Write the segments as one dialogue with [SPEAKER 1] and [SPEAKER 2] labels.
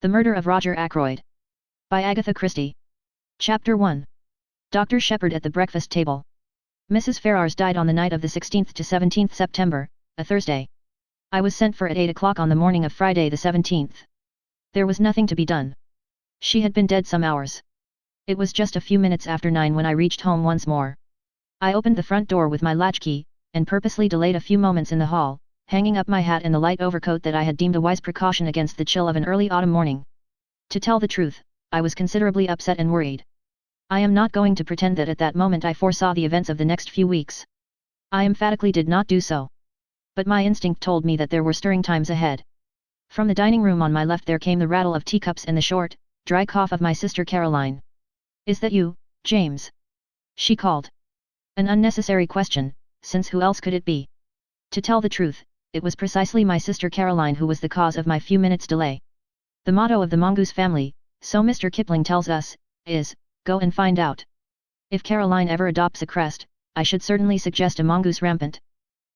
[SPEAKER 1] The Murder of Roger Ackroyd. By Agatha Christie. Chapter 1. Dr. Shepherd at the breakfast table. Mrs. Ferrars died on the night of the 16th to 17th September, a Thursday. I was sent for at 8 o'clock on the morning of Friday the 17th. There was nothing to be done. She had been dead some hours. It was just a few minutes after 9 when I reached home once more. I opened the front door with my latchkey, and purposely delayed a few moments in the hall, hanging up my hat and the light overcoat that I had deemed a wise precaution against the chill of an early autumn morning. To tell the truth, I was considerably upset and worried. I am not going to pretend that at that moment I foresaw the events of the next few weeks. I emphatically did not do so. But my instinct told me that there were stirring times ahead. From the dining room on my left there came the rattle of teacups and the short, dry cough of my sister Caroline. "Is that you, James?" she called. An unnecessary question, since who else could it be? To tell the truth, it was precisely my sister Caroline who was the cause of my few minutes' delay. The motto of the mongoose family, so Mr. Kipling tells us, is, "Go and find out." If Caroline ever adopts a crest, I should certainly suggest a mongoose rampant.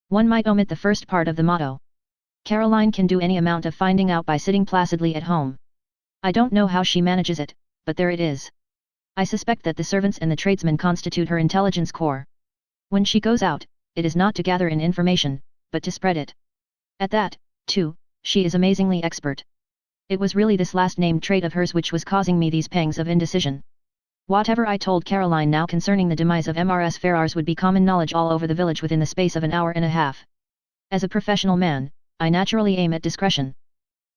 [SPEAKER 1] One might omit the first part of the motto. Caroline can do any amount of finding out by sitting placidly at home. I don't know how she manages it, but there it is. I suspect that the servants and the tradesmen constitute her intelligence corps. When she goes out, it is not to gather in information, but to spread it. At that, too, she is amazingly expert. It was really this last-named trait of hers which was causing me these pangs of indecision. Whatever I told Caroline now concerning the demise of Mrs. Ferrars would be common knowledge all over the village within the space of an hour and a half. As a professional man, I naturally aim at discretion.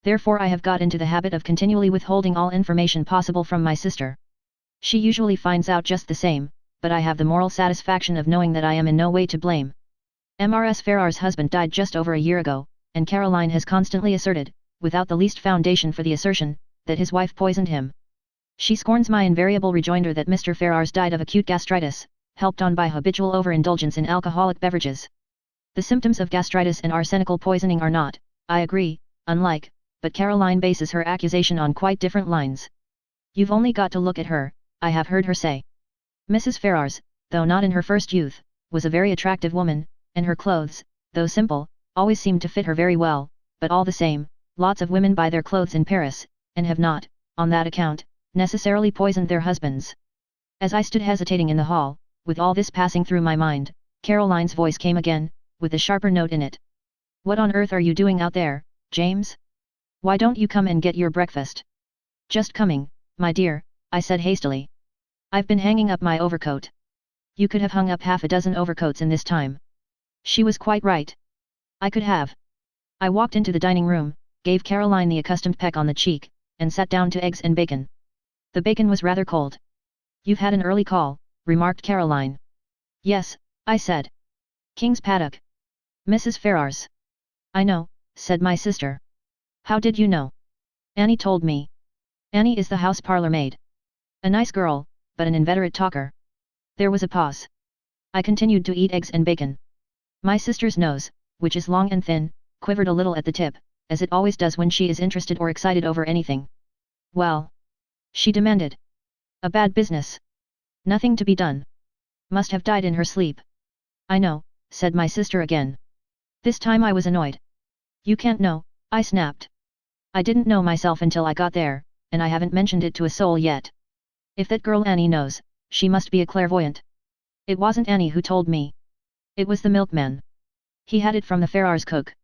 [SPEAKER 1] Therefore I have got into the habit of continually withholding all information possible from my sister. She usually finds out just the same, but I have the moral satisfaction of knowing that I am in no way to blame. Mrs. Ferrars' husband died just over a year ago, and Caroline has constantly asserted, without the least foundation for the assertion, that his wife poisoned him. She scorns my invariable rejoinder that Mr. Ferrars died of acute gastritis, helped on by habitual overindulgence in alcoholic beverages. The symptoms of gastritis and arsenical poisoning are not, I agree, unlike, but Caroline bases her accusation on quite different lines. "You've only got to look at her," I have heard her say. Mrs. Ferrars, though not in her first youth, was a very attractive woman, and her clothes, though simple, always seemed to fit her very well, but all the same, lots of women buy their clothes in Paris, and have not, on that account, necessarily poisoned their husbands. As I stood hesitating in the hall, with all this passing through my mind, Caroline's voice came again, with a sharper note in it. "What on earth are you doing out there, James? Why don't you come and get your breakfast?" "Just coming, my dear," I said hastily. "I've been hanging up my overcoat." "You could have hung up half a dozen overcoats in this time." She was quite right. I could have. I walked into the dining room, gave Caroline the accustomed peck on the cheek, and sat down to eggs and bacon. The bacon was rather cold. "You've had an early call," remarked Caroline. "Yes," I said. "King's paddock. Mrs. Ferrars." "I know," said my sister. "How did you know?" "Annie told me." "Annie is the house parlour maid. A nice girl, but an inveterate talker." There was a pause. I continued to eat eggs and bacon. My sister's nose, which is long and thin, quivered a little at the tip, as it always does when she is interested or excited over anything. "Well?" she demanded. "A bad business. Nothing to be done. Must have died in her sleep." "I know," said my sister again. This time I was annoyed. "You can't know," I snapped. "I didn't know myself until I got there, and I haven't mentioned it to a soul yet. If that girl Annie knows, she must be a clairvoyant." "It wasn't Annie who told me. It was the milkman. He had it from the Ferrars cook.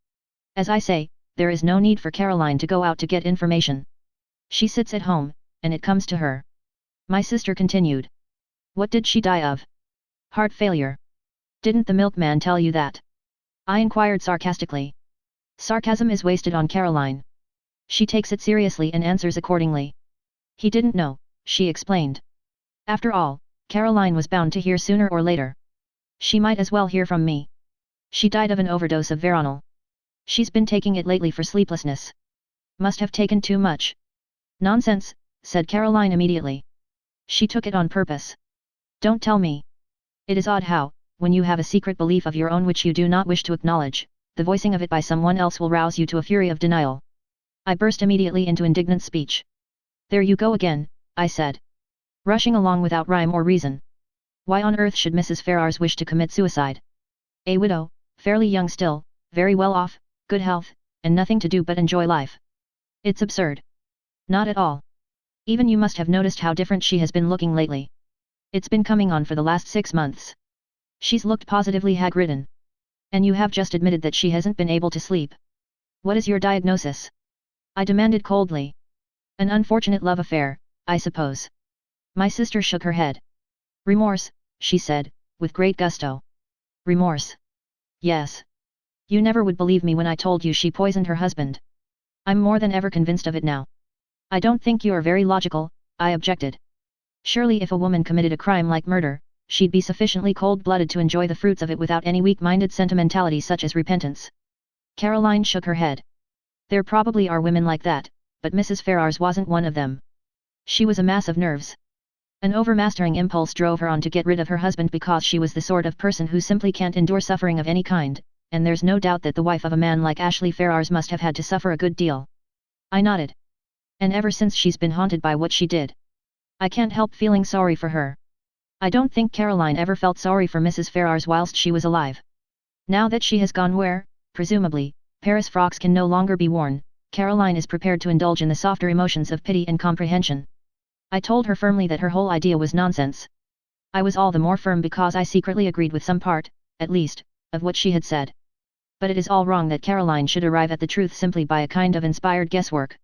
[SPEAKER 1] As I say, there is no need for Caroline to go out to get information. She sits at home, and it comes to her." My sister continued. "What did she die of?" "Heart failure." "Didn't the milkman tell you that?" I inquired sarcastically. Sarcasm is wasted on Caroline. She takes it seriously and answers accordingly. "He didn't know," she explained. After all, Caroline was bound to hear sooner or later. She might as well hear from me. "She died of an overdose of veronal. She's been taking it lately for sleeplessness. Must have taken too much." "Nonsense," said Caroline immediately. "She took it on purpose." "Don't tell me." It is odd how, when you have a secret belief of your own which you do not wish to acknowledge, the voicing of it by someone else will rouse you to a fury of denial. I burst immediately into indignant speech. "There you go again," I said. "Rushing along without rhyme or reason. Why on earth should Mrs. Ferrars wish to commit suicide? A widow, fairly young still, very well off, good health, and nothing to do but enjoy life. It's absurd." Not at all. Even you must have noticed how different she has been looking lately. It's been coming on for the last 6 months. She's looked positively hag-ridden. And you have just admitted that she hasn't been able to sleep. What is your diagnosis? I demanded coldly. An unfortunate love affair, I suppose. My sister shook her head. Remorse, she said, with great gusto. Remorse. Yes. You never would believe me when I told you she poisoned her husband. I'm more than ever convinced of it now. I don't think you are very logical, I objected. Surely if a woman committed a crime like murder, she'd be sufficiently cold-blooded to enjoy the fruits of it without any weak-minded sentimentality such as repentance. Caroline shook her head. There probably are women like that, but Mrs. Ferrars wasn't one of them. She was a mass of nerves. An overmastering impulse drove her on to get rid of her husband because she was the sort of person who simply can't endure suffering of any kind, and there's no doubt that the wife of a man like Ashley Ferrars must have had to suffer a good deal. I nodded. And ever since she's been haunted by what she did. I can't help feeling sorry for her. I don't think Caroline ever felt sorry for Mrs. Ferrars whilst she was alive. Now that she has gone where, presumably, Paris frocks can no longer be worn, Caroline is prepared to indulge in the softer emotions of pity and comprehension. I told her firmly that her whole idea was nonsense. I was all the more firm because I secretly agreed with some part, at least, of what she had said. But it is all wrong that Caroline should arrive at the truth simply by a kind of inspired guesswork.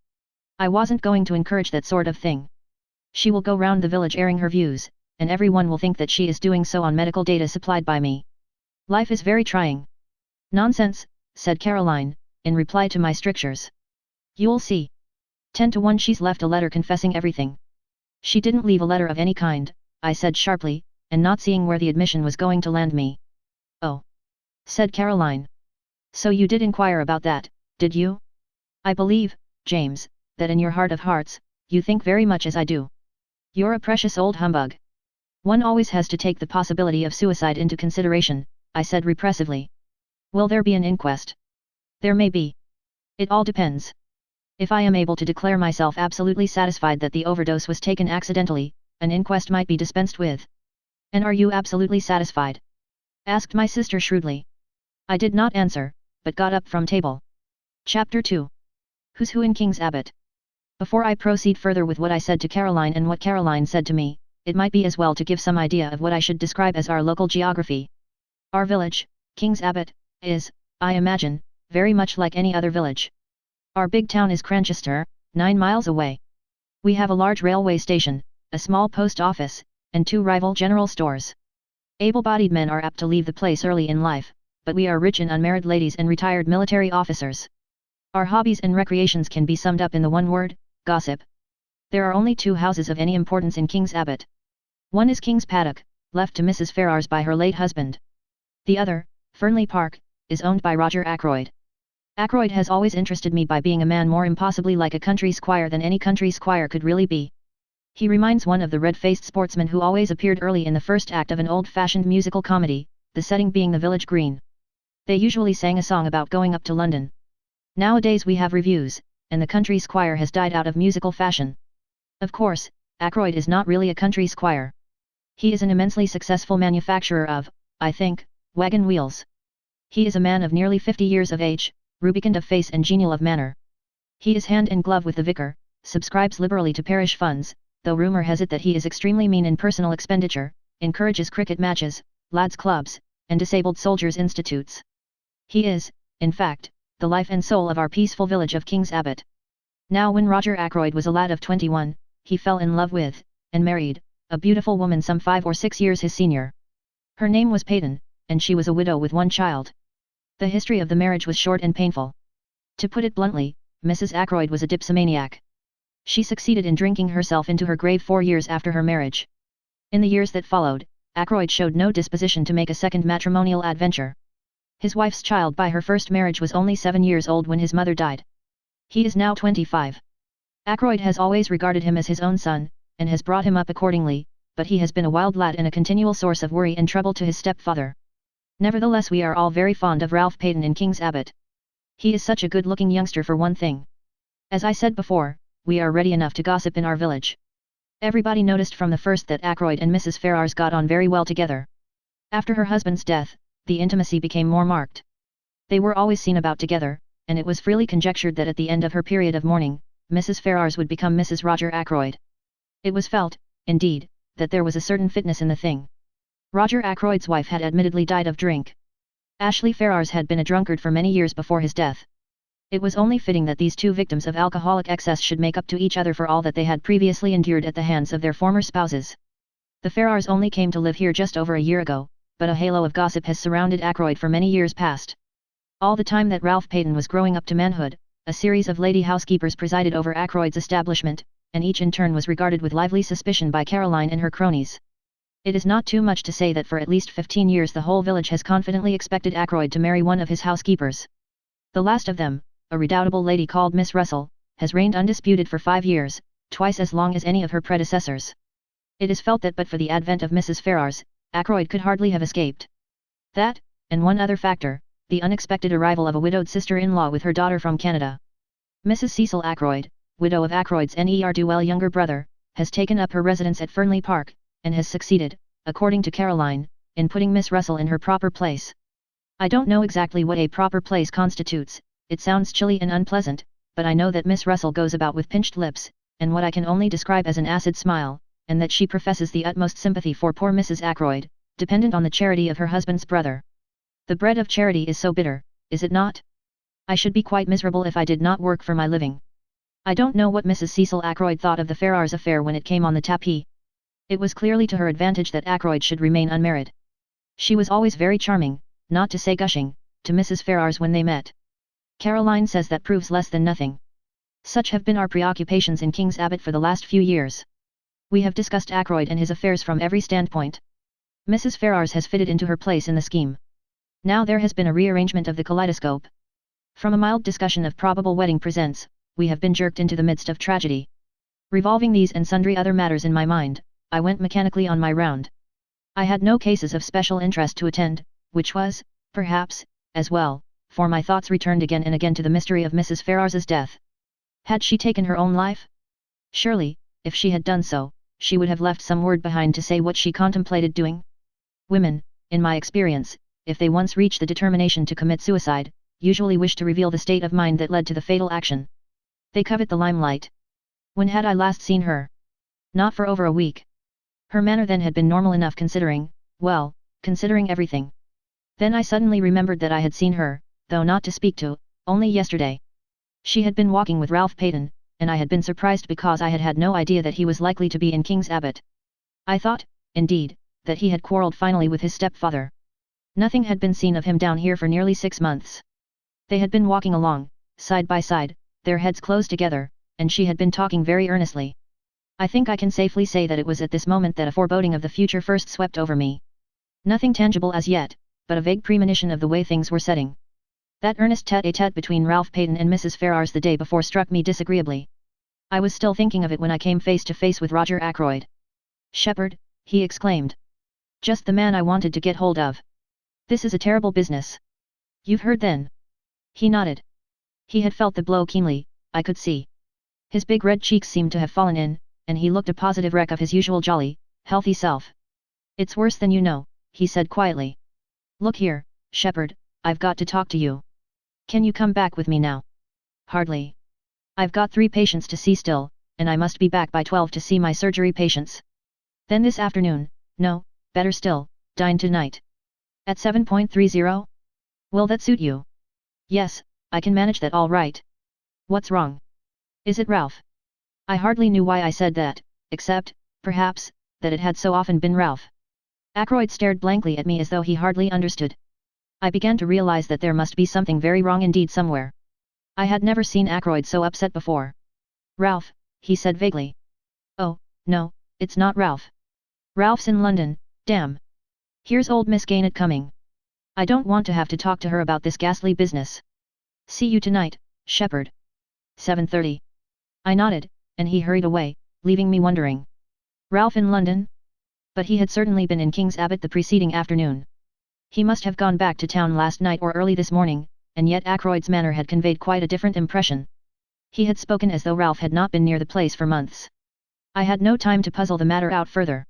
[SPEAKER 1] I wasn't going to encourage that sort of thing. She will go round the village airing her views, and everyone will think that she is doing so on medical data supplied by me. Life is very trying. Nonsense, said Caroline, in reply to my strictures. You'll see. 10 to 1 she's left a letter confessing everything. She didn't leave a letter of any kind, I said sharply, and not seeing where the admission was going to land me. Oh. Said Caroline. So you did inquire about that, did you? I believe, James, that in your heart of hearts, you think very much as I do. You're a precious old humbug. One always has to take the possibility of suicide into consideration, I said repressively. Will there be an inquest? There may be. It all depends. If I am able to declare myself absolutely satisfied that the overdose was taken accidentally, an inquest might be dispensed with. And are you absolutely satisfied? Asked my sister shrewdly. I did not answer, but got up from table. Chapter 2. Who's Who in King's Abbot? Before I proceed further with what I said to Caroline and what Caroline said to me, it might be as well to give some idea of what I should describe as our local geography. Our village, King's Abbot, is, I imagine, very much like any other village. Our big town is Cranchester, 9 miles away. We have a large railway station, a small post office, and 2 rival general stores. Able-bodied men are apt to leave the place early in life, but we are rich in unmarried ladies and retired military officers. Our hobbies and recreations can be summed up in the one word, gossip. There are only 2 houses of any importance in King's Abbot. One is King's Paddock, left to Mrs. Ferrars by her late husband. The other, Fernley Park, is owned by Roger Ackroyd. Ackroyd has always interested me by being a man more impossibly like a country squire than any country squire could really be. He reminds one of the red-faced sportsman who always appeared early in the first act of an old-fashioned musical comedy, the setting being the village green. They usually sang a song about going up to London. Nowadays we have reviews, and the country squire has died out of musical fashion. Of course, Ackroyd is not really a country squire. He is an immensely successful manufacturer of, I think, wagon wheels. He is a man of nearly 50 years of age, rubicund of face and genial of manner. He is hand in glove with the vicar, subscribes liberally to parish funds, though rumour has it that he is extremely mean in personal expenditure, encourages cricket matches, lads' clubs, and disabled soldiers' institutes. He is, in fact, the life and soul of our peaceful village of King's Abbot. Now when Roger Ackroyd was a lad of 21, he fell in love with, and married, a beautiful woman some 5 or 6 years his senior. Her name was Peyton, and she was a widow with 1 child. The history of the marriage was short and painful. To put it bluntly, Mrs. Ackroyd was a dipsomaniac. She succeeded in drinking herself into her grave 4 years after her marriage. In the years that followed, Ackroyd showed no disposition to make a second matrimonial adventure. His wife's child by her first marriage was only 7 years old when his mother died. He is now 25. Ackroyd has always regarded him as his own son, and has brought him up accordingly, but he has been a wild lad and a continual source of worry and trouble to his stepfather. Nevertheless we are all very fond of Ralph Peyton in King's Abbot. He is such a good-looking youngster for one thing. As I said before, we are ready enough to gossip in our village. Everybody noticed from the first that Ackroyd and Mrs. Ferrars got on very well together. After her husband's death, the intimacy became more marked. They were always seen about together, and it was freely conjectured that at the end of her period of mourning, Mrs. Ferrars would become Mrs. Roger Ackroyd. It was felt, indeed, that there was a certain fitness in the thing. Roger Ackroyd's wife had admittedly died of drink. Ashley Ferrars had been a drunkard for many years before his death. It was only fitting that these two victims of alcoholic excess should make up to each other for all that they had previously endured at the hands of their former spouses. The Ferrars only came to live here just over a year ago, but a halo of gossip has surrounded Ackroyd for many years past. All the time that Ralph Peyton was growing up to manhood, a series of lady housekeepers presided over Ackroyd's establishment, and each in turn was regarded with lively suspicion by Caroline and her cronies. It is not too much to say that for at least 15 years the whole village has confidently expected Ackroyd to marry one of his housekeepers. The last of them, a redoubtable lady called Miss Russell, has reigned undisputed for 5 years, twice as long as any of her predecessors. It is felt that but for the advent of Mrs. Ferrars, Ackroyd could hardly have escaped. That, and one other factor, the unexpected arrival of a widowed sister-in-law with her daughter from Canada. Mrs. Cecil Ackroyd, widow of Ackroyd's ne'er-do-well younger brother, has taken up her residence at Fernley Park, and has succeeded, according to Caroline, in putting Miss Russell in her proper place. I don't know exactly what a proper place constitutes, it sounds chilly and unpleasant, but I know that Miss Russell goes about with pinched lips, and what I can only describe as an acid smile, and that she professes the utmost sympathy for poor Mrs. Ackroyd, dependent on the charity of her husband's brother. The bread of charity is so bitter, is it not? I should be quite miserable if I did not work for my living. I don't know what Mrs. Cecil Ackroyd thought of the Ferrars affair when it came on the tapis. It was clearly to her advantage that Ackroyd should remain unmarried. She was always very charming, not to say gushing, to Mrs. Ferrars when they met. Caroline says that proves less than nothing. Such have been our preoccupations in King's Abbot for the last few years. We have discussed Ackroyd and his affairs from every standpoint. Mrs. Ferrars has fitted into her place in the scheme. Now there has been a rearrangement of the kaleidoscope. From a mild discussion of probable wedding presents, we have been jerked into the midst of tragedy. Revolving these and sundry other matters in my mind, I went mechanically on my round. I had no cases of special interest to attend, which was, perhaps, as well, for my thoughts returned again and again to the mystery of Mrs. Ferrars's death. Had she taken her own life? Surely, if she had done so, she would have left some word behind to say what she contemplated doing. Women, in my experience, if they once reach the determination to commit suicide, usually wish to reveal the state of mind that led to the fatal action. They covet the limelight. When had I last seen her? Not for over a week. Her manner then had been normal enough considering everything. Then I suddenly remembered that I had seen her, though not to speak to, only yesterday. She had been walking with Ralph Peyton, and I had been surprised because I had had no idea that he was likely to be in King's Abbot. I thought, indeed, that he had quarrelled finally with his stepfather. Nothing had been seen of him down here for nearly 6 months. They had been walking along, side by side, their heads close together, and she had been talking very earnestly. I think I can safely say that it was at this moment that a foreboding of the future first swept over me. Nothing tangible as yet, but a vague premonition of the way things were setting. That earnest tête-à-tête between Ralph Peyton and Mrs. Ferrars the day before struck me disagreeably. I was still thinking of it when I came face to face with Roger Ackroyd. "Shepherd," he exclaimed. "Just the man I wanted to get hold of. This is a terrible business. You've heard then?" He nodded. He had felt the blow keenly, I could see. His big red cheeks seemed to have fallen in, and he looked a positive wreck of his usual jolly, healthy self. "It's worse than you know," he said quietly. "Look here, Shepherd, I've got to talk to you. Can you come back with me now?" "Hardly. I've got 3 patients to see still, and I must be back by 12 to see my surgery patients. Then this afternoon, no, better still, dine tonight. At 7.30? Will that suit you?" "Yes, I can manage that all right. What's wrong? Is it Ralph?" I hardly knew why I said that, except, perhaps, that it had so often been Ralph. Ackroyd stared blankly at me as though he hardly understood. I began to realize that there must be something very wrong indeed somewhere. I had never seen Ackroyd so upset before. "Ralph," he said vaguely. "Oh, no, it's not Ralph. Ralph's in London, damn. Here's old Miss Gaynett coming. I don't want to have to talk to her about this ghastly business. See you tonight, Shepherd. 7:30. I nodded, and he hurried away, leaving me wondering. Ralph in London? But he had certainly been in King's Abbot the preceding afternoon. He must have gone back to town last night or early this morning, and yet Ackroyd's manner had conveyed quite a different impression. He had spoken as though Ralph had not been near the place for months. I had no time to puzzle the matter out further.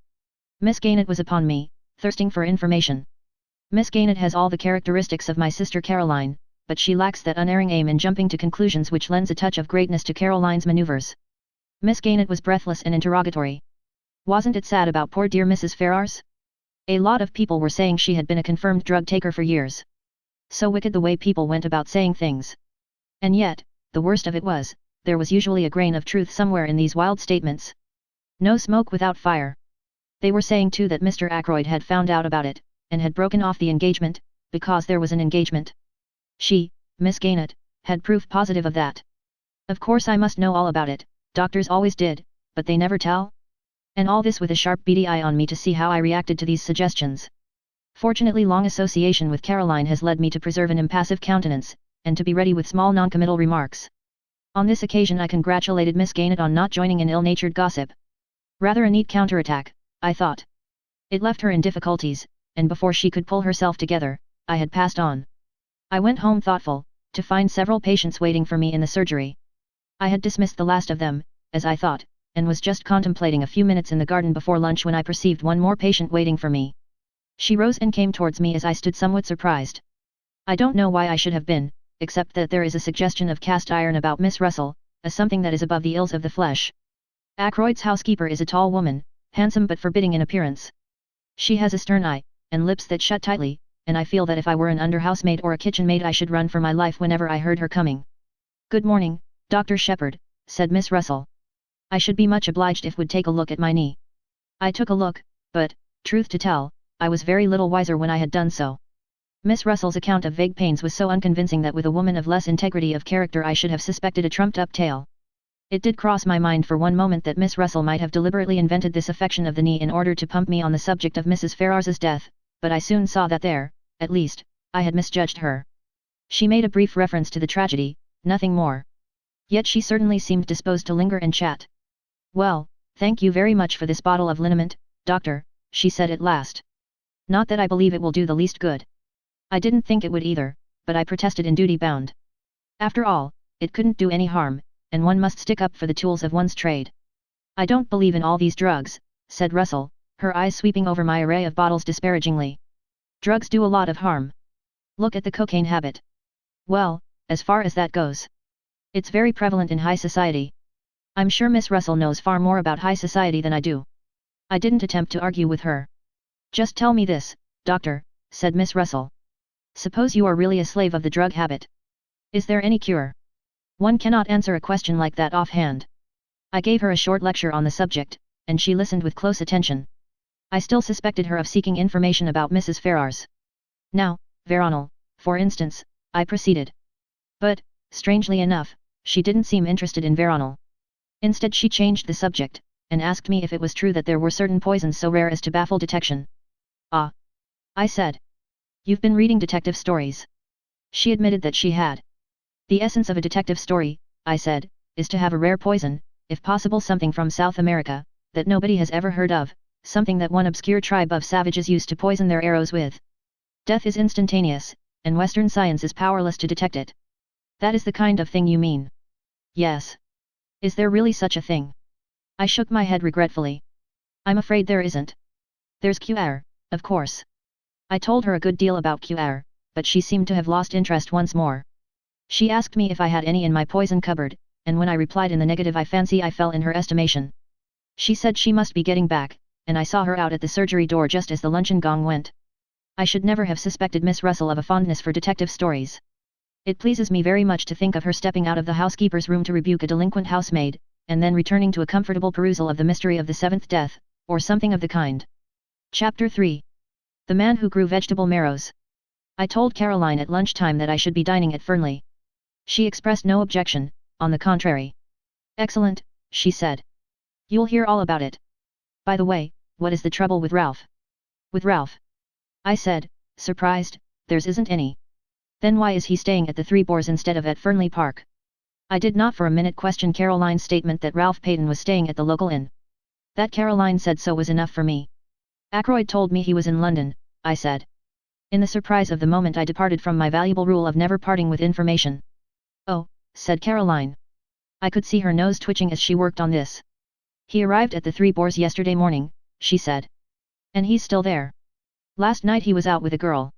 [SPEAKER 1] Miss Gaynett was upon me, thirsting for information. Miss Gaynett has all the characteristics of my sister Caroline, but she lacks that unerring aim in jumping to conclusions which lends a touch of greatness to Caroline's maneuvers. Miss Gaynett was breathless and interrogatory. Wasn't it sad about poor dear Mrs. Ferrars? A lot of people were saying she had been a confirmed drug taker for years. So wicked the way people went about saying things. And yet, the worst of it was, there was usually a grain of truth somewhere in these wild statements. No smoke without fire. They were saying too that Mr. Ackroyd had found out about it, and had broken off the engagement, because there was an engagement. She, Miss Gaynett, had proof positive of that. Of course I must know all about it, doctors always did, but they never tell? And all this with a sharp beady eye on me to see how I reacted to these suggestions. Fortunately, long association with Caroline has led me to preserve an impassive countenance, and to be ready with small noncommittal remarks. On this occasion I congratulated Miss Gaynett on not joining in ill-natured gossip. Rather a neat counterattack, I thought. It left her in difficulties, and before she could pull herself together, I had passed on. I went home thoughtful, to find several patients waiting for me in the surgery. I had dismissed the last of them, as I thought, and was just contemplating a few minutes in the garden before lunch when I perceived one more patient waiting for me. She rose and came towards me as I stood somewhat surprised. I don't know why I should have been, except that there is a suggestion of cast iron about Miss Russell, a something that is above the ills of the flesh. Ackroyd's housekeeper is a tall woman, handsome but forbidding in appearance. She has a stern eye, and lips that shut tightly, and I feel that if I were an under-housemaid or a kitchen maid I should run for my life whenever I heard her coming. "Good morning, Dr. Shepherd," said Miss Russell. "I should be much obliged if would take a look at my knee." I took a look, but, truth to tell, I was very little wiser when I had done so. Miss Russell's account of vague pains was so unconvincing that with a woman of less integrity of character I should have suspected a trumped-up tale. It did cross my mind for one moment that Miss Russell might have deliberately invented this affection of the knee in order to pump me on the subject of Mrs. Ferrars's death, but I soon saw that there, at least, I had misjudged her. She made a brief reference to the tragedy, nothing more. Yet she certainly seemed disposed to linger and chat. "Well, thank you very much for this bottle of liniment, doctor," she said at last. "Not that I believe it will do the least good. I didn't think it would either, but I protested in duty bound. After all, it couldn't do any harm, and one must stick up for the tools of one's trade." "I don't believe in all these drugs," said Russell, her eyes sweeping over my array of bottles disparagingly. "Drugs do a lot of harm. Look at the cocaine habit. Well, as far as that goes, it's very prevalent in high society. I'm sure Miss Russell knows far more about high society than I do." I didn't attempt to argue with her. "Just tell me this, doctor," said Miss Russell. "Suppose you are really a slave of the drug habit. Is there any cure?" One cannot answer a question like that offhand. I gave her a short lecture on the subject, and she listened with close attention. I still suspected her of seeking information about Mrs. Ferrars. "Now, Veronal, for instance," I proceeded. But, strangely enough, she didn't seem interested in Veronal. Instead she changed the subject, and asked me if it was true that there were certain poisons so rare as to baffle detection. "Ah," I said. "You've been reading detective stories." She admitted that she had. "The essence of a detective story," I said, "is to have a rare poison, if possible something from South America, that nobody has ever heard of, something that one obscure tribe of savages used to poison their arrows with. Death is instantaneous, and Western science is powerless to detect it." "That is the kind of thing you mean?" "Yes." "Is there really such a thing?" I shook my head regretfully. "I'm afraid there isn't. There's QR, of course." I told her a good deal about QR, but she seemed to have lost interest once more. She asked me if I had any in my poison cupboard, and when I replied in the negative I fancy I fell in her estimation. She said she must be getting back, and I saw her out at the surgery door just as the luncheon gong went. I should never have suspected Miss Russell of a fondness for detective stories. It pleases me very much to think of her stepping out of the housekeeper's room to rebuke a delinquent housemaid, and then returning to a comfortable perusal of the mystery of the seventh death, or something of the kind. Chapter 3. The Man Who Grew Vegetable Marrows. I told Caroline at lunchtime that I should be dining at Fernley. She expressed no objection, on the contrary. "Excellent," she said. "You'll hear all about it. By the way, what is the trouble with Ralph?" "With Ralph?" I said, surprised. "There's isn't any." "Then why is he staying at the Three Boars instead of at Fernley Park?" I did not for a minute question Caroline's statement that Ralph Peyton was staying at the local inn. That Caroline said so was enough for me. "Ackroyd told me he was in London," I said. In the surprise of the moment I departed from my valuable rule of never parting with information. "Oh," said Caroline. I could see her nose twitching as she worked on this. "He arrived at the Three Boars yesterday morning," she said. "And he's still there. Last night he was out with a girl."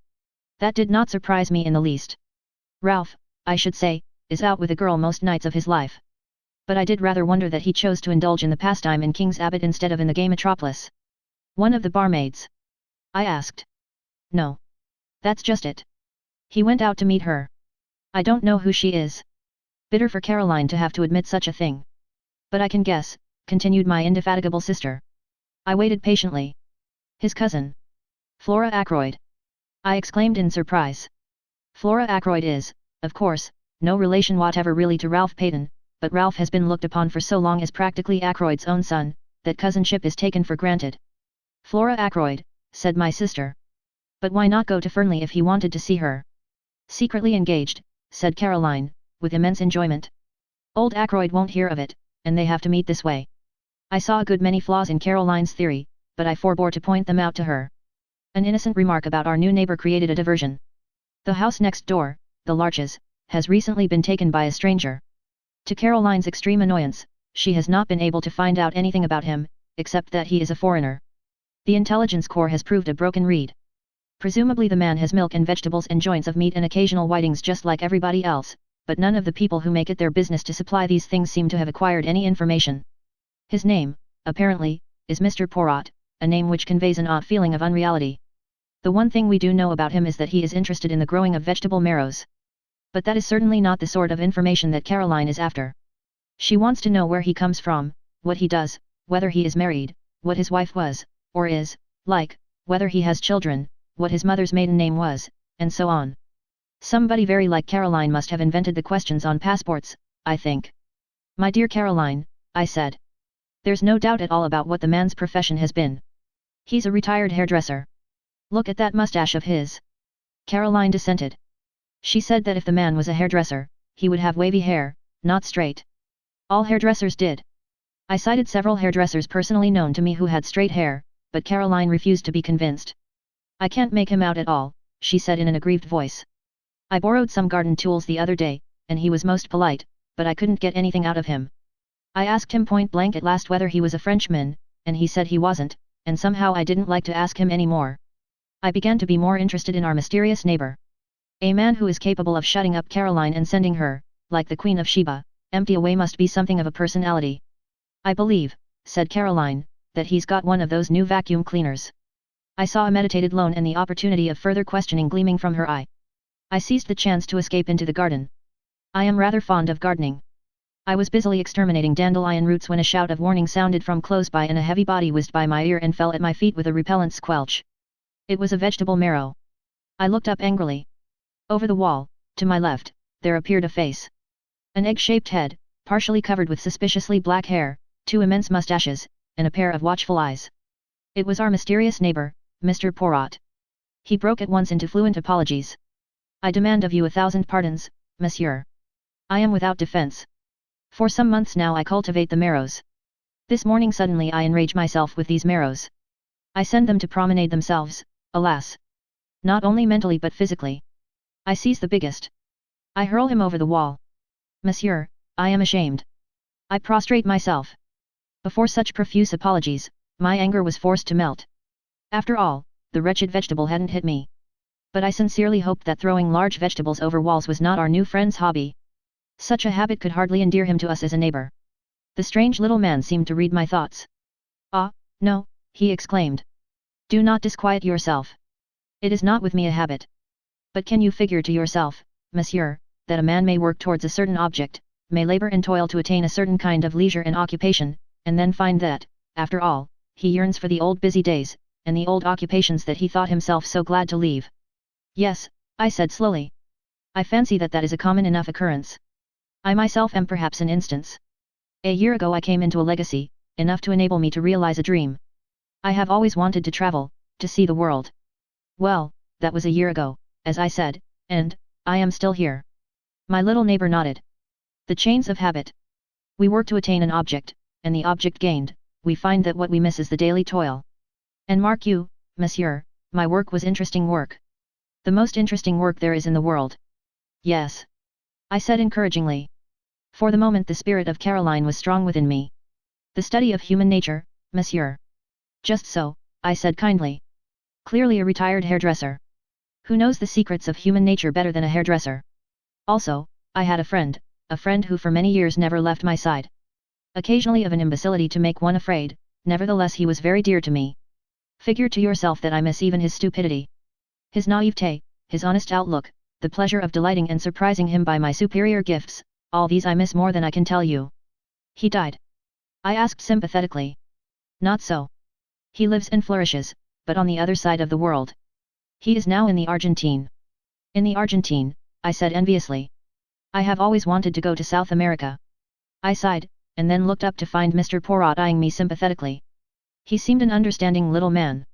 [SPEAKER 1] That did not surprise me in the least. Ralph, I should say, is out with a girl most nights of his life. But I did rather wonder that he chose to indulge in the pastime in King's Abbot instead of in the gay metropolis. One of the barmaids? I asked. No. That's just it. He went out to meet her. I don't know who she is. Bitter for Caroline to have to admit such a thing. But I can guess, continued my indefatigable sister. I waited patiently. His cousin. Flora Ackroyd. I exclaimed in surprise. Flora Ackroyd is, of course, no relation whatever really to Ralph Peyton, but Ralph has been looked upon for so long as practically Ackroyd's own son, that cousinship is taken for granted. Flora Ackroyd, said my sister. But why not go to Fernley if he wanted to see her? Secretly engaged, said Caroline, with immense enjoyment. Old Ackroyd won't hear of it, and they have to meet this way. I saw a good many flaws in Caroline's theory, but I forbore to point them out to her. An innocent remark about our new neighbor created a diversion. The house next door, the Larches, has recently been taken by a stranger. To Caroline's extreme annoyance, she has not been able to find out anything about him, except that he is a foreigner. The intelligence corps has proved a broken reed. Presumably the man has milk and vegetables and joints of meat and occasional whitings just like everybody else, but none of the people who make it their business to supply these things seem to have acquired any information. His name, apparently, is Mr. Porot, a name which conveys an odd feeling of unreality. The one thing we do know about him is that he is interested in the growing of vegetable marrows. But that is certainly not the sort of information that Caroline is after. She wants to know where he comes from, what he does, whether he is married, what his wife was, or is, like, whether he has children, what his mother's maiden name was, and so on. Somebody very like Caroline must have invented the questions on passports, I think. My dear Caroline, I said. There's no doubt at all about what the man's profession has been. He's a retired hairdresser. Look at that mustache of his. Caroline dissented. She said that if the man was a hairdresser, he would have wavy hair, not straight. All hairdressers did. I cited several hairdressers personally known to me who had straight hair, but Caroline refused to be convinced. I can't make him out at all, she said in an aggrieved voice. I borrowed some garden tools the other day, and he was most polite, but I couldn't get anything out of him. I asked him point blank at last whether he was a Frenchman, and he said he wasn't, and somehow I didn't like to ask him any more. I began to be more interested in our mysterious neighbor. A man who is capable of shutting up Caroline and sending her, like the Queen of Sheba, empty away must be something of a personality. I believe, said Caroline, that he's got one of those new vacuum cleaners. I saw a meditated loan and the opportunity of further questioning gleaming from her eye. I seized the chance to escape into the garden. I am rather fond of gardening. I was busily exterminating dandelion roots when a shout of warning sounded from close by and a heavy body whizzed by my ear and fell at my feet with a repellent squelch. It was a vegetable marrow. I looked up angrily. Over the wall, to my left, there appeared a face. An egg-shaped head, partially covered with suspiciously black hair, two immense mustaches, and a pair of watchful eyes. It was our mysterious neighbor, Mr. Porot. He broke at once into fluent apologies. I demand of you 1,000 pardons, monsieur. I am without defense. For some months now I cultivate the marrows. This morning suddenly I enrage myself with these marrows. I send them to promenade themselves, alas. Not only mentally but physically. I seize the biggest. I hurl him over the wall. Monsieur, I am ashamed. I prostrate myself. Before such profuse apologies, my anger was forced to melt. After all, the wretched vegetable hadn't hit me. But I sincerely hoped that throwing large vegetables over walls was not our new friend's hobby. Such a habit could hardly endear him to us as a neighbor. The strange little man seemed to read my thoughts. Ah, no, he exclaimed. Do not disquiet yourself. It is not with me a habit. But can you figure to yourself, monsieur, that a man may work towards a certain object, may labor and toil to attain a certain kind of leisure and occupation, and then find that, after all, he yearns for the old busy days, and the old occupations that he thought himself so glad to leave? Yes, I said slowly. I fancy that that is a common enough occurrence. I myself am perhaps an instance. A year ago I came into a legacy, enough to enable me to realize a dream. I have always wanted to travel, to see the world. Well, that was a year ago, as I said, and I am still here. My little neighbor nodded. The chains of habit. We work to attain an object, and the object gained, we find that what we miss is the daily toil. And mark you, monsieur, my work was interesting work. The most interesting work there is in the world. Yes. I said encouragingly. For the moment the spirit of Caroline was strong within me. The study of human nature, monsieur. Just so, I said kindly. Clearly a retired hairdresser. Who knows the secrets of human nature better than a hairdresser? Also, I had a friend who for many years never left my side. Occasionally of an imbecility to make one afraid, nevertheless he was very dear to me. Figure to yourself that I miss even his stupidity. His naivete, his honest outlook, the pleasure of delighting and surprising him by my superior gifts, all these I miss more than I can tell you. He died? I asked sympathetically. Not so. He lives and flourishes, but on the other side of the world. He is now in the Argentine. In the Argentine, I said enviously. I have always wanted to go to South America. I sighed, and then looked up to find Mr. Poirot eyeing me sympathetically. He seemed an understanding little man.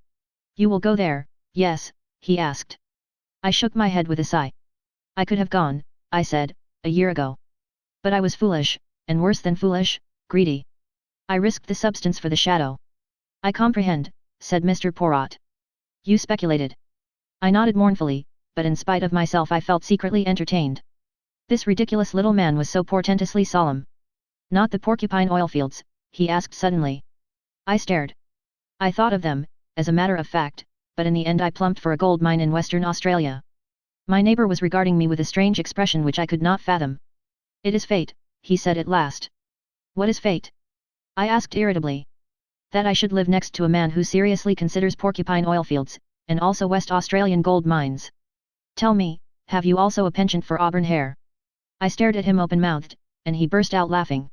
[SPEAKER 1] You will go there, yes, he asked. I shook my head with a sigh. I could have gone, I said, a year ago. But I was foolish, and worse than foolish, greedy. I risked the substance for the shadow. I comprehend, said Mr. Poirot. You speculated. I nodded mournfully, but in spite of myself I felt secretly entertained. This ridiculous little man was so portentously solemn. Not the porcupine oilfields, he asked suddenly. I stared. I thought of them, as a matter of fact, but in the end I plumped for a gold mine in Western Australia. My neighbor was regarding me with a strange expression which I could not fathom. It is fate, he said at last. What is fate? I asked irritably. That I should live next to a man who seriously considers porcupine oilfields, and also West Australian gold mines. Tell me, have you also a penchant for auburn hair? I stared at him open-mouthed, and he burst out laughing.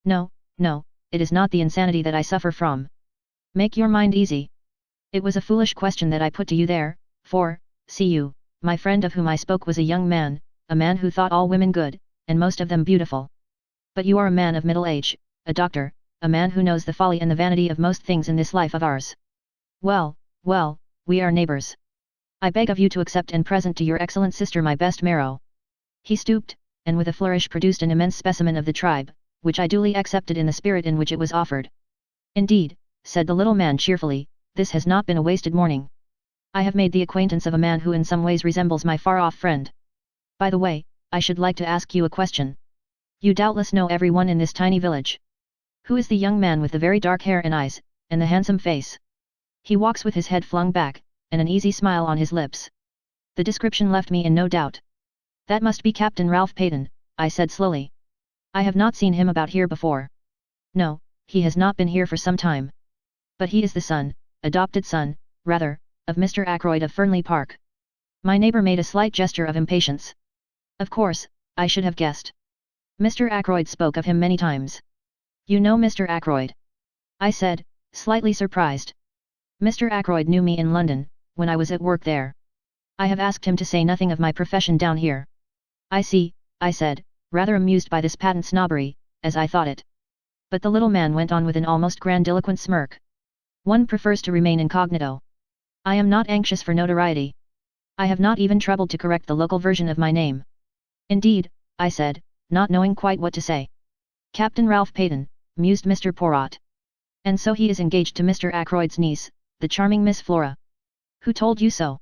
[SPEAKER 1] No, no, it is not the insanity that I suffer from. Make your mind easy. It was a foolish question that I put to you there, for, see you, my friend of whom I spoke was a young man, a man who thought all women good, and most of them beautiful. But you are a man of middle age, a doctor, a man who knows the folly and the vanity of most things in this life of ours. Well, well, we are neighbors. I beg of you to accept and present to your excellent sister my best marrow. He stooped, and with a flourish produced an immense specimen of the tribe, which I duly accepted in the spirit in which it was offered. Indeed, said the little man cheerfully, this has not been a wasted morning. I have made the acquaintance of a man who in some ways resembles my far-off friend. By the way, I should like to ask you a question. You doubtless know everyone in this tiny village. Who is the young man with the very dark hair and eyes, and the handsome face? He walks with his head flung back, and an easy smile on his lips. The description left me in no doubt. That must be Captain Ralph Peyton, I said slowly. I have not seen him about here before. No, he has not been here for some time. But he is the son, adopted son, rather, of Mr. Ackroyd of Fernley Park. My neighbor made a slight gesture of impatience. Of course, I should have guessed. Mr. Ackroyd spoke of him many times. You know Mr. Ackroyd? I said, slightly surprised. Mr. Ackroyd knew me in London, when I was at work there. I have asked him to say nothing of my profession down here. I see, I said, rather amused by this patent snobbery, as I thought it. But the little man went on with an almost grandiloquent smirk. One prefers to remain incognito. I am not anxious for notoriety. I have not even troubled to correct the local version of my name. Indeed, I said, not knowing quite what to say. Captain Ralph Peyton, mused Mr. Poirot. And so he is engaged to Mr. Ackroyd's niece, the charming Miss Flora. Who told you so?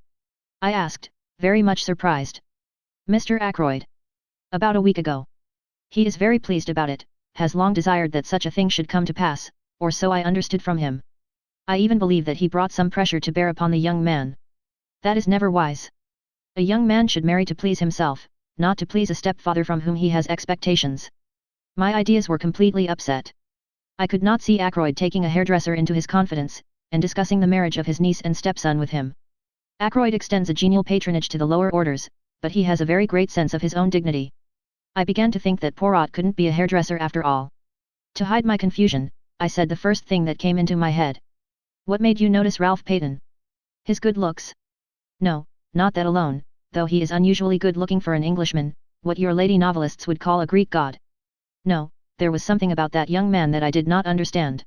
[SPEAKER 1] I asked, very much surprised. Mr. Ackroyd. About a week ago. He is very pleased about it, has long desired that such a thing should come to pass, or so I understood from him. I even believe that he brought some pressure to bear upon the young man. That is never wise. A young man should marry to please himself, not to please a stepfather from whom he has expectations. My ideas were completely upset. I could not see Ackroyd taking a hairdresser into his confidence, and discussing the marriage of his niece and stepson with him. Ackroyd extends a genial patronage to the lower orders, but he has a very great sense of his own dignity. I began to think that Poirot couldn't be a hairdresser after all. To hide my confusion, I said the first thing that came into my head. What made you notice Ralph Peyton? His good looks? No, not that alone, though he is unusually good-looking for an Englishman, what your lady novelists would call a Greek god. No, there was something about that young man that I did not understand.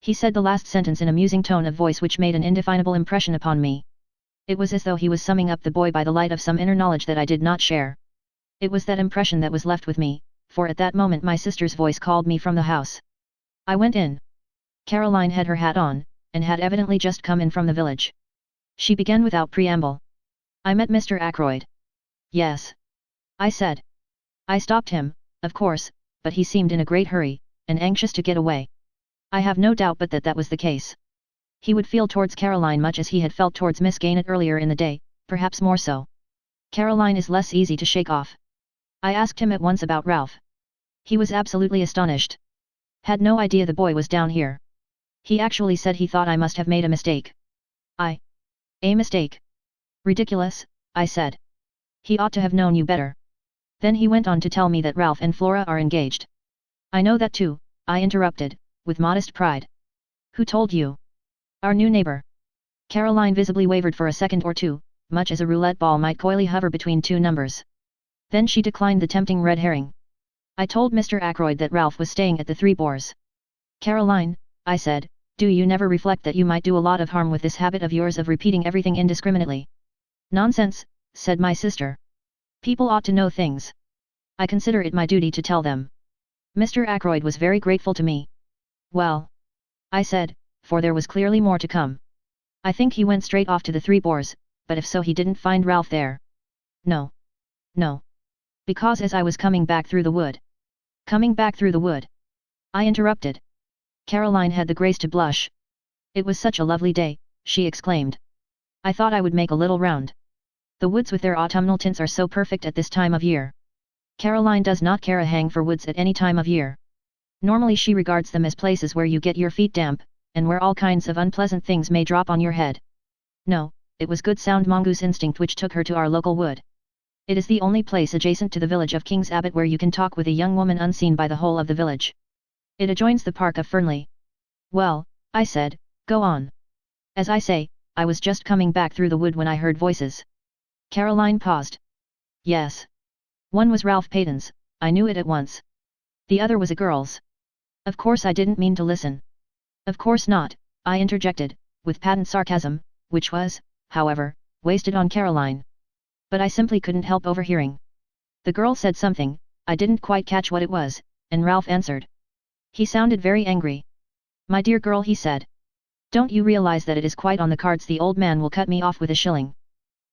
[SPEAKER 1] He said the last sentence in a musing tone of voice which made an indefinable impression upon me. It was as though he was summing up the boy by the light of some inner knowledge that I did not share. It was that impression that was left with me, for at that moment my sister's voice called me from the house. I went in. Caroline had her hat on, and had evidently just come in from the village. She began without preamble. I met Mr. Ackroyd. Yes. I said. I stopped him, of course, but he seemed in a great hurry, and anxious to get away. I have no doubt but that that was the case. He would feel towards Caroline much as he had felt towards Miss Gaynett earlier in the day, perhaps more so. Caroline is less easy to shake off. I asked him at once about Ralph. He was absolutely astonished. Had no idea the boy was down here. He actually said he thought I must have made a mistake. A mistake? Ridiculous, I said. He ought to have known you better. Then he went on to tell me that Ralph and Flora are engaged. I know that too, I interrupted, with modest pride. Who told you? Our new neighbor. Caroline visibly wavered for a second or two, much as a roulette ball might coyly hover between two numbers. Then she declined the tempting red herring. I told Mr. Ackroyd that Ralph was staying at the Three Boars. Caroline, I said, do you never reflect that you might do a lot of harm with this habit of yours of repeating everything indiscriminately? Nonsense, said my sister. People ought to know things. I consider it my duty to tell them. Mr. Ackroyd was very grateful to me. Well, I said, for there was clearly more to come. I think he went straight off to the Three Boars, but if so he didn't find Ralph there. No. No. Because as I was coming back through the wood. Coming back through the wood? I interrupted. Caroline had the grace to blush. It was such a lovely day, she exclaimed. I thought I would make a little round. The woods with their autumnal tints are so perfect at this time of year. Caroline does not care a hang for woods at any time of year. Normally she regards them as places where you get your feet damp, and where all kinds of unpleasant things may drop on your head. No, it was good sound mongoose instinct which took her to our local wood. It is the only place adjacent to the village of King's Abbot where you can talk with a young woman unseen by the whole of the village. It adjoins the park of Fernley. Well, I said, go on. As I say, I was just coming back through the wood when I heard voices. Caroline paused. Yes. One was Ralph Payton's, I knew it at once. The other was a girl's. Of course I didn't mean to listen. Of course not, I interjected, with patent sarcasm, which was, however, wasted on Caroline. But I simply couldn't help overhearing. The girl said something, I didn't quite catch what it was, and Ralph answered. He sounded very angry. My dear girl, he said. Don't you realize that it is quite on the cards the old man will cut me off with a shilling?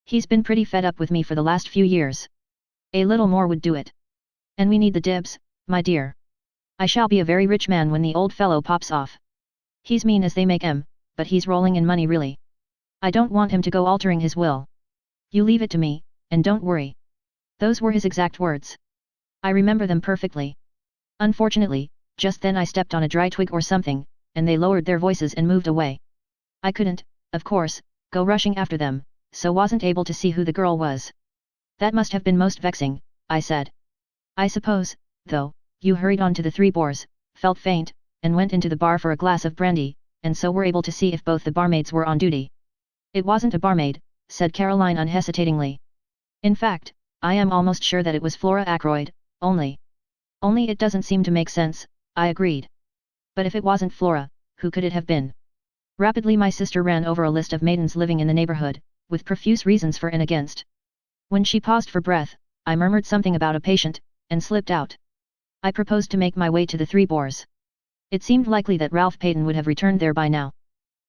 [SPEAKER 1] He's been pretty fed up with me for the last few years. A little more would do it. And we need the dibs, my dear. I shall be a very rich man when the old fellow pops off. He's mean as they make him, but he's rolling in money really. I don't want him to go altering his will. You leave it to me, and don't worry. Those were his exact words. I remember them perfectly. Unfortunately, just then I stepped on a dry twig or something, and they lowered their voices and moved away. I couldn't, of course, go rushing after them, so wasn't able to see who the girl was. That must have been most vexing, I said. I suppose, though, you hurried on to the Three Boars, felt faint, and went into the bar for a glass of brandy, and so were able to see if both the barmaids were on duty. It wasn't a barmaid, said Caroline unhesitatingly. In fact, I am almost sure that it was Flora Ackroyd, only it doesn't seem to make sense, I agreed. But if it wasn't Flora, who could it have been? Rapidly my sister ran over a list of maidens living in the neighborhood, with profuse reasons for and against. When she paused for breath, I murmured something about a patient, and slipped out. I proposed to make my way to the Three Boars. It seemed likely that Ralph Payton would have returned there by now.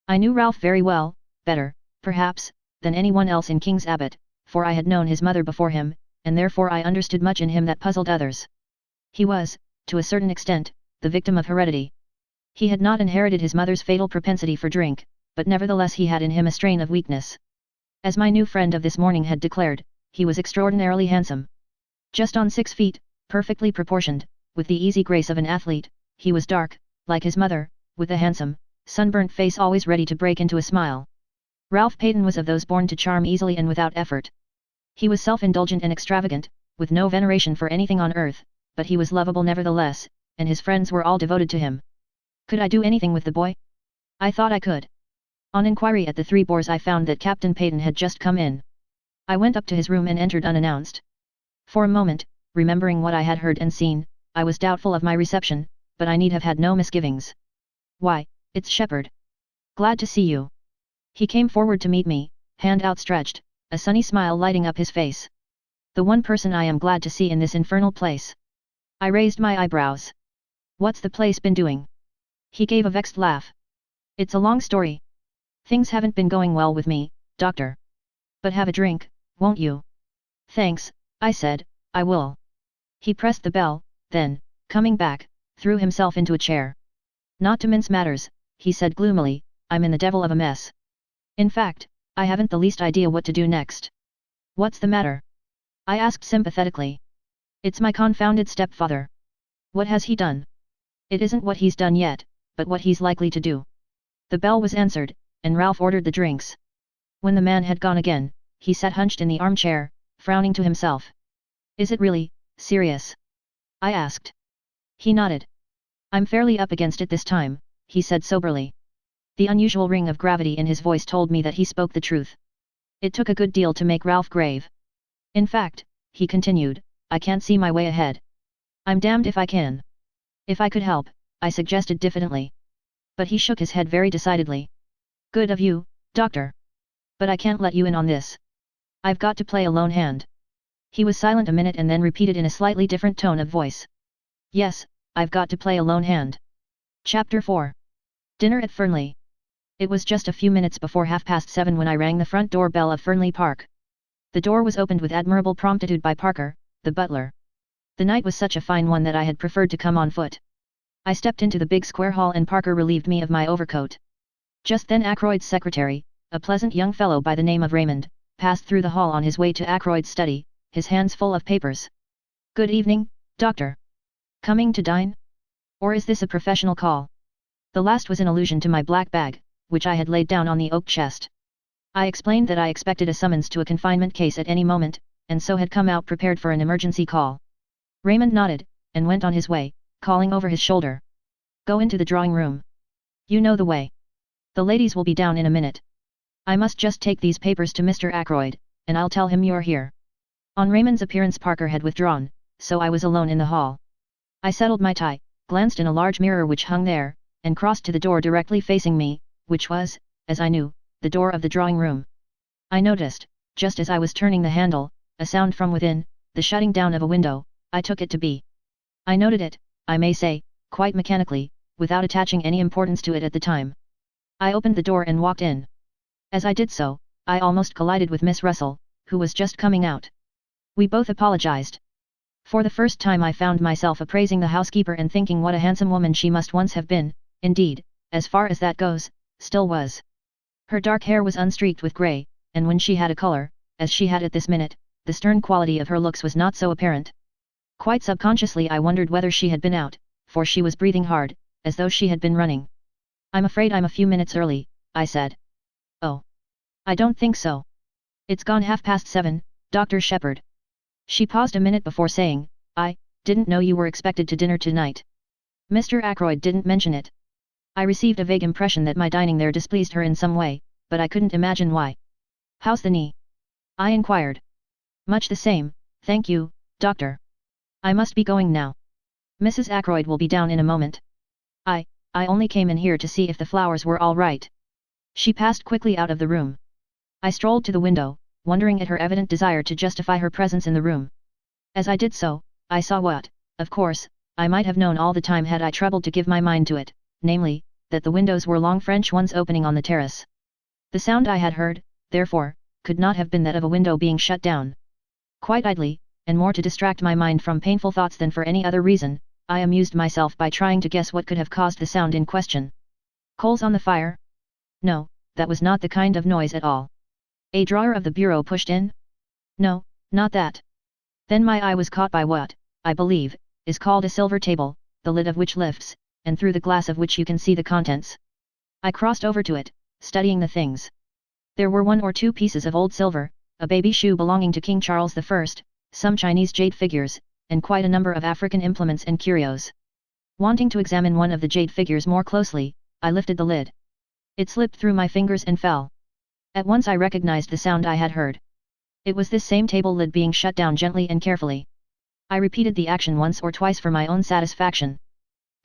[SPEAKER 1] I knew Ralph very well, better, perhaps, than anyone else in King's Abbot, for I had known his mother before him, and therefore I understood much in him that puzzled others. He was, to a certain extent, the victim of heredity. He had not inherited his mother's fatal propensity for drink, but nevertheless he had in him a strain of weakness. As my new friend of this morning had declared, he was extraordinarily handsome. Just on 6 feet, perfectly proportioned, with the easy grace of an athlete, he was dark, like his mother, with a handsome, sunburnt face always ready to break into a smile. Ralph Payton was of those born to charm easily and without effort. He was self-indulgent and extravagant, with no veneration for anything on earth, but he was lovable nevertheless, and his friends were all devoted to him. Could I do anything with the boy? I thought I could. On inquiry at the Three Boars I found that Captain Payton had just come in. I went up to his room and entered unannounced. For a moment, remembering what I had heard and seen, I was doubtful of my reception, but I need have had no misgivings. Why, it's Shepherd. Glad to see you. He came forward to meet me, hand outstretched, a sunny smile lighting up his face. The one person I am glad to see in this infernal place. I raised my eyebrows. What's the place been doing? He gave a vexed laugh. It's a long story. Things haven't been going well with me, doctor. But have a drink, won't you? Thanks, I said, I will. He pressed the bell, then, coming back, threw himself into a chair. Not to mince matters, he said gloomily, I'm in the devil of a mess. In fact, I haven't the least idea what to do next. What's the matter? I asked sympathetically. It's my confounded stepfather. What has he done? It isn't what he's done yet, but what he's likely to do. The bell was answered, and Ralph ordered the drinks. When the man had gone again, he sat hunched in the armchair, frowning to himself. Is it really serious? I asked. He nodded. I'm fairly up against it this time, he said soberly. The unusual ring of gravity in his voice told me that he spoke the truth. It took a good deal to make Ralph grave. In fact, he continued, I can't see my way ahead. I'm damned if I can. If I could help, I suggested diffidently. But he shook his head very decidedly. Good of you, Doctor. But I can't let you in on this. I've got to play a lone hand. He was silent a minute and then repeated in a slightly different tone of voice. Yes, I've got to play a lone hand. Chapter 4. Dinner at Fernley. It was just a few minutes before 7:30 when I rang the front door bell of Fernley Park. The door was opened with admirable promptitude by Parker, the butler. The night was such a fine one that I had preferred to come on foot. I stepped into the big square hall and Parker relieved me of my overcoat. Just then Ackroyd's secretary, a pleasant young fellow by the name of Raymond, passed through the hall on his way to Ackroyd's study, his hands full of papers. Good evening, Doctor. Coming to dine? Or is this a professional call? The last was in allusion to my black bag, which I had laid down on the oak chest. I explained that I expected a summons to a confinement case at any moment, and so had come out prepared for an emergency call. Raymond nodded, and went on his way, calling over his shoulder. Go into the drawing room. You know the way. The ladies will be down in a minute. I must just take these papers to Mr. Ackroyd, and I'll tell him you're here. On Raymond's appearance Parker had withdrawn, so I was alone in the hall. I settled my tie, glanced in a large mirror which hung there, and crossed to the door directly facing me, which was, as I knew, the door of the drawing room. I noticed, just as I was turning the handle, a sound from within, the shutting down of a window. I took it to be. I noted it, I may say, quite mechanically, without attaching any importance to it at the time. I opened the door and walked in. As I did so, I almost collided with Miss Russell, who was just coming out. We both apologized. For the first time I found myself appraising the housekeeper and thinking what a handsome woman she must once have been, indeed, as far as that goes, still was. Her dark hair was unstreaked with grey, and when she had a color, as she had at this minute, the stern quality of her looks was not so apparent. Quite subconsciously I wondered whether she had been out, for she was breathing hard, as though she had been running. I'm afraid I'm a few minutes early, I said. Oh. I don't think so. It's gone 7:30, Dr. Shepherd. She paused a minute before saying, I didn't know you were expected to dinner tonight. Mr. Ackroyd didn't mention it. I received a vague impression that my dining there displeased her in some way, but I couldn't imagine why. How's the knee? I inquired. Much the same, thank you, Doctor. I must be going now. Mrs. Ackroyd will be down in a moment. I only came in here to see if the flowers were all right. She passed quickly out of the room. I strolled to the window, wondering at her evident desire to justify her presence in the room. As I did so, I saw what, of course, I might have known all the time had I troubled to give my mind to it, namely, that the windows were long French ones opening on the terrace. The sound I had heard, therefore, could not have been that of a window being shut down. Quite idly, and more to distract my mind from painful thoughts than for any other reason, I amused myself by trying to guess what could have caused the sound in question. Coals on the fire? No, that was not the kind of noise at all. A drawer of the bureau pushed in? No, not that. Then my eye was caught by what, I believe, is called a silver table, the lid of which lifts, and through the glass of which you can see the contents. I crossed over to it, studying the things. There were 1 or 2 pieces of old silver, a baby shoe belonging to King Charles I, some Chinese jade figures, and quite a number of African implements and curios. Wanting to examine one of the jade figures more closely, I lifted the lid. It slipped through my fingers and fell. At once I recognized the sound I had heard. It was this same table lid being shut down gently and carefully. I repeated the action once or twice for my own satisfaction.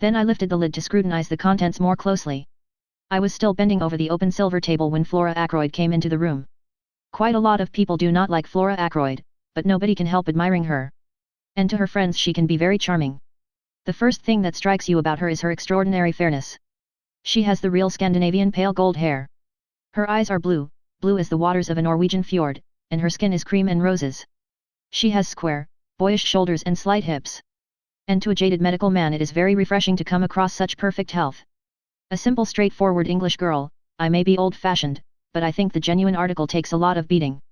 [SPEAKER 1] Then I lifted the lid to scrutinize the contents more closely. I was still bending over the open silver table when Flora Ackroyd came into the room. Quite a lot of people do not like Flora Ackroyd, but nobody can help admiring her. And to her friends she can be very charming. The first thing that strikes you about her is her extraordinary fairness. She has the real Scandinavian pale gold hair. Her eyes are blue, blue as the waters of a Norwegian fjord, and her skin is cream and roses. She has square, boyish shoulders and slight hips. And to a jaded medical man it is very refreshing to come across such perfect health. A simple straightforward English girl, I may be old-fashioned, but I think the genuine article takes a lot of beating.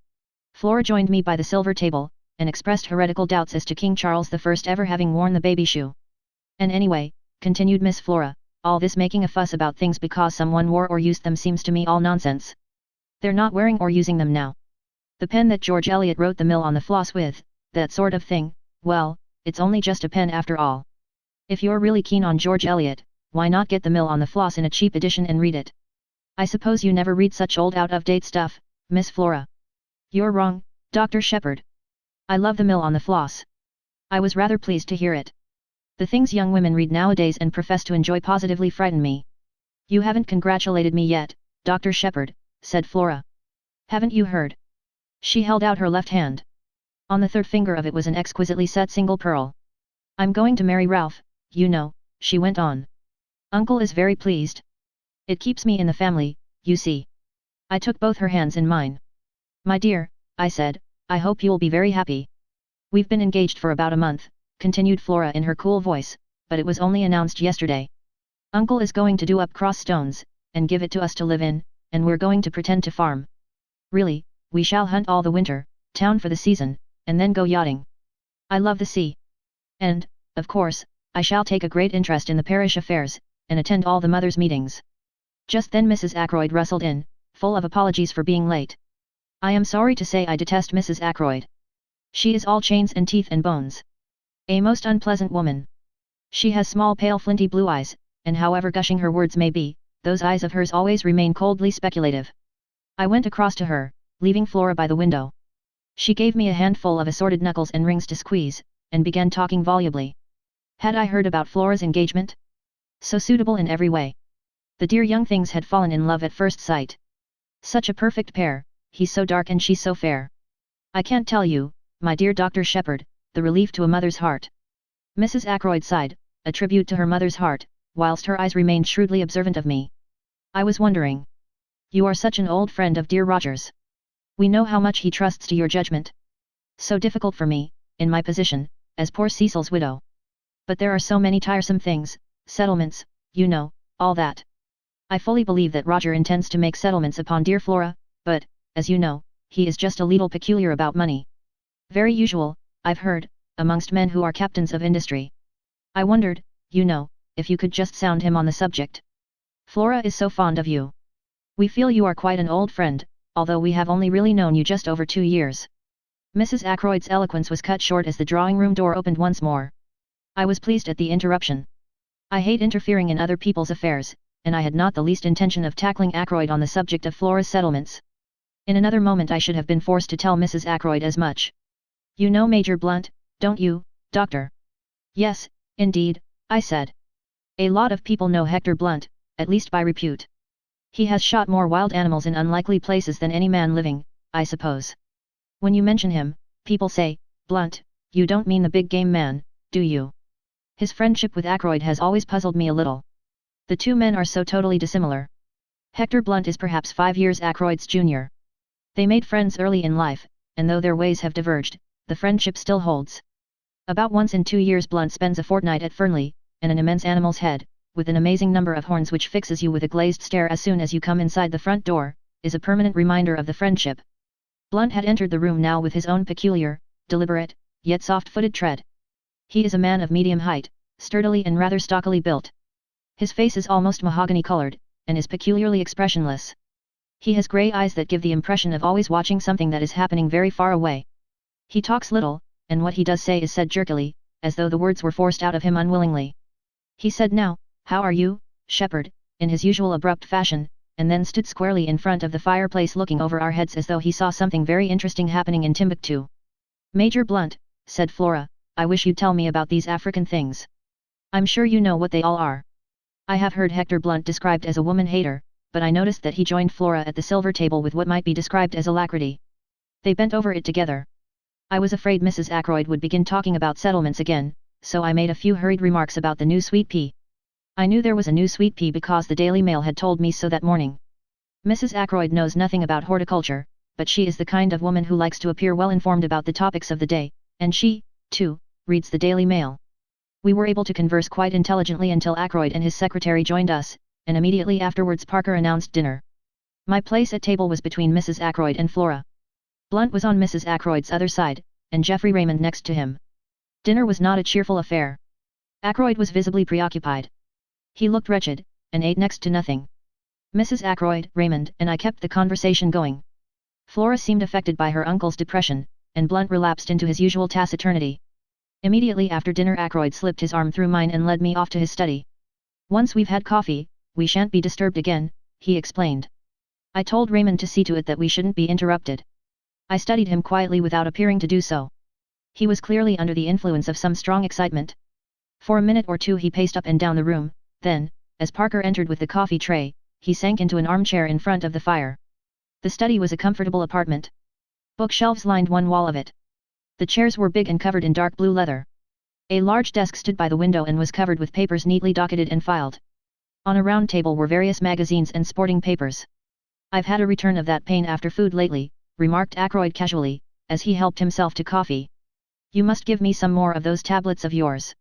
[SPEAKER 1] Flora joined me by the silver table, and expressed heretical doubts as to King Charles I ever having worn the baby shoe. And anyway, continued Miss Flora, all this making a fuss about things because someone wore or used them seems to me all nonsense. They're not wearing or using them now. The pen that George Eliot wrote the mill on the floss with, that sort of thing, well, it's only just a pen after all. If you're really keen on George Eliot, why not get the mill on the floss in a cheap edition and read it? I suppose you never read such old out-of-date stuff, Miss Flora. You're wrong, Dr. Shepherd. I love the mill on the floss. I was rather pleased to hear it. The things young women read nowadays and profess to enjoy positively frighten me. You haven't congratulated me yet, Dr. Shepherd, said Flora. Haven't you heard? She held out her left hand. On the third finger of it was an exquisitely set single pearl. I'm going to marry Ralph, you know, she went on. Uncle is very pleased. It keeps me in the family, you see. I took both her hands in mine. My dear, I said, I hope you'll be very happy. We've been engaged for about a month, continued Flora in her cool voice, but it was only announced yesterday. Uncle is going to do up cross stones, and give it to us to live in, and we're going to pretend to farm. Really, we shall hunt all the winter, town for the season, and then go yachting. I love the sea. And, of course, I shall take a great interest in the parish affairs, and attend all the mothers' meetings. Just then Mrs. Ackroyd rustled in, full of apologies for being late. I am sorry to say I detest Mrs. Ackroyd. She is all chains and teeth and bones. A most unpleasant woman. She has small pale flinty blue eyes, and however gushing her words may be, those eyes of hers always remain coldly speculative. I went across to her, leaving Flora by the window. She gave me a handful of assorted knuckles and rings to squeeze, and began talking volubly. Had I heard about Flora's engagement? So suitable in every way. The dear young things had fallen in love at first sight. Such a perfect pair, he's so dark and she's so fair. I can't tell you, my dear Dr. Shepherd, the relief to a mother's heart. Mrs. Ackroyd sighed, a tribute to her mother's heart, whilst her eyes remained shrewdly observant of me. I was wondering. You are such an old friend of dear Roger's. We know how much he trusts to your judgment. So difficult for me, in my position, as poor Cecil's widow. But there are so many tiresome things, settlements, you know, all that. I fully believe that Roger intends to make settlements upon dear Flora, but, as you know, he is just a little peculiar about money. Very usual, I've heard, amongst men who are captains of industry. I wondered, you know, if you could just sound him on the subject. Flora is so fond of you. We feel you are quite an old friend, although we have only really known you just over 2 years. Mrs. Ackroyd's eloquence was cut short as the drawing-room door opened once more. I was pleased at the interruption. I hate interfering in other people's affairs, and I had not the least intention of tackling Ackroyd on the subject of Flora's settlements. In another moment I should have been forced to tell Mrs. Ackroyd as much. You know Major Blunt, don't you, Doctor? Yes, indeed, I said. A lot of people know Hector Blunt, at least by repute. He has shot more wild animals in unlikely places than any man living, I suppose. When you mention him, people say, Blunt, you don't mean the big game man, do you? His friendship with Ackroyd has always puzzled me a little. The two men are so totally dissimilar. Hector Blunt is perhaps 5 years Ackroyd's junior. They made friends early in life, and though their ways have diverged, the friendship still holds. About once in 2 years Blunt spends a fortnight at Fernley, and an immense animal's head, with an amazing number of horns which fixes you with a glazed stare as soon as you come inside the front door, is a permanent reminder of the friendship. Blunt had entered the room now with his own peculiar, deliberate, yet soft-footed tread. He is a man of medium height, sturdily and rather stockily built. His face is almost mahogany-colored, and is peculiarly expressionless. He has grey eyes that give the impression of always watching something that is happening very far away. He talks little, and what he does say is said jerkily, as though the words were forced out of him unwillingly. He said now, "How are you, Shepherd?" in his usual abrupt fashion, and then stood squarely in front of the fireplace looking over our heads as though he saw something very interesting happening in Timbuktu. "Major Blunt," said Flora, "I wish you'd tell me about these African things. I'm sure you know what they all are." I have heard Hector Blunt described as a woman-hater, but I noticed that he joined Flora at the silver table with what might be described as alacrity. They bent over it together. I was afraid Mrs. Ackroyd would begin talking about settlements again, so I made a few hurried remarks about the new sweet pea. I knew there was a new sweet pea because the Daily Mail had told me so that morning. Mrs. Ackroyd knows nothing about horticulture, but she is the kind of woman who likes to appear well informed about the topics of the day, and she, too, reads the Daily Mail. We were able to converse quite intelligently until Ackroyd and his secretary joined us, and immediately afterwards Parker announced dinner. My place at table was between Mrs. Ackroyd and Flora. Blunt was on Mrs. Ackroyd's other side, and Geoffrey Raymond next to him. Dinner was not a cheerful affair. Ackroyd was visibly preoccupied. He looked wretched, and ate next to nothing. Mrs. Ackroyd, Raymond, and I kept the conversation going. Flora seemed affected by her uncle's depression, and Blunt relapsed into his usual taciturnity. Immediately after dinner Ackroyd slipped his arm through mine and led me off to his study. "Once we've had coffee, we shan't be disturbed again," he explained. I told Raymond to see to it that we shouldn't be interrupted. I studied him quietly without appearing to do so. He was clearly under the influence of some strong excitement. For a minute or two he paced up and down the room, then, as Parker entered with the coffee tray, he sank into an armchair in front of the fire. The study was a comfortable apartment. Bookshelves lined one wall of it. The chairs were big and covered in dark blue leather. A large desk stood by the window and was covered with papers neatly docketed and filed. On a round table were various magazines and sporting papers. "I've had a return of that pain after food lately," remarked Ackroyd casually, as he helped himself to coffee. "You must give me some more of those tablets of yours."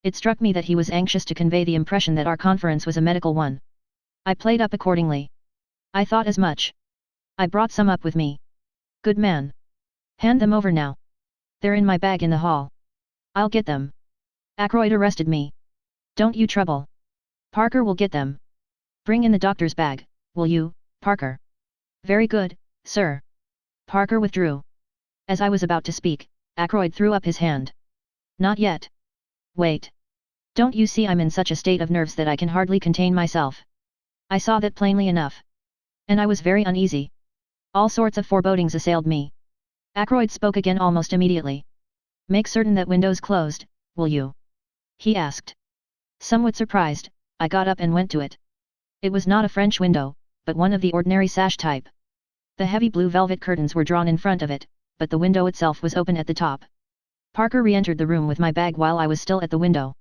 [SPEAKER 1] It struck me that he was anxious to convey the impression that our conference was a medical one. I played up accordingly. "I thought as much. I brought some up with me." "Good man. Hand them over now. They're in my bag in the hall." "I'll get them." Ackroyd arrested me. "Don't you trouble. Parker will get them. Bring in the doctor's bag, will you, Parker?" "Very good, sir." Parker withdrew. As I was about to speak, Ackroyd threw up his hand. "Not yet. Wait. Don't you see I'm in such a state of nerves that I can hardly contain myself?" I saw that plainly enough. And I was very uneasy. All sorts of forebodings assailed me. Ackroyd spoke again almost immediately. "Make certain that window's closed, will you?" he asked. Somewhat surprised, I got up and went to it. It was not a French window, but one of the ordinary sash type. The heavy blue velvet curtains were drawn in front of it, but the window itself was open at the top. Parker re-entered the room with my bag while I was still at the window.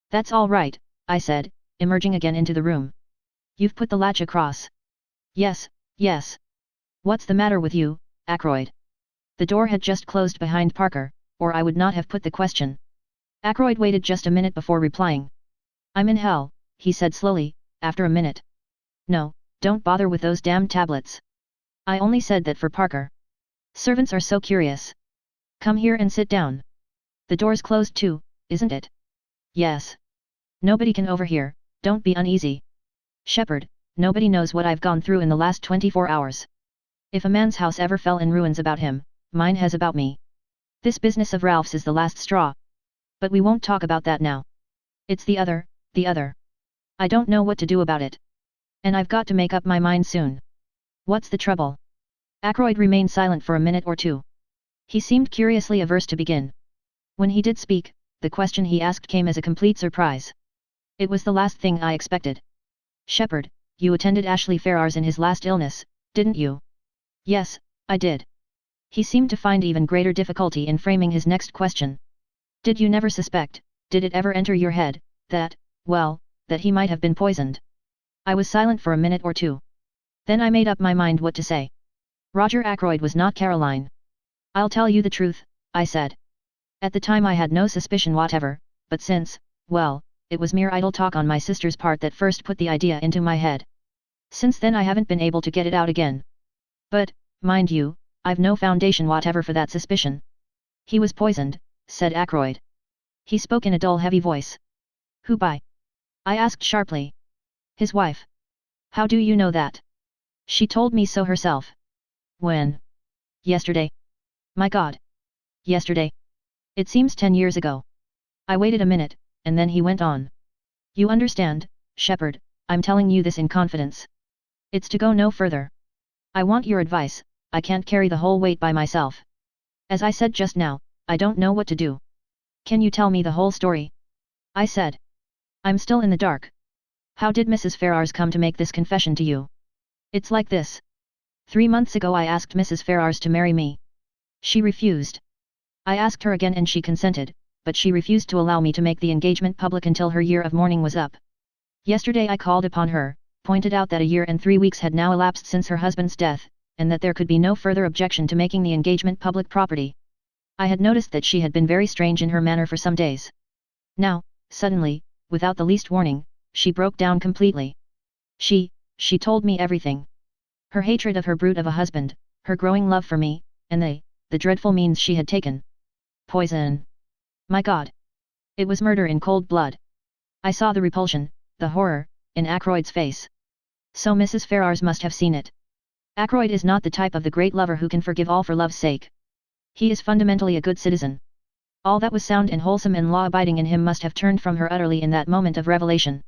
[SPEAKER 1] "That's all right," I said, emerging again into the room. "You've put the latch across." "Yes, yes." "What's the matter with you, Ackroyd?" The door had just closed behind Parker, or I would not have put the question. Ackroyd waited just a minute before replying. "I'm in hell," he said slowly, after a minute. "No, don't bother with those damned tablets. I only said that for Parker. Servants are so curious. Come here and sit down. The door's closed too, isn't it?" "Yes. Nobody can overhear, don't be uneasy. Shepherd, nobody knows what I've gone through in the last 24 hours. If a man's house ever fell in ruins about him, mine has about me. This business of Ralph's is the last straw. But we won't talk about that now. It's the other. I don't know what to do about it. And I've got to make up my mind soon." "What's the trouble?" Ackroyd remained silent for a minute or two. He seemed curiously averse to begin. When he did speak, the question he asked came as a complete surprise. It was the last thing I expected. "Shepherd, you attended Ashley Ferrars in his last illness, didn't you?" "Yes, I did." He seemed to find even greater difficulty in framing his next question. "Did you never suspect, did it ever enter your head, that, well, that he might have been poisoned?" I was silent for a minute or two. Then I made up my mind what to say. "Roger Ackroyd was not Caroline." "I'll tell you the truth," I said. "At the time I had no suspicion whatever, but since, well, it was mere idle talk on my sister's part that first put the idea into my head. Since then I haven't been able to get it out again. But, mind you, I've no foundation whatever for that suspicion." "He was poisoned," said Ackroyd. He spoke in a dull heavy voice. "Who by?" I asked sharply. "His wife." "How do you know that?" "She told me so herself." "When?" "Yesterday." "My God! Yesterday? It seems 10 years ago." I waited a minute, and then he went on. "You understand, Shepherd, I'm telling you this in confidence. It's to go no further. I want your advice, I can't carry the whole weight by myself. As I said just now, I don't know what to do. Can you tell me the whole story?" I said. "I'm still in the dark. How did Mrs. Ferrars come to make this confession to you?" "It's like this. 3 months ago I asked Mrs. Ferrars to marry me. She refused. I asked her again and she consented, but she refused to allow me to make the engagement public until her year of mourning was up. Yesterday I called upon her, pointed out that a year and 3 weeks had now elapsed since her husband's death, and that there could be no further objection to making the engagement public property. I had noticed that she had been very strange in her manner for some days. Now, suddenly, without the least warning, she broke down completely. She told me everything. Her hatred of her brute of a husband, her growing love for me, and the dreadful means she had taken, Poison. My God. It was murder in cold blood. I saw the repulsion, the horror, in Ackroyd's face. So Mrs. Ferrars must have seen it. Ackroyd is not the type of the great lover who can forgive all for love's sake. He is fundamentally a good citizen. All that was sound and wholesome and law-abiding in him must have turned from her utterly in that moment of revelation.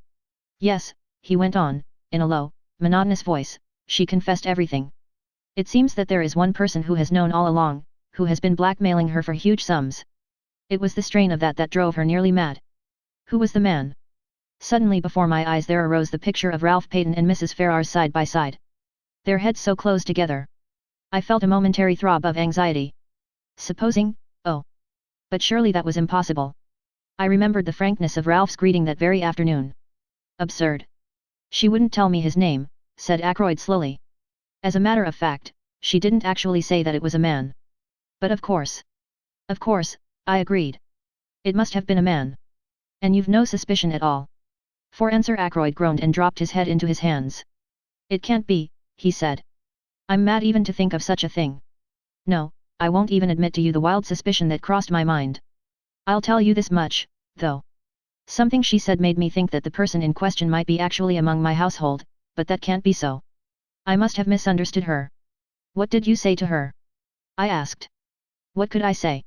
[SPEAKER 1] Yes, he went on, in a low, monotonous voice, she confessed everything. It seems that there is one person who has known all along, who has been blackmailing her for huge sums. It was the strain of that drove her nearly mad. Who was the man? Suddenly before my eyes there arose the picture of Ralph Peyton and Mrs. Ferrars side by side. Their heads so close together. I felt a momentary throb of anxiety. Supposing, oh. But surely that was impossible. I remembered the frankness of Ralph's greeting that very afternoon. Absurd. She wouldn't tell me his name, said Ackroyd slowly. As a matter of fact, she didn't actually say that it was a man. But of course. Of course, I agreed. It must have been a man. And you've no suspicion at all? For answer Ackroyd groaned and dropped his head into his hands. It can't be, he said. I'm mad even to think of such a thing. No, I won't even admit to you the wild suspicion that crossed my mind. I'll tell you this much, though. Something she said made me think that the person in question might be actually among my household, but that can't be so. I must have misunderstood her. What did you say to her? I asked. What could I say?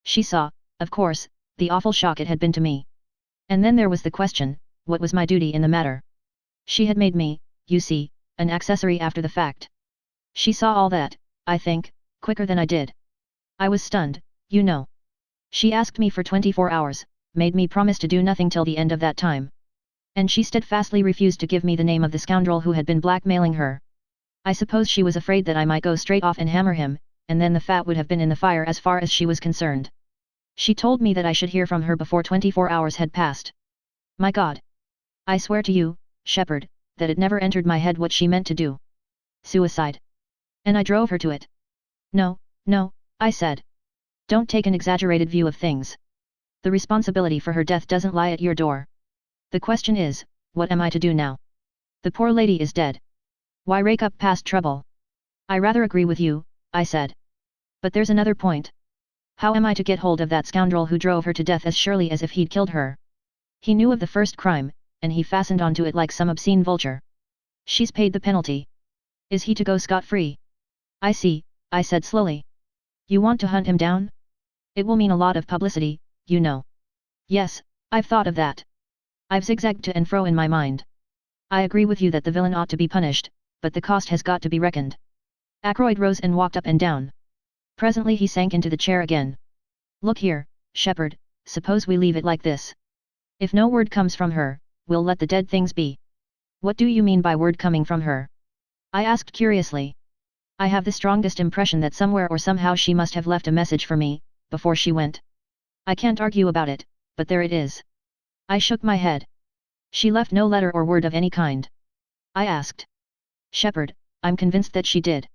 [SPEAKER 1] She saw, of course, the awful shock it had been to me. And then there was the question, what was my duty in the matter? She had made me, you see, an accessory after the fact. She saw all that, I think, quicker than I did. I was stunned, you know. She asked me for 24 hours, made me promise to do nothing till the end of that time. And she steadfastly refused to give me the name of the scoundrel who had been blackmailing her. I suppose she was afraid that I might go straight off and hammer him, and then the fat would have been in the fire as far as she was concerned. She told me that I should hear from her before 24 hours had passed. My God! I swear to you, Shepherd, that it never entered my head what she meant to do. Suicide. And I drove her to it. No, no, I said. Don't take an exaggerated view of things. The responsibility for her death doesn't lie at your door. The question is, what am I to do now? The poor lady is dead. Why rake up past trouble? I rather agree with you, I said. But there's another point. How am I to get hold of that scoundrel who drove her to death as surely as if he'd killed her? He knew of the first crime, and he fastened onto it like some obscene vulture. She's paid the penalty. Is he to go scot-free? I see, I said slowly. You want to hunt him down? It will mean a lot of publicity, you know. Yes, I've thought of that. I've zigzagged to and fro in my mind. I agree with you that the villain ought to be punished, but the cost has got to be reckoned. Ackroyd rose and walked up and down. Presently he sank into the chair again. Look here, Shepherd, suppose we leave it like this. If no word comes from her, we'll let the dead things be. What do you mean by word coming from her? I asked curiously. I have the strongest impression that somewhere or somehow she must have left a message for me, before she went. I can't argue about it, but there it is. I shook my head. She left no letter or word of any kind. I asked. Shepherd, I'm convinced that she did.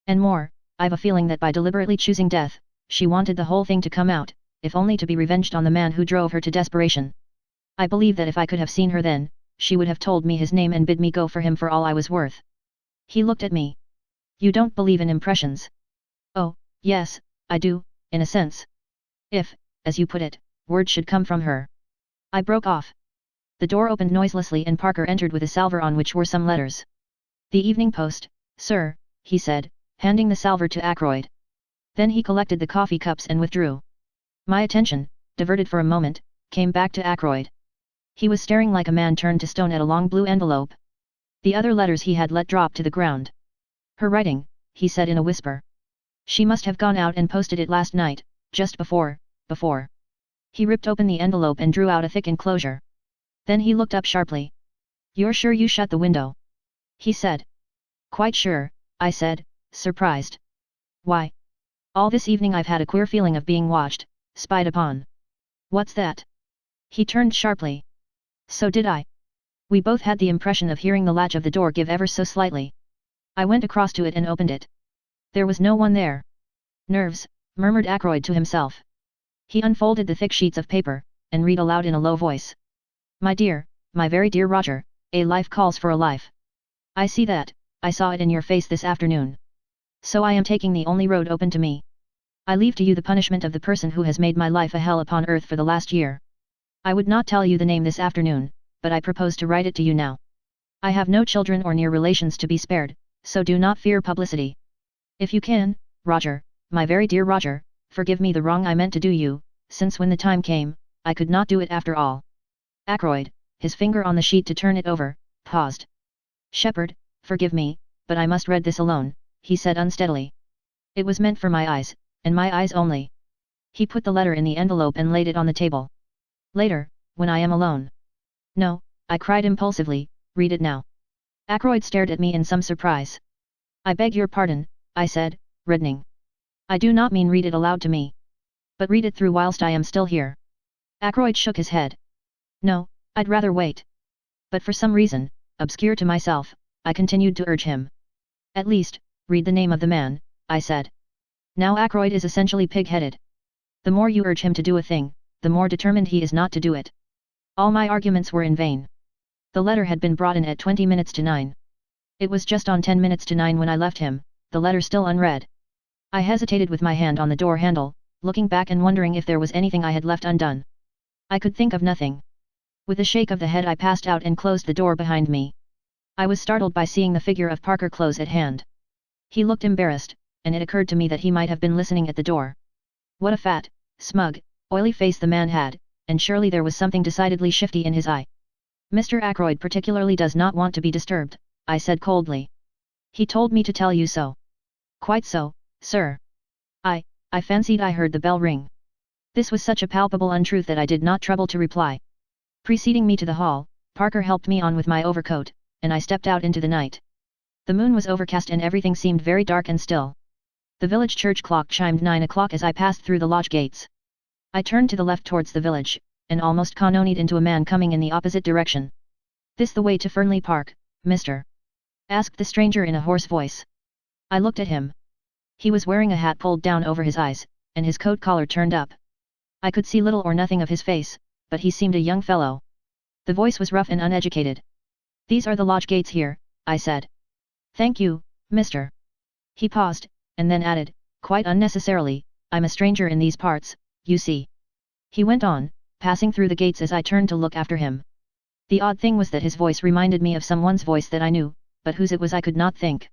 [SPEAKER 1] And more, I've a feeling that by deliberately choosing death, she wanted the whole thing to come out, if only to be revenged on the man who drove her to desperation. I believe that if I could have seen her then, she would have told me his name and bid me go for him for all I was worth. He looked at me. You don't believe in impressions? Oh, yes, I do, in a sense. If, as you put it, word should come from her. I broke off. The door opened noiselessly and Parker entered with a salver on which were some letters. The Evening Post, sir, he said, handing the salver to Ackroyd. Then he collected the coffee cups and withdrew. My attention, diverted for a moment, came back to Ackroyd. He was staring like a man turned to stone at a long blue envelope. The other letters he had let drop to the ground. Her writing, he said in a whisper. She must have gone out and posted it last night, just before. He ripped open the envelope and drew out a thick enclosure. Then he looked up sharply. You're sure you shut the window? He said. Quite sure, I said, surprised. Why? All this evening I've had a queer feeling of being watched, spied upon. What's that? He turned sharply. So did I. We both had the impression of hearing the latch of the door give ever so slightly. I went across to it and opened it. There was no one there. Nerves, murmured Ackroyd to himself. He unfolded the thick sheets of paper, and read aloud in a low voice. My dear, my very dear Roger, a life calls for a life. I see that, I saw it in your face this afternoon. So I am taking the only road open to me. I leave to you the punishment of the person who has made my life a hell upon earth for the last year. I would not tell you the name this afternoon, but I propose to write it to you now. I have no children or near relations to be spared, so do not fear publicity. If you can, Roger, my very dear Roger, forgive me the wrong I meant to do you, since when the time came, I could not do it after all. Ackroyd, his finger on the sheet to turn it over, paused. Shepherd, forgive me, but I must read this alone, he said unsteadily. It was meant for my eyes, and my eyes only. He put the letter in the envelope and laid it on the table. Later, when I am alone. No, I cried impulsively, read it now. Ackroyd stared at me in some surprise. I beg your pardon, I said, reddening. I do not mean read it aloud to me. But read it through whilst I am still here. Ackroyd shook his head. No, I'd rather wait. But for some reason, obscure to myself, I continued to urge him. At least, read the name of the man, I said. Now Ackroyd is essentially pig-headed. The more you urge him to do a thing, the more determined he is not to do it. All my arguments were in vain. The letter had been brought in at 20 minutes to 9. It was just on 10 minutes to 9 when I left him, the letter still unread. I hesitated with my hand on the door handle, looking back and wondering if there was anything I had left undone. I could think of nothing. With a shake of the head I passed out and closed the door behind me. I was startled by seeing the figure of Parker close at hand. He looked embarrassed, and it occurred to me that he might have been listening at the door. What a fat, smug, oily face the man had, and surely there was something decidedly shifty in his eye. Mr. Ackroyd particularly does not want to be disturbed, I said coldly. He told me to tell you so. Quite so, sir. I fancied I heard the bell ring. This was such a palpable untruth that I did not trouble to reply. Preceding me to the hall, Parker helped me on with my overcoat, and I stepped out into the night. The moon was overcast and everything seemed very dark and still. The village church clock chimed 9 o'clock as I passed through the lodge gates. I turned to the left towards the village, and almost cannonied into a man coming in the opposite direction. This the way to Fernley Park, mister? Asked the stranger in a hoarse voice. I looked at him. He was wearing a hat pulled down over his eyes, and his coat collar turned up. I could see little or nothing of his face, but he seemed a young fellow. The voice was rough and uneducated. These are the lodge gates here, I said. Thank you, mister. He paused, and then added, quite unnecessarily, I'm a stranger in these parts, you see. He went on, passing through the gates as I turned to look after him. The odd thing was that his voice reminded me of someone's voice that I knew, but whose it was I could not think.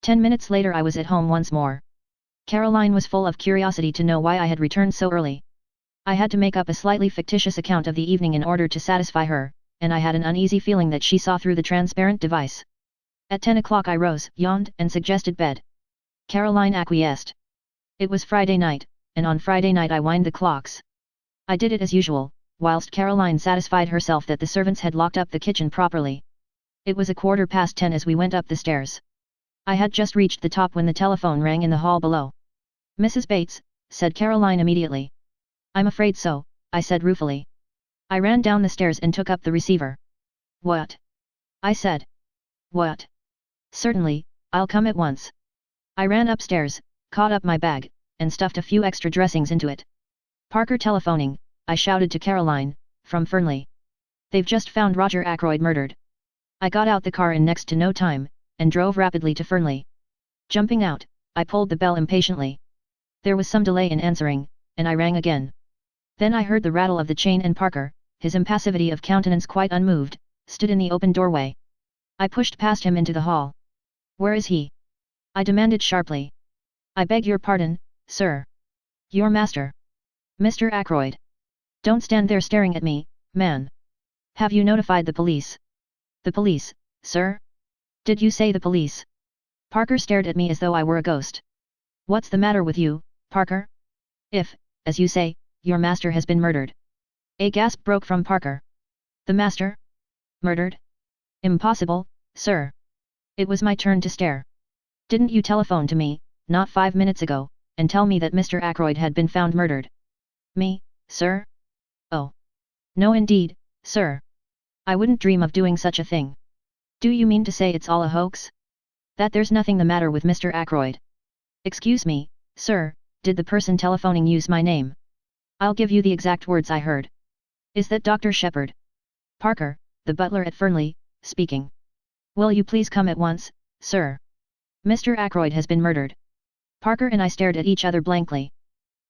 [SPEAKER 1] 10 minutes later I was at home once more. Caroline was full of curiosity to know why I had returned so early. I had to make up a slightly fictitious account of the evening in order to satisfy her, and I had an uneasy feeling that she saw through the transparent device. At 10 o'clock I rose, yawned, and suggested bed. Caroline acquiesced. It was Friday night, and on Friday night I wind the clocks. I did it as usual, whilst Caroline satisfied herself that the servants had locked up the kitchen properly. It was 10:15 as we went up the stairs. I had just reached the top when the telephone rang in the hall below. Mrs. Bates, said Caroline immediately. I'm afraid so, I said ruefully. I ran down the stairs and took up the receiver. What? I said. What? Certainly, I'll come at once. I ran upstairs, caught up my bag, and stuffed a few extra dressings into it. Parker telephoning, I shouted to Caroline, from Fernley. They've just found Roger Ackroyd murdered. I got out the car in next to no time, and drove rapidly to Fernley. Jumping out, I pulled the bell impatiently. There was some delay in answering, and I rang again. Then I heard the rattle of the chain and Parker, his impassivity of countenance quite unmoved, stood in the open doorway. I pushed past him into the hall. Where is he? I demanded sharply. I beg your pardon, sir. Your master. Mr. Ackroyd. Don't stand there staring at me, man. Have you notified the police? The police, sir? Did you say the police? Parker stared at me as though I were a ghost. What's the matter with you, Parker? If, as you say, your master has been murdered. A gasp broke from Parker. The master? Murdered? Impossible, sir. It was my turn to stare. Didn't you telephone to me, not 5 minutes ago, and tell me that Mr. Ackroyd had been found murdered? Me, sir? Oh. No indeed, sir. I wouldn't dream of doing such a thing. Do you mean to say it's all a hoax? That there's nothing the matter with Mr. Ackroyd? Excuse me, sir, did the person telephoning use my name? I'll give you the exact words I heard. Is that Dr. Shepherd? Parker, the butler at Fernley, speaking. Will you please come at once, sir? Mr. Ackroyd has been murdered. Parker and I stared at each other blankly.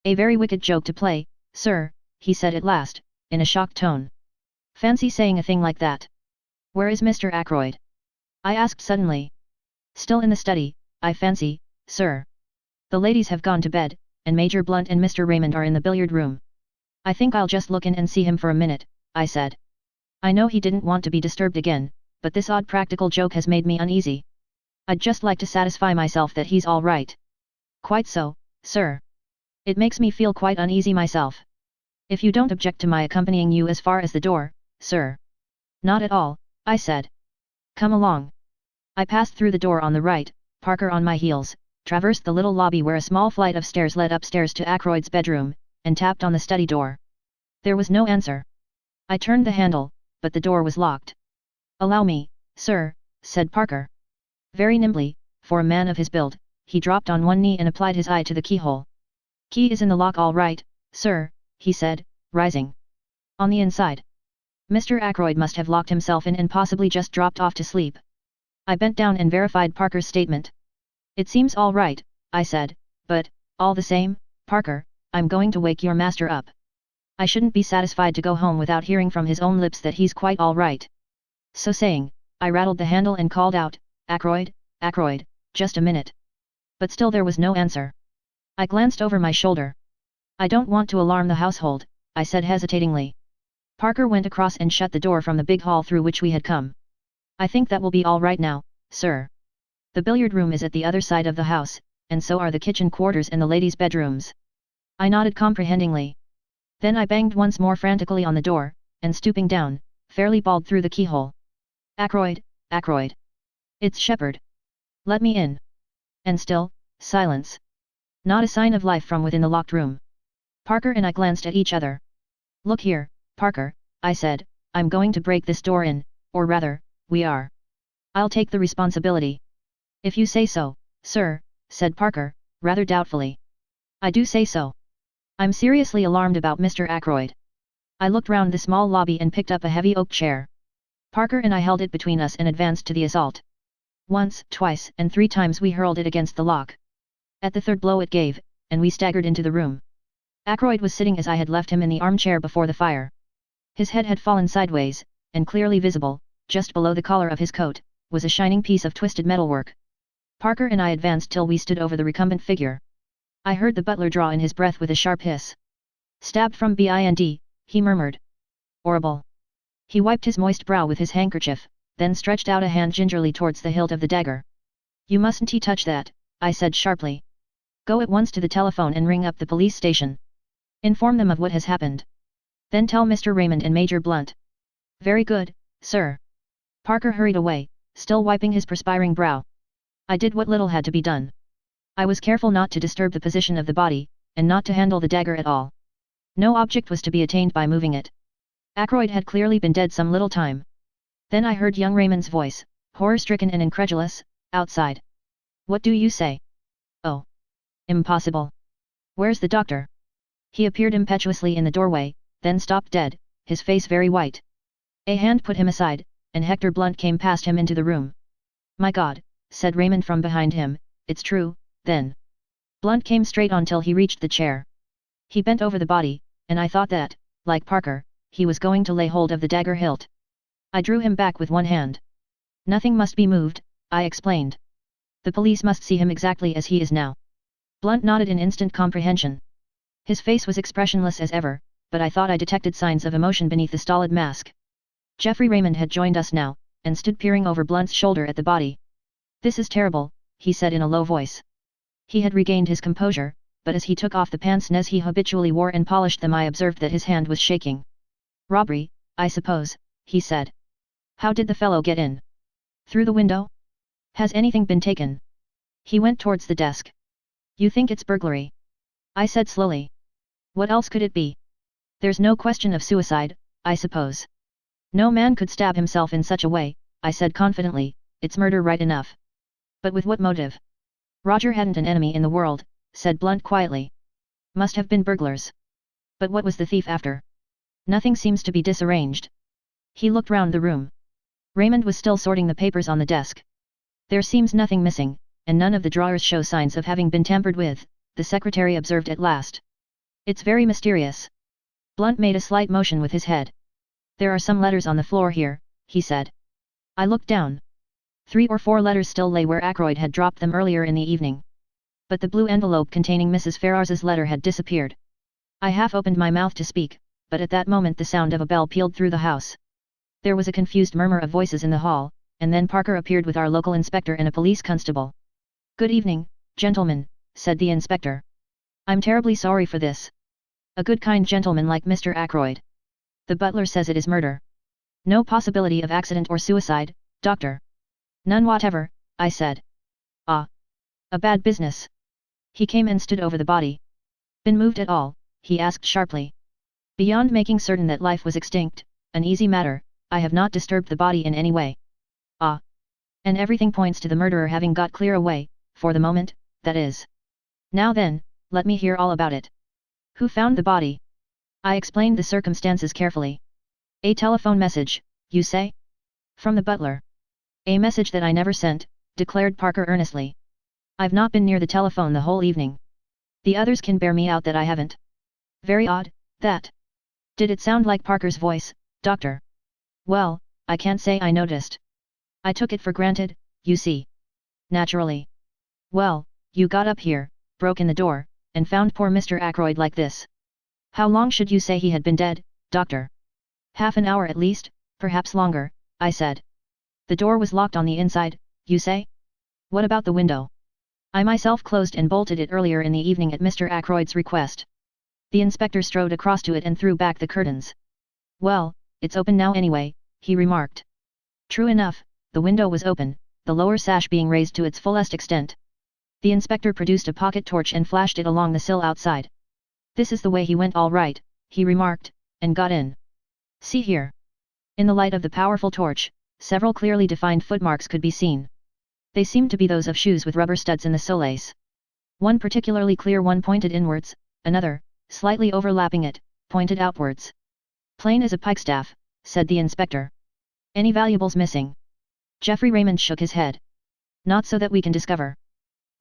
[SPEAKER 1] A very wicked joke to play, sir, he said at last, in a shocked tone. Fancy saying a thing like that. Where is Mr. Ackroyd? I asked suddenly. Still in the study, I fancy, sir. The ladies have gone to bed, and Major Blunt and Mr. Raymond are in the billiard room. I think I'll just look in and see him for a minute, I said. I know he didn't want to be disturbed again, but this odd practical joke has made me uneasy. I'd just like to satisfy myself that he's all right. Quite so, sir. It makes me feel quite uneasy myself. If you don't object to my accompanying you as far as the door, sir. Not at all, I said. Come along. I passed through the door on the right, Parker on my heels, traversed the little lobby where a small flight of stairs led upstairs to Ackroyd's bedroom, and tapped on the study door. There was no answer. I turned the handle, but the door was locked. Allow me, sir, said Parker. Very nimbly, for a man of his build, he dropped on one knee and applied his eye to the keyhole. Key is in the lock all right, sir, he said, rising. On the inside. Mr. Ackroyd must have locked himself in and possibly just dropped off to sleep. I bent down and verified Parker's statement. It seems all right, I said, but, all the same, Parker, I'm going to wake your master up. I shouldn't be satisfied to go home without hearing from his own lips that he's quite all right. So saying, I rattled the handle and called out, Ackroyd, Ackroyd, just a minute. But still there was no answer. I glanced over my shoulder. I don't want to alarm the household, I said hesitatingly. Parker went across and shut the door from the big hall through which we had come. I think that will be all right now, sir. The billiard room is at the other side of the house, and so are the kitchen quarters and the ladies' bedrooms. I nodded comprehendingly. Then I banged once more frantically on the door, and stooping down, fairly bawled through the keyhole. Ackroyd, Ackroyd. It's Shepherd. Let me in. And still, silence. Not a sign of life from within the locked room. Parker and I glanced at each other. Look here, Parker, I said, I'm going to break this door in, or rather, we are. I'll take the responsibility. If you say so, sir, said Parker, rather doubtfully. I do say so. I'm seriously alarmed about Mr. Ackroyd. I looked round the small lobby and picked up a heavy oak chair. Parker and I held it between us and advanced to the assault. Once, twice, and 3 times we hurled it against the lock. At the 3rd blow it gave, and we staggered into the room. Ackroyd was sitting as I had left him in the armchair before the fire. His head had fallen sideways, and clearly visible, just below the collar of his coat, was a shining piece of twisted metalwork. Parker and I advanced till we stood over the recumbent figure. I heard the butler draw in his breath with a sharp hiss. Stabbed from behind, he murmured. Horrible. He wiped his moist brow with his handkerchief, then stretched out a hand gingerly towards the hilt of the dagger. You mustn't touch that, I said sharply. Go at once to the telephone and ring up the police station. Inform them of what has happened. Then tell Mr. Raymond and Major Blunt. Very good, sir. Parker hurried away, still wiping his perspiring brow. I did what little had to be done. I was careful not to disturb the position of the body, and not to handle the dagger at all. No object was to be attained by moving it. Ackroyd had clearly been dead some little time. Then I heard young Raymond's voice, horror-stricken and incredulous, outside. What do you say? Oh. Impossible. Where's the doctor? He appeared impetuously in the doorway, then stopped dead, his face very white. A hand put him aside, and Hector Blunt came past him into the room. My God, said Raymond from behind him, it's true, then. Blunt came straight on till he reached the chair. He bent over the body, and I thought that, like Parker, he was going to lay hold of the dagger hilt. I drew him back with one hand. Nothing must be moved, I explained. The police must see him exactly as he is now. Blunt nodded in instant comprehension. His face was expressionless as ever, but I thought I detected signs of emotion beneath the stolid mask. Geoffrey Raymond had joined us now, and stood peering over Blunt's shoulder at the body. This is terrible, he said in a low voice. He had regained his composure, but as he took off the pince-nez he habitually wore and polished them I observed that his hand was shaking. Robbery, I suppose, he said. How did the fellow get in? Through the window? Has anything been taken? He went towards the desk. You think it's burglary? I said slowly. What else could it be? There's no question of suicide, I suppose. No man could stab himself in such a way, I said confidently, it's murder right enough. But with what motive? Roger hadn't an enemy in the world, said Blunt quietly. Must have been burglars. But what was the thief after? Nothing seems to be disarranged. He looked round the room. Raymond was still sorting the papers on the desk. There seems nothing missing, and none of the drawers show signs of having been tampered with, the secretary observed at last. It's very mysterious. Blunt made a slight motion with his head. There are some letters on the floor here, he said. I looked down. 3 or 4 letters still lay where Ackroyd had dropped them earlier in the evening. But the blue envelope containing Mrs. Ferrars's letter had disappeared. I half opened my mouth to speak, but at that moment the sound of a bell pealed through the house. There was a confused murmur of voices in the hall, and then Parker appeared with our local inspector and a police constable. Good evening, gentlemen, said the inspector. I'm terribly sorry for this. A good kind gentleman like Mr. Ackroyd. The butler says it is murder. No possibility of accident or suicide, doctor. None whatever, I said. Ah. A bad business. He came and stood over the body. Been moved at all? He asked sharply. Beyond making certain that life was extinct, an easy matter, I have not disturbed the body in any way. Ah. And everything points to the murderer having got clear away, for the moment, that is. Now then, let me hear all about it. Who found the body? I explained the circumstances carefully. A telephone message, you say? From the butler. A message that I never sent, declared Parker earnestly. I've not been near the telephone the whole evening. The others can bear me out that I haven't. Very odd, that. Did it sound like Parker's voice, doctor? Well, I can't say I noticed. I took it for granted, you see. Naturally. Well, you got up here, broke in the door, and found poor Mr. Ackroyd like this. How long should you say he had been dead, doctor? Half an hour at least, perhaps longer, I said. The door was locked on the inside, you say? What about the window? I myself closed and bolted it earlier in the evening at Mr. Ackroyd's request. The inspector strode across to it and threw back the curtains. Well, it's open now anyway, he remarked. True enough, the window was open, the lower sash being raised to its fullest extent. The inspector produced a pocket torch and flashed it along the sill outside. This is the way he went all right, he remarked, and got in. See here. In the light of the powerful torch, several clearly defined footmarks could be seen. They seemed to be those of shoes with rubber studs in the solace. One particularly clear one pointed inwards, another, slightly overlapping it, pointed outwards. Plain as a pikestaff, said the inspector. Any valuables missing? Geoffrey Raymond shook his head. Not so that we can discover.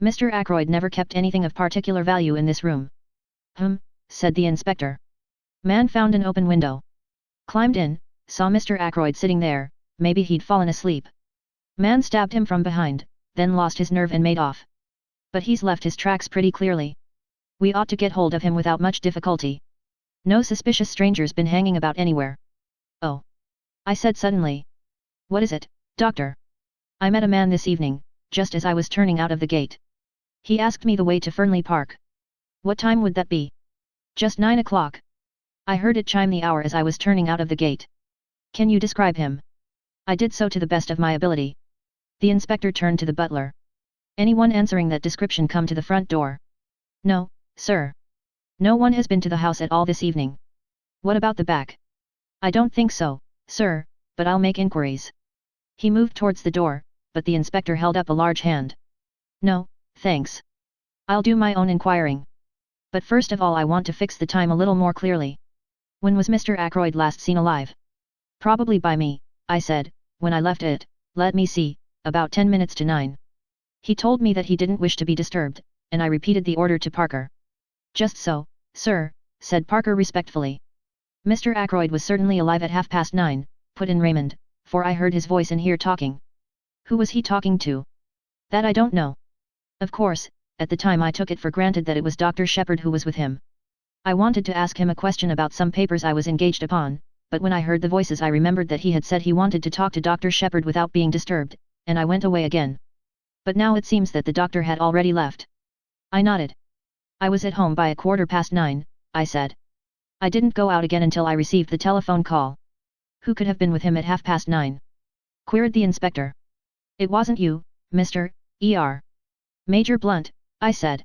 [SPEAKER 1] Mr. Ackroyd never kept anything of particular value in this room. Said the inspector. Man found an open window. Climbed in, saw Mr. Ackroyd sitting there, maybe he'd fallen asleep. Man stabbed him from behind, then lost his nerve and made off. But he's left his tracks pretty clearly. We ought to get hold of him without much difficulty. No suspicious strangers been hanging about anywhere. Oh. I said suddenly. What is it, doctor? I met a man this evening, just as I was turning out of the gate. He asked me the way to Fernley Park. What time would that be? Just 9 o'clock. I heard it chime the hour as I was turning out of the gate. Can you describe him? I did so to the best of my ability. The inspector turned to the butler. Anyone answering that description come to the front door? No, sir. No one has been to the house at all this evening. What about the back? I don't think so, sir, but I'll make inquiries. He moved towards the door, but the inspector held up a large hand. No, thanks. I'll do my own inquiring. But first of all I want to fix the time a little more clearly. When was Mr. Ackroyd last seen alive? Probably by me, I said, when I left it, let me see, about 10 minutes to 9. He told me that he didn't wish to be disturbed, and I repeated the order to Parker. Just so, sir, said Parker respectfully. Mr. Ackroyd was certainly alive at 9:30, put in Raymond, for I heard his voice in here talking. Who was he talking to? That I don't know. Of course, at the time I took it for granted that it was Dr. Shepherd who was with him. I wanted to ask him a question about some papers I was engaged upon, but when I heard the voices I remembered that he had said he wanted to talk to Dr. Shepherd without being disturbed, and I went away again. But now it seems that the doctor had already left. I nodded. I was at home by 9:15, I said. I didn't go out again until I received the telephone call. Who could have been with him at 9:30? Queried the inspector. It wasn't you, Mr. E.R. Major Blunt, I said.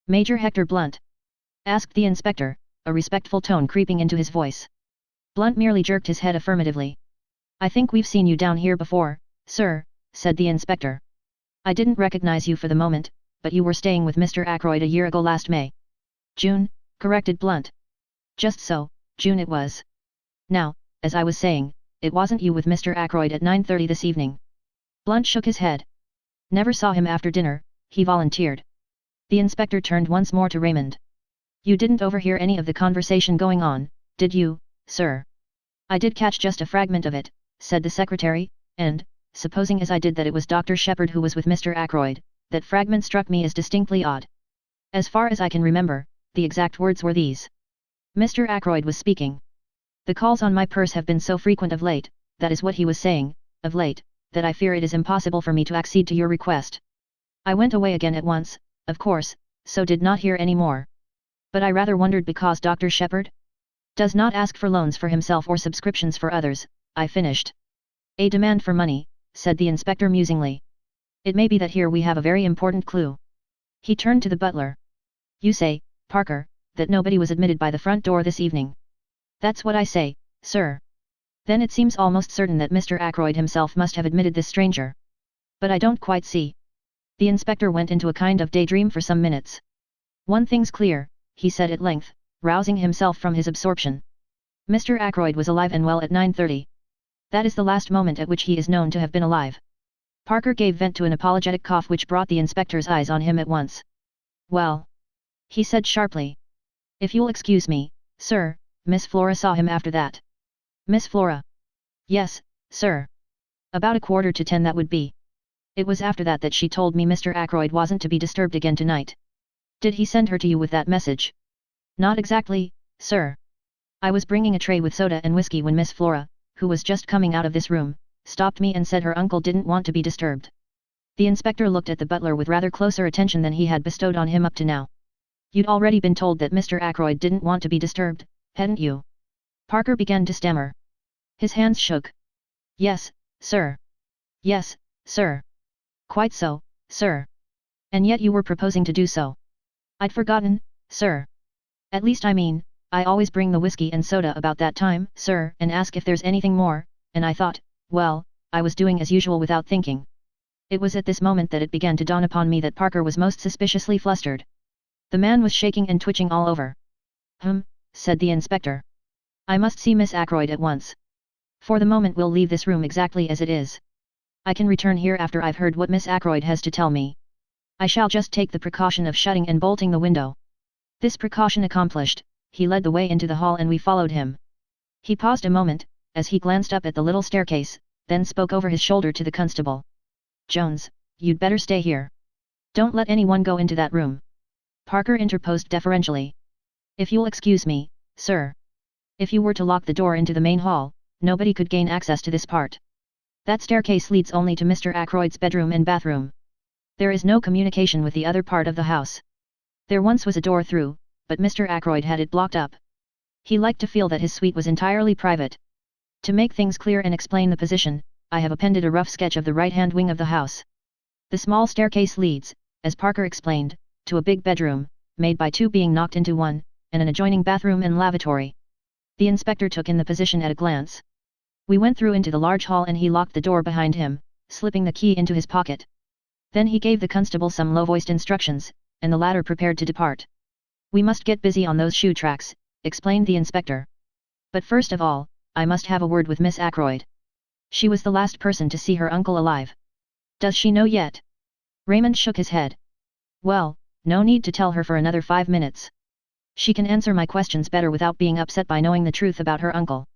[SPEAKER 1] Major Hector Blunt? Asked the inspector, a respectful tone creeping into his voice. Blunt merely jerked his head affirmatively. I think we've seen you down here before, sir, said the inspector. I didn't recognize you for the moment, but you were staying with Mr. Ackroyd a year ago last May. June, corrected Blunt. Just so, June it was. Now, as I was saying, it wasn't you with Mr. Ackroyd at 9:30 this evening. Blunt shook his head. Never saw him after dinner, he volunteered. The inspector turned once more to Raymond. You didn't overhear any of the conversation going on, did you, sir? I did catch just a fragment of it, said the secretary, and, supposing as I did that it was Dr. Shepherd who was with Mr. Ackroyd, that fragment struck me as distinctly odd. As far as I can remember, the exact words were these. Mr. Ackroyd was speaking. The calls on my purse have been so frequent of late, that is what he was saying, of late, that I fear it is impossible for me to accede to your request. I went away again at once, of course, so did not hear any more. But I rather wondered because Dr. Shepherd does not ask for loans for himself or subscriptions for others, I finished. A demand for money, said the inspector musingly. It may be that here we have a very important clue. He turned to the butler. You say, Parker, that nobody was admitted by the front door this evening. That's what I say, sir. Then it seems almost certain that Mr. Ackroyd himself must have admitted this stranger. But I don't quite see. The inspector went into a kind of daydream for some minutes. One thing's clear, he said at length, rousing himself from his absorption. Mr. Ackroyd was alive and well at 9:30. That is the last moment at which he is known to have been alive. Parker gave vent to an apologetic cough which brought the inspector's eyes on him at once. Well, he said sharply. If you'll excuse me, sir, Miss Flora saw him after that. Miss Flora? Yes, sir. About 9:45 that would be. It was after that that she told me Mr. Ackroyd wasn't to be disturbed again tonight. Did he send her to you with that message? Not exactly, sir. I was bringing a tray with soda and whiskey when Miss Flora, who was just coming out of this room, stopped me and said her uncle didn't want to be disturbed. The inspector looked at the butler with rather closer attention than he had bestowed on him up to now. You'd already been told that Mr. Ackroyd didn't want to be disturbed, hadn't you? Parker began to stammer. His hands shook. Yes, sir. Yes, sir. Quite so, sir. And yet you were proposing to do so. I'd forgotten, sir. At least I mean, I always bring the whiskey and soda about that time, sir, and ask if there's anything more, and I thought, well, I was doing as usual without thinking. It was at this moment that it began to dawn upon me that Parker was most suspiciously flustered. The man was shaking and twitching all over. Said the inspector. I must see Miss Ackroyd at once. For the moment we'll leave this room exactly as it is. I can return here after I've heard what Miss Ackroyd has to tell me. I shall just take the precaution of shutting and bolting the window. This precaution accomplished, he led the way into the hall and we followed him. He paused a moment, as he glanced up at the little staircase, then spoke over his shoulder to the constable. Jones, you'd better stay here. Don't let anyone go into that room. Parker interposed deferentially. If you'll excuse me, sir. If you were to lock the door into the main hall, nobody could gain access to this part. That staircase leads only to Mr. Ackroyd's bedroom and bathroom. There is no communication with the other part of the house. There once was a door through, but Mr. Ackroyd had it blocked up. He liked to feel that his suite was entirely private. To make things clear and explain the position, I have appended a rough sketch of the right-hand wing of the house. The small staircase leads, as Parker explained, to a big bedroom, made by two being knocked into one, and an adjoining bathroom and lavatory. The inspector took in the position at a glance. We went through into the large hall and he locked the door behind him, slipping the key into his pocket. Then he gave the constable some low-voiced instructions, and the latter prepared to depart. We must get busy on those shoe tracks, explained the inspector. But first of all, I must have a word with Miss Ackroyd. She was the last person to see her uncle alive. Does she know yet? Raymond shook his head. Well, no need to tell her for another 5 minutes. She can answer my questions better without being upset by knowing the truth about her uncle.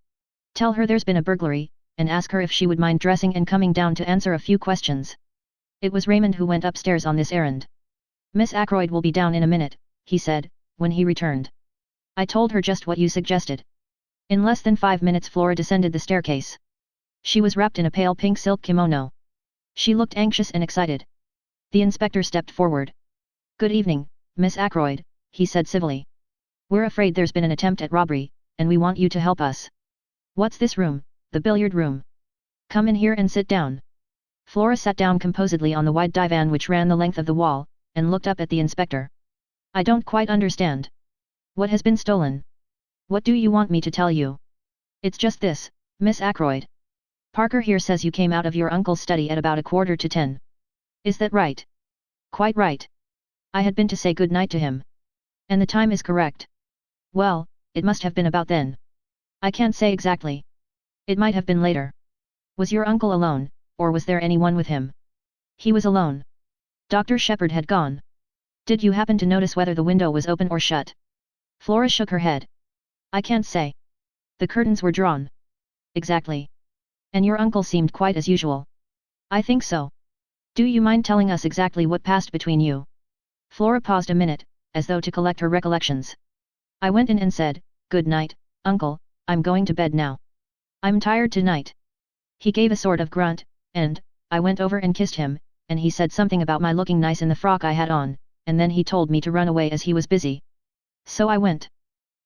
[SPEAKER 1] Tell her there's been a burglary, and ask her if she would mind dressing and coming down to answer a few questions. It was Raymond who went upstairs on this errand. Miss Ackroyd will be down in a minute, he said, when he returned. I told her just what you suggested. In less than 5 minutes Flora descended the staircase. She was wrapped in a pale pink silk kimono. She looked anxious and excited. The inspector stepped forward. Good evening, Miss Ackroyd, he said civilly. We're afraid there's been an attempt at robbery, and we want you to help us. What's this room? The billiard room. Come in here and sit down. Flora sat down composedly on the wide divan which ran the length of the wall, and looked up at the inspector. I don't quite understand. What has been stolen? What do you want me to tell you? It's just this, Miss Ackroyd. Parker here says you came out of your uncle's study at about 9:45. Is that right? Quite right. I had been to say good night to him. And the time is correct. Well, it must have been about then. I can't say exactly. It might have been later. Was your uncle alone, or was there anyone with him? He was alone. Dr. Shepherd had gone. Did you happen to notice whether the window was open or shut? Flora shook her head. I can't say. The curtains were drawn. Exactly. And your uncle seemed quite as usual. I think so. Do you mind telling us exactly what passed between you? Flora paused a minute, as though to collect her recollections. I went in and said, "Good night, uncle, I'm going to bed now. I'm tired tonight." He gave a sort of grunt, and I went over and kissed him, and he said something about my looking nice in the frock I had on, and then he told me to run away as he was busy. So I went.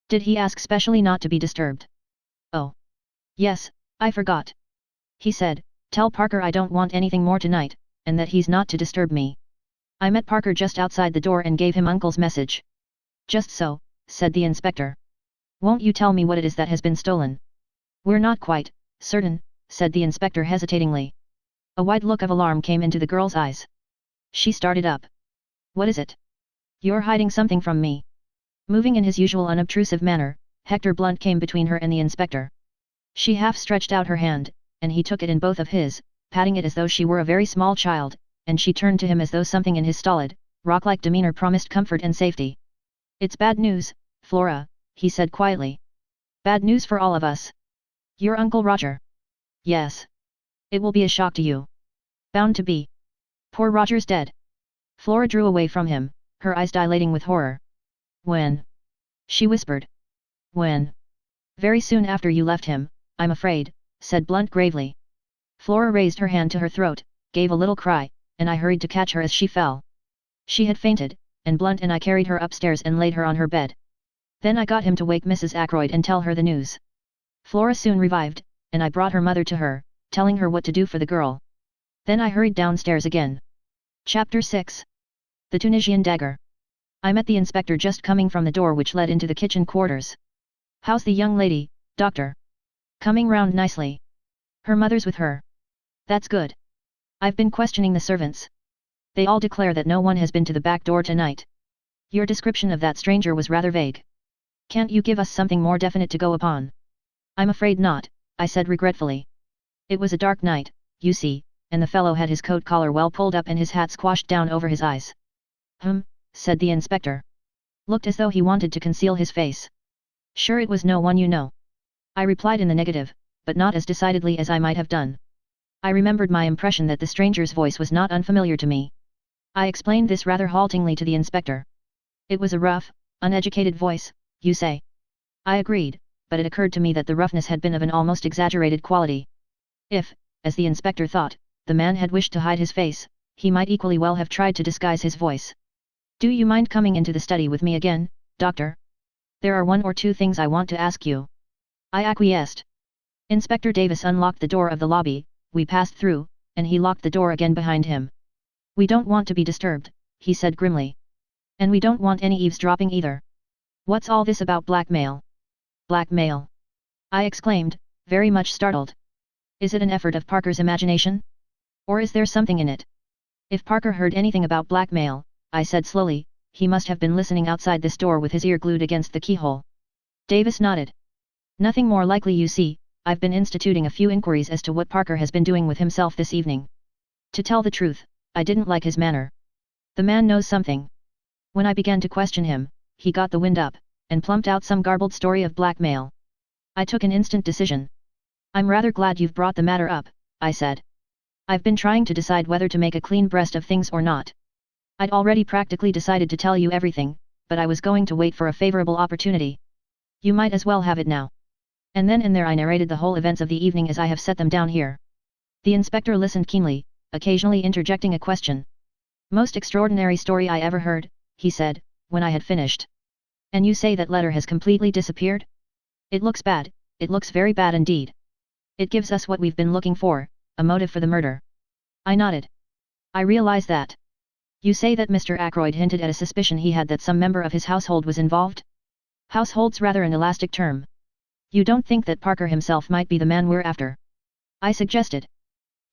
[SPEAKER 1] Did he ask specially not to be disturbed? Oh. Yes, I forgot. He said, "Tell Parker I don't want anything more tonight, and that he's not to disturb me." I met Parker just outside the door and gave him Uncle's message. Just so, said the inspector. Won't you tell me what it is that has been stolen? We're not quite certain, said the inspector hesitatingly. A wide look of alarm came into the girl's eyes. She started up. What is it? You're hiding something from me. Moving in his usual unobtrusive manner, Hector Blunt came between her and the inspector. She half stretched out her hand, and he took it in both of his, patting it as though she were a very small child, and she turned to him as though something in his stolid, rock-like demeanor promised comfort and safety. It's bad news, Flora, he said quietly. Bad news for all of us. Your Uncle Roger. Yes. It will be a shock to you. Bound to be. Poor Roger's dead. Flora drew away from him, her eyes dilating with horror. When? She whispered. When? Very soon after you left him, I'm afraid, said Blunt gravely. Flora raised her hand to her throat, gave a little cry, and I hurried to catch her as she fell. She had fainted, and Blunt and I carried her upstairs and laid her on her bed. Then I got him to wake Mrs. Ackroyd and tell her the news. Flora soon revived, and I brought her mother to her, telling her what to do for the girl. Then I hurried downstairs again. Chapter 6. The Tunisian Dagger. I met the inspector just coming from the door which led into the kitchen quarters. How's the young lady, doctor? Coming round nicely. Her mother's with her. That's good. I've been questioning the servants. They all declare that no one has been to the back door tonight. Your description of that stranger was rather vague. Can't you give us something more definite to go upon? I'm afraid not, I said regretfully. It was a dark night, you see, and the fellow had his coat collar well pulled up and his hat squashed down over his eyes. Said the inspector. Looked as though he wanted to conceal his face. Sure it was no one you know? I replied in the negative, but not as decidedly as I might have done. I remembered my impression that the stranger's voice was not unfamiliar to me. I explained this rather haltingly to the inspector. It was a rough, uneducated voice, you say? I agreed, but it occurred to me that the roughness had been of an almost exaggerated quality. If, as the inspector thought, the man had wished to hide his face, he might equally well have tried to disguise his voice. Do you mind coming into the study with me again, doctor? There are one or two things I want to ask you. I acquiesced. Inspector Davis unlocked the door of the lobby, we passed through, and he locked the door again behind him. We don't want to be disturbed, he said grimly. And we don't want any eavesdropping either. What's all this about blackmail? Blackmail? I exclaimed, very much startled. Is it an effort of Parker's imagination? Or is there something in it? If Parker heard anything about blackmail, I said slowly, he must have been listening outside this door with his ear glued against the keyhole. Davis nodded. Nothing more likely, you see. I've been instituting a few inquiries as to what Parker has been doing with himself this evening. To tell the truth, I didn't like his manner. The man knows something. When I began to question him, he got the wind up, and plumped out some garbled story of blackmail. I took an instant decision. I'm rather glad you've brought the matter up, I said. I've been trying to decide whether to make a clean breast of things or not. I'd already practically decided to tell you everything, but I was going to wait for a favorable opportunity. You might as well have it now. And then and there I narrated the whole events of the evening as I have set them down here. The inspector listened keenly, occasionally interjecting a question. Most extraordinary story I ever heard, he said, when I had finished. And you say that letter has completely disappeared? It looks bad, it looks very bad indeed. It gives us what we've been looking for, a motive for the murder. I nodded. I realize that. You say that Mr. Ackroyd hinted at a suspicion he had that some member of his household was involved? Household's rather an elastic term. You don't think that Parker himself might be the man we're after? I suggested.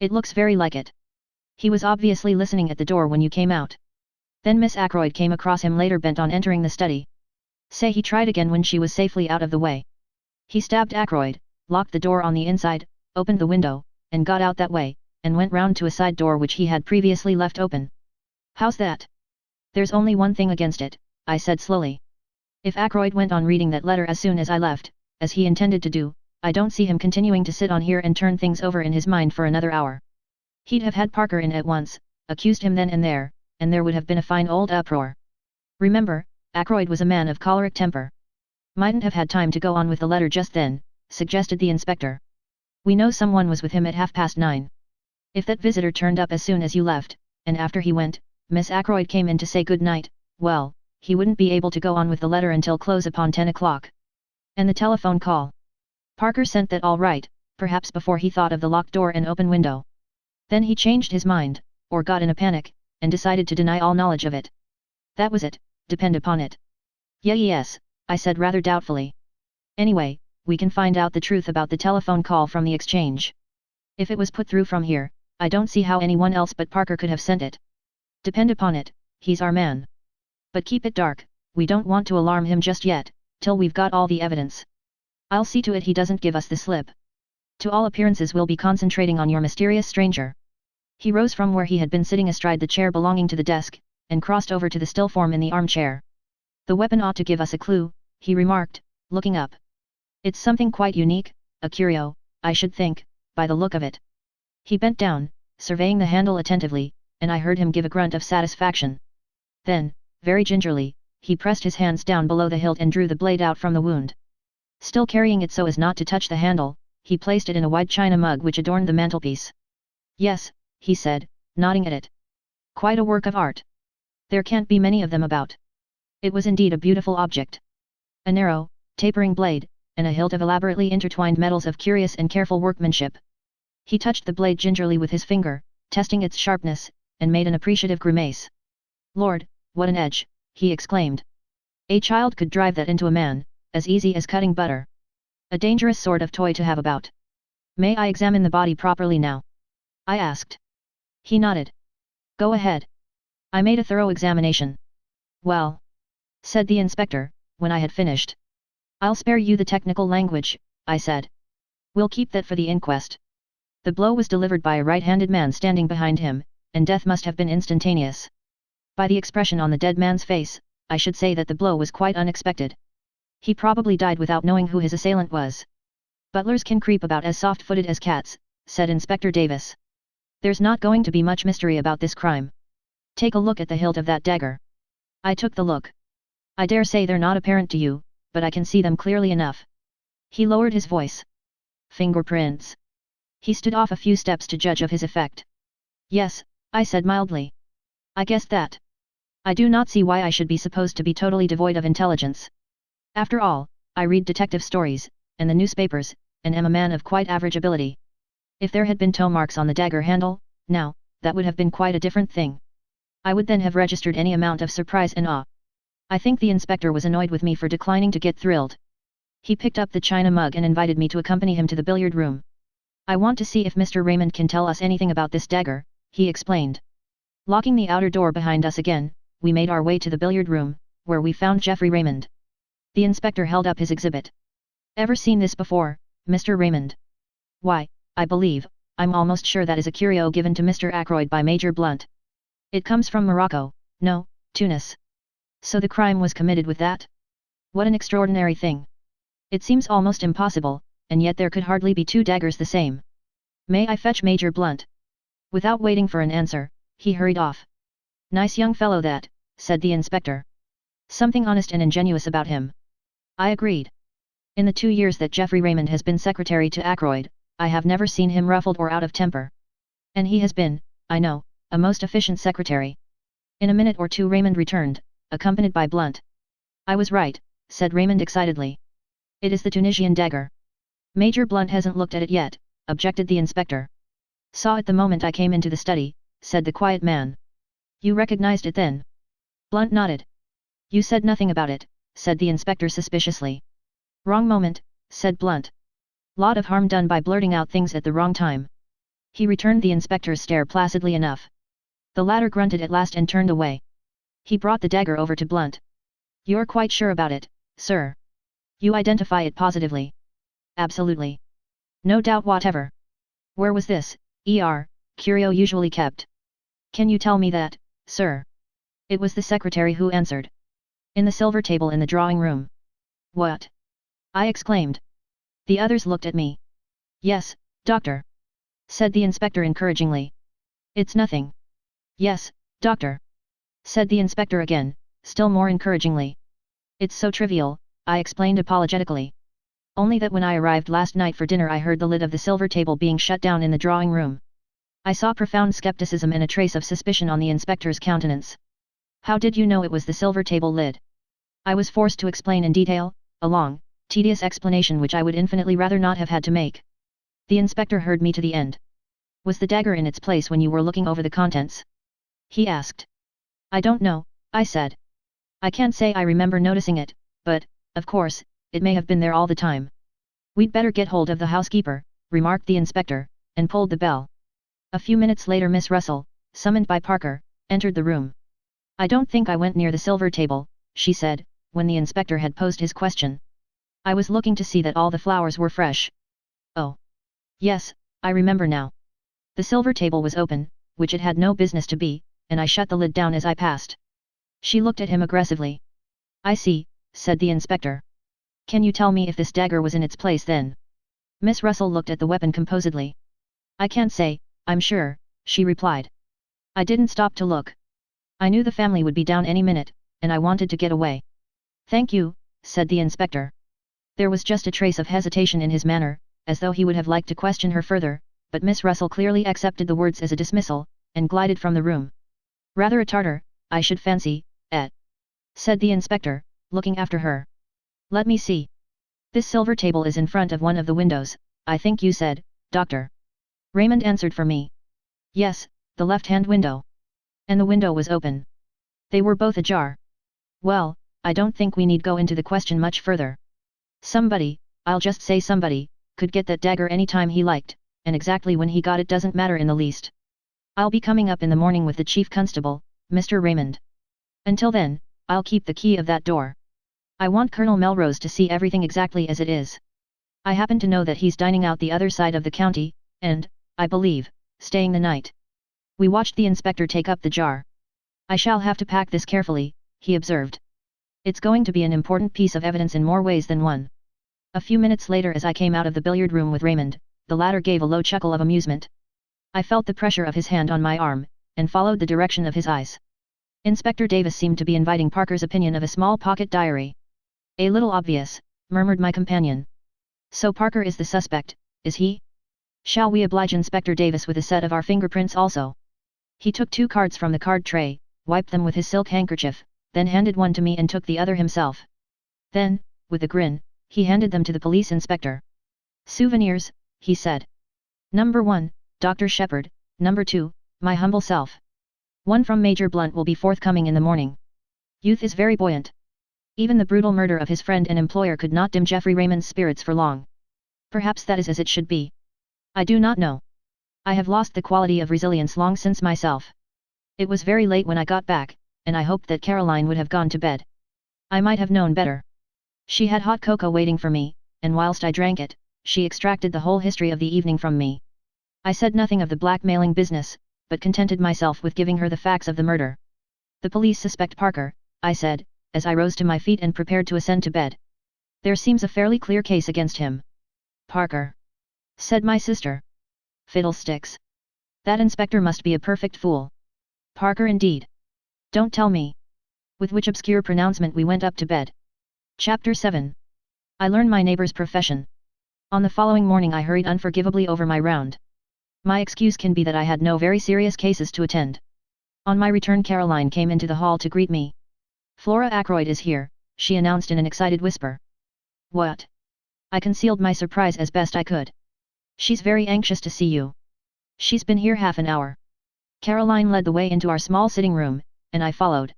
[SPEAKER 1] It looks very like it. He was obviously listening at the door when you came out. Then Miss Ackroyd came across him later bent on entering the study. Say he tried again when she was safely out of the way. He stabbed Ackroyd, locked the door on the inside, opened the window, and got out that way, and went round to a side door which he had previously left open. How's that? There's only one thing against it, I said slowly. If Ackroyd went on reading that letter as soon as I left, as he intended to do, I don't see him continuing to sit on here and turn things over in his mind for another hour. He'd have had Parker in at once, accused him then and there would have been a fine old uproar. Remember, Ackroyd was a man of choleric temper. Mightn't have had time to go on with the letter just then, suggested the inspector. We know someone was with him at 9:30. If that visitor turned up as soon as you left, and after he went, Miss Ackroyd came in to say good night, well, he wouldn't be able to go on with the letter until close upon 10 o'clock. And the telephone call. Parker sent that all right, perhaps before he thought of the locked door and open window. Then he changed his mind, or got in a panic, and decided to deny all knowledge of it. That was it, depend upon it. Yes, I said rather doubtfully. Anyway, we can find out the truth about the telephone call from the exchange. If it was put through from here, I don't see how anyone else but Parker could have sent it. Depend upon it, he's our man. But keep it dark, we don't want to alarm him just yet, till we've got all the evidence. I'll see to it he doesn't give us the slip. To all appearances we'll be concentrating on your mysterious stranger. He rose from where he had been sitting astride the chair belonging to the desk, and crossed over to the still form in the armchair. The weapon ought to give us a clue, he remarked, looking up. It's something quite unique, a curio, I should think, by the look of it. He bent down, surveying the handle attentively, and I heard him give a grunt of satisfaction. Then, very gingerly, he pressed his hands down below the hilt and drew the blade out from the wound. Still carrying it so as not to touch the handle, he placed it in a wide china mug which adorned the mantelpiece. Yes, he said, nodding at it. Quite a work of art. There can't be many of them about. It was indeed a beautiful object. A narrow, tapering blade, and a hilt of elaborately intertwined metals of curious and careful workmanship. He touched the blade gingerly with his finger, testing its sharpness, and made an appreciative grimace. Lord, what an edge, he exclaimed. A child could drive that into a man, as easy as cutting butter. A dangerous sort of toy to have about. May I examine the body properly now? I asked. He nodded. Go ahead. I made a thorough examination. Well, said the inspector, when I had finished. I'll spare you the technical language, I said. We'll keep that for the inquest. The blow was delivered by a right-handed man standing behind him, and death must have been instantaneous. By the expression on the dead man's face, I should say that the blow was quite unexpected. He probably died without knowing who his assailant was. Butlers can creep about as soft-footed as cats, said Inspector Davis. There's not going to be much mystery about this crime. Take a look at the hilt of that dagger. I took the look. I dare say they're not apparent to you, but I can see them clearly enough. He lowered his voice. Fingerprints. He stood off a few steps to judge of his effect. Yes, I said mildly. I guessed that. I do not see why I should be supposed to be totally devoid of intelligence. After all, I read detective stories, and the newspapers, and am a man of quite average ability. If there had been toe marks on the dagger handle, now, that would have been quite a different thing. I would then have registered any amount of surprise and awe. I think the inspector was annoyed with me for declining to get thrilled. He picked up the china mug and invited me to accompany him to the billiard room. I want to see if Mr. Raymond can tell us anything about this dagger, he explained. Locking the outer door behind us again, we made our way to the billiard room, where we found Geoffrey Raymond. The inspector held up his exhibit. Ever seen this before, Mr. Raymond? Why, I believe, I'm almost sure that is a curio given to Mr. Ackroyd by Major Blunt. It comes from Morocco, no, Tunis. So the crime was committed with that? What an extraordinary thing. It seems almost impossible, and yet there could hardly be two daggers the same. May I fetch Major Blunt? Without waiting for an answer, he hurried off. Nice young fellow that, said the inspector. Something honest and ingenuous about him. I agreed. In the 2 years that Geoffrey Raymond has been secretary to Ackroyd, I have never seen him ruffled or out of temper. And he has been, I know, a most efficient secretary. In a minute or two Raymond returned, accompanied by Blunt. I was right, said Raymond excitedly. It is the Tunisian dagger. Major Blunt hasn't looked at it yet, objected the inspector. Saw it the moment I came into the study, said the quiet man. You recognized it then? Blunt nodded. You said nothing about it, said the inspector suspiciously. Wrong moment, said Blunt. Lot of harm done by blurting out things at the wrong time. He returned the inspector's stare placidly enough. The latter grunted at last and turned away. He brought the dagger over to Blunt. You're quite sure about it, sir? You identify it positively? Absolutely. No doubt whatever. Where was this, curio usually kept? Can you tell me that, sir? It was the secretary who answered. In the silver table in the drawing room. What? I exclaimed. The others looked at me. Yes, doctor, said the inspector encouragingly. It's nothing. Yes, doctor, said the inspector again, still more encouragingly. It's so trivial, I explained apologetically. Only that when I arrived last night for dinner I heard the lid of the silver table being shut down in the drawing room. I saw profound skepticism and a trace of suspicion on the inspector's countenance. How did you know it was the silver table lid? I was forced to explain in detail, a long, tedious explanation which I would infinitely rather not have had to make. The inspector heard me to the end. Was the dagger in its place when you were looking over the contents? He asked. I don't know, I said. I can't say I remember noticing it, but, of course, it may have been there all the time. We'd better get hold of the housekeeper, remarked the inspector, and pulled the bell. A few minutes later Miss Russell, summoned by Parker, entered the room. I don't think I went near the silver table, she said, when the inspector had posed his question. I was looking to see that all the flowers were fresh. Oh. Yes, I remember now. The silver table was open, which it had no business to be, and I shut the lid down as I passed. She looked at him aggressively. I see, said the inspector. Can you tell me if this dagger was in its place then? Miss Russell looked at the weapon composedly. I can't say, I'm sure, she replied. I didn't stop to look. I knew the family would be down any minute, and I wanted to get away. Thank you, said the inspector. There was just a trace of hesitation in his manner, as though he would have liked to question her further, but Miss Russell clearly accepted the words as a dismissal, and glided from the room. Rather a Tartar, I should fancy, said the inspector, looking after her. Let me see. This silver table is in front of one of the windows, I think you said, doctor. Raymond answered for me. Yes, the left-hand window. And the window was open. They were both ajar. Well, I don't think we need go into the question much further. Somebody, I'll just say somebody, could get that dagger any time he liked, and exactly when he got it doesn't matter in the least. I'll be coming up in the morning with the chief constable, Mr. Raymond. Until then, I'll keep the key of that door. I want Colonel Melrose to see everything exactly as it is. I happen to know that he's dining out the other side of the county, and, I believe, staying the night. We watched the inspector take up the jar. I shall have to pack this carefully, he observed. It's going to be an important piece of evidence in more ways than one. A few minutes later as I came out of the billiard room with Raymond, the latter gave a low chuckle of amusement. I felt the pressure of his hand on my arm, and followed the direction of his eyes. Inspector Davis seemed to be inviting Parker's opinion of a small pocket diary. A little obvious, murmured my companion. So Parker is the suspect, is he? Shall we oblige Inspector Davis with a set of our fingerprints also? He took 2 cards from the card tray, wiped them with his silk handkerchief, then handed one to me and took the other himself. Then, with a grin, he handed them to the police inspector. Souvenirs, he said. Number 1, Dr. Shepard, number 2, my humble self. One from Major Blunt will be forthcoming in the morning. Youth is very buoyant. Even the brutal murder of his friend and employer could not dim Geoffrey Raymond's spirits for long. Perhaps that is as it should be. I do not know. I have lost the quality of resilience long since myself. It was very late when I got back, and I hoped that Caroline would have gone to bed. I might have known better. She had hot cocoa waiting for me, and whilst I drank it, she extracted the whole history of the evening from me. I said nothing of the blackmailing business, but contented myself with giving her the facts of the murder. The police suspect Parker, I said, as I rose to my feet and prepared to ascend to bed. There seems a fairly clear case against him. Parker, said my sister. Fiddlesticks. That inspector must be a perfect fool. Parker indeed. Don't tell me. With which obscure pronouncement we went up to bed. Chapter 7. I learn my neighbor's profession. On the following morning I hurried unforgivably over my round. My excuse can be that I had no very serious cases to attend. On my return Caroline came into the hall to greet me. Flora Ackroyd is here, she announced in an excited whisper. What? I concealed my surprise as best I could. She's very anxious to see you. She's been here half an hour. Caroline led the way into our small sitting room, and I followed.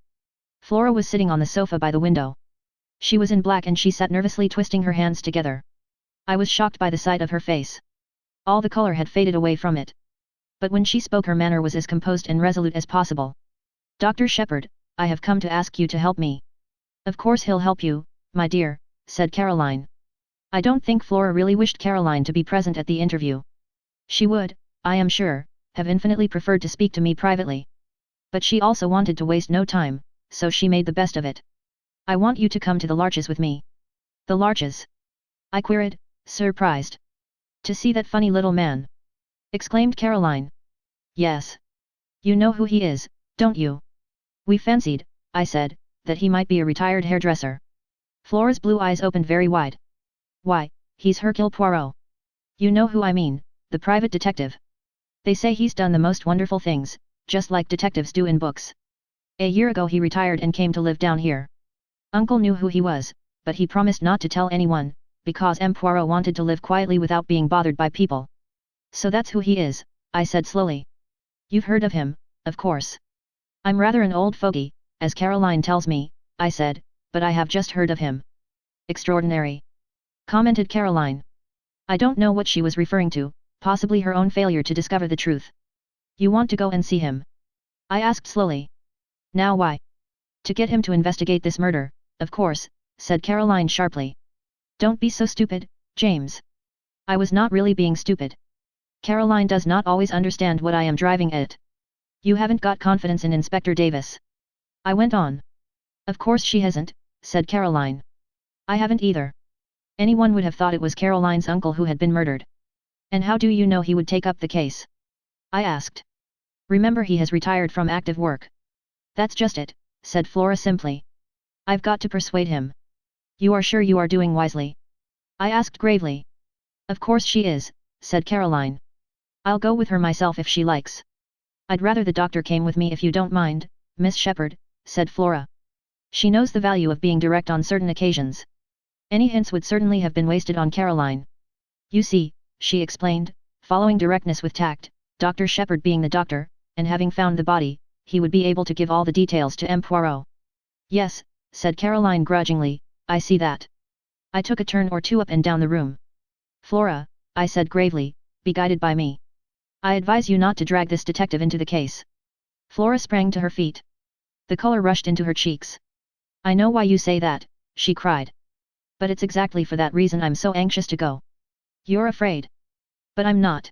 [SPEAKER 1] Flora was sitting on the sofa by the window. She was in black and she sat nervously twisting her hands together. I was shocked by the sight of her face. All the color had faded away from it. But when she spoke her manner was as composed and resolute as possible. Dr. Shepard, I have come to ask you to help me. Of course he'll help you, my dear, said Caroline. I don't think Flora really wished Caroline to be present at the interview. She would, I am sure, have infinitely preferred to speak to me privately. But she also wanted to waste no time, so she made the best of it. I want you to come to the Larches with me. The Larches? I queried, surprised. To see that funny little man? Exclaimed Caroline. Yes. You know who he is, don't you? We fancied, I said, that he might be a retired hairdresser. Flora's blue eyes opened very wide. Why, he's Hercule Poirot. You know who I mean, the private detective. They say he's done the most wonderful things, just like detectives do in books. A year ago he retired and came to live down here. Uncle knew who he was, but he promised not to tell anyone, because M. Poirot wanted to live quietly without being bothered by people. So that's who he is, I said slowly. You've heard of him, of course. I'm rather an old fogey, as Caroline tells me, I said, but I have just heard of him. Extraordinary. Commented Caroline. I don't know what she was referring to, possibly her own failure to discover the truth. You want to go and see him? I asked slowly. Now why? To get him to investigate this murder, of course, said Caroline sharply. Don't be so stupid, James. I was not really being stupid. Caroline does not always understand what I am driving at. You haven't got confidence in Inspector Davis. I went on. Of course she hasn't, said Caroline. I haven't either. Anyone would have thought it was Caroline's uncle who had been murdered. And how do you know he would take up the case? I asked. Remember, he has retired from active work. That's just it, said Flora simply. I've got to persuade him. You are sure you are doing wisely? I asked gravely. Of course she is, said Caroline. I'll go with her myself if she likes. I'd rather the doctor came with me if you don't mind, Miss Shepherd, said Flora. She knows the value of being direct on certain occasions. Any hints would certainly have been wasted on Caroline. You see, she explained, following directness with tact, Dr. Shepherd being the doctor, and having found the body, he would be able to give all the details to M. Poirot. Yes, said Caroline grudgingly, I see that. I took a turn or two up and down the room. Flora, I said gravely, be guided by me. I advise you not to drag this detective into the case. Flora sprang to her feet. The color rushed into her cheeks. I know why you say that, she cried. But it's exactly for that reason I'm so anxious to go. You're afraid. But I'm not.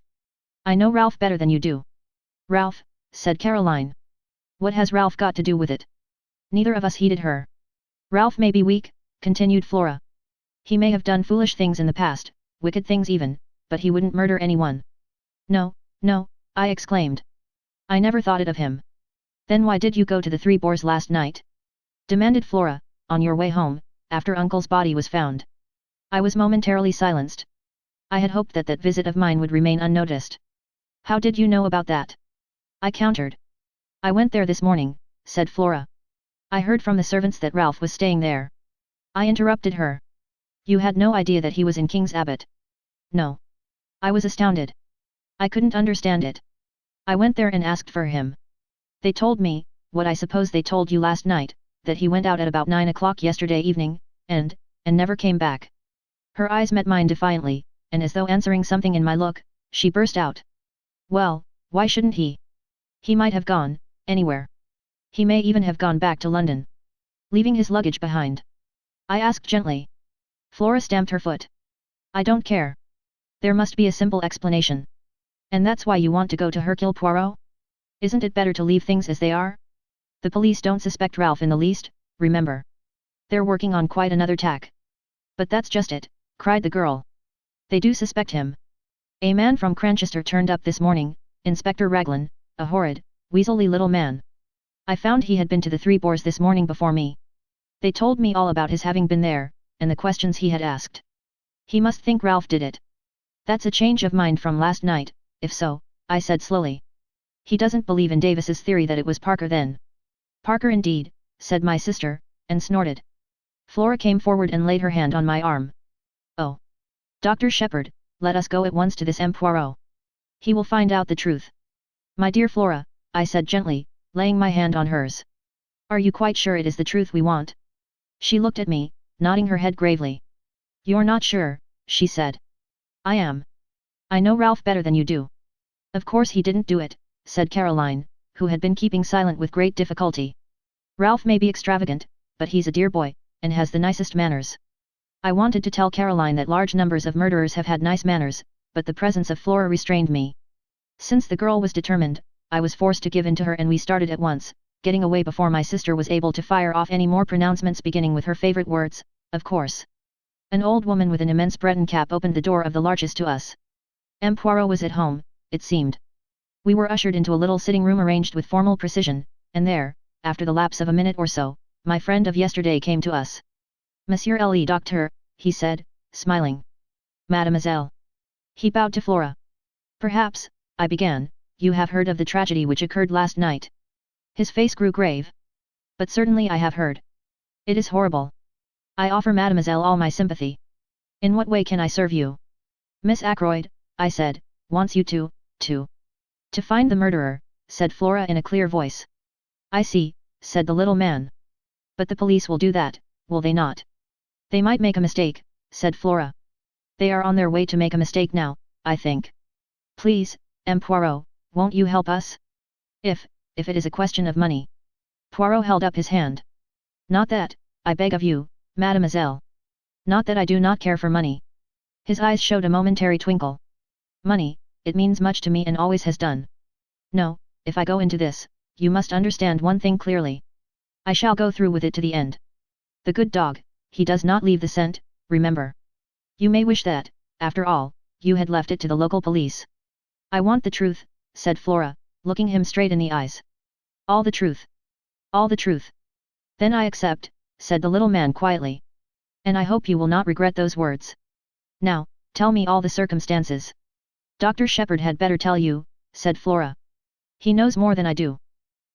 [SPEAKER 1] I know Ralph better than you do. Ralph, said Caroline. What has Ralph got to do with it? Neither of us heeded her. Ralph may be weak, continued Flora. He may have done foolish things in the past, wicked things even, but he wouldn't murder anyone. No, no, I exclaimed. I never thought it of him. Then why did you go to the Three Boars last night? Demanded Flora, on your way home, after Uncle's body was found. I was momentarily silenced. I had hoped that that visit of mine would remain unnoticed. How did you know about that? I countered. I went there this morning, said Flora. I heard from the servants that Ralph was staying there. I interrupted her. You had no idea that he was in King's Abbot? No. I was astounded. I couldn't understand it. I went there and asked for him. They told me, what I suppose they told you last night, that he went out at about 9 o'clock yesterday evening, and never came back. Her eyes met mine defiantly, and as though answering something in my look, she burst out. Well, why shouldn't he? He might have gone, anywhere. He may even have gone back to London. Leaving his luggage behind. I asked gently. Flora stamped her foot. I don't care. There must be a simple explanation. And that's why you want to go to Hercule Poirot? Isn't it better to leave things as they are? The police don't suspect Ralph in the least, remember. They're working on quite another tack. But that's just it, cried the girl. They do suspect him. A man from Cranchester turned up this morning, Inspector Raglan, a horrid, weaselly little man. I found he had been to the Three Boars this morning before me. They told me all about his having been there, and the questions he had asked. He must think Ralph did it. That's a change of mind from last night, if so, I said slowly. He doesn't believe in Davis's theory that it was Parker then. Parker indeed, said my sister, and snorted. Flora came forward and laid her hand on my arm. Oh. Dr. Shepherd, let us go at once to this M. Poirot. He will find out the truth. My dear Flora, I said gently, laying my hand on hers. Are you quite sure it is the truth we want? She looked at me, nodding her head gravely. You're not sure, she said. I am. I know Ralph better than you do. Of course he didn't do it, said Caroline, who had been keeping silent with great difficulty. Ralph may be extravagant, but he's a dear boy, and has the nicest manners. I wanted to tell Caroline that large numbers of murderers have had nice manners, but the presence of Flora restrained me. Since the girl was determined, I was forced to give in to her and we started at once, getting away before my sister was able to fire off any more pronouncements, beginning with her favorite words, "Of course." An old woman with an immense Breton cap opened the door of the larches to us. M. Poirot was at home, it seemed. We were ushered into a little sitting room arranged with formal precision, and there, after the lapse of a minute or so, my friend of yesterday came to us. "Monsieur le Docteur," he said, smiling. "Mademoiselle." He bowed to Flora. "Perhaps," I began, "you have heard of the tragedy which occurred last night." His face grew grave. "But certainly I have heard. It is horrible. I offer Mademoiselle all my sympathy. In what way can I serve you?" "Miss Ackroyd," I said, "wants you to find the murderer," said Flora in a clear voice. "I see," said the little man. "But the police will do that, will they not?" "They might make a mistake," said Flora. "They are on their way to make a mistake now, I think. Please, M. Poirot, won't you help us? If it is a question of money." Poirot held up his hand. "Not that, I beg of you, mademoiselle. Not that I do not care for money." His eyes showed a momentary twinkle. "Money, it means much to me and always has done. No, if I go into this, you must understand one thing clearly. I shall go through with it to the end. The good dog, he does not leave the scent, remember. You may wish that, after all, you had left it to the local police." "I want the truth," said Flora, looking him straight in the eyes. "All the truth. All the truth." "Then I accept," said the little man quietly. "And I hope you will not regret those words. Now, tell me all the circumstances." "Dr. Shepherd had better tell you," said Flora. "He knows more than I do."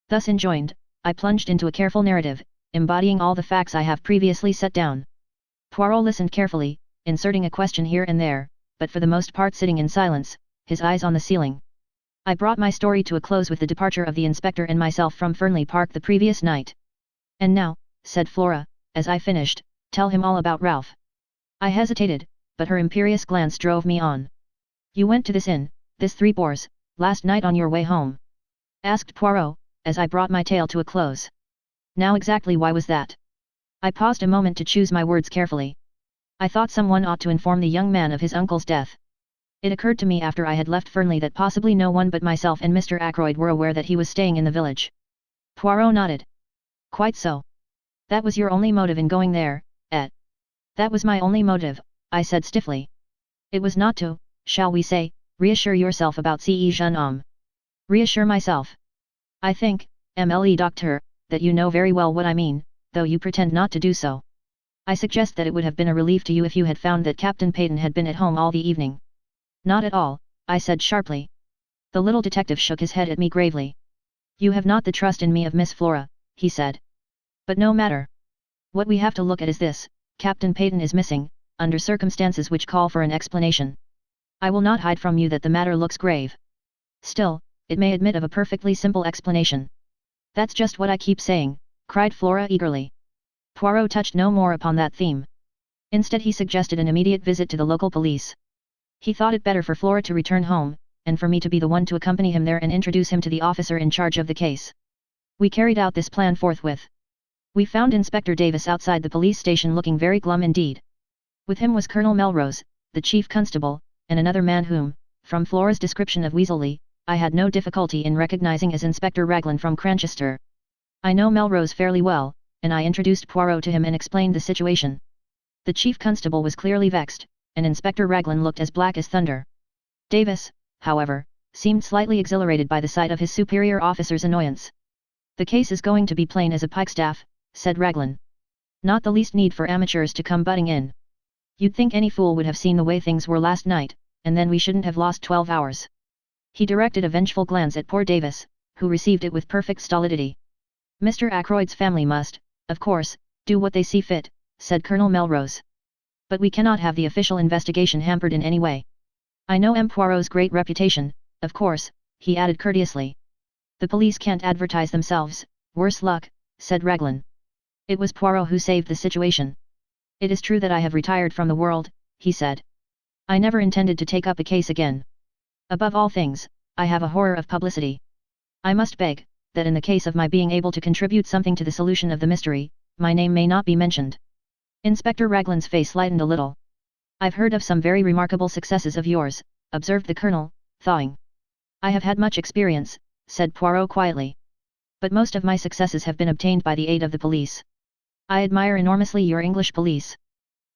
[SPEAKER 1] Thus enjoined, I plunged into a careful narrative, embodying all the facts I have previously set down. Poirot listened carefully, inserting a question here and there, but for the most part sitting in silence, his eyes on the ceiling. I brought my story to a close with the departure of the inspector and myself from Fernley Park the previous night. "And now," said Flora, as I finished, "tell him all about Ralph." I hesitated, but her imperious glance drove me on. "You went to this inn, this Three Boars, last night on your way home?" asked Poirot, as I brought my tale to a close. "Now exactly why was that?" I paused a moment to choose my words carefully. "I thought someone ought to inform the young man of his uncle's death. It occurred to me after I had left Fernley that possibly no one but myself and Mr. Ackroyd were aware that he was staying in the village." Poirot nodded. "Quite so. That was your only motive in going there, eh?" "That was my only motive," I said stiffly. "It was not to, shall we say, reassure yourself about ce jeune homme." "Reassure myself? I think, MLE Docteur, that you know very well what I mean, though you pretend not to do so. I suggest that it would have been a relief to you if you had found that Captain Peyton had been at home all the evening." "Not at all," I said sharply. The little detective shook his head at me gravely. "You have not the trust in me of Miss Flora," he said. "But no matter. What we have to look at is this: Captain Peyton is missing, under circumstances which call for an explanation. I will not hide from you that the matter looks grave. Still, it may admit of a perfectly simple explanation." "That's just what I keep saying," cried Flora eagerly. Poirot touched no more upon that theme. Instead he suggested an immediate visit to the local police. He thought it better for Flora to return home, and for me to be the one to accompany him there and introduce him to the officer in charge of the case. We carried out this plan forthwith. We found Inspector Davis outside the police station looking very glum indeed. With him was Colonel Melrose, the chief constable, and another man whom, from Flora's description of Weaseley, I had no difficulty in recognizing as Inspector Raglan from Cranchester. I know Melrose fairly well, and I introduced Poirot to him and explained the situation. The chief constable was clearly vexed, and Inspector Raglan looked as black as thunder. Davis, however, seemed slightly exhilarated by the sight of his superior officer's annoyance. "The case is going to be plain as a pikestaff," said Raglan. "Not the least need for amateurs to come butting in. You'd think any fool would have seen the way things were last night, and then we shouldn't have lost 12 hours. He directed a vengeful glance at poor Davis, who received it with perfect stolidity. "Mr. Ackroyd's family must, of course, do what they see fit," said Colonel Melrose. "But we cannot have the official investigation hampered in any way. I know M. Poirot's great reputation, of course," he added courteously. "The police can't advertise themselves, worse luck," said Raglan. It was Poirot who saved the situation. "It is true that I have retired from the world," he said. "I never intended to take up a case again. Above all things, I have a horror of publicity. I must beg, that in the case of my being able to contribute something to the solution of the mystery, my name may not be mentioned." Inspector Raglan's face lightened a little. "I've heard of some very remarkable successes of yours," observed the colonel, thawing. "I have had much experience," said Poirot quietly. But most of my successes have been obtained by the aid of the police. I admire enormously your English police.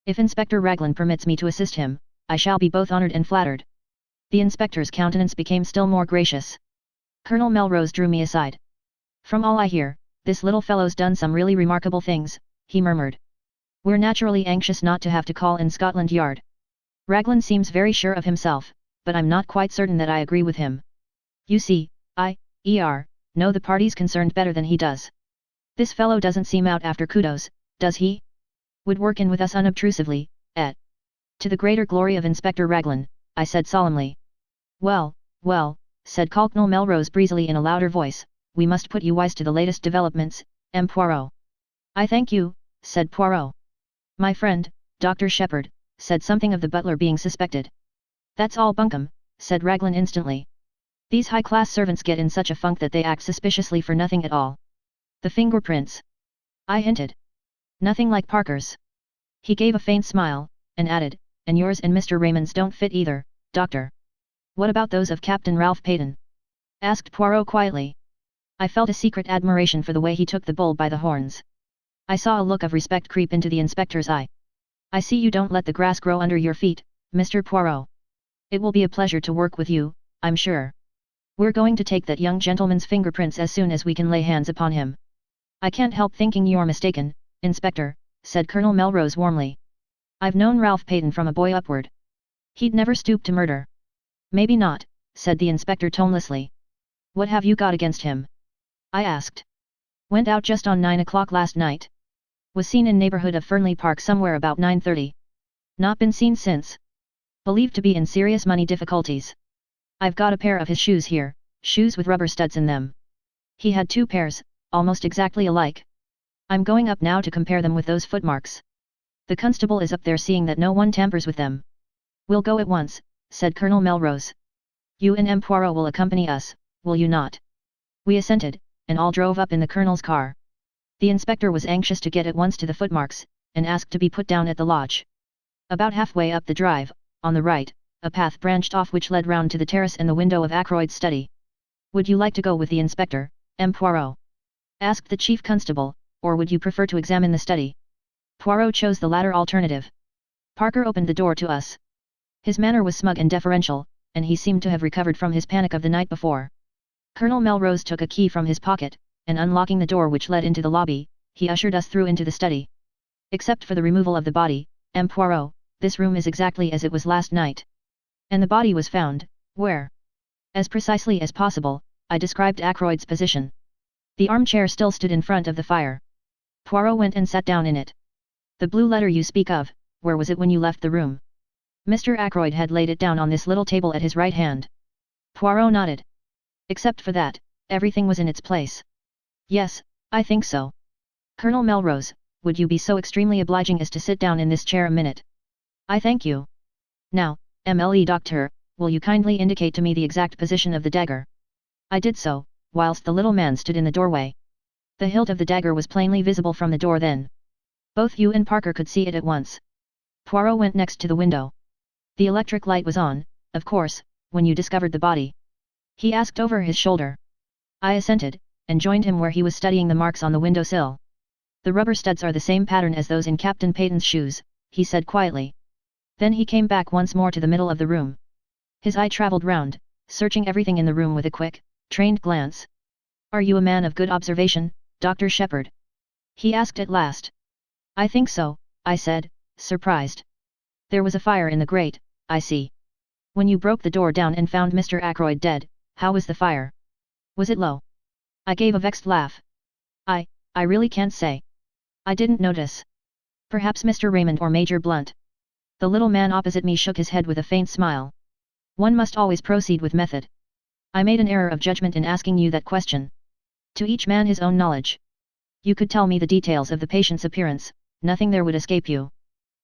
[SPEAKER 1] If Inspector Raglan permits me to assist him, I shall be both honored and flattered. The inspector's countenance became still more gracious. Colonel Melrose drew me aside. From all I hear, this little fellow's done some really remarkable things, he murmured. We're naturally anxious not to have to call in Scotland Yard. Raglan seems very sure of himself, but I'm not quite certain that I agree with him. You see, know the parties concerned better than he does. This fellow doesn't seem out after kudos, does he? Would work in with us unobtrusively, to the greater glory of Inspector Raglan, I said solemnly. Well, said Colonel Melrose breezily in a louder voice, we must put you wise to the latest developments, M. Poirot. I thank you, said Poirot. My friend, Dr. Shepherd, said something of the butler being suspected. That's all bunkum, said Raglan instantly. These high-class servants get in such a funk that they act suspiciously for nothing at all. The fingerprints? I hinted. Nothing like Parker's. He gave a faint smile, and added, and yours and Mr. Raymond's don't fit either, Doctor. What about those of Captain Ralph Peyton? Asked Poirot quietly. I felt a secret admiration for the way he took the bull by the horns. I saw a look of respect creep into the inspector's eye. I see you don't let the grass grow under your feet, Mr. Poirot. It will be a pleasure to work with you, I'm sure. We're going to take that young gentleman's fingerprints as soon as we can lay hands upon him. I can't help thinking you're mistaken, Inspector, said Colonel Melrose warmly. I've known Ralph Peyton from a boy upward. He'd never stoop to murder. Maybe not, said the inspector tonelessly. What have you got against him? I asked. Went out just on 9 o'clock last night. Was seen in neighborhood of Fernley Park somewhere about 9:30. Not been seen since. Believed to be in serious money difficulties. I've got a pair of his shoes here, shoes with rubber studs in them. He had 2 pairs, almost exactly alike. I'm going up now to compare them with those footmarks. The constable is up there seeing that no one tampers with them. We'll go at once, said Colonel Melrose. You and M. Poirot will accompany us, will you not? We assented, and all drove up in the colonel's car. The inspector was anxious to get at once to the footmarks, and asked to be put down at the lodge. About halfway up the drive, on the right, a path branched off which led round to the terrace and the window of Ackroyd's study. Would you like to go with the inspector, M. Poirot? Asked the chief constable, or would you prefer to examine the study? Poirot chose the latter alternative. Parker opened the door to us. His manner was smug and deferential, and he seemed to have recovered from his panic of the night before. Colonel Melrose took a key from his pocket, and unlocking the door which led into the lobby, he ushered us through into the study. Except for the removal of the body, M. Poirot, this room is exactly as it was last night. And the body was found, where? As precisely as possible, I described Ackroyd's position. The armchair still stood in front of the fire. Poirot went and sat down in it. The blue letter you speak of, where was it when you left the room? Mr. Ackroyd had laid it down on this little table at his right hand. Poirot nodded. Except for that, everything was in its place. Yes, I think so. Colonel Melrose, would you be so extremely obliging as to sit down in this chair a minute? I thank you. Now, MLE Doctor, will you kindly indicate to me the exact position of the dagger? I did so, whilst the little man stood in the doorway. The hilt of the dagger was plainly visible from the door then. Both you and Parker could see it at once. Poirot went next to the window. The electric light was on, of course, when you discovered the body? He asked over his shoulder. I assented, and joined him where he was studying the marks on the windowsill. The rubber studs are the same pattern as those in Captain Peyton's shoes, he said quietly. Then he came back once more to the middle of the room. His eye travelled round, searching everything in the room with a quick, trained glance. Are you a man of good observation, Dr. Shepherd? He asked at last. I think so, I said, surprised. There was a fire in the grate, I see. When you broke the door down and found Mr. Ackroyd dead, how was the fire? Was it low? I gave a vexed laugh. I really can't say. I didn't notice. Perhaps Mr. Raymond or Major Blunt. The little man opposite me shook his head with a faint smile. One must always proceed with method. I made an error of judgment in asking you that question. To each man his own knowledge. You could tell me the details of the patient's appearance, nothing there would escape you.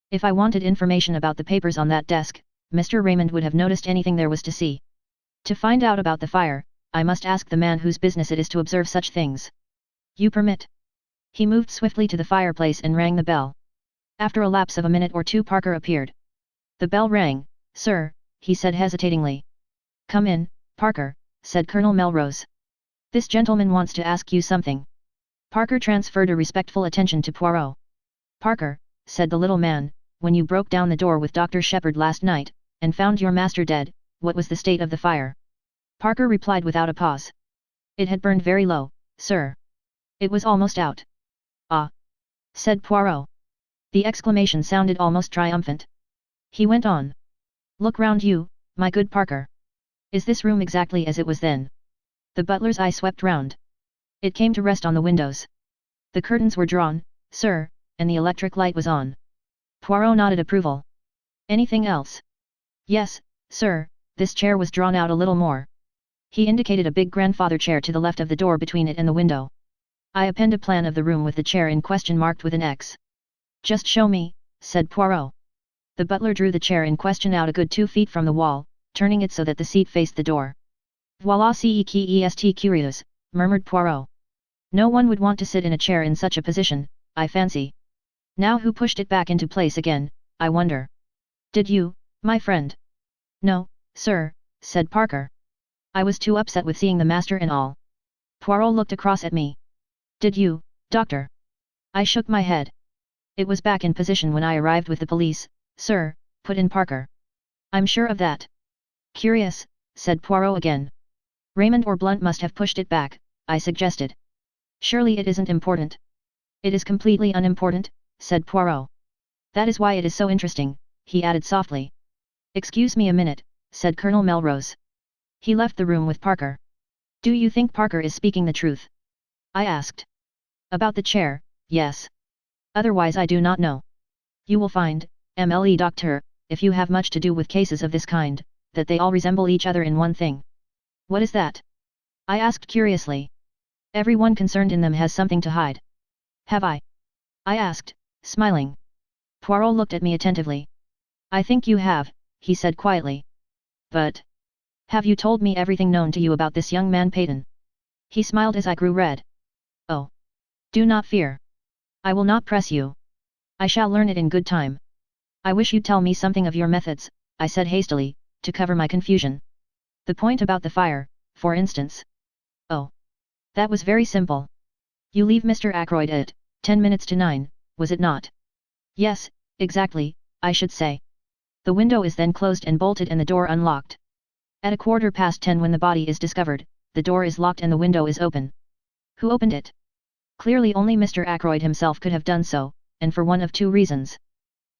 [SPEAKER 1] If I wanted information about the papers on that desk, Mr. Raymond would have noticed anything there was to see. To find out about the fire, I must ask the man whose business it is to observe such things. You permit? He moved swiftly to the fireplace and rang the bell. After a lapse of a minute or two Parker appeared. The bell rang, sir, he said hesitatingly. Come in, Parker, said Colonel Melrose. This gentleman wants to ask you something. Parker transferred a respectful attention to Poirot. Parker, said the little man, when you broke down the door with Dr. Shepherd last night, and found your master dead, what was the state of the fire? Parker replied without a pause. It had burned very low, sir. It was almost out. Ah! Said Poirot. The exclamation sounded almost triumphant. He went on. Look round you, my good Parker. Is this room exactly as it was then? The butler's eye swept round. It came to rest on the windows. The curtains were drawn, sir, and the electric light was on. Poirot nodded approval. Anything else? Yes, sir, this chair was drawn out a little more. He indicated a big grandfather chair to the left of the door between it and the window. I append a plan of the room with the chair in question marked with an X. Just show me, said Poirot. The butler drew the chair in question out a good 2 feet from the wall, turning it so that the seat faced the door. Voila, c'est curieux, murmured Poirot. No one would want to sit in a chair in such a position, I fancy. Now who pushed it back into place again, I wonder? Did you, my friend? No, sir, said Parker. I was too upset with seeing the master and all. Poirot looked across at me. Did you, doctor? I shook my head. It was back in position when I arrived with the police, sir, put in Parker. I'm sure of that. Curious, said Poirot again. Raymond or Blunt must have pushed it back, I suggested. Surely it isn't important. It is completely unimportant, said Poirot. That is why it is so interesting, he added softly. Excuse me a minute, said Colonel Melrose. He left the room with Parker. Do you think Parker is speaking the truth? I asked. About the chair, yes. Otherwise I do not know. You will find, MLE Doctor, if you have much to do with cases of this kind, that they all resemble each other in one thing. What is that? I asked curiously. Everyone concerned in them has something to hide. Have I? I asked, smiling. Poirot looked at me attentively. I think you have, he said quietly. But have you told me everything known to you about this young man Peyton? He smiled as I grew red. Oh. Do not fear. I will not press you. I shall learn it in good time. I wish you'd tell me something of your methods, I said hastily, to cover my confusion. The point about the fire, for instance. Oh. That was very simple. You leave Mr. Ackroyd at 10 minutes to 9, was it not? Yes, exactly, I should say. The window is then closed and bolted and the door unlocked. At 10:15 when the body is discovered, the door is locked and the window is open. Who opened it? Clearly only Mr. Ackroyd himself could have done so, and for one of two reasons.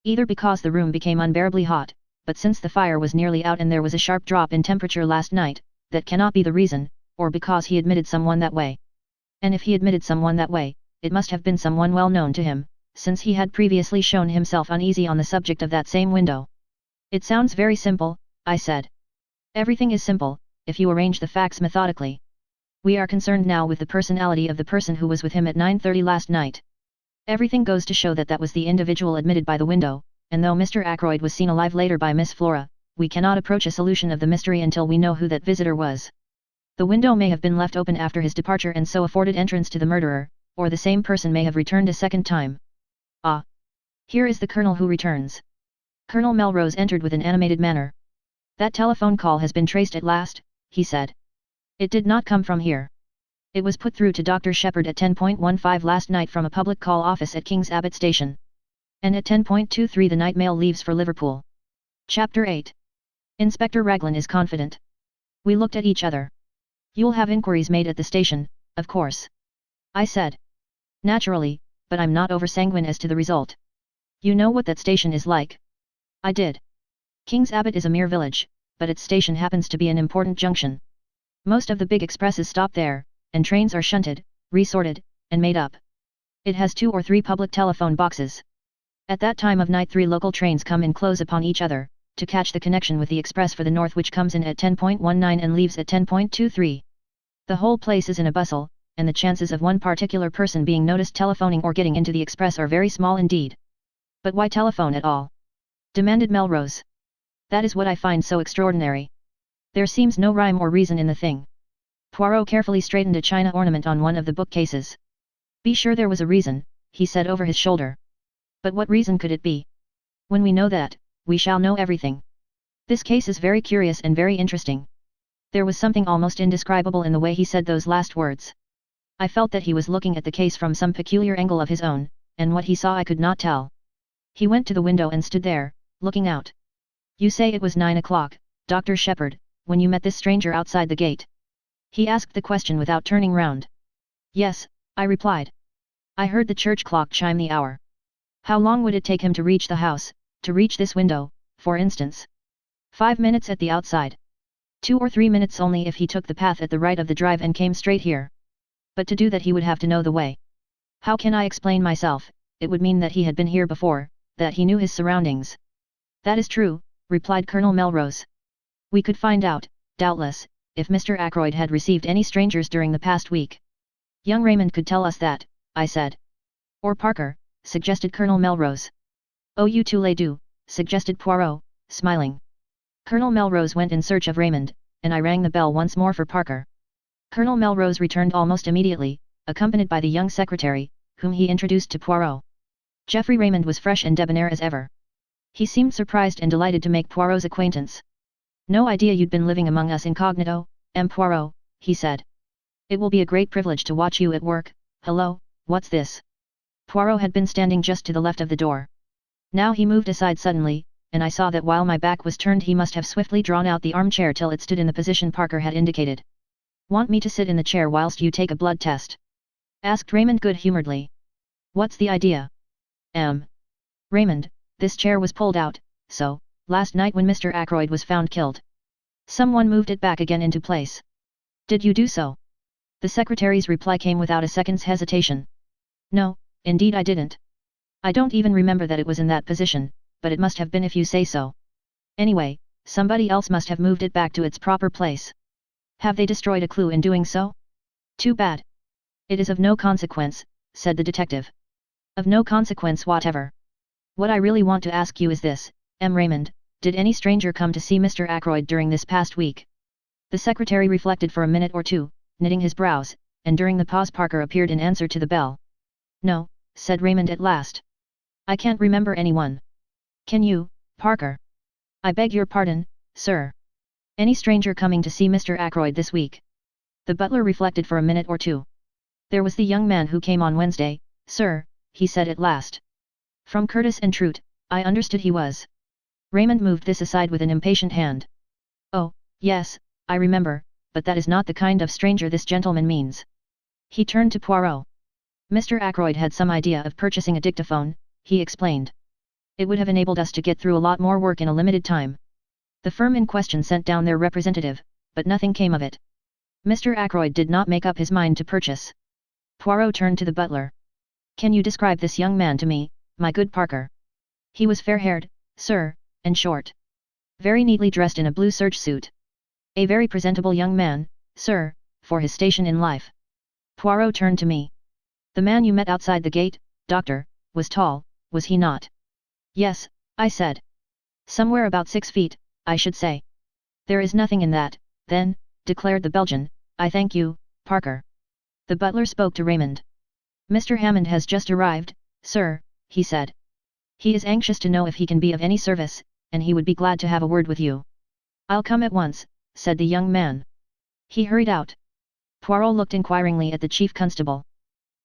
[SPEAKER 1] Either because the room became unbearably hot, but since the fire was nearly out and there was a sharp drop in temperature last night, that cannot be the reason, or because he admitted someone that way. And if he admitted someone that way, it must have been someone well known to him, since he had previously shown himself uneasy on the subject of that same window. It sounds very simple, I said. Everything is simple, if you arrange the facts methodically. We are concerned now with the personality of the person who was with him at 9:30 last night. Everything goes to show that that was the individual admitted by the window, and though Mr. Ackroyd was seen alive later by Miss Flora, we cannot approach a solution of the mystery until we know who that visitor was. The window may have been left open after his departure and so afforded entrance to the murderer, or the same person may have returned a second time. Ah! Here is the Colonel who returns. Colonel Melrose entered with an animated manner. That telephone call has been traced at last, he said. It did not come from here. It was put through to Dr. Shepherd at 10:15 last night from a public call office at King's Abbot Station. And at 10:23 the night mail leaves for Liverpool. Chapter 8. Inspector Raglan is confident. We looked at each other. You'll have inquiries made at the station, of course. I said. Naturally, but I'm not over-sanguine as to the result. You know what that station is like? I did. King's Abbot is a mere village, but its station happens to be an important junction. Most of the big expresses stop there, and trains are shunted, resorted, and made up. It has 2 or 3 public telephone boxes. At that time of night 3 local trains come in close upon each other, to catch the connection with the express for the north which comes in at 10:19 and leaves at 10:23. The whole place is in a bustle, and the chances of one particular person being noticed telephoning or getting into the express are very small indeed. But why telephone at all? Demanded Melrose. That is what I find so extraordinary. There seems no rhyme or reason in the thing. Poirot carefully straightened a china ornament on one of the bookcases. Be sure there was a reason, he said over his shoulder. But what reason could it be? When we know that, we shall know everything. This case is very curious and very interesting. There was something almost indescribable in the way he said those last words. I felt that he was looking at the case from some peculiar angle of his own, and what he saw I could not tell. He went to the window and stood there, looking out. You say it was 9 o'clock, Dr. Shepherd, when you met this stranger outside the gate? He asked the question without turning round. Yes, I replied. I heard the church clock chime the hour. How long would it take him to reach the house, to reach this window, for instance? 5 minutes at the outside. 2 or 3 minutes only if he took the path at the right of the drive and came straight here. But to do that he would have to know the way. How can I explain myself? It would mean that he had been here before, that he knew his surroundings. That is true, replied Colonel Melrose. We could find out, doubtless, if Mr. Ackroyd had received any strangers during the past week. Young Raymond could tell us that, I said. Or Parker, suggested Colonel Melrose. Oh, you two lay do, suggested Poirot, smiling. Colonel Melrose went in search of Raymond, and I rang the bell once more for Parker. Colonel Melrose returned almost immediately, accompanied by the young secretary, whom he introduced to Poirot. Geoffrey Raymond was fresh and debonair as ever. He seemed surprised and delighted to make Poirot's acquaintance. No idea you'd been living among us incognito, M. Poirot, he said. It will be a great privilege to watch you at work. Hello, what's this? Poirot had been standing just to the left of the door. Now he moved aside suddenly, and I saw that while my back was turned he must have swiftly drawn out the armchair till it stood in the position Parker had indicated. Want me to sit in the chair whilst you take a blood test? Asked Raymond good-humouredly. What's the idea? Raymond, this chair was pulled out, so, last night when Mr. Ackroyd was found killed. Someone moved it back again into place. Did you do so? The secretary's reply came without a second's hesitation. No, indeed I didn't. I don't even remember that it was in that position, but it must have been if you say so. Anyway, somebody else must have moved it back to its proper place. Have they destroyed a clue in doing so? Too bad. It is of no consequence, said the detective. Of no consequence whatever. What I really want to ask you is this, M. Raymond, did any stranger come to see Mr. Ackroyd during this past week? The secretary reflected for a minute or two, knitting his brows, and during the pause Parker appeared in answer to the bell. No, said Raymond at last. I can't remember anyone. Can you, Parker? I beg your pardon, sir. Any stranger coming to see Mr. Ackroyd this week? The butler reflected for a minute or two. There was the young man who came on Wednesday, sir, he said at last. From Curtis and Trout, I understood he was. Raymond moved this aside with an impatient hand. Oh, yes, I remember, but that is not the kind of stranger this gentleman means. He turned to Poirot. Mr. Ackroyd had some idea of purchasing a dictaphone, he explained. It would have enabled us to get through a lot more work in a limited time. The firm in question sent down their representative, but nothing came of it. Mr. Ackroyd did not make up his mind to purchase. Poirot turned to the butler. Can you describe this young man to me, my good Parker? He was fair-haired, sir, and short. Very neatly dressed in a blue serge suit. A very presentable young man, sir, for his station in life. Poirot turned to me. The man you met outside the gate, doctor, was tall, was he not? Yes, I said. Somewhere about 6 feet, I should say. There is nothing in that, then, declared the Belgian, I thank you, Parker. The butler spoke to Raymond. Mr. Hammond has just arrived, sir, he said. He is anxious to know if he can be of any service, and he would be glad to have a word with you. I'll come at once, said the young man. He hurried out. Poirot looked inquiringly at the chief constable.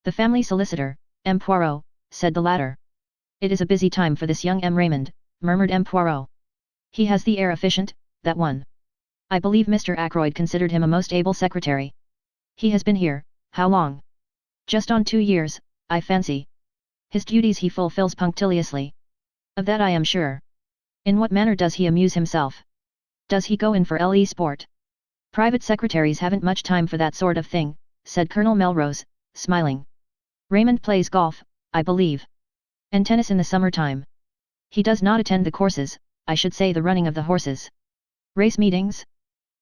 [SPEAKER 1] The family solicitor, M. Poirot, said the latter. It is a busy time for this young M. Raymond, murmured M. Poirot. He has the air efficient, that one. I believe Mr. Ackroyd considered him a most able secretary. He has been here, how long? Just on 2 years, I fancy. His duties he fulfills punctiliously. Of that I am sure. In what manner does he amuse himself? Does he go in for sport? Private secretaries haven't much time for that sort of thing, said Colonel Melrose, smiling. Raymond plays golf, I believe. And tennis in the summer-time. He does not attend the courses, I should say the running of the horses. Race meetings?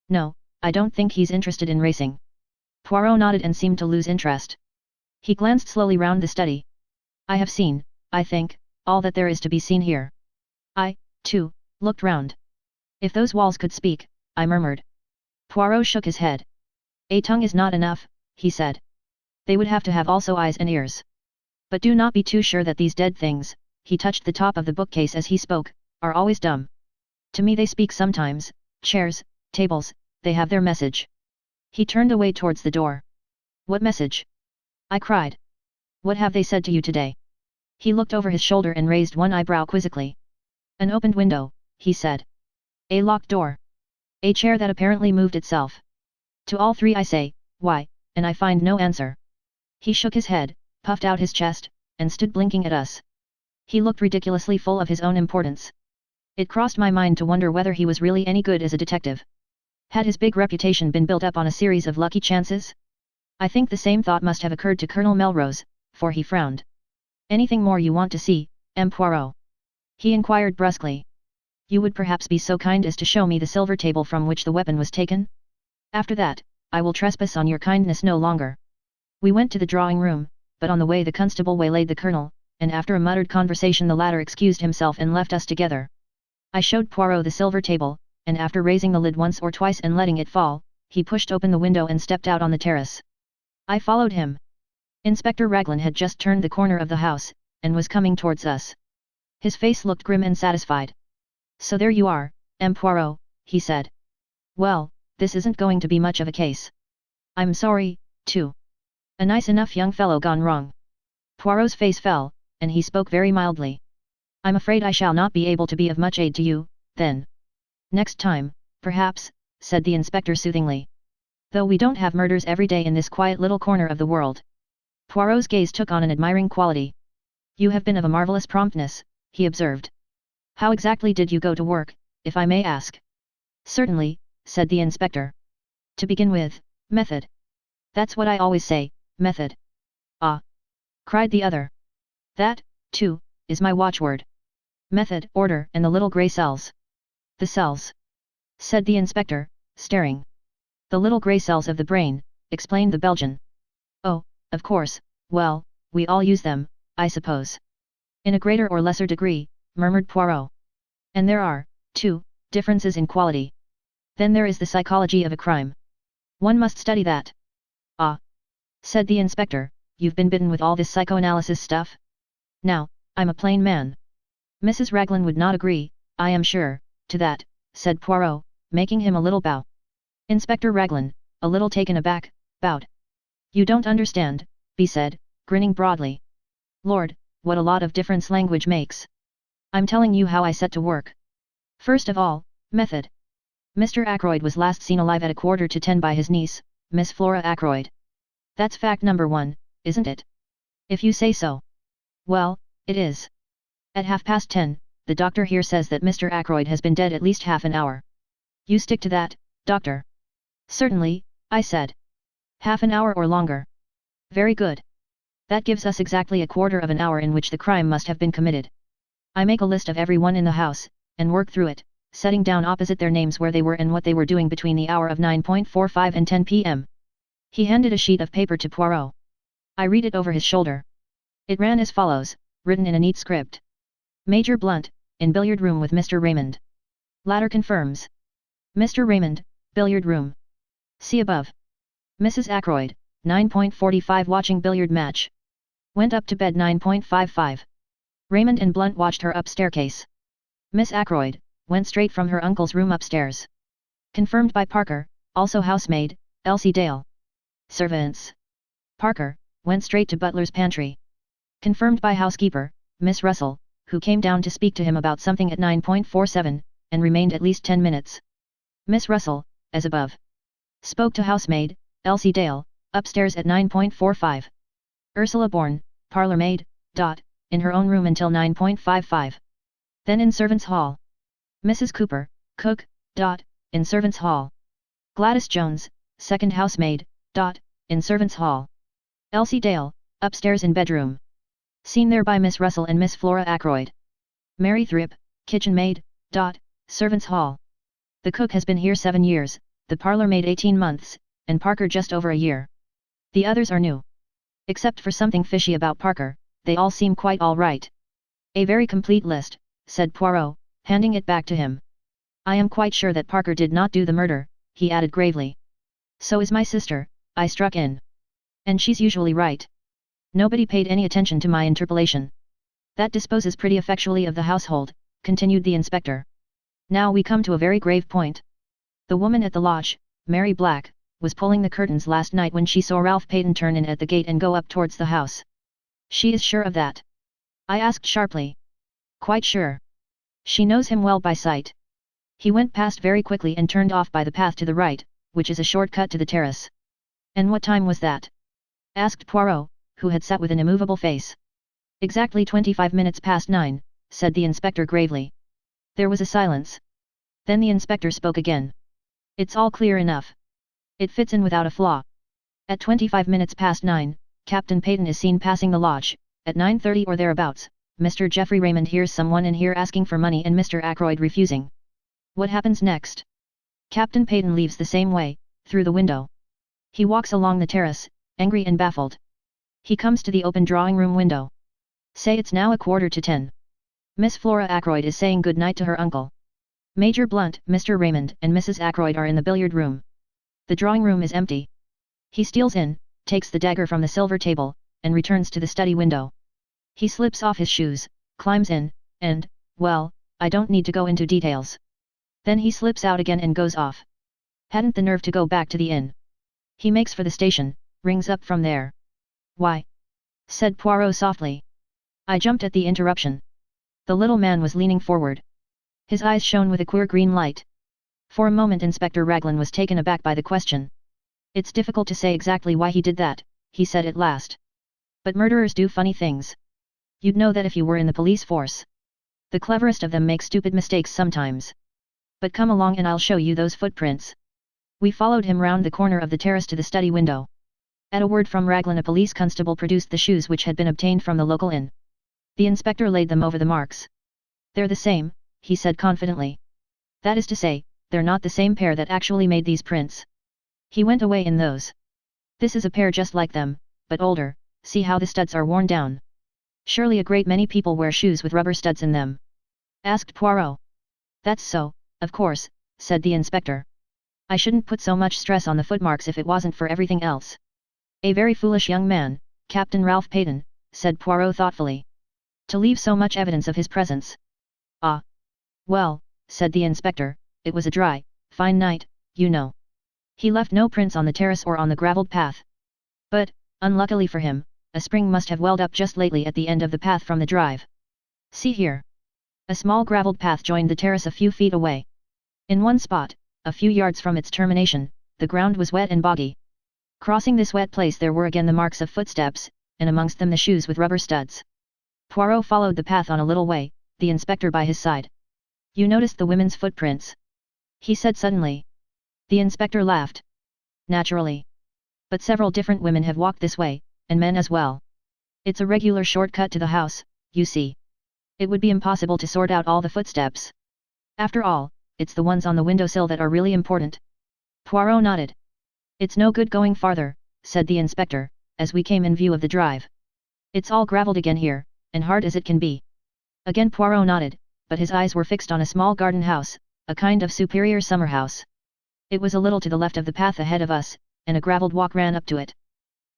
[SPEAKER 1] No, I don't think he's interested in racing. Poirot nodded and seemed to lose interest. He glanced slowly round the study. I have seen, I think, all that there is to be seen here. I, too, looked round. If those walls could speak, I murmured. Poirot shook his head. A tongue is not enough, he said. They would have to have also eyes and ears. But do not be too sure that these dead things, he touched the top of the bookcase as he spoke, are always dumb. To me they speak sometimes, chairs, tables, they have their message. He turned away towards the door. What message? I cried. What have they said to you today? He looked over his shoulder and raised one eyebrow quizzically. An opened window, he said. A locked door. A chair that apparently moved itself. To all three I say, why, and I find no answer. He shook his head, puffed out his chest, and stood blinking at us. He looked ridiculously full of his own importance. It crossed my mind to wonder whether he was really any good as a detective. Had his big reputation been built up on a series of lucky chances? I think the same thought must have occurred to Colonel Melrose, for he frowned. Anything more you want to see, M. Poirot? He inquired brusquely. You would perhaps be so kind as to show me the silver table from which the weapon was taken? After that, I will trespass on your kindness no longer. We went to the drawing room, but on the way the constable waylaid the colonel, and after a muttered conversation the latter excused himself and left us together. I showed Poirot the silver table, and after raising the lid once or twice and letting it fall, he pushed open the window and stepped out on the terrace. I followed him. Inspector Raglan had just turned the corner of the house, and was coming towards us. His face looked grim and satisfied. So there you are, M. Poirot, he said. Well, this isn't going to be much of a case. I'm sorry, too. A nice enough young fellow gone wrong. Poirot's face fell, and he spoke very mildly. I'm afraid I shall not be able to be of much aid to you, then. Next time, perhaps, said the inspector soothingly. Though we don't have murders every day in this quiet little corner of the world. Poirot's gaze took on an admiring quality. You have been of a marvellous promptness, he observed. How exactly did you go to work, if I may ask? Certainly, said the inspector. To begin with, method. That's what I always say, method. Ah! Cried the other. That, too, is my watchword. Method, order, and the little grey cells. The cells? Said the inspector, staring. The little grey cells of the brain, explained the Belgian. Oh, of course, well, we all use them, I suppose. In a greater or lesser degree, murmured Poirot. And there are, too, differences in quality. Then there is the psychology of a crime. One must study that. Ah! Said the inspector, you've been bitten with all this psychoanalysis stuff? Now, I'm a plain man. Mrs. Raglan would not agree, I am sure, to that, said Poirot, making him a little bow. Inspector Raglan, a little taken aback, bowed. You don't understand, he said, grinning broadly. Lord, what a lot of difference language makes. I'm telling you how I set to work. First of all, method. Mr. Ackroyd was last seen alive at 9:45 by his niece, Miss Flora Ackroyd. That's fact number one, isn't it? If you say so. Well, it is. At 10:30, the doctor here says that Mr. Ackroyd has been dead at least half an hour. You stick to that, doctor? Certainly, I said. Half an hour or longer. Very good. That gives us exactly a quarter of an hour in which the crime must have been committed. I make a list of everyone in the house, and work through it, setting down opposite their names where they were and what they were doing between the hour of 9:45 and 10 p.m. He handed a sheet of paper to Poirot. I read it over his shoulder. It ran as follows, written in a neat script. Major Blunt, in billiard room with Mr. Raymond. Latter confirms. Mr. Raymond, billiard room. See above. Mrs. Ackroyd, 9:45 watching billiard match. Went up to bed 9:55. Raymond and Blunt watched her up staircase. Miss Ackroyd, went straight from her uncle's room upstairs. Confirmed by Parker, also housemaid, Elsie Dale. Servants. Parker, went straight to butler's pantry. Confirmed by housekeeper, Miss Russell, who came down to speak to him about something at 9:47, and remained at least 10 minutes. Miss Russell, as above. Spoke to housemaid, Elsie Dale, upstairs at 9:45. Ursula Bourne, parlour maid, in her own room until 9:55. Then in servants' hall. Mrs. Cooper, cook, in servants' hall. Gladys Jones, second housemaid, in servants' hall. Elsie Dale, upstairs in bedroom. Seen there by Miss Russell and Miss Flora Ackroyd. Mary Thripp, kitchen maid, servants' hall. The cook has been here 7 years, the parlour maid 18 months, and Parker just over a year. The others are new. Except for something fishy about Parker, they all seem quite all right. A very complete list, said Poirot, handing it back to him. I am quite sure that Parker did not do the murder, he added gravely. So is my sister, I struck in. And she's usually right. Nobody paid any attention to my interpolation. That disposes pretty effectually of the household, continued the inspector. Now we come to a very grave point. The woman at the lodge, Mary Black, was pulling the curtains last night when she saw Ralph Peyton turn in at the gate and go up towards the house. She is sure of that? I asked sharply. Quite sure. She knows him well by sight. He went past very quickly and turned off by the path to the right, which is a short cut to the terrace. And what time was that? Asked Poirot, who had sat with an immovable face. Exactly 25 minutes past 9, said the inspector gravely. There was a silence. Then the inspector spoke again. It's all clear enough. It fits in without a flaw. At 25 minutes past 9, Captain Peyton is seen passing the lodge. At 9:30 or thereabouts, Mr. Geoffrey Raymond hears someone in here asking for money and Mr. Ackroyd refusing. What happens next? Captain Peyton leaves the same way, through the window. He walks along the terrace, angry and baffled. He comes to the open drawing room window. Say it's now 9:45. Miss Flora Ackroyd is saying good night to her uncle. Major Blunt, Mr. Raymond and Mrs. Ackroyd are in the billiard room. The drawing room is empty. He steals in, takes the dagger from the silver table, and returns to the study window. He slips off his shoes, climbs in, and, well, I don't need to go into details. Then he slips out again and goes off. Hadn't the nerve to go back to the inn. He makes for the station, rings up from there. Why? Said Poirot softly. I jumped at the interruption. The little man was leaning forward. His eyes shone with a queer green light. For a moment Inspector Raglan was taken aback by the question. It's difficult to say exactly why he did that, he said at last. But murderers do funny things. You'd know that if you were in the police force. The cleverest of them make stupid mistakes sometimes. But come along and I'll show you those footprints. We followed him round the corner of the terrace to the study window. At a word from Raglan a police constable produced the shoes which had been obtained from the local inn. The inspector laid them over the marks. They're the same, he said confidently. That is to say, they're not the same pair that actually made these prints. He went away in those. This is a pair just like them, but older, see how the studs are worn down. Surely a great many people wear shoes with rubber studs in them? Asked Poirot. That's so, of course, said the inspector. I shouldn't put so much stress on the footmarks if it wasn't for everything else. A very foolish young man, Captain Ralph Peyton, said Poirot thoughtfully. To leave so much evidence of his presence. Ah. Well, said the inspector, it was a dry, fine night, you know. He left no prints on the terrace or on the gravelled path. But, unluckily for him, a spring must have welled up just lately at the end of the path from the drive. See here. A small gravelled path joined the terrace a few feet away. In one spot, a few yards from its termination, the ground was wet and boggy. Crossing this wet place there were again the marks of footsteps, and amongst them the shoes with rubber studs. Poirot followed the path on a little way, the inspector by his side. You noticed the women's footprints? He said suddenly. The inspector laughed. Naturally. But several different women have walked this way, and men as well. It's a regular shortcut to the house, you see. It would be impossible to sort out all the footsteps. After all, it's the ones on the windowsill that are really important. Poirot nodded. It's no good going farther, said the inspector, as we came in view of the drive. It's all gravelled again here, and hard as it can be. Again Poirot nodded, but his eyes were fixed on a small garden house, a kind of superior summer house. It was a little to the left of the path ahead of us, and a gravelled walk ran up to it.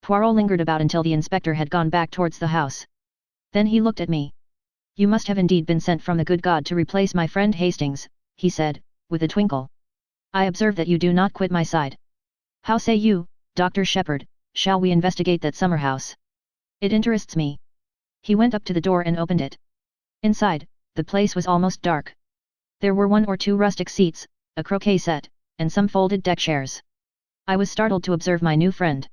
[SPEAKER 1] Poirot lingered about until the inspector had gone back towards the house. Then he looked at me. You must have indeed been sent from the good God to replace my friend Hastings, he said, with a twinkle. I observe that you do not quit my side. How say you, Dr. Shepherd, shall we investigate that summer house? It interests me. He went up to the door and opened it. Inside, the place was almost dark. There were 1 or 2 rustic seats, a croquet set, and some folded deck chairs. I was startled to observe my new friend.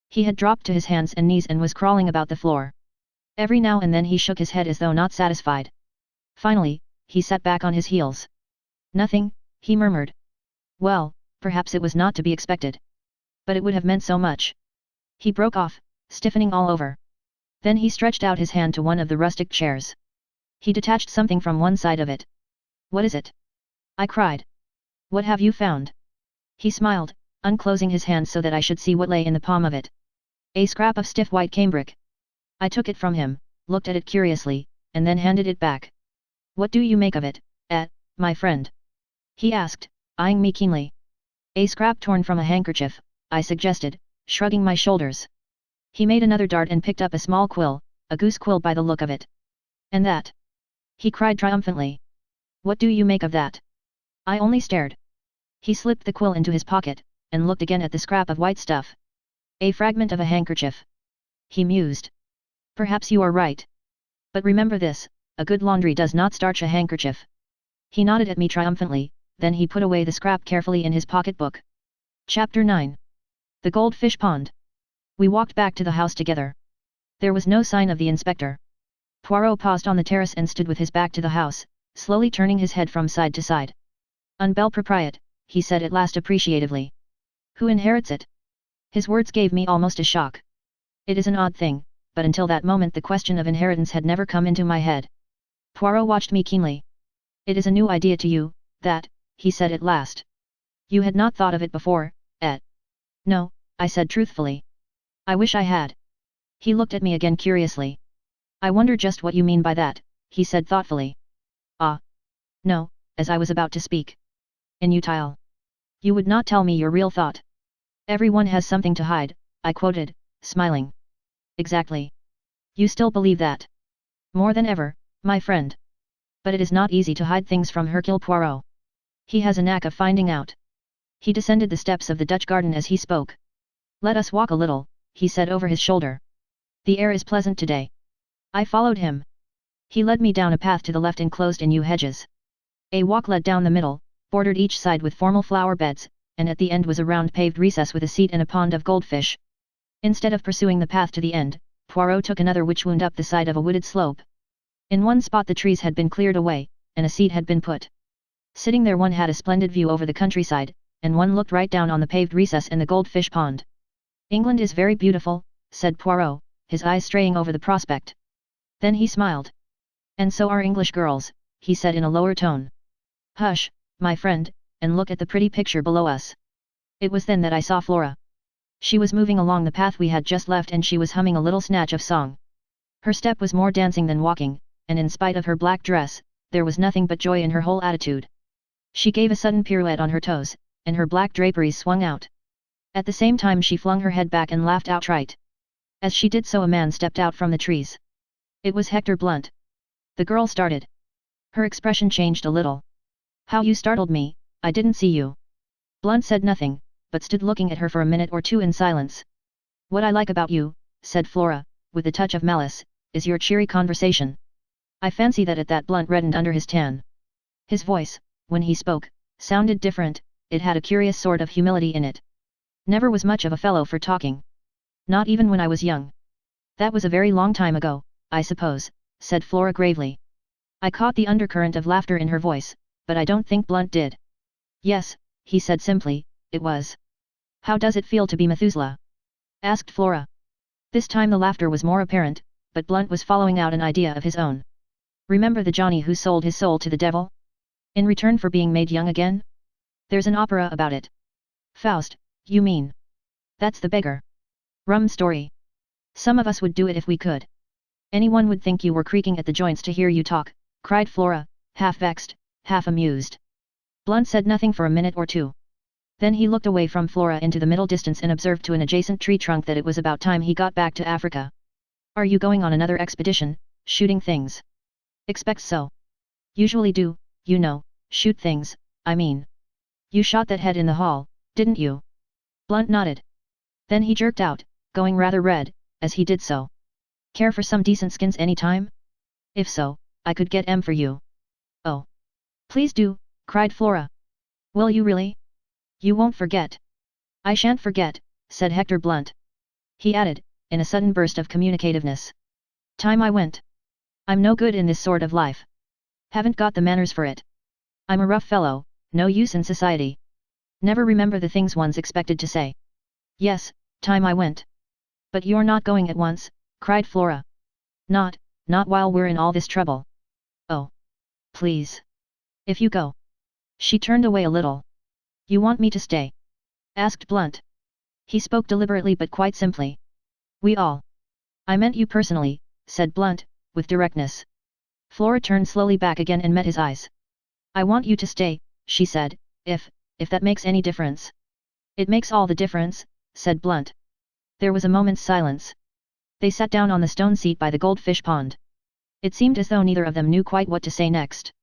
[SPEAKER 1] He had dropped to his hands and knees and was crawling about the floor. Every now and then he shook his head as though not satisfied. Finally, he sat back on his heels. Nothing, he murmured. Well, perhaps it was not to be expected. But it would have meant so much. He broke off, stiffening all over. Then he stretched out his hand to one of the rustic chairs. He detached something from one side of it. What is it? I cried. What have you found? He smiled, unclosing his hand so that I should see what lay in the palm of it. A scrap of stiff white cambric. I took it from him, looked at it curiously, and then handed it back. What do you make of it, my friend? He asked, eyeing me keenly. A scrap torn from a handkerchief, I suggested, shrugging my shoulders. He made another dart and picked up a small quill, a goose quill by the look of it. And that? He cried triumphantly. What do you make of that? I only stared. He slipped the quill into his pocket, and looked again at the scrap of white stuff. A fragment of a handkerchief. He mused. Perhaps you are right. But remember this, a good laundry does not starch a handkerchief. He nodded at me triumphantly, then he put away the scrap carefully in his pocketbook. Chapter 9. The Goldfish Pond. We walked back to the house together. There was no sign of the inspector. Poirot paused on the terrace and stood with his back to the house, slowly turning his head from side to side. "Un bel propriété," he said at last appreciatively. "Who inherits it?" His words gave me almost a shock. It is an odd thing, but until that moment the question of inheritance had never come into my head. Poirot watched me keenly. "It is a new idea to you, that," he said at last. "You had not thought of it before, eh?" "No," I said truthfully. "I wish I had." He looked at me again curiously. "I wonder just what you mean by that," he said thoughtfully. "Ah. No," as I was about to speak. "Inutile. You would not tell me your real thought." "Everyone has something to hide," I quoted, smiling. "Exactly. You still believe that?" "More than ever, my friend. But it is not easy to hide things from Hercule Poirot. He has a knack of finding out." He descended the steps of the Dutch garden as he spoke. "Let us walk a little," he said over his shoulder. "The air is pleasant today." I followed him. He led me down a path to the left enclosed in yew hedges. A walk led down the middle, bordered each side with formal flower beds, and at the end was a round paved recess with a seat and a pond of goldfish. Instead of pursuing the path to the end, Poirot took another which wound up the side of a wooded slope. In one spot the trees had been cleared away, and a seat had been put. Sitting there one had a splendid view over the countryside, and one looked right down on the paved recess and the goldfish pond. "England is very beautiful," said Poirot, his eyes straying over the prospect. Then he smiled. "And so are English girls," he said in a lower tone. "Hush, my friend, and look at the pretty picture below us." It was then that I saw Flora. She was moving along the path we had just left and she was humming a little snatch of song. Her step was more dancing than walking, and in spite of her black dress, there was nothing but joy in her whole attitude. She gave a sudden pirouette on her toes, and her black draperies swung out. At the same time she flung her head back and laughed outright. As she did so a man stepped out from the trees. It was Hector Blunt. The girl started. Her expression changed a little. "How you startled me, I didn't see you." Blunt said nothing, but stood looking at her for a minute or two in silence. "What I like about you," said Flora, with a touch of malice, "is your cheery conversation." I fancy that at that Blunt reddened under his tan. His voice, when he spoke, sounded different, it had a curious sort of humility in it. "Never was much of a fellow for talking. Not even when I was young." "That was a very long time ago, I suppose," said Flora gravely. I caught the undercurrent of laughter in her voice, but I don't think Blunt did. "Yes," he said simply, "it was." "How does it feel to be Methuselah?" asked Flora. This time the laughter was more apparent, but Blunt was following out an idea of his own. "Remember the Johnny who sold his soul to the devil? In return for being made young again? There's an opera about it." "Faust, you mean? That's the beggar. Rum story. Some of us would do it if we could." "Anyone would think you were creaking at the joints to hear you talk," cried Flora, half vexed, half amused. Blunt said nothing for a minute or two. Then he looked away from Flora into the middle distance and observed to an adjacent tree trunk that it was about time he got back to Africa. "Are you going on another expedition, shooting things?" "Expect so. Usually do, you know, shoot things, I mean. You shot that head in the hall, didn't you?" Blunt nodded. Then he jerked out, going rather red, as he did so. "Care for some decent skins any time? If so, I could get 'em for you." "Oh. Please do," cried Flora. "Will you really? You won't forget?" "I shan't forget," said Hector Blunt. He added, in a sudden burst of communicativeness. "Time I went. I'm no good in this sort of life. Haven't got the manners for it. I'm a rough fellow, no use in society. Never remember the things one's expected to say. Yes, time I went." "But you're not going at once," cried Flora. Not while we're in all this trouble." "Oh. Please. If you go." She turned away a little. "You want me to stay?" asked Blunt. He spoke deliberately but quite simply. "We all." "I meant you personally," said Blunt, with directness. Flora turned slowly back again and met his eyes. "I want you to stay," she said, if that makes any difference." "It makes all the difference," said Blunt. There was a moment's silence. They sat down on the stone seat by the goldfish pond. It seemed as though neither of them knew quite what to say next.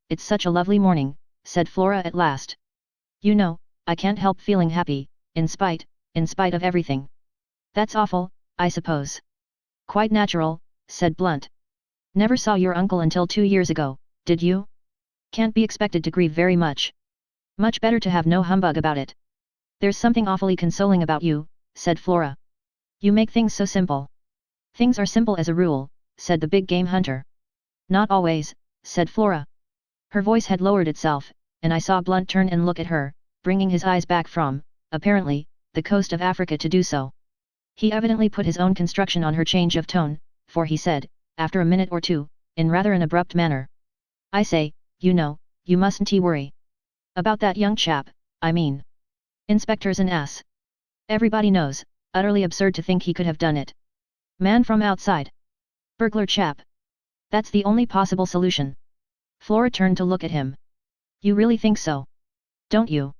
[SPEAKER 1] It's such a lovely morning," said Flora at last. "You know, I can't help feeling happy, in spite of everything. That's awful, I suppose. Quite natural, said Blunt. Never saw your uncle until 2 years ago, did you? Can't be expected to grieve very much. Much better to have no humbug about it. There's something awfully consoling about you, said Flora. You make things so simple. Things are simple as a rule, said the big game hunter. Not always, said Flora. Her voice had lowered itself, and I saw Blunt turn and look at her, bringing his eyes back from, apparently, the coast of Africa to do so. He evidently put his own construction on her change of tone, for he said, after a minute or two, in rather an abrupt manner. I say, you know, you mustn't worry. About that young chap, I mean. Inspector's an ass. Everybody knows, utterly absurd to think he could have done it. Man from outside. Burglar chap. That's the only possible solution. Flora turned to look at him. You really think so? Don't you?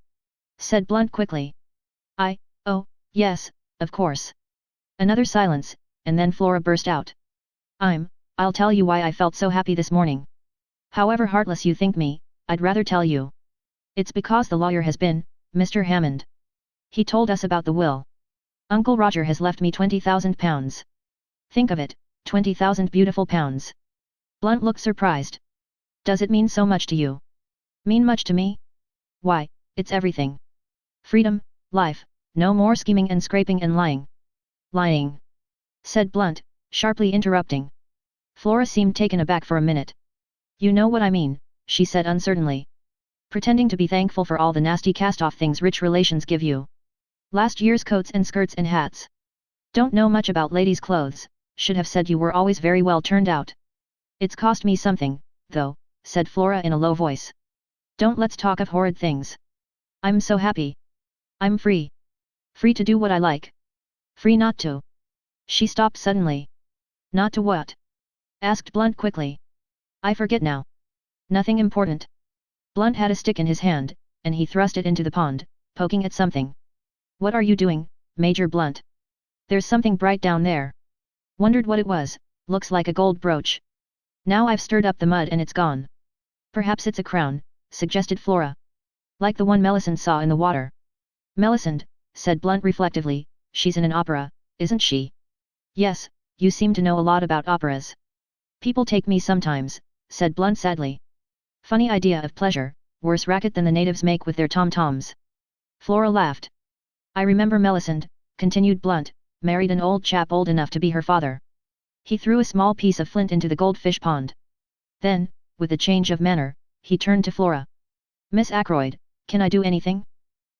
[SPEAKER 1] Said Blunt quickly. Oh, yes, of course. Another silence, and then Flora burst out. I'll tell you why I felt so happy this morning. However heartless you think me, I'd rather tell you. It's because the lawyer has been, Mr. Hammond. He told us about the will. Uncle Roger has left me £20,000. Think of it, 20,000 beautiful pounds. Blunt looked surprised. Does it mean so much to you? Mean much to me? Why, it's everything. Freedom, life, no more scheming and scraping and lying. Lying, said Blunt, sharply interrupting. Flora seemed taken aback for a minute. You know what I mean, she said uncertainly. Pretending to be thankful for all the nasty cast-off things rich relations give you. Last year's coats and skirts and hats. Don't know much about ladies' clothes, should have said you were always very well turned out. It's cost me something, though, said Flora in a low voice. Don't let's talk of horrid things. I'm so happy. I'm free. Free to do what I like. Free not to. She stopped suddenly. Not to what? Asked Blunt quickly. I forget now. Nothing important. Blunt had a stick in his hand, and he thrust it into the pond, poking at something. What are you doing, Major Blunt? There's something bright down there. Wondered what it was, looks like a gold brooch. Now I've stirred up the mud and it's gone. Perhaps it's a crown, suggested Flora. Like the one Melisande saw in the water. Melisande, said Blunt reflectively, she's in an opera, isn't she? Yes, you seem to know a lot about operas. People take me sometimes, said Blunt sadly. Funny idea of pleasure, worse racket than the natives make with their tom-toms. Flora laughed. I remember Melisande, continued Blunt, married an old chap old enough to be her father. He threw a small piece of flint into the goldfish pond. Then, with a change of manner, he turned to Flora. Miss Ackroyd, can I do anything?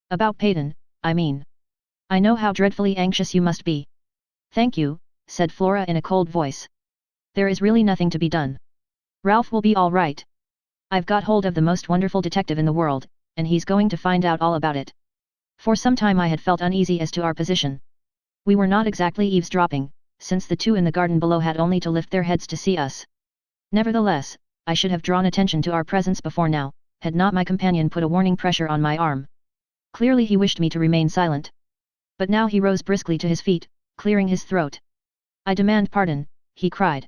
[SPEAKER 1] About Peyton, I mean. I know how dreadfully anxious you must be. Thank you, said Flora in a cold voice. There is really nothing to be done. Ralph will be all right. I've got hold of the most wonderful detective in the world, and he's going to find out all about it. For some time I had felt uneasy as to our position. We were not exactly eavesdropping, since the two in the garden below had only to lift their heads to see us. Nevertheless, I should have drawn attention to our presence before now, had not my companion put a warning pressure on my arm. Clearly he wished me to remain silent. But now he rose briskly to his feet, clearing his throat. I demand pardon, he cried.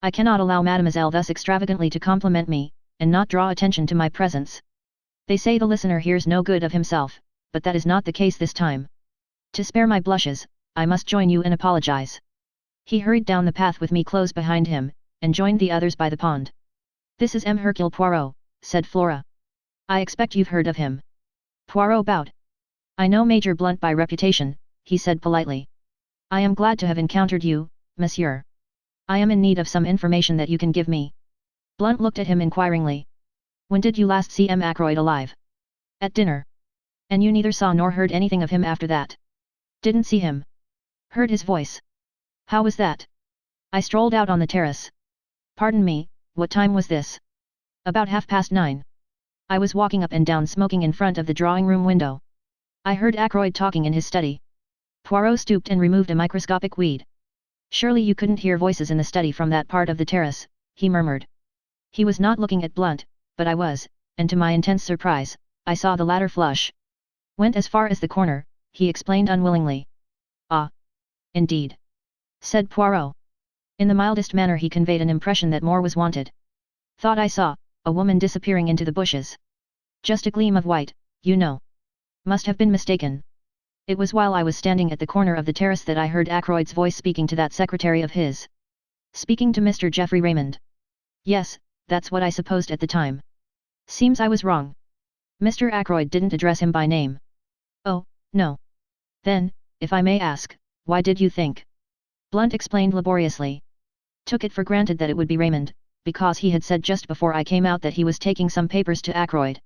[SPEAKER 1] I cannot allow mademoiselle thus extravagantly to compliment me, and not draw attention to my presence. They say the listener hears no good of himself, but that is not the case this time. To spare my blushes, I must join you and apologize. He hurried down the path with me close behind him, and joined the others by the pond. This is M. Hercule Poirot, said Flora. I expect you've heard of him. Poirot bowed. I know Major Blunt by reputation, he said politely. I am glad to have encountered you, monsieur. I am in need of some information that you can give me. Blunt looked at him inquiringly. When did you last see M. Ackroyd alive? At dinner. And you neither saw nor heard anything of him after that? Didn't see him. Heard his voice. How was that? I strolled out on the terrace. Pardon me, what time was this? About 9:30. I was walking up and down smoking in front of the drawing-room window. I heard Ackroyd talking in his study. Poirot stooped and removed a microscopic weed. Surely you couldn't hear voices in the study from that part of the terrace, he murmured. He was not looking at Blunt, but I was, and to my intense surprise, I saw the latter flush. Went as far as the corner, he explained unwillingly. Ah. Indeed. Said Poirot. In the mildest manner he conveyed an impression that more was wanted. Thought I saw a woman disappearing into the bushes. Just a gleam of white, you know. Must have been mistaken. It was while I was standing at the corner of the terrace that I heard Ackroyd's voice speaking to that secretary of his. Speaking to Mr. Geoffrey Raymond. Yes, that's what I supposed at the time. Seems I was wrong. Mr. Ackroyd didn't address him by name. Oh, no. Then, if I may ask, why did you think? Blunt explained laboriously. Took it for granted that it would be Raymond, because he had said just before I came out that he was taking some papers to Ackroyd.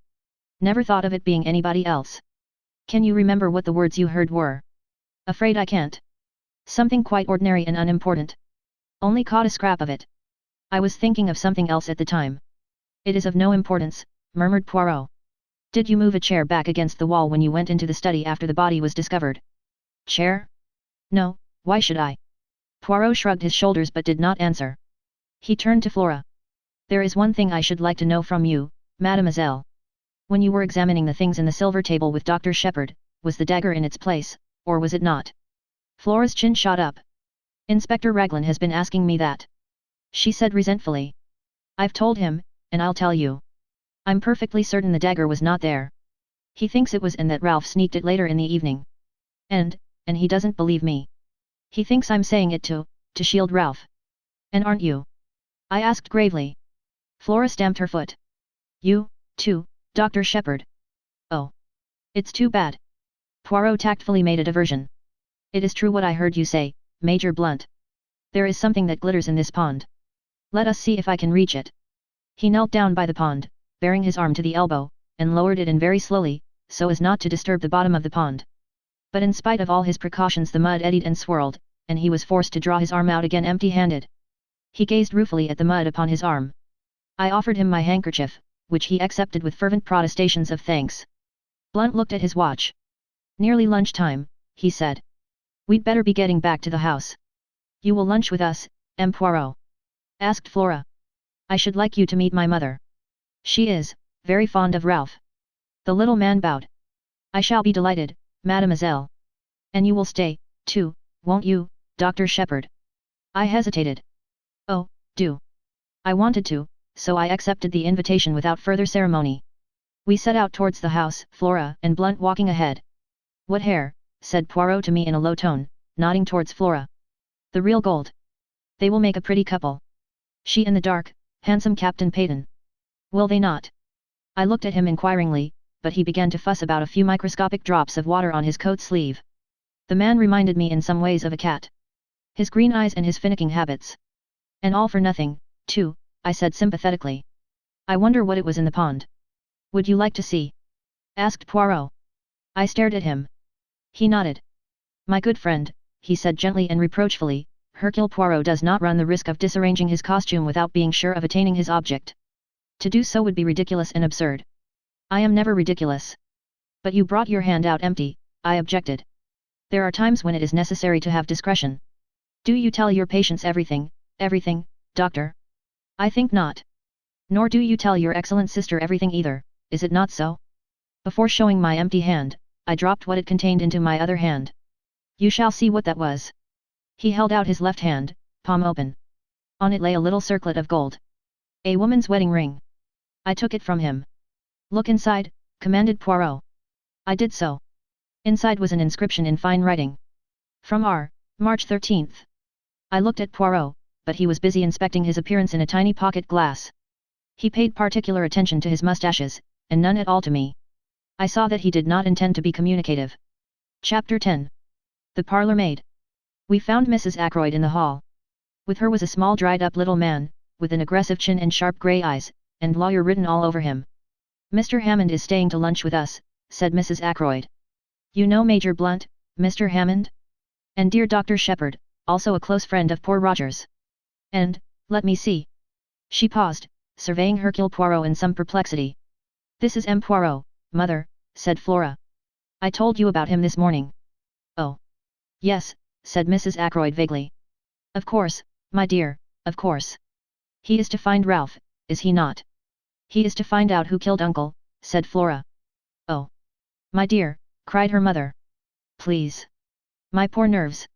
[SPEAKER 1] Never thought of it being anybody else. Can you remember what the words you heard were? Afraid I can't. Something quite ordinary and unimportant. Only caught a scrap of it. I was thinking of something else at the time. It is of no importance, murmured Poirot. Did you move a chair back against the wall when you went into the study after the body was discovered? Chair? No, why should I? Poirot shrugged his shoulders but did not answer. He turned to Flora. There is one thing I should like to know from you, mademoiselle. When you were examining the things in the silver table with Dr. Shepherd, was the dagger in its place, or was it not? Flora's chin shot up. Inspector Raglan has been asking me that. She said resentfully. I've told him, and I'll tell you. I'm perfectly certain the dagger was not there. He thinks it was and that Ralph sneaked it later in the evening. And he doesn't believe me. He thinks I'm saying it to shield Ralph. And aren't you? I asked gravely. Flora stamped her foot. You, too, Dr. Shepherd. Oh. It's too bad. Poirot tactfully made a diversion. It is true what I heard you say, Major Blunt. There is something that glitters in this pond. Let us see if I can reach it. He knelt down by the pond, bearing his arm to the elbow, and lowered it in very slowly, so as not to disturb the bottom of the pond. But in spite of all his precautions the mud eddied and swirled, and he was forced to draw his arm out again empty-handed. He gazed ruefully at the mud upon his arm. I offered him my handkerchief, which he accepted with fervent protestations of thanks. Blunt looked at his watch. Nearly lunchtime, he said. We'd better be getting back to the house. You will lunch with us, M. Poirot? Asked Flora. I should like you to meet my mother. She is very fond of Ralph. The little man bowed. I shall be delighted, mademoiselle. And you will stay, too, won't you, Dr. Shepherd? I hesitated. Oh, do. I wanted to, so I accepted the invitation without further ceremony. We set out towards the house, Flora and Blunt walking ahead. What hair, said Poirot to me in a low tone, nodding towards Flora. The real gold. They will make a pretty couple. She and the dark, handsome Captain Peyton. Will they not? I looked at him inquiringly, but he began to fuss about a few microscopic drops of water on his coat sleeve. The man reminded me in some ways of a cat. His green eyes and his finicking habits. And all for nothing, too, I said sympathetically. I wonder what it was in the pond. Would you like to see? Asked Poirot. I stared at him. He nodded. My good friend, he said gently and reproachfully, Hercule Poirot does not run the risk of disarranging his costume without being sure of attaining his object. To do so would be ridiculous and absurd. I am never ridiculous. But you brought your hand out empty, I objected. There are times when it is necessary to have discretion. Do you tell your patients everything, doctor? I think not. Nor do you tell your excellent sister everything either, is it not so? Before showing my empty hand, I dropped what it contained into my other hand. You shall see what that was. He held out his left hand, palm open. On it lay a little circlet of gold. A woman's wedding ring. I took it from him. Look inside, commanded Poirot. I did so. Inside was an inscription in fine writing. From R, March 13th. I looked at Poirot, but he was busy inspecting his appearance in a tiny pocket glass. He paid particular attention to his mustaches, and none at all to me. I saw that he did not intend to be communicative. Chapter 10. The parlour maid. We found Mrs. Ackroyd in the hall. With her was a small dried-up little man, with an aggressive chin and sharp grey eyes, and lawyer written all over him. Mr. Hammond is staying to lunch with us, said Mrs. Ackroyd. You know Major Blunt, Mr. Hammond? And dear Dr. Shepherd, also a close friend of poor Roger's. And, let me see. She paused, surveying Hercule Poirot in some perplexity. This is M. Poirot, mother, said Flora. I told you about him this morning. Oh. Yes, said Mrs. Ackroyd vaguely. Of course, my dear, of course. He is to find Ralph, is he not? He is to find out who killed Uncle, said Flora. Oh. My dear, cried her mother. Please. My poor nerves.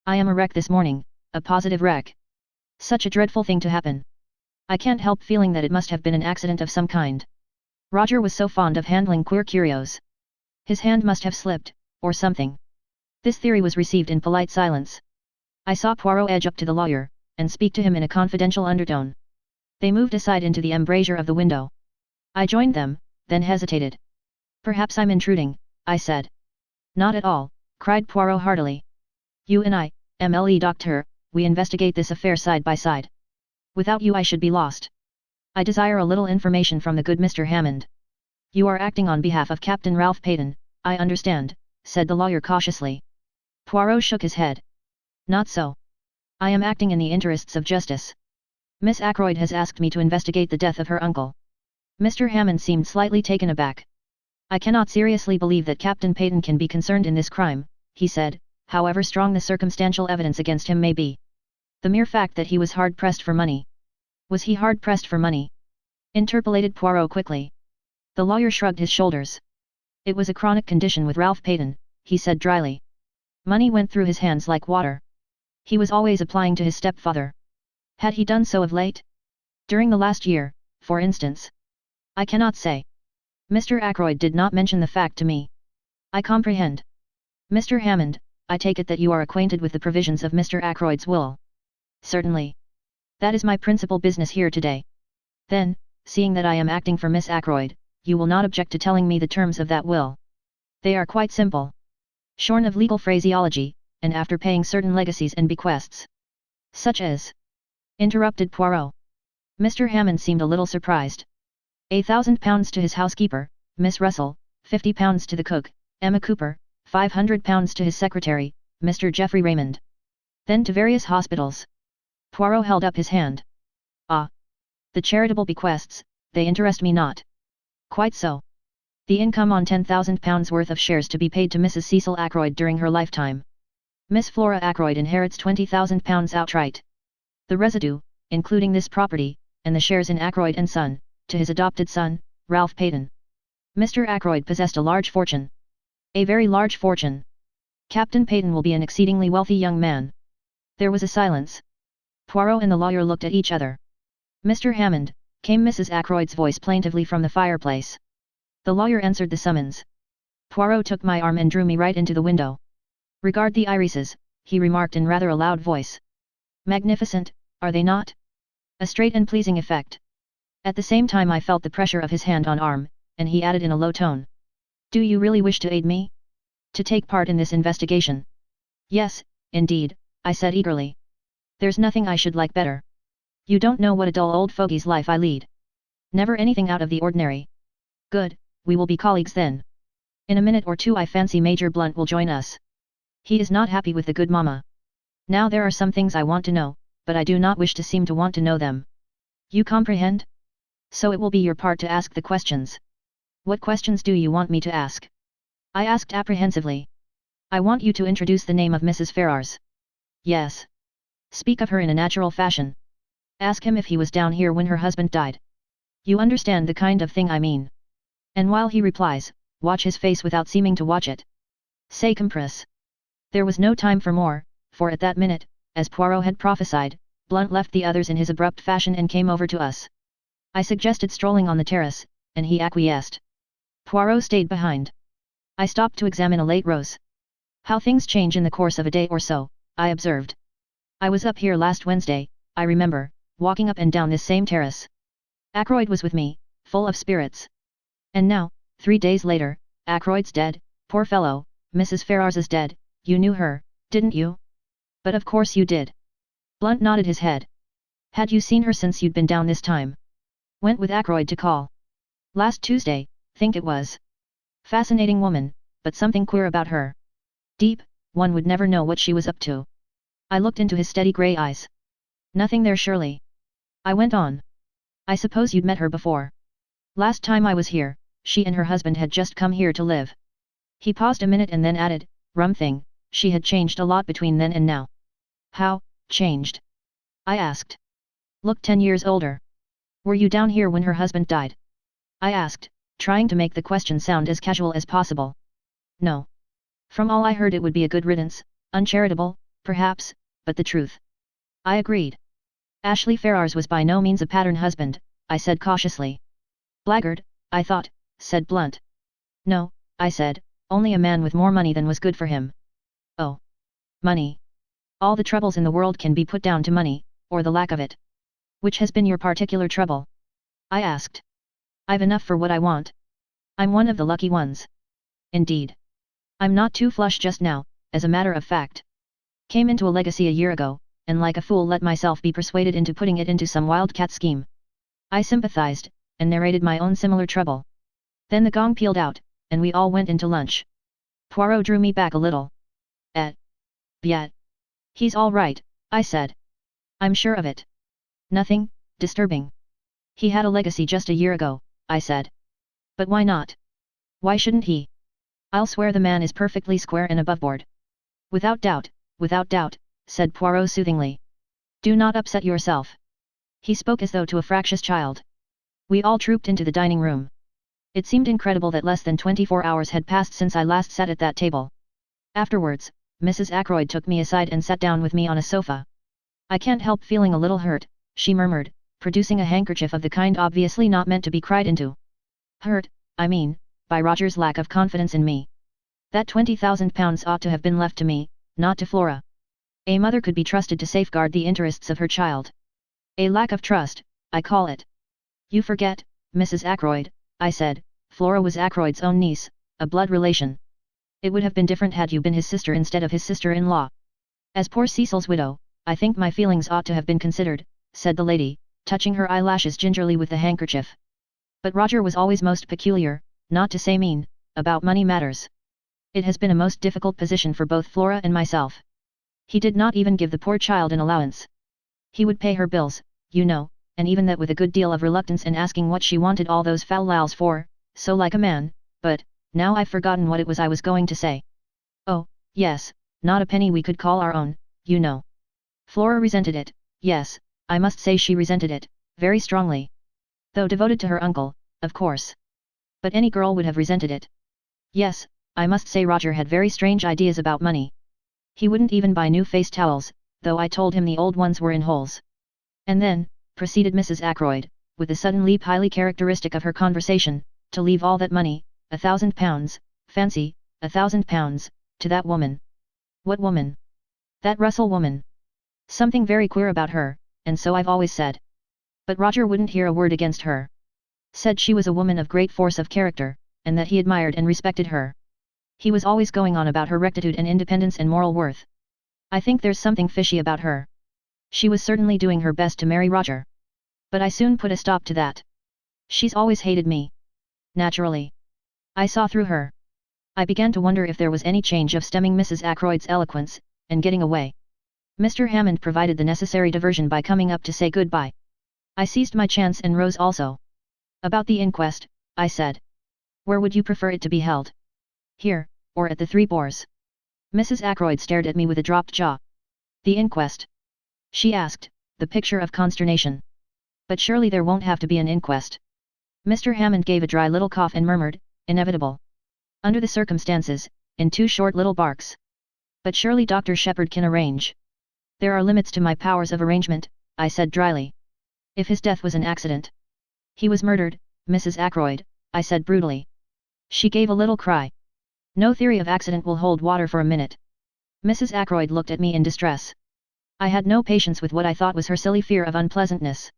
[SPEAKER 1] I am a wreck this morning, a positive wreck. Such a dreadful thing to happen. I can't help feeling that it must have been an accident of some kind. Roger was so fond of handling queer curios. His hand must have slipped, or something. This theory was received in polite silence. I saw Poirot edge up to the lawyer, and speak to him in a confidential undertone. They moved aside into the embrasure of the window. I joined them, then hesitated. Perhaps I'm intruding, I said. Not at all, cried Poirot heartily. You and I, MLE Doctor, we investigate this affair side by side. Without you I should be lost. I desire a little information from the good Mr. Hammond. You are acting on behalf of Captain Ralph Peyton, I understand, said the lawyer cautiously. Poirot shook his head. Not so. I am acting in the interests of justice. Miss Ackroyd has asked me to investigate the death of her uncle. Mr. Hammond seemed slightly taken aback. I cannot seriously believe that Captain Peyton can be concerned in this crime, he said, however strong the circumstantial evidence against him may be. The mere fact that he was hard-pressed for money. Was he hard-pressed for money? Interpolated Poirot quickly. The lawyer shrugged his shoulders. It was a chronic condition with Ralph Peyton, he said dryly. Money went through his hands like water. He was always applying to his stepfather. Had he done so of late? During the last year, for instance? I cannot say. Mr. Ackroyd did not mention the fact to me. I comprehend. Mr. Hammond, I take it that you are acquainted with the provisions of Mr. Ackroyd's will. Certainly. That is my principal business here today. Then, seeing that I am acting for Miss Ackroyd, you will not object to telling me the terms of that will. They are quite simple. Shorn of legal phraseology, and after paying certain legacies and bequests. Such as? Interrupted Poirot. Mr. Hammond seemed a little surprised. £1,000 to his housekeeper, Miss Russell, £50 to the cook, Emma Cooper, £500 to his secretary, Mr. Geoffrey Raymond. Then to various hospitals. Poirot held up his hand. Ah! The charitable bequests, they interest me not. Quite so. The income on £10,000 worth of shares to be paid to Mrs. Cecil Ackroyd during her lifetime. Miss Flora Ackroyd inherits £20,000 outright. The residue, including this property, and the shares in Ackroyd and Son, to his adopted son, Ralph Peyton. Mr. Ackroyd possessed a large fortune. A very large fortune. Captain Peyton will be an exceedingly wealthy young man. There was a silence. Poirot and the lawyer looked at each other. Mr. Hammond, came Mrs. Ackroyd's voice plaintively from the fireplace. The lawyer answered the summons. Poirot took my arm and drew me right into the window. Regard the irises, he remarked in rather a loud voice. Magnificent, are they not? A straight and pleasing effect. At the same time I felt the pressure of his hand on arm, and he added in a low tone. Do you really wish to aid me? To take part in this investigation? Yes, indeed, I said eagerly. There's nothing I should like better. You don't know what a dull old fogey's life I lead. Never anything out of the ordinary. Good, we will be colleagues then. In a minute or two I fancy Major Blunt will join us. He is not happy with the good mamma. Now there are some things I want to know, but I do not wish to seem to want to know them. You comprehend? So it will be your part to ask the questions. What questions do you want me to ask? I asked apprehensively. I want you to introduce the name of Mrs. Ferrars. Yes. Speak of her in a natural fashion. Ask him if he was down here when her husband died. You understand the kind of thing I mean. And while he replies, watch his face without seeming to watch it. Say compress. There was no time for more, for at that minute, as Poirot had prophesied, Blunt left the others in his abrupt fashion and came over to us. I suggested strolling on the terrace, and he acquiesced. Poirot stayed behind. I stopped to examine a late rose. How things change in the course of a day or so, I observed. I was up here last Wednesday, I remember, walking up and down this same terrace. Ackroyd was with me, full of spirits. And now, 3 days later, Ackroyd's dead, poor fellow, Mrs. Ferrars is dead, you knew her, didn't you? But of course you did. Blunt nodded his head. Had you seen her since you'd been down this time? Went with Ackroyd to call. Last Tuesday, think it was. Fascinating woman, but something queer about her. Deep, one would never know what she was up to. I looked into his steady grey eyes. Nothing there surely. I went on. I suppose you'd met her before. Last time I was here, she and her husband had just come here to live. He paused a minute and then added, rum thing, she had changed a lot between then and now. How, changed? I asked. Looked 10 years older. Were you down here when her husband died? I asked, trying to make the question sound as casual as possible. No. From all I heard it would be a good riddance, uncharitable, perhaps, but the truth. I agreed. Ashley Ferrars was by no means a pattern husband, I said cautiously. Blackguard, I thought, said Blunt. No, I said, Only a man with more money than was good for him. Oh. Money. All the troubles in the world can be put down to money, or the lack of it. Which has been your particular trouble? I asked. I've enough for what I want. I'm one of the lucky ones. Indeed. I'm not too flush just now, as a matter of fact. Came into a legacy a year ago, and like a fool let myself be persuaded into putting it into some wildcat scheme. I sympathized, and narrated my own similar trouble. Then the gong pealed out, and we all went into lunch. Poirot drew me back a little. Yet. He's all right, I said. I'm sure of it. Nothing disturbing. He had a legacy just a year ago, I said. But why not? Why shouldn't he? I'll swear the man is perfectly square and aboveboard. Without doubt, said Poirot soothingly. Do not upset yourself. He spoke as though to a fractious child. We all trooped into the dining room. It seemed incredible that less than 24 hours had passed since I last sat at that table. Afterwards, Mrs. Ackroyd took me aside and sat down with me on a sofa. I can't help feeling a little hurt, she murmured, producing a handkerchief of the kind obviously not meant to be cried into. Hurt, I mean, by Roger's lack of confidence in me. That £20,000 ought to have been left to me, not to Flora. A mother could be trusted to safeguard the interests of her child. A lack of trust, I call it. You forget, Mrs. Ackroyd, I said, Flora was Ackroyd's own niece, a blood relation. It would have been different had you been his sister instead of his sister-in-law. As poor Cecil's widow, I think my feelings ought to have been considered, said the lady, touching her eyelashes gingerly with the handkerchief. But Roger was always most peculiar, not to say mean, about money matters. It has been a most difficult position for both Flora and myself. He did not even give the poor child an allowance. He would pay her bills, you know, and even that with a good deal of reluctance and asking what she wanted all those fal-lals for, so like a man, but, now I've forgotten what it was I was going to say. Oh, yes, not a penny we could call our own, you know. Flora resented it, yes, I must say she resented it, very strongly. Though devoted to her uncle, of course. But any girl would have resented it. Yes, I must say Roger had very strange ideas about money. He wouldn't even buy new face towels, though I told him the old ones were in holes. And then, proceeded Mrs. Ackroyd, with a sudden leap highly characteristic of her conversation, to leave all that money, £1,000, fancy, £1,000, to that woman. What woman? That Russell woman. Something very queer about her, and so I've always said. But Roger wouldn't hear a word against her. Said she was a woman of great force of character, and that he admired and respected her. He was always going on about her rectitude and independence and moral worth. I think there's something fishy about her. She was certainly doing her best to marry Roger. But I soon put a stop to that. She's always hated me. Naturally. I saw through her. I began to wonder if there was any change of stemming Mrs. Ackroyd's eloquence, and getting away. Mr. Hammond provided the necessary diversion by coming up to say goodbye. I seized my chance and rose also. About the inquest, I said. Where would you prefer it to be held? Here, or at the Three Boars? Mrs. Ackroyd stared at me with a dropped jaw. The inquest? She asked, the picture of consternation. But surely there won't have to be an inquest. Mr. Hammond gave a dry little cough and murmured, inevitable. Under the circumstances, in two short little barks. But surely Dr. Shepherd can arrange. There are limits to my powers of arrangement, I said dryly. If his death was an accident. He was murdered, Mrs. Ackroyd, I said brutally. She gave a little cry. No theory of accident will hold water for a minute. Mrs. Ackroyd looked at me in distress. I had no patience with what I thought was her silly fear of unpleasantness.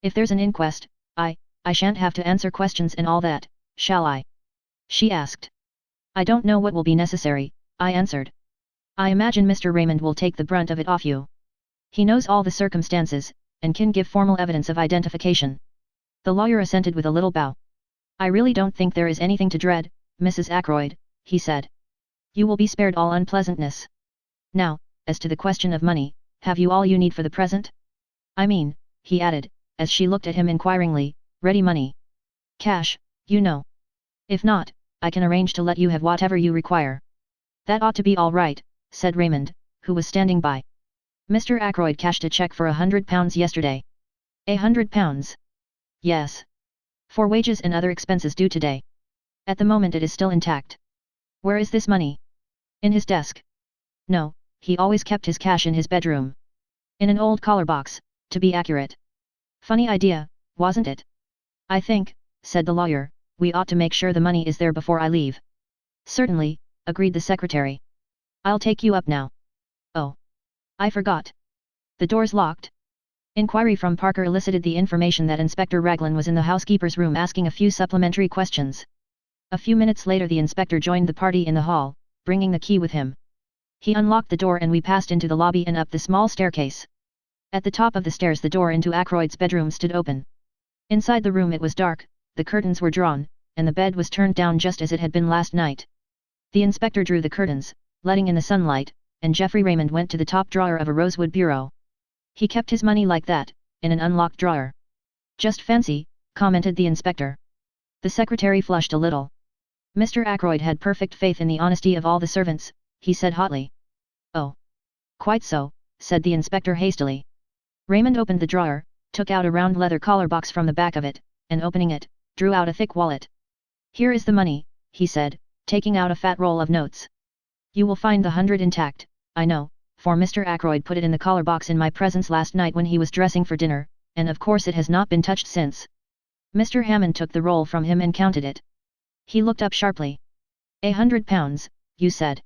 [SPEAKER 1] If there's an inquest, I shan't have to answer questions and all that, shall I? She asked. I don't know what will be necessary, I answered. I imagine Mr. Raymond will take the brunt of it off you. He knows all the circumstances, and can give formal evidence of identification. The lawyer assented with a little bow. I really don't think there is anything to dread, Mrs. Ackroyd, he said. You will be spared all unpleasantness. Now, as to the question of money, have you all you need for the present? I mean, he added, as she looked at him inquiringly, ready money. Cash, you know. If not, I can arrange to let you have whatever you require. That ought to be all right, said Raymond, who was standing by. Mr. Ackroyd cashed a cheque for £100 yesterday. £100? Yes. For wages and other expenses due today. At the moment it is still intact. Where is this money? In his desk. No, he always kept his cash in his bedroom. In an old collar box, to be accurate. Funny idea, wasn't it? I think, said the lawyer, we ought to make sure the money is there before I leave. Certainly, agreed the secretary. I'll take you up now. Oh. I forgot. The door's locked. Inquiry from Parker elicited the information that Inspector Raglan was in the housekeeper's room asking a few supplementary questions. A few minutes later the inspector joined the party in the hall, bringing the key with him. He unlocked the door and we passed into the lobby and up the small staircase. At the top of the stairs the door into Ackroyd's bedroom stood open. Inside the room it was dark, the curtains were drawn, and the bed was turned down just as it had been last night. The inspector drew the curtains, letting in the sunlight, and Geoffrey Raymond went to the top drawer of a rosewood bureau. He kept his money like that, in an unlocked drawer. Just fancy, commented the inspector. The secretary flushed a little. Mr. Ackroyd had perfect faith in the honesty of all the servants, he said hotly. Oh. Quite so, said the inspector hastily. Raymond opened the drawer, took out a round leather collar box from the back of it, and opening it, drew out a thick wallet. Here is the money, he said, taking out a fat roll of notes. You will find the 100 intact, I know, for Mr. Ackroyd put it in the collar box in my presence last night when he was dressing for dinner, and of course it has not been touched since. Mr. Hammond took the roll from him and counted it. He looked up sharply. £100, you said.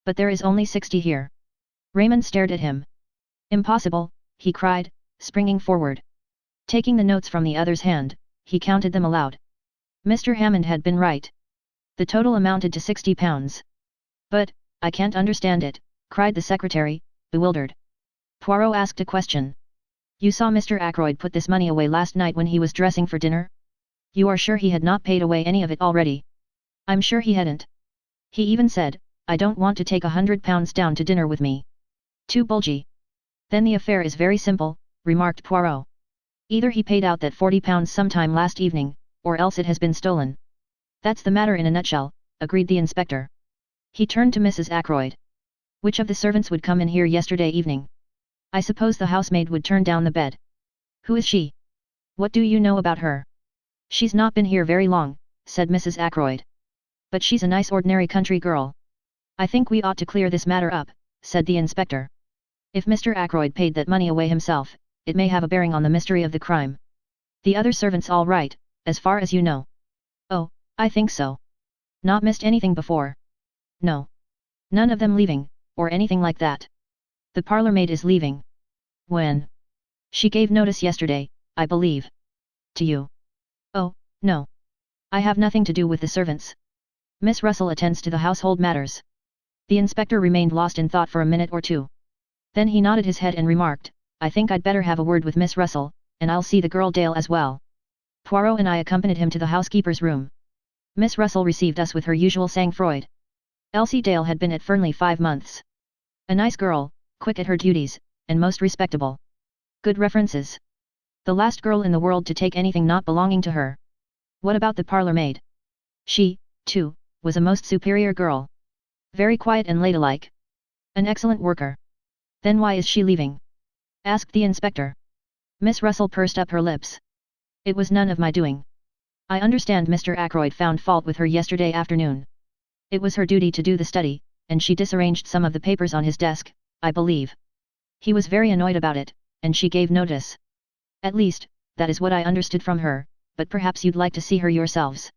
[SPEAKER 1] But there is only 60 here. Raymond stared at him. Impossible, he cried, springing forward. Taking the notes from the other's hand, he counted them aloud. Mr. Hammond had been right. The total amounted to £60. But, I can't understand it, cried the secretary, bewildered. Poirot asked a question. You saw Mr. Ackroyd put this money away last night when he was dressing for dinner? You are sure he had not paid away any of it already? I'm sure he hadn't. He even said, I don't want to take £100 down to dinner with me. Too bulgy. Then the affair is very simple, remarked Poirot. Either he paid out that £40 sometime last evening, or else it has been stolen. That's the matter in a nutshell, agreed the inspector. He turned to Mrs. Ackroyd. Which of the servants would come in here yesterday evening? I suppose the housemaid would turn down the bed. Who is she? What do you know about her? She's not been here very long, said Mrs. Ackroyd. But she's a nice ordinary country girl. I think we ought to clear this matter up, said the inspector. If Mr. Ackroyd paid that money away himself, it may have a bearing on the mystery of the crime. The other servants all right, as far as you know? Oh, I think so. Not missed anything before? No. None of them leaving, or anything like that. The parlour maid is leaving. When? She gave notice yesterday, I believe. To you? Oh, no. I have nothing to do with the servants. Miss Russell attends to the household matters. The inspector remained lost in thought for a minute or two. Then he nodded his head and remarked, I think I'd better have a word with Miss Russell, and I'll see the girl Dale as well. Poirot and I accompanied him to the housekeeper's room. Miss Russell received us with her usual sang-froid. Elsie Dale had been at Fernley 5 months. A nice girl, quick at her duties, and most respectable. Good references. The last girl in the world to take anything not belonging to her. What about the parlour maid? She, too, was a most superior girl. Very quiet and ladylike. An excellent worker. Then why is she leaving? Asked the inspector. Miss Russell pursed up her lips. It was none of my doing. I understand Mr. Ackroyd found fault with her yesterday afternoon. It was her duty to do the study, and she disarranged some of the papers on his desk, I believe. He was very annoyed about it, and she gave notice. At least, that is what I understood from her, but perhaps you'd like to see her yourselves.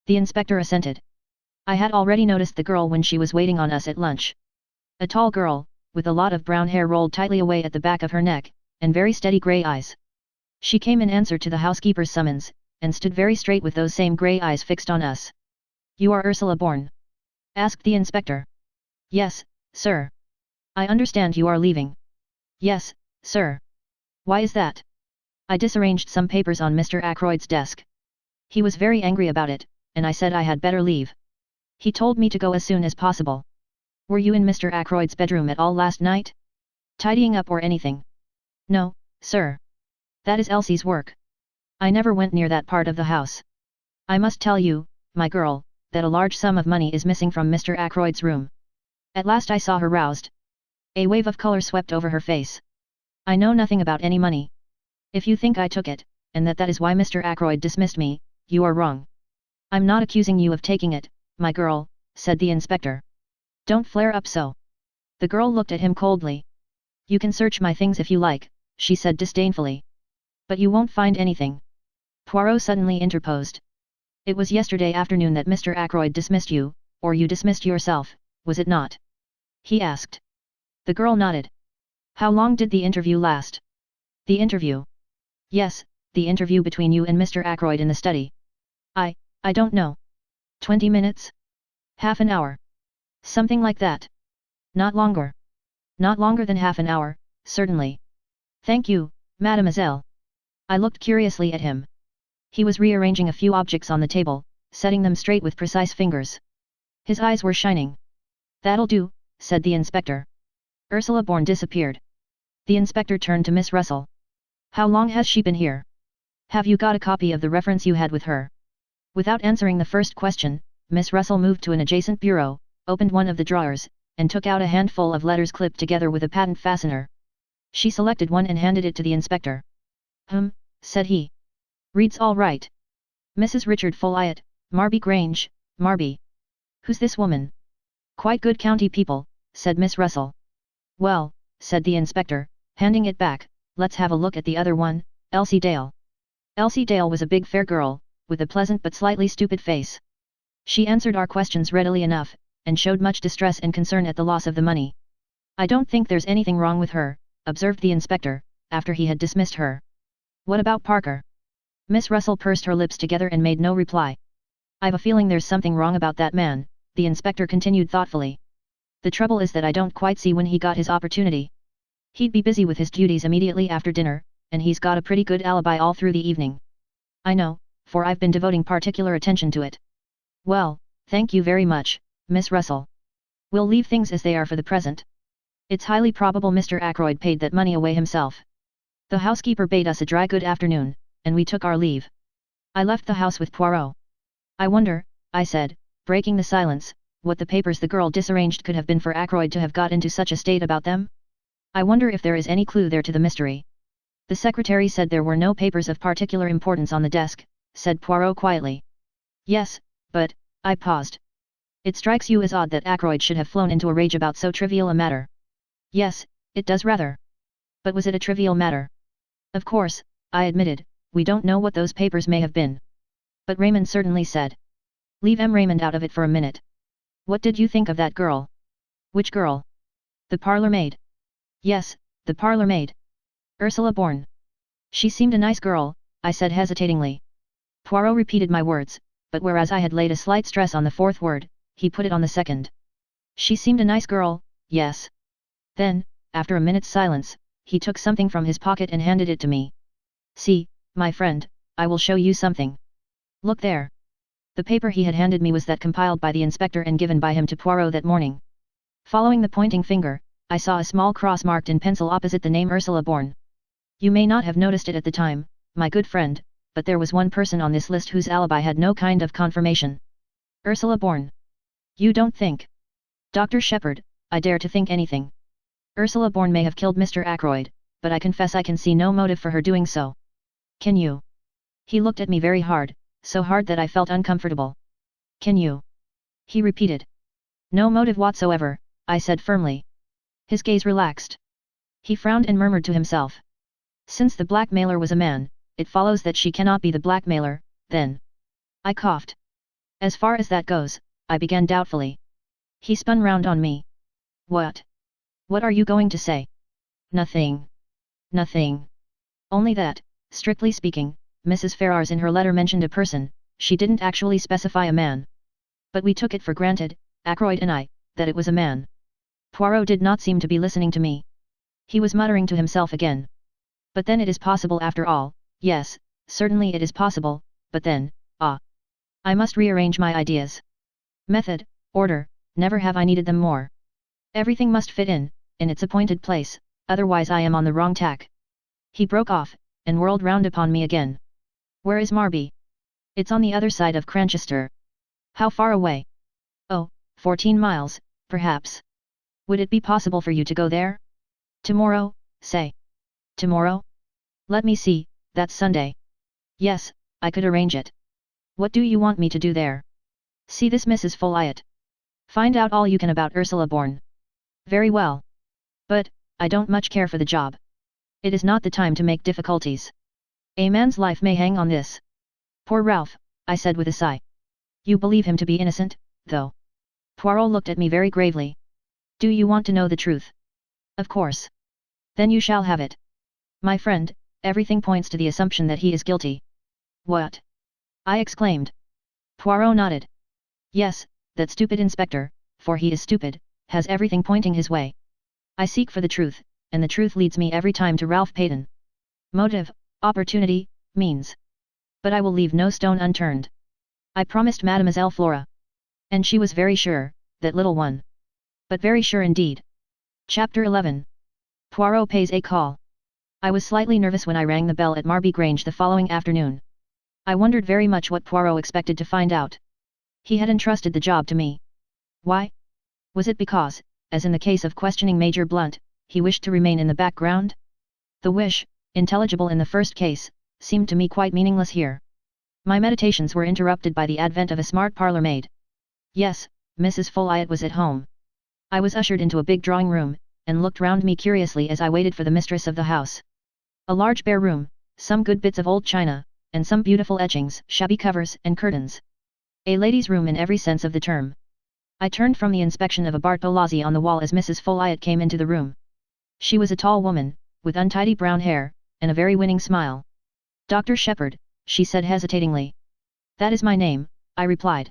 [SPEAKER 1] The inspector assented. I had already noticed the girl when she was waiting on us at lunch. A tall girl, with a lot of brown hair rolled tightly away at the back of her neck, and very steady grey eyes. She came in answer to the housekeeper's summons, and stood very straight with those same grey eyes fixed on us. You are Ursula Bourne? Asked the inspector. Yes, sir. I understand you are leaving. Yes, sir. Why is that? I disarranged some papers on Mr. Ackroyd's desk. He was very angry about it, and I said I had better leave. He told me to go as soon as possible. Were you in Mr. Ackroyd's bedroom at all last night? Tidying up or anything? No, sir. That is Elsie's work. I never went near that part of the house. I must tell you, my girl, that a large sum of money is missing from Mr. Ackroyd's room. At last I saw her roused. A wave of colour swept over her face. I know nothing about any money. If you think I took it, and that is why Mr. Ackroyd dismissed me, you are wrong. I'm not accusing you of taking it, my girl, said the inspector. Don't flare up so. The girl looked at him coldly. You can search my things if you like, she said disdainfully. But you won't find anything. Poirot suddenly interposed. It was yesterday afternoon that Mr. Ackroyd dismissed you, or you dismissed yourself, was it not? He asked. The girl nodded. How long did the interview last? The interview? Yes, the interview between you and Mr. Ackroyd in the study. I don't know. 20 minutes? Half an hour? Something like that. Not longer. Not longer than half an hour, certainly. Thank you, mademoiselle. I looked curiously at him. He was rearranging a few objects on the table, setting them straight with precise fingers. His eyes were shining. That'll do, said the inspector. Ursula Bourne disappeared. The inspector turned to Miss Russell. How long has she been here? Have you got a copy of the reference you had with her? Without answering the first question, Miss Russell moved to an adjacent bureau, opened one of the drawers, and took out a handful of letters clipped together with a patent fastener. She selected one and handed it to the inspector. Said he. Reads all right. Mrs. Richard Folliot, Marby Grange, Marby. Who's this woman? Quite good county people, said Miss Russell. Well, said the inspector, handing it back, let's have a look at the other one, Elsie Dale. Elsie Dale was a big fair girl, with a pleasant but slightly stupid face. She answered our questions readily enough, and showed much distress and concern at the loss of the money. I don't think there's anything wrong with her, observed the inspector, after he had dismissed her. What about Parker? Miss Russell pursed her lips together and made no reply. I've a feeling there's something wrong about that man, the inspector continued thoughtfully. The trouble is that I don't quite see when he got his opportunity. He'd be busy with his duties immediately after dinner, and he's got a pretty good alibi all through the evening. I know, for I've been devoting particular attention to it. Well, thank you very much, Miss Russell. We'll leave things as they are for the present. It's highly probable Mr. Ackroyd paid that money away himself. The housekeeper bade us a dry good afternoon, and we took our leave. I left the house with Poirot. I wonder, I said, breaking the silence, what the papers the girl disarranged could have been for Ackroyd to have got into such a state about them? I wonder if there is any clue there to the mystery. The secretary said there were no papers of particular importance on the desk, said Poirot quietly. Yes, but, I paused. It strikes you as odd that Ackroyd should have flown into a rage about so trivial a matter. Yes, it does rather. But was it a trivial matter? Of course, I admitted, we don't know what those papers may have been. But Raymond certainly said. Leave Raymond out of it for a minute. What did you think of that girl? Which girl? The parlour maid. Yes, the parlour maid. Ursula Bourne. She seemed a nice girl, I said hesitatingly. Poirot repeated my words, but whereas I had laid a slight stress on the fourth word, he put it on the second. She seemed a nice girl, yes. Then, after a minute's silence, he took something from his pocket and handed it to me. See, my friend, I will show you something. Look there. The paper he had handed me was that compiled by the inspector and given by him to Poirot that morning. Following the pointing finger, I saw a small cross marked in pencil opposite the name Ursula Bourne. You may not have noticed it at the time, my good friend, but there was one person on this list whose alibi had no kind of confirmation. Ursula Bourne. You don't think? Dr. Shepherd, I dare to think anything. Ursula Bourne may have killed Mr. Ackroyd, but I confess I can see no motive for her doing so. Can you? He looked at me very hard, so hard that I felt uncomfortable. Can you? He repeated. No motive whatsoever, I said firmly. His gaze relaxed. He frowned and murmured to himself. Since the blackmailer was a man, it follows that she cannot be the blackmailer, then. I coughed. As far as that goes, I began doubtfully. He spun round on me. What? What are you going to say? Nothing. Nothing. Only that, strictly speaking, Mrs. Ferrars in her letter mentioned a person, she didn't actually specify a man. But we took it for granted, Ackroyd and I, that it was a man. Poirot did not seem to be listening to me. He was muttering to himself again. But then it is possible after all, yes, certainly it is possible, but then, I must rearrange my ideas. Method, order, never have I needed them more. Everything must fit in its appointed place, otherwise I am on the wrong tack. He broke off, and whirled round upon me again. Where is Marby? It's on the other side of Cranchester. How far away? Oh, 14 miles, perhaps. Would it be possible for you to go there? Tomorrow, say. Tomorrow? Let me see, that's Sunday. Yes, I could arrange it. What do you want me to do there? See this Mrs. Folliot. Find out all you can about Ursula Bourne. Very well. But, I don't much care for the job. It is not the time to make difficulties. A man's life may hang on this. Poor Ralph, I said with a sigh. You believe him to be innocent, though. Poirot looked at me very gravely. Do you want to know the truth? Of course. Then you shall have it. My friend, everything points to the assumption that he is guilty. What? I exclaimed. Poirot nodded. Yes, that stupid inspector, for he is stupid, has everything pointing his way. I seek for the truth, and the truth leads me every time to Ralph Peyton. Motive, opportunity, means. But I will leave no stone unturned. I promised Mademoiselle Flora. And she was very sure, that little one. But very sure indeed. Chapter 11. Poirot pays a call. I was slightly nervous when I rang the bell at Marby Grange the following afternoon. I wondered very much what Poirot expected to find out. He had entrusted the job to me. Why? Was it because, as in the case of questioning Major Blunt, he wished to remain in the background? The wish, intelligible in the first case, seemed to me quite meaningless here. My meditations were interrupted by the advent of a smart parlour maid. Yes, Mrs. Folliot was at home. I was ushered into a big drawing room, and looked round me curiously as I waited for the mistress of the house. A large bare room, some good bits of old china, and some beautiful etchings, shabby covers and curtains. A lady's room in every sense of the term. I turned from the inspection of a Bartolozzi on the wall as Mrs. Folliot came into the room. She was a tall woman, with untidy brown hair, and a very winning smile. Dr. Shepherd, she said hesitatingly. That is my name, I replied.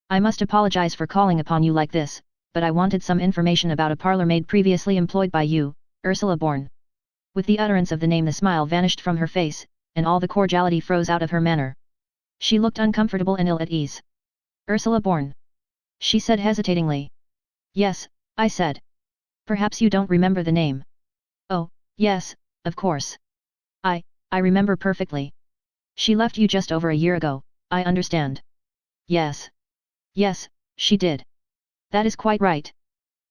[SPEAKER 1] I must apologize for calling upon you like this, but I wanted some information about a parlour maid previously employed by you, Ursula Bourne. With the utterance of the name the smile vanished from her face, and all the cordiality froze out of her manner. She looked uncomfortable and ill at ease. Ursula Bourne? She said hesitatingly. Yes, I said. Perhaps you don't remember the name. Oh, yes, of course. I remember perfectly. She left you just over a year ago, I understand. Yes. Yes, she did. That is quite right.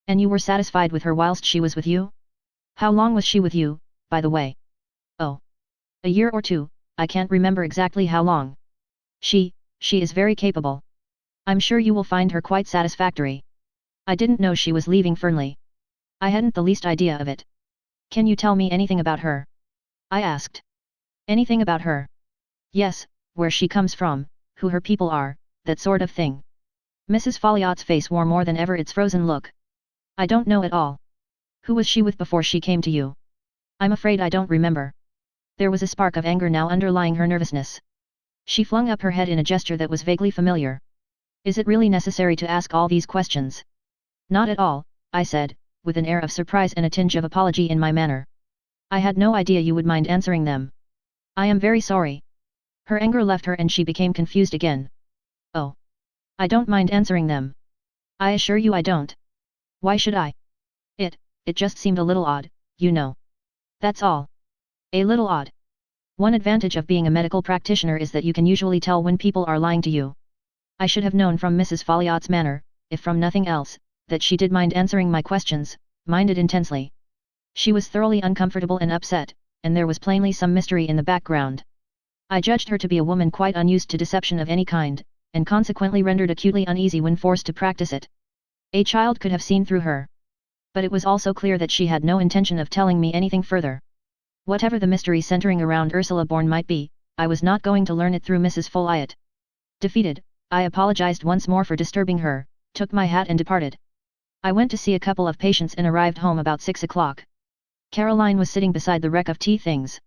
[SPEAKER 1] And you were satisfied with her whilst she was with you? How long was she with you, by the way? Oh. A year or two, I can't remember exactly how long. She is very capable. I'm sure you will find her quite satisfactory. I didn't know she was leaving Fernley. I hadn't the least idea of it. Can you tell me anything about her? I asked. Anything about her? Yes, where she comes from, who her people are, that sort of thing. Mrs. Folliot's face wore more than ever its frozen look. I don't know at all. Who was she with before she came to you? I'm afraid I don't remember. There was a spark of anger now underlying her nervousness. She flung up her head in a gesture that was vaguely familiar. Is it really necessary to ask all these questions? Not at all, I said, with an air of surprise and a tinge of apology in my manner. I had no idea you would mind answering them. I am very sorry. Her anger left her and she became confused again. Oh. I don't mind answering them. I assure you I don't. Why should I? It just seemed a little odd, you know. That's all. A little odd. One advantage of being a medical practitioner is that you can usually tell when people are lying to you. I should have known from Mrs. Folliot's manner, if from nothing else, that she did mind answering my questions, minded intensely. She was thoroughly uncomfortable and upset, and there was plainly some mystery in the background. I judged her to be a woman quite unused to deception of any kind, and consequently rendered acutely uneasy when forced to practice it. A child could have seen through her. But it was also clear that she had no intention of telling me anything further. Whatever the mystery centering around Ursula Bourne might be, I was not going to learn it through Mrs. Folliot. Defeated, I apologized once more for disturbing her, took my hat and departed. I went to see a couple of patients and arrived home about 6 o'clock. Caroline was sitting beside the wreck of tea things.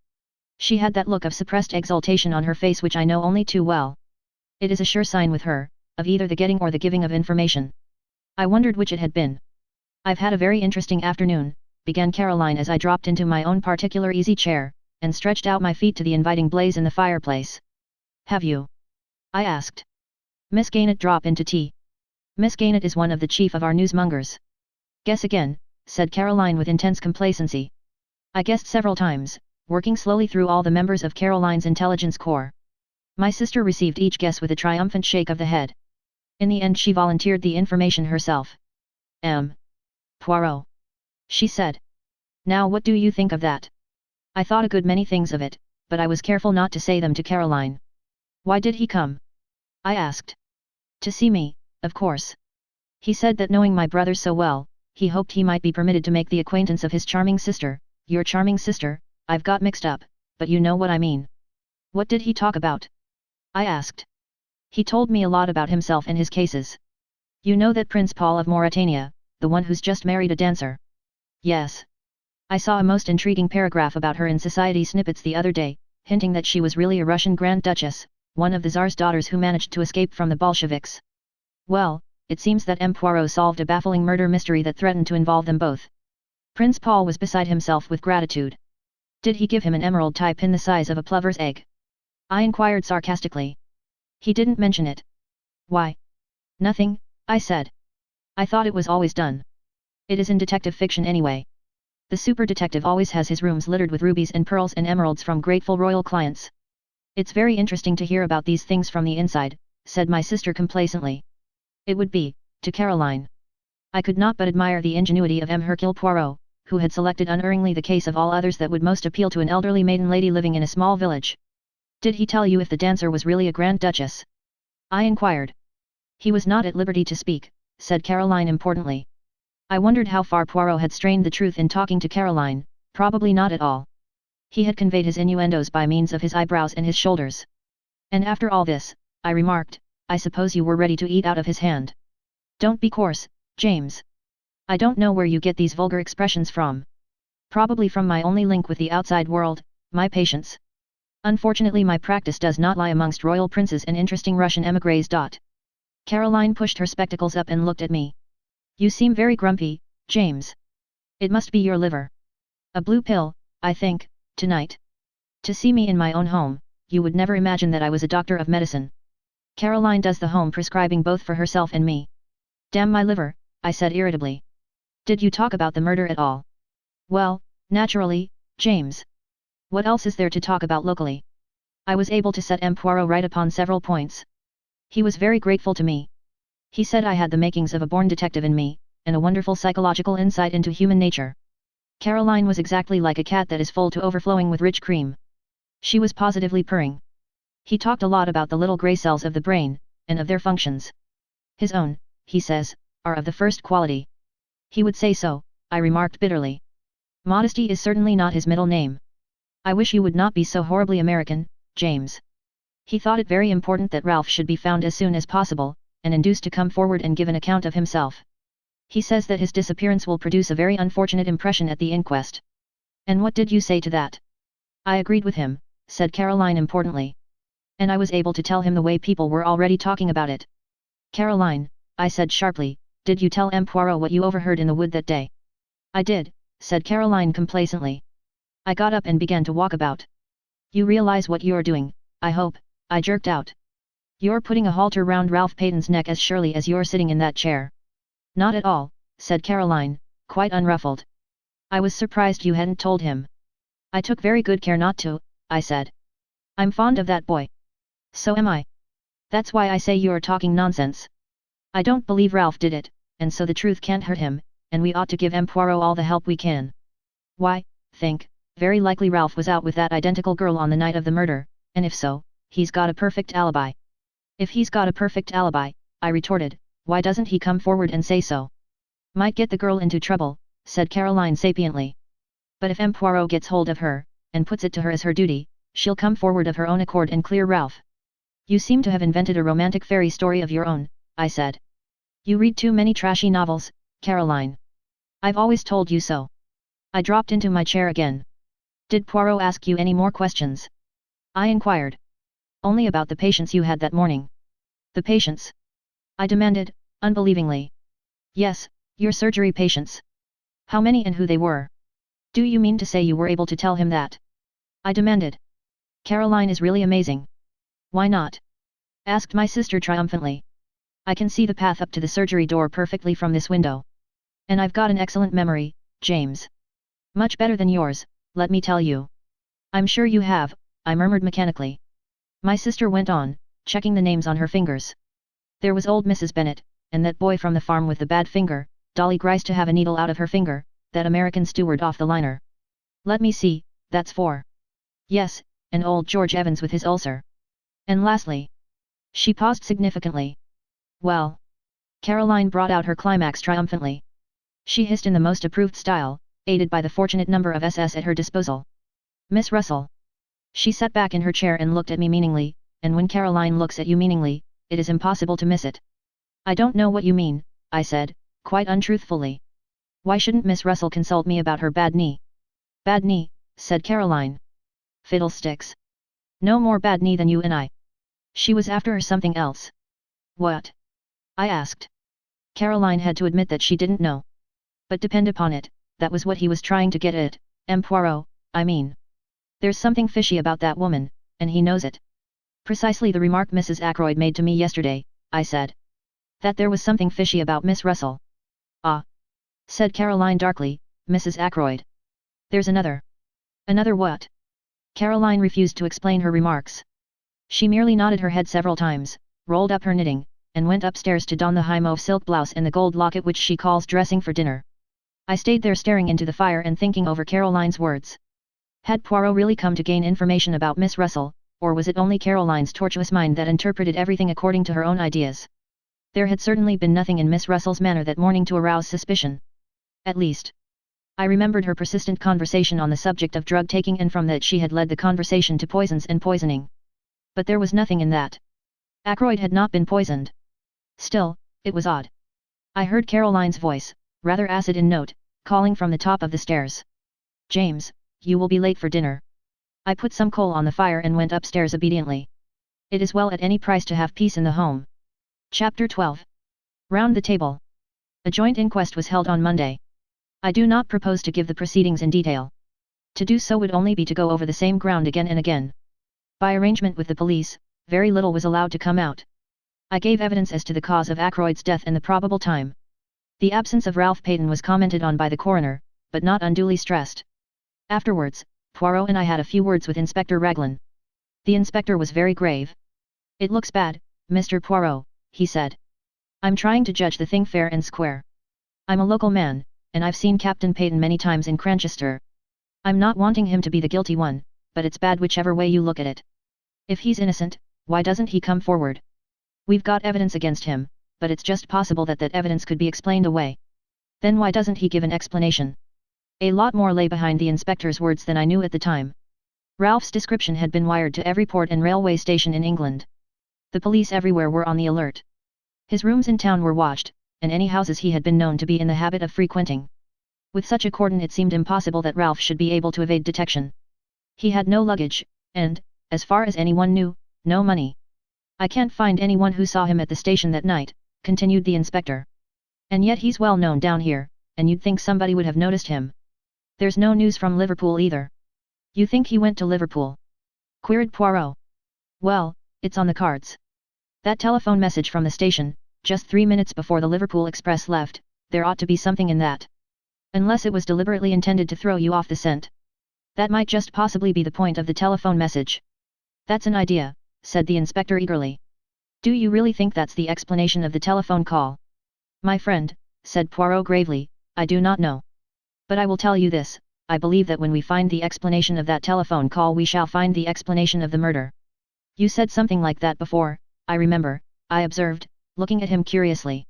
[SPEAKER 1] She had that look of suppressed exultation on her face which I know only too well. It is a sure sign with her, of either the getting or the giving of information. I wondered which it had been. I've had a very interesting afternoon, began Caroline as I dropped into my own particular easy chair, and stretched out my feet to the inviting blaze in the fireplace. Have you? I asked. Miss Gaynett drop into tea. Miss Gaynett is one of the chief of our newsmongers. Guess again, said Caroline with intense complacency. I guessed several times, working slowly through all the members of Caroline's intelligence corps. My sister received each guess with a triumphant shake of the head. In the end she volunteered the information herself. Poirot. She said. Now what do you think of that? I thought a good many things of it, but I was careful not to say them to Caroline. Why did he come? I asked. To see me, of course. He said that knowing my brother so well, he hoped he might be permitted to make the acquaintance of his charming sister, your charming sister. I've got mixed up, but you know what I mean. What did he talk about? I asked. He told me a lot about himself and his cases. You know that Prince Paul of Mauritania, the one who's just married a dancer? Yes. I saw a most intriguing paragraph about her in Society Snippets the other day, hinting that she was really a Russian Grand Duchess, one of the Tsar's daughters who managed to escape from the Bolsheviks. Well, it seems that M. Poirot solved a baffling murder mystery that threatened to involve them both. Prince Paul was beside himself with gratitude. Did he give him an emerald tie pin the size of a plover's egg? I inquired sarcastically. He didn't mention it. Why? Nothing, I said. I thought it was always done. It is in detective fiction anyway. The super detective always has his rooms littered with rubies and pearls and emeralds from grateful royal clients. It's very interesting to hear about these things from the inside, said my sister complacently. It would be, to Caroline. I could not but admire the ingenuity of M. Hercule Poirot, who had selected unerringly the case of all others that would most appeal to an elderly maiden lady living in a small village. Did he tell you if the dancer was really a Grand Duchess? I inquired. He was not at liberty to speak, said Caroline importantly. I wondered how far Poirot had strained the truth in talking to Caroline, probably not at all. He had conveyed his innuendos by means of his eyebrows and his shoulders. And after all this, I remarked, I suppose you were ready to eat out of his hand. Don't be coarse, James. I don't know where you get these vulgar expressions from. Probably from my only link with the outside world, my patients. Unfortunately my practice does not lie amongst royal princes and interesting Russian émigrés. Caroline pushed her spectacles up and looked at me. You seem very grumpy, James. It must be your liver. A blue pill, I think, tonight. To see me in my own home, you would never imagine that I was a doctor of medicine. Caroline does the home prescribing both for herself and me. Damn my liver, I said irritably. Did you talk about the murder at all? Well, naturally, James. What else is there to talk about locally? I was able to set M. Poirot right upon several points. He was very grateful to me. He said I had the makings of a born detective in me, and a wonderful psychological insight into human nature. Caroline was exactly like a cat that is full to overflowing with rich cream. She was positively purring. He talked a lot about the little grey cells of the brain, and of their functions. His own, he says, are of the first quality. He would say so, I remarked bitterly. Modesty is certainly not his middle name. I wish you would not be so horribly American, James. He thought it very important that Ralph should be found as soon as possible, and induced to come forward and give an account of himself. He says that his disappearance will produce a very unfortunate impression at the inquest. And what did you say to that? I agreed with him, said Caroline importantly. And I was able to tell him the way people were already talking about it. Caroline, I said sharply, did you tell M. Poirot what you overheard in the wood that day? I did, said Caroline complacently. I got up and began to walk about. You realize what you're doing, I hope, I jerked out. You're putting a halter round Ralph Payton's neck as surely as you're sitting in that chair. Not at all, said Caroline, quite unruffled. I was surprised you hadn't told him. I took very good care not to, I said. I'm fond of that boy. So am I. That's why I say you're talking nonsense. I don't believe Ralph did it, and so the truth can't hurt him, and we ought to give M. Poirot all the help we can. Why, think, very likely Ralph was out with that identical girl on the night of the murder, and if so, he's got a perfect alibi. If he's got a perfect alibi, I retorted, why doesn't he come forward and say so? Might get the girl into trouble, said Caroline sapiently. But if M. Poirot gets hold of her, and puts it to her as her duty, she'll come forward of her own accord and clear Ralph. You seem to have invented a romantic fairy story of your own, I said. You read too many trashy novels, Caroline. I've always told you so. I dropped into my chair again. Did Poirot ask you any more questions? I inquired. Only about the patients you had that morning. The patients? I demanded, unbelievingly. Yes, your surgery patients. How many and who they were? Do you mean to say you were able to tell him that? I demanded. Caroline is really amazing. Why not? Asked my sister triumphantly. I can see the path up to the surgery door perfectly from this window. And I've got an excellent memory, James. Much better than yours, let me tell you. I'm sure you have, I murmured mechanically. My sister went on, checking the names on her fingers. There was old Mrs. Bennet, and that boy from the farm with the bad finger, Dolly Grice to have a needle out of her finger, that American steward off the liner. Let me see, that's 4. Yes, and old George Evans with his ulcer. And lastly. She paused significantly. Well. Caroline brought out her climax triumphantly. She hissed in the most approved style, aided by the fortunate number of SS at her disposal. Miss Russell. She sat back in her chair and looked at me meaningly, and when Caroline looks at you meaningly, it is impossible to miss it. I don't know what you mean, I said, quite untruthfully. Why shouldn't Miss Russell consult me about her bad knee? Bad knee, said Caroline. Fiddlesticks. No more bad knee than you and I. She was after something else. What? I asked. Caroline had to admit that she didn't know. But depend upon it, that was what he was trying to get at, Poirot, I mean. There's something fishy about that woman, and he knows it. Precisely the remark Mrs. Ackroyd made to me yesterday, I said. That there was something fishy about Miss Russell. Ah, said Caroline darkly, Mrs. Ackroyd. There's another. Another what? Caroline refused to explain her remarks. She merely nodded her head several times, rolled up her knitting, and went upstairs to don the high mauve silk blouse and the gold locket which she calls dressing for dinner. I stayed there staring into the fire and thinking over Caroline's words. Had Poirot really come to gain information about Miss Russell, or was it only Caroline's tortuous mind that interpreted everything according to her own ideas? There had certainly been nothing in Miss Russell's manner that morning to arouse suspicion. At least, I remembered her persistent conversation on the subject of drug taking, and from that she had led the conversation to poisons and poisoning. But there was nothing in that. Ackroyd had not been poisoned. Still, it was odd. I heard Caroline's voice, rather acid in note, calling from the top of the stairs. James, you will be late for dinner. I put some coal on the fire and went upstairs obediently. It is well at any price to have peace in the home. Chapter 12. Round the table. A joint inquest was held on Monday. I do not propose to give the proceedings in detail. To do so would only be to go over the same ground again and again. By arrangement with the police, very little was allowed to come out. I gave evidence as to the cause of Ackroyd's death and the probable time. The absence of Ralph Peyton was commented on by the coroner, but not unduly stressed. Afterwards, Poirot and I had a few words with Inspector Raglan. The inspector was very grave. It looks bad, Mr. Poirot, he said. I'm trying to judge the thing fair and square. I'm a local man, and I've seen Captain Peyton many times in Cranchester. I'm not wanting him to be the guilty one, but it's bad whichever way you look at it. If he's innocent, why doesn't he come forward? We've got evidence against him, but it's just possible that that evidence could be explained away. Then why doesn't he give an explanation? A lot more lay behind the inspector's words than I knew at the time. Ralph's description had been wired to every port and railway station in England. The police everywhere were on the alert. His rooms in town were watched, and any houses he had been known to be in the habit of frequenting. With such a cordon it seemed impossible that Ralph should be able to evade detection. He had no luggage, and, as far as anyone knew, no money. I can't find anyone who saw him at the station that night, continued the inspector. And yet he's well known down here, and you'd think somebody would have noticed him. There's no news from Liverpool either. You think he went to Liverpool? Queried Poirot. Well, it's on the cards. That telephone message from the station, just 3 minutes before the Liverpool express left, there ought to be something in that. Unless it was deliberately intended to throw you off the scent. That might just possibly be the point of the telephone message. That's an idea, said the inspector eagerly. Do you really think that's the explanation of the telephone call? My friend, said Poirot gravely, I do not know. But I will tell you this, I believe that when we find the explanation of that telephone call we shall find the explanation of the murder. You said something like that before, I remember, I observed, looking at him curiously.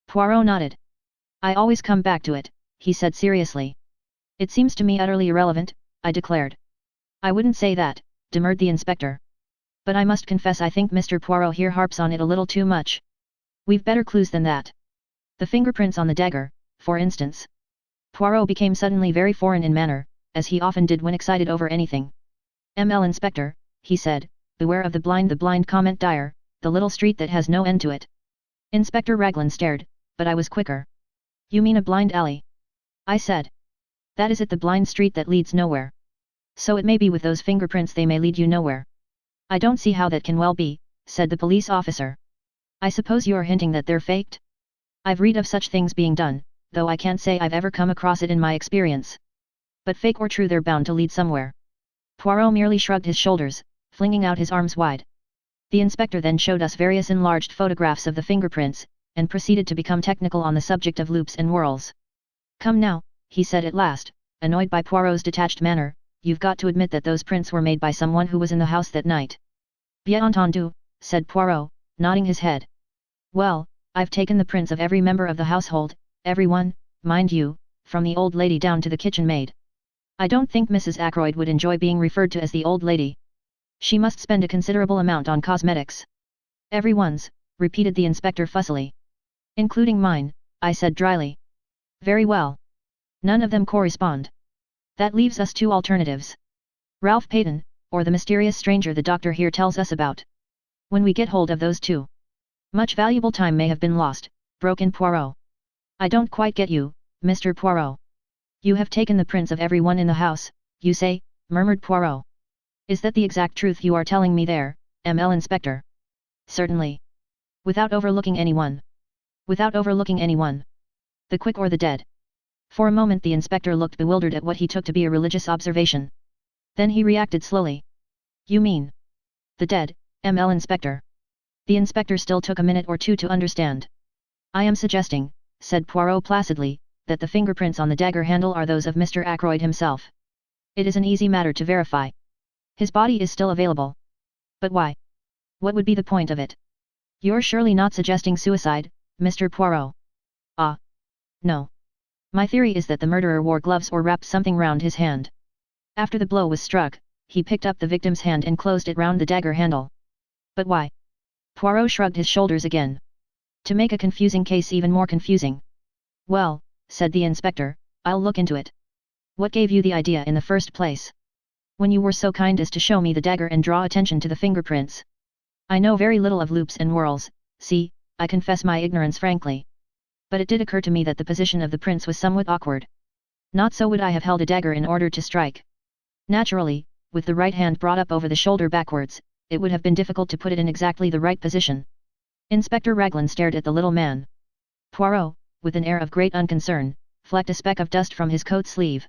[SPEAKER 1] Poirot nodded. I always come back to it, he said seriously. It seems to me utterly irrelevant, I declared. I wouldn't say that, demurred the inspector. But I must confess I think Mr. Poirot here harps on it a little too much. We've better clues than that. The fingerprints on the dagger, for instance. Poirot became suddenly very foreign in manner, as he often did when excited over anything. M.L. Inspector, he said, beware of the blind comment Dyer, the little street that has no end to it. Inspector Raglan stared, but I was quicker. You mean a blind alley? I said. That is it, the blind street that leads nowhere. So it may be with those fingerprints they may lead you nowhere. I don't see how that can well be, said the police officer. I suppose you're hinting that they're faked? I've read of such things being done, though I can't say I've ever come across it in my experience. But fake or true they're bound to lead somewhere. Poirot merely shrugged his shoulders, flinging out his arms wide. The inspector then showed us various enlarged photographs of the fingerprints, and proceeded to become technical on the subject of loops and whorls. Come now, he said at last, annoyed by Poirot's detached manner, you've got to admit that those prints were made by someone who was in the house that night. Bien entendu, said Poirot, nodding his head. Well, I've taken the prints of every member of the household, everyone, mind you, from the old lady down to the kitchen maid. I don't think Mrs. Ackroyd would enjoy being referred to as the old lady. She must spend a considerable amount on cosmetics. Everyone's, repeated the inspector fussily. Including mine, I said dryly. Very well. None of them correspond. That leaves us two alternatives. Ralph Peyton, or the mysterious stranger the doctor here tells us about. When we get hold of those two, much valuable time may have been lost, broke in Poirot. I don't quite get you, Mr. Poirot. You have taken the prints of everyone in the house, you say, murmured Poirot. Is that the exact truth you are telling me there, M.L. Inspector? Certainly. Without overlooking anyone. Without overlooking anyone. The quick or the dead. For a moment the inspector looked bewildered at what he took to be a religious observation. Then he reacted slowly. You mean the dead, M.L. Inspector? The inspector still took a minute or two to understand. I am suggesting, said Poirot placidly, that the fingerprints on the dagger handle are those of Mr. Ackroyd himself. It is an easy matter to verify. His body is still available. But why? What would be the point of it? You're surely not suggesting suicide, Mr. Poirot? Ah. No. My theory is that the murderer wore gloves or wrapped something round his hand. After the blow was struck, he picked up the victim's hand and closed it round the dagger handle. But why? Poirot shrugged his shoulders again. To make a confusing case even more confusing. Well, said the inspector, I'll look into it. What gave you the idea in the first place? When you were so kind as to show me the dagger and draw attention to the fingerprints. I know very little of loops and whorls, see, I confess my ignorance frankly. But it did occur to me that the position of the prints was somewhat awkward. Not so would I have held a dagger in order to strike. Naturally, with the right hand brought up over the shoulder backwards, it would have been difficult to put it in exactly the right position. Inspector Raglan stared at the little man. Poirot, with an air of great unconcern, flecked a speck of dust from his coat sleeve.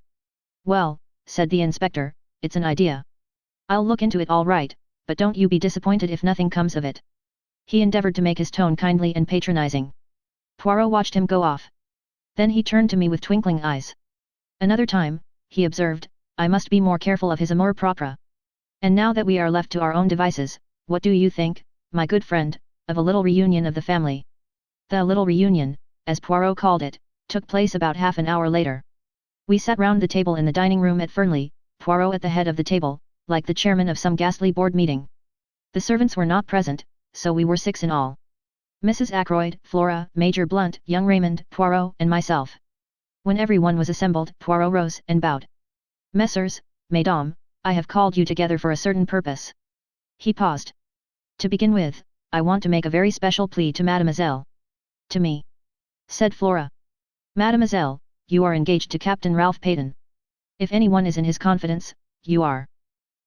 [SPEAKER 1] Well, said the inspector, it's an idea. I'll look into it all right, but don't you be disappointed if nothing comes of it. He endeavored to make his tone kindly and patronizing. Poirot watched him go off. Then he turned to me with twinkling eyes. Another time, he observed, I must be more careful of his amour propre. And now that we are left to our own devices, what do you think, my good friend, of a little reunion of the family? The little reunion, as Poirot called it, took place about half an hour later. We sat round the table in the dining room at Fernley, Poirot at the head of the table, like the chairman of some ghastly board meeting. The servants were not present, so we were 6 in all. Mrs. Ackroyd, Flora, Major Blunt, young Raymond, Poirot, and myself. When everyone was assembled, Poirot rose and bowed. Messrs, Mesdames, I have called you together for a certain purpose. He paused. To begin with, I want to make a very special plea to Mademoiselle. To me, said Flora. Mademoiselle, you are engaged to Captain Ralph Peyton. If anyone is in his confidence, you are.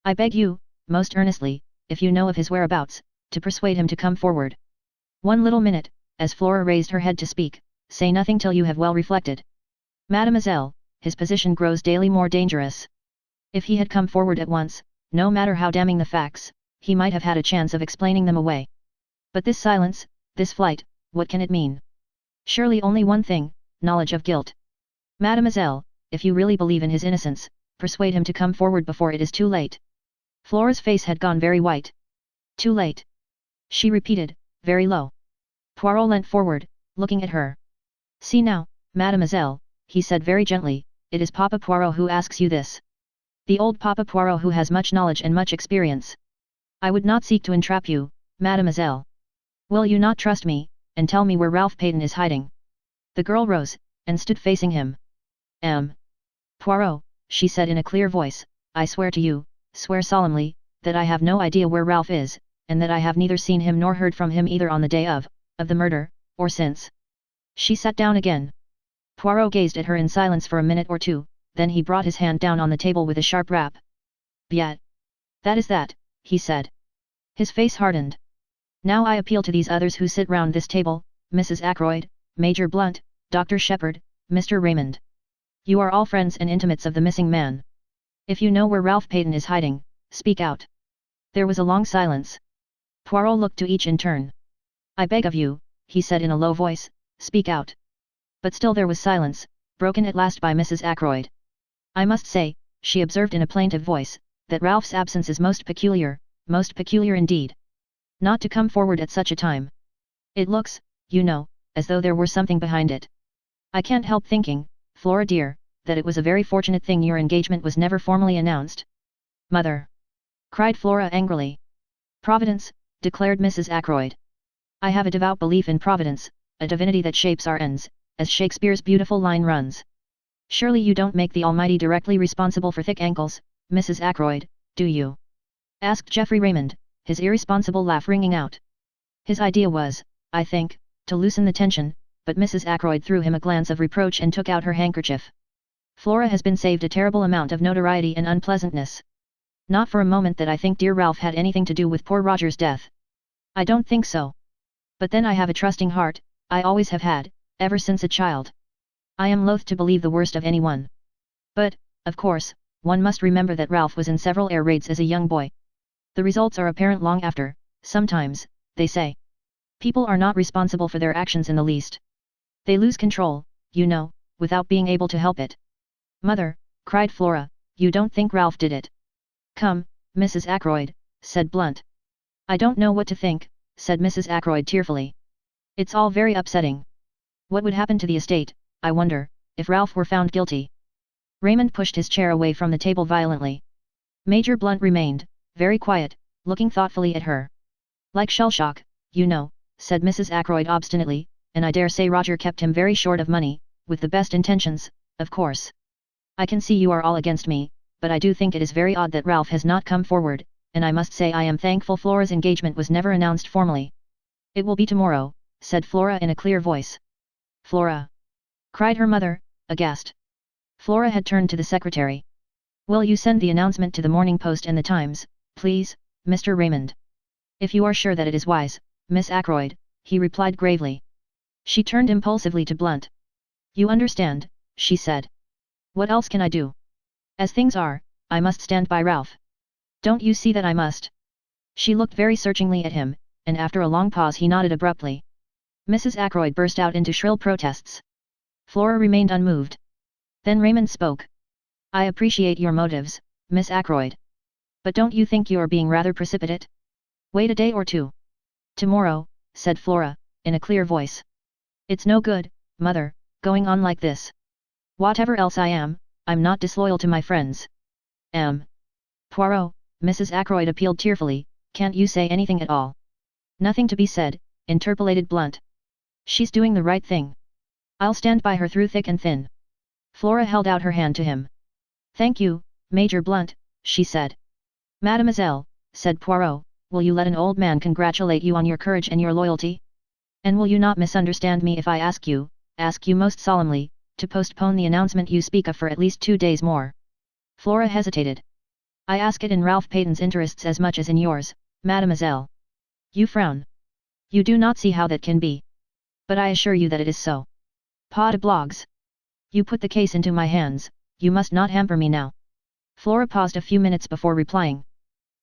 [SPEAKER 1] I beg you, most earnestly, if you know of his whereabouts, to persuade him to come forward. 1 little minute, as Flora raised her head to speak, say nothing till you have well reflected. Mademoiselle, his position grows daily more dangerous. If he had come forward at once, no matter how damning the facts, he might have had a chance of explaining them away. But this silence, this flight, what can it mean? Surely only one thing, knowledge of guilt. Mademoiselle, if you really believe in his innocence, persuade him to come forward before it is too late. Flora's face had gone very white. Too late. She repeated, very low. Poirot leant forward, looking at her. See now, Mademoiselle, he said very gently, it is Papa Poirot who asks you this. The old Papa Poirot who has much knowledge and much experience. I would not seek to entrap you, Mademoiselle. Will you not trust me, and tell me where Ralph Peyton is hiding? The girl rose, and stood facing him. Poirot, she said in a clear voice, I swear to you, swear solemnly, that I have no idea where Ralph is, and that I have neither seen him nor heard from him either on the day of the murder, or since. She sat down again. Poirot gazed at her in silence for a minute or two, then he brought his hand down on the table with a sharp rap. Yet. That is that, he said. His face hardened. Now I appeal to these others who sit round this table, Mrs. Ackroyd, Major Blunt, Dr. Shepherd, Mr. Raymond. You are all friends and intimates of the missing man. If you know where Ralph Peyton is hiding, speak out. There was a long silence. Poirot looked to each in turn. I beg of you, he said in a low voice, speak out. But still there was silence, broken at last by Mrs. Ackroyd. I must say, she observed in a plaintive voice, that Ralph's absence is most peculiar indeed. Not to come forward at such a time. It looks, you know, as though there were something behind it. I can't help thinking, Flora dear, that it was a very fortunate thing your engagement was never formally announced. Mother! Cried Flora angrily. Providence, declared Mrs. Ackroyd. I have a devout belief in Providence, a divinity that shapes our ends, as Shakespeare's beautiful line runs. Surely you don't make the Almighty directly responsible for thick ankles, Mrs. Ackroyd, do you? Asked Geoffrey Raymond, his irresponsible laugh ringing out. His idea was, I think, to loosen the tension, but Mrs. Ackroyd threw him a glance of reproach and took out her handkerchief. Flora has been saved a terrible amount of notoriety and unpleasantness. Not for a moment that I think dear Ralph had anything to do with poor Roger's death. I don't think so. But then I have a trusting heart, I always have had, ever since a child. I am loath to believe the worst of anyone. But, of course, one must remember that Ralph was in several air raids as a young boy. The results are apparent long after. Sometimes, they say. People are not responsible for their actions in the least. They lose control, you know, without being able to help it. Mother, cried Flora, you don't think Ralph did it? Come, Mrs. Ackroyd, said Blunt. I don't know what to think, said Mrs. Ackroyd tearfully. It's all very upsetting. What would happen to the estate, I wonder, if Ralph were found guilty? Raymond pushed his chair away from the table violently. Major Blunt remained, very quiet, looking thoughtfully at her. Like shell shock, you know, said Mrs. Ackroyd obstinately, and I dare say Roger kept him very short of money, with the best intentions, of course. I can see you are all against me, but I do think it is very odd that Ralph has not come forward, and I must say I am thankful Flora's engagement was never announced formally. It will be tomorrow, said Flora in a clear voice. Flora! Cried her mother, aghast. Flora had turned to the secretary. Will you send the announcement to the Morning Post and the Times, please, Mr. Raymond? If you are sure that it is wise, Miss Ackroyd, he replied gravely. She turned impulsively to Blunt. You understand, she said. What else can I do? As things are, I must stand by Ralph. Don't you see that I must? She looked very searchingly at him, and after a long pause he nodded abruptly. Mrs. Ackroyd burst out into shrill protests. Flora remained unmoved. Then Raymond spoke. I appreciate your motives, Miss Ackroyd. But don't you think you are being rather precipitate? Wait a day or two. Tomorrow, said Flora, in a clear voice. It's no good, Mother, going on like this. Whatever else I am, I'm not disloyal to my friends. Poirot, Mrs. Ackroyd appealed tearfully, can't you say anything at all? Nothing to be said, interpolated Blunt. She's doing the right thing. I'll stand by her through thick and thin. Flora held out her hand to him. Thank you, Major Blunt, she said. Mademoiselle, said Poirot, will you let an old man congratulate you on your courage and your loyalty? And will you not misunderstand me if I ask you most solemnly, to postpone the announcement you speak of for at least 2 days more? Flora hesitated. I ask it in Ralph Peyton's interests as much as in yours, mademoiselle. You frown. You do not see how that can be. But I assure you that it is so. Pas de blogs. You put the case into my hands, you must not hamper me now. Flora paused a few minutes before replying.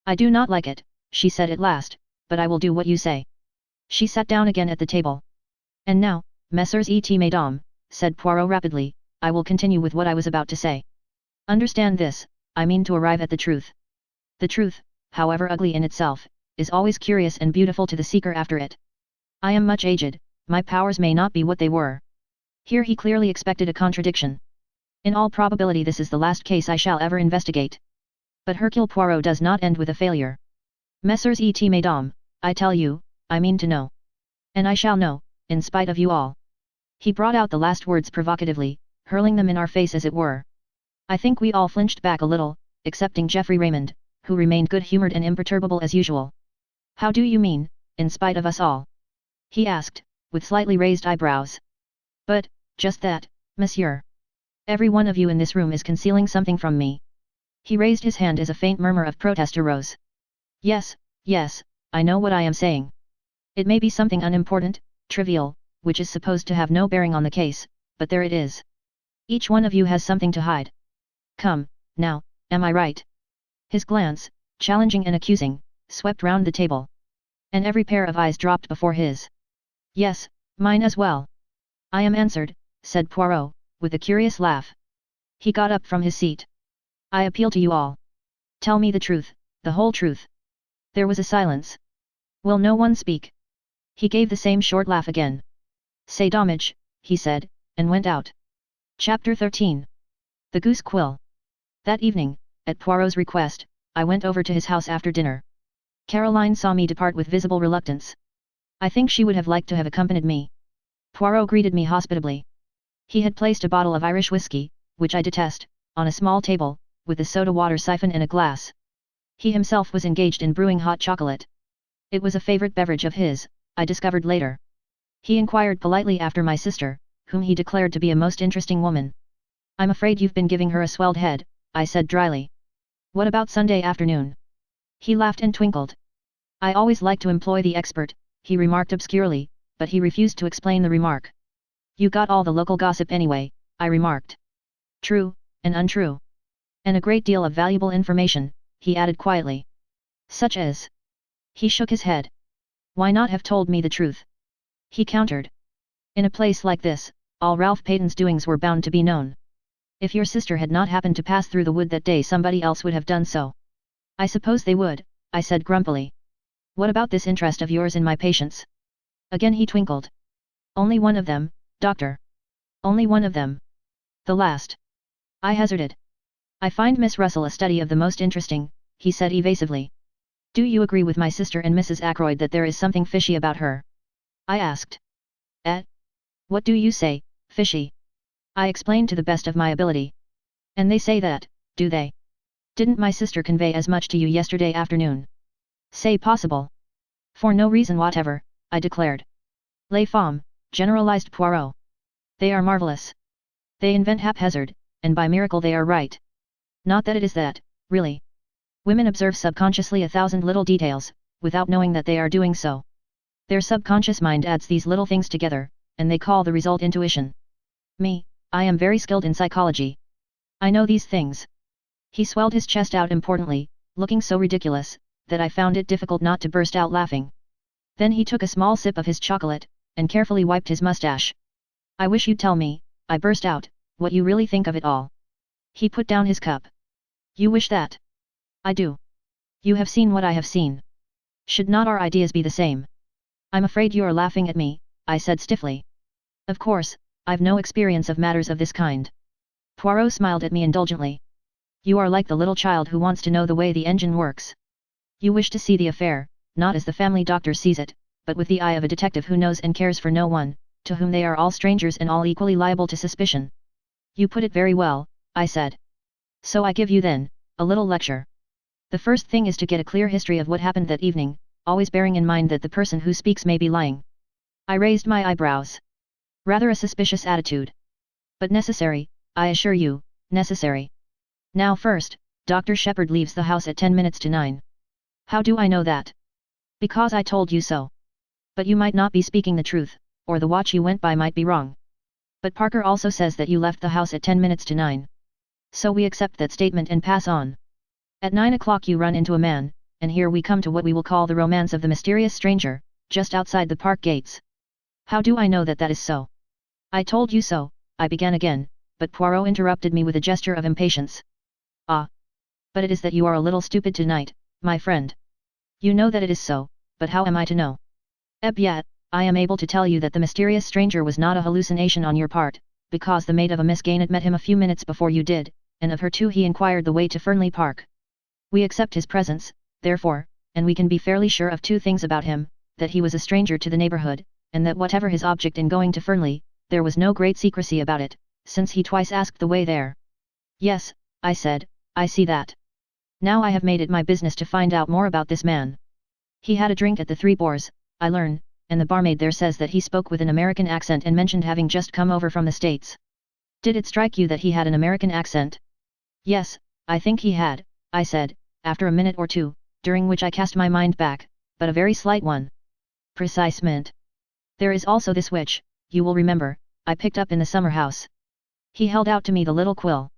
[SPEAKER 1] I do not like it, she said at last, but I will do what you say. She sat down again at the table. And now, Messrs. et Mesdames, said Poirot rapidly, I will continue with what I was about to say. Understand this, I mean to arrive at the truth. The truth, however ugly in itself, is always curious and beautiful to the seeker after it. I am much aged, my powers may not be what they were. Here he clearly expected a contradiction. In all probability this is the last case I shall ever investigate. But Hercule Poirot does not end with a failure. Messrs. et Mesdames, I tell you, I mean to know. And I shall know, in spite of you all. He brought out the last words provocatively, hurling them in our face as it were. I think we all flinched back a little, excepting Geoffrey Raymond, who remained good-humoured and imperturbable as usual. How do you mean, in spite of us all? He asked, with slightly raised eyebrows. But, just that, monsieur. Every one of you in this room is concealing something from me. He raised his hand as a faint murmur of protest arose. Yes, yes, I know what I am saying. It may be something unimportant, trivial, which is supposed to have no bearing on the case, but there it is. Each one of you has something to hide. Come, now, am I right? His glance, challenging and accusing, swept round the table. And every pair of eyes dropped before his. Yes, mine as well. I am answered, said Poirot, with a curious laugh. He got up from his seat. I appeal to you all. Tell me the truth, the whole truth. There was a silence. Will no one speak? He gave the same short laugh again. Say domage, he said, and went out. Chapter 13. The Goose Quill. That evening, at Poirot's request, I went over to his house after dinner. Caroline saw me depart with visible reluctance. I think she would have liked to have accompanied me. Poirot greeted me hospitably. He had placed a bottle of Irish whiskey, which I detest, on a small table, with the soda water siphon in a glass. He himself was engaged in brewing hot chocolate. It was a favorite beverage of his, I discovered later. He inquired politely after my sister, whom he declared to be a most interesting woman. I'm afraid you've been giving her a swelled head, I said dryly. What about Sunday afternoon? He laughed and twinkled. I always like to employ the expert, he remarked obscurely, but he refused to explain the remark. You got all the local gossip anyway, I remarked. True, and untrue. And a great deal of valuable information, he added quietly. Such as? He shook his head. Why not have told me the truth? He countered. In a place like this, all Ralph Payton's doings were bound to be known. If your sister had not happened to pass through the wood that day, somebody else would have done so. I suppose they would, I said grumpily. What about this interest of yours in my patients? Again he twinkled. Only one of them, doctor. Only one of them. The last. I hazarded. I find Miss Russell a study of the most interesting, he said evasively. Do you agree with my sister and Mrs. Ackroyd that there is something fishy about her? I asked. What do you say, fishy? I explained to the best of my ability. And they say that, do they? Didn't my sister convey as much to you yesterday afternoon? Say possible. For no reason whatever, I declared. Les femmes, generalized Poirot. They are marvelous. They invent haphazard, and by miracle they are right. Not that it is that, really. Women observe subconsciously 1,000 little details, without knowing that they are doing so. Their subconscious mind adds these little things together, and they call the result intuition. Me, I am very skilled in psychology. I know these things. He swelled his chest out importantly, looking so ridiculous, that I found it difficult not to burst out laughing. Then he took a small sip of his chocolate, and carefully wiped his mustache. I wish you'd tell me, I burst out, what you really think of it all. He put down his cup. You wish that? I do. You have seen what I have seen. Should not our ideas be the same? I'm afraid you are laughing at me, I said stiffly. Of course, I've no experience of matters of this kind. Poirot smiled at me indulgently. You are like the little child who wants to know the way the engine works. You wish to see the affair, not as the family doctor sees it, but with the eye of a detective who knows and cares for no one, to whom they are all strangers and all equally liable to suspicion. You put it very well, I said. So I give you then, a little lecture. The first thing is to get a clear history of what happened that evening, always bearing in mind that the person who speaks may be lying. I raised my eyebrows. Rather a suspicious attitude. But necessary, I assure you, necessary. Now first, Dr. Shepherd leaves the house at 10 minutes to 9. How do I know that? Because I told you so. But you might not be speaking the truth, or the watch you went by might be wrong. But Parker also says that you left the house at 10 minutes to 9. So we accept that statement and pass on. At 9 o'clock you run into a man, and here we come to what we will call the romance of the mysterious stranger, just outside the park gates. How do I know that that is so? I told you so, I began again, but Poirot interrupted me with a gesture of impatience. Ah! But it is that you are a little stupid tonight, my friend. You know that it is so, but how am I to know? Yet, I am able to tell you that the mysterious stranger was not a hallucination on your part, because the maid of a Miss Gaynett met him a few minutes before you did, and of her too he inquired the way to Fernley Park. We accept his presence, therefore, and we can be fairly sure of two things about him, that he was a stranger to the neighborhood, and that whatever his object in going to Fernley, there was no great secrecy about it, since he twice asked the way there. Yes, I said, I see that. Now I have made it my business to find out more about this man. He had a drink at the Three Boars, I learn, and the barmaid there says that he spoke with an American accent and mentioned having just come over from the States. Did it strike you that he had an American accent? Yes, I think he had, I said, after a minute or two, during which I cast my mind back, but a very slight one. Precisement. There is also this which, you will remember, I picked up in the summer house. He held out to me the little quill.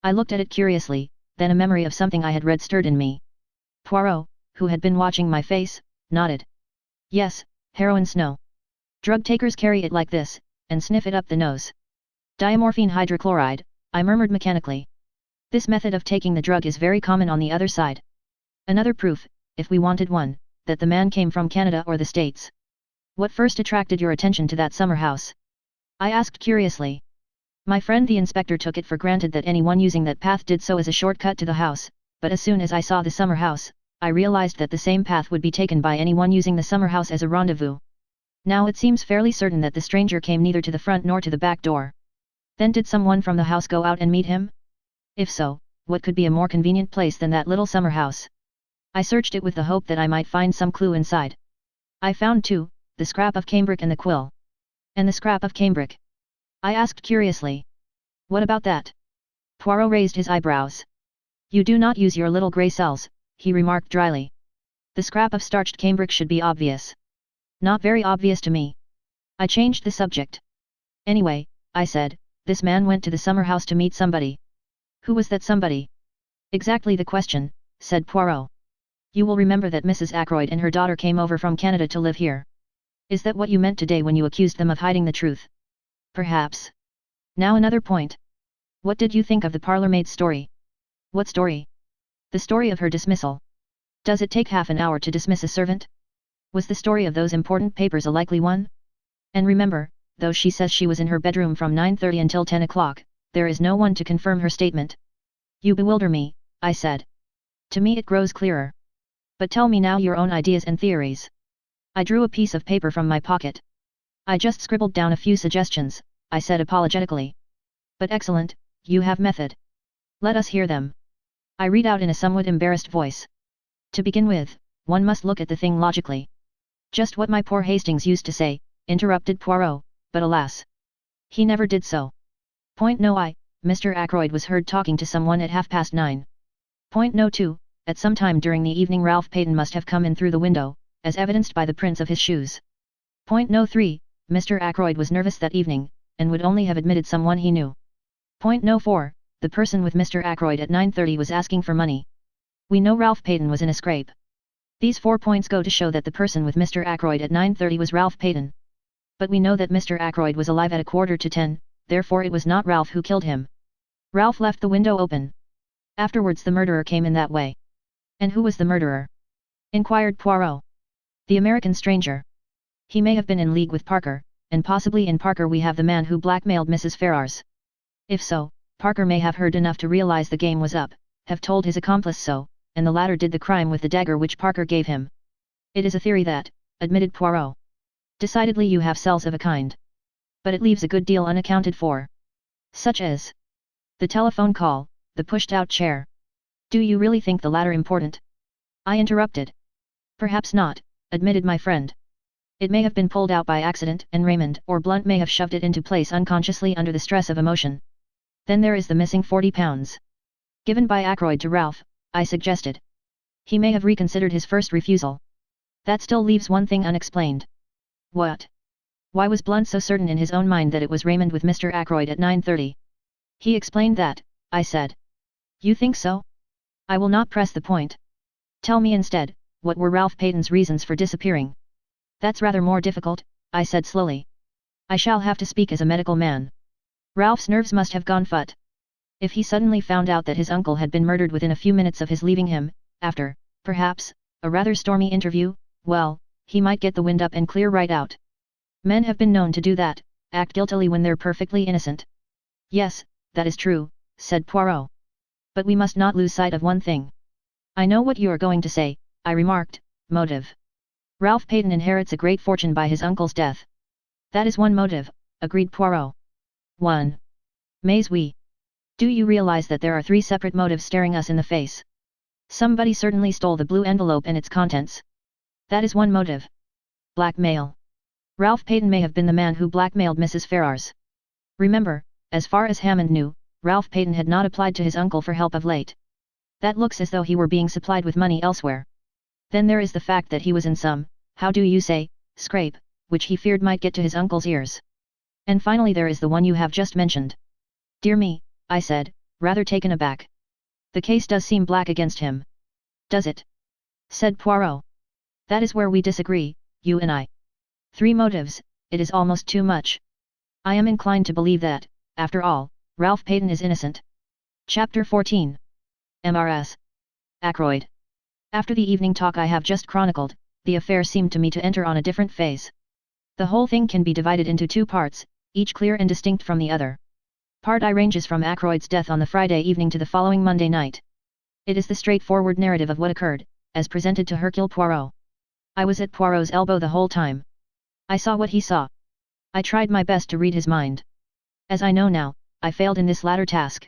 [SPEAKER 1] I looked at it curiously, then a memory of something I had read stirred in me. Poirot, who had been watching my face, nodded. Yes, heroin snow. Drug takers carry it like this, and sniff it up the nose. Diamorphine hydrochloride, I murmured mechanically. This method of taking the drug is very common on the other side. Another proof, if we wanted one, that the man came from Canada or the States. What first attracted your attention to that summer house? I asked curiously. My friend the inspector took it for granted that anyone using that path did so as a shortcut to the house, but as soon as I saw the summer house, I realized that the same path would be taken by anyone using the summer house as a rendezvous. Now it seems fairly certain that the stranger came neither to the front nor to the back door. Then did someone from the house go out and meet him? If so, what could be a more convenient place than that little summer house? I searched it with the hope that I might find some clue inside. I found too, the scrap of cambric and the quill. And the scrap of cambric? I asked curiously. What about that? Poirot raised his eyebrows. You do not use your little grey cells, he remarked dryly. The scrap of starched cambric should be obvious. Not very obvious to me. I changed the subject. Anyway, I said, this man went to the summer house to meet somebody. Who was that somebody? Exactly the question, said Poirot. You will remember that Mrs. Ackroyd and her daughter came over from Canada to live here. Is that what you meant today when you accused them of hiding the truth? Perhaps. Now another point. What did you think of the parlour-maid's story? What story? The story of her dismissal. Does it take half an hour to dismiss a servant? Was the story of those important papers a likely one? And remember, though she says she was in her bedroom from 9:30 until 10 o'clock, there is no one to confirm her statement. You bewilder me, I said. To me it grows clearer. But tell me now your own ideas and theories. I drew a piece of paper from my pocket. I just scribbled down a few suggestions, I said apologetically. But excellent, you have method. Let us hear them. I read out in a somewhat embarrassed voice. To begin with, one must look at the thing logically. Just what my poor Hastings used to say, interrupted Poirot, but alas. He never did so. Point no I, Mr. Ackroyd was heard talking to someone at 9:30. Point no 2, at some time during the evening Ralph Peyton must have come in through the window, as evidenced by the prints of his shoes. Point no 3, Mr. Ackroyd was nervous that evening, and would only have admitted someone he knew. Point no 4, the person with Mr. Ackroyd at 9:30 was asking for money. We know Ralph Peyton was in a scrape. These 4 points go to show that the person with Mr. Ackroyd at 9:30 was Ralph Peyton. But we know that Mr. Ackroyd was alive at 9:45, therefore it was not Ralph who killed him. Ralph left the window open. Afterwards the murderer came in that way. And who was the murderer? Inquired Poirot. The American stranger. He may have been in league with Parker, and possibly in Parker we have the man who blackmailed Mrs. Ferrars. If so, Parker may have heard enough to realize the game was up, have told his accomplice so, and the latter did the crime with the dagger which Parker gave him. It is a theory that, admitted Poirot. Decidedly you have cells of a kind. But it leaves a good deal unaccounted for. Such as the telephone call, the pushed-out chair. Do you really think the latter important? I interrupted. Perhaps not, admitted my friend. It may have been pulled out by accident and Raymond or Blunt may have shoved it into place unconsciously under the stress of emotion. Then there is the missing £40. Given by Ackroyd to Ralph, I suggested. He may have reconsidered his first refusal. That still leaves one thing unexplained. What? Why was Blunt so certain in his own mind that it was Raymond with Mr. Ackroyd at 9:30? He explained that, I said. You think so? I will not press the point. Tell me instead, what were Ralph Peyton's reasons for disappearing? That's rather more difficult, I said slowly. I shall have to speak as a medical man. Ralph's nerves must have gone fut. If he suddenly found out that his uncle had been murdered within a few minutes of his leaving him, after, perhaps, a rather stormy interview, well, he might get the wind up and clear right out. Men have been known to do that, act guiltily when they're perfectly innocent. Yes, that is true, said Poirot. But we must not lose sight of one thing. I know what you are going to say, I remarked, motive. Ralph Peyton inherits a great fortune by his uncle's death. That is one motive, agreed Poirot. 1. Mais oui. Do you realize that there are 3 separate motives staring us in the face? Somebody certainly stole the blue envelope and its contents. That is one motive. Blackmail. Ralph Peyton may have been the man who blackmailed Mrs. Ferrars. Remember, as far as Hammond knew, Ralph Peyton had not applied to his uncle for help of late. That looks as though he were being supplied with money elsewhere. Then there is the fact that he was in some, how do you say, scrape, which he feared might get to his uncle's ears. And finally there is the one you have just mentioned. Dear me, I said, rather taken aback. The case does seem black against him. Does it? Said Poirot. That is where we disagree, you and I. 3 motives, it is almost too much. I am inclined to believe that, after all, Ralph Peyton is innocent. Chapter 14. Mrs. Ackroyd. After the evening talk I have just chronicled, the affair seemed to me to enter on a different phase. The whole thing can be divided into 2 parts, each clear and distinct from the other. Part I ranges from Ackroyd's death on the Friday evening to the following Monday night. It is the straightforward narrative of what occurred, as presented to Hercule Poirot. I was at Poirot's elbow the whole time. I saw what he saw. I tried my best to read his mind. As I know now, I failed in this latter task.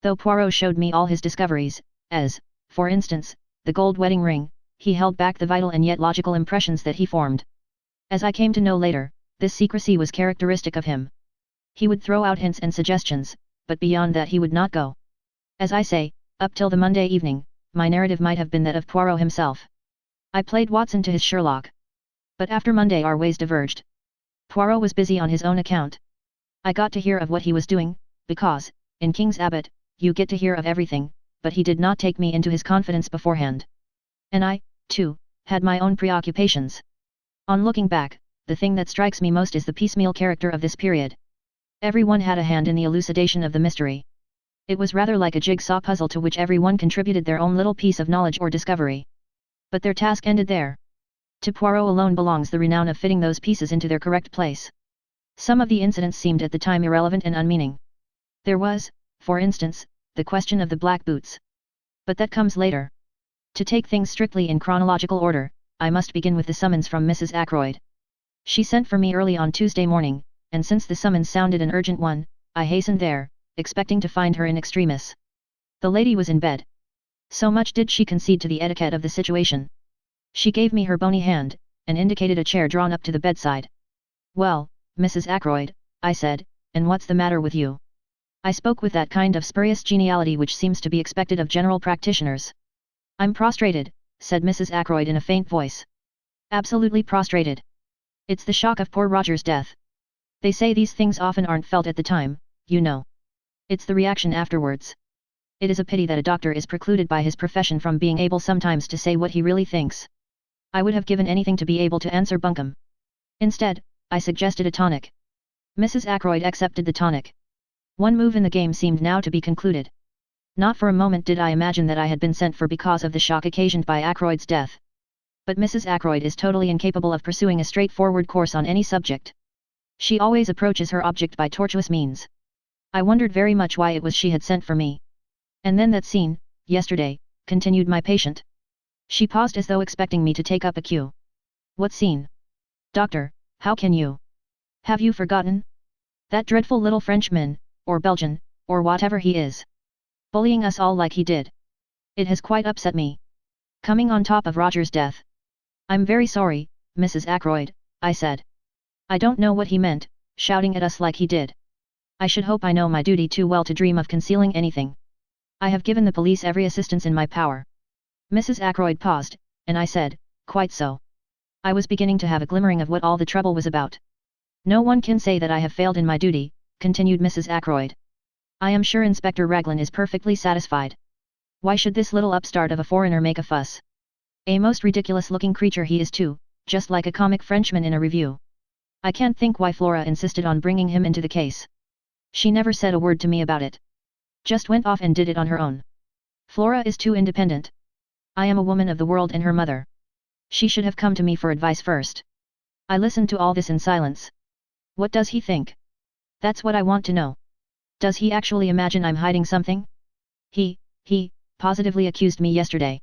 [SPEAKER 1] Though Poirot showed me all his discoveries, as, for instance, the gold wedding ring, he held back the vital and yet logical impressions that he formed. As I came to know later, this secrecy was characteristic of him. He would throw out hints and suggestions, but beyond that he would not go. As I say, up till the Monday evening, my narrative might have been that of Poirot himself. I played Watson to his Sherlock. But after Monday our ways diverged. Poirot was busy on his own account. I got to hear of what he was doing, because, in King's Abbot, you get to hear of everything, but he did not take me into his confidence beforehand. And I, too, had my own preoccupations. On looking back, the thing that strikes me most is the piecemeal character of this period. Everyone had a hand in the elucidation of the mystery. It was rather like a jigsaw puzzle to which everyone contributed their own little piece of knowledge or discovery. But their task ended there. To Poirot alone belongs the renown of fitting those pieces into their correct place. Some of the incidents seemed at the time irrelevant and unmeaning. There was, for instance, the question of the black boots. But that comes later. To take things strictly in chronological order, I must begin with the summons from Mrs. Ackroyd. She sent for me early on Tuesday morning, and since the summons sounded an urgent one, I hastened there, expecting to find her in extremis. The lady was in bed. So much did she concede to the etiquette of the situation. She gave me her bony hand, and indicated a chair drawn up to the bedside. "Well, Mrs. Ackroyd," I said, "and what's the matter with you?" I spoke with that kind of spurious geniality which seems to be expected of general practitioners. "I'm prostrated," said Mrs. Ackroyd in a faint voice. "Absolutely prostrated. It's the shock of poor Roger's death. They say these things often aren't felt at the time, you know. It's the reaction afterwards. It is a pity that a doctor is precluded by his profession from being able sometimes to say what he really thinks. I would have given anything to be able to answer bunkum. Instead, I suggested a tonic. Mrs. Ackroyd accepted the tonic. One move in the game seemed now to be concluded. Not for a moment did I imagine that I had been sent for because of the shock occasioned by Ackroyd's death. But Mrs. Ackroyd is totally incapable of pursuing a straightforward course on any subject. She always approaches her object by tortuous means. I wondered very much why it was she had sent for me. "And then that scene, yesterday," continued my patient. She paused as though expecting me to take up a cue. "What scene? Doctor, how can you? Have you forgotten? That dreadful little Frenchman, or Belgian, or whatever he is. Bullying us all like he did. It has quite upset me. Coming on top of Roger's death." "I'm very sorry, Mrs. Ackroyd," I said. "I don't know what he meant, shouting at us like he did. I should hope I know my duty too well to dream of concealing anything. I have given the police every assistance in my power." Mrs. Ackroyd paused, and I said, "Quite so." I was beginning to have a glimmering of what all the trouble was about. "No one can say that I have failed in my duty," continued Mrs. Ackroyd. "I am sure Inspector Raglan is perfectly satisfied. Why should this little upstart of a foreigner make a fuss? A most ridiculous-looking creature he is too, just like a comic Frenchman in a review. I can't think why Flora insisted on bringing him into the case. She never said a word to me about it. Just went off and did it on her own. Flora is too independent. I am a woman of the world and her mother. She should have come to me for advice first." I listened to all this in silence. What does he think? That's what I want to know. Does he actually imagine I'm hiding something? He positively accused me yesterday.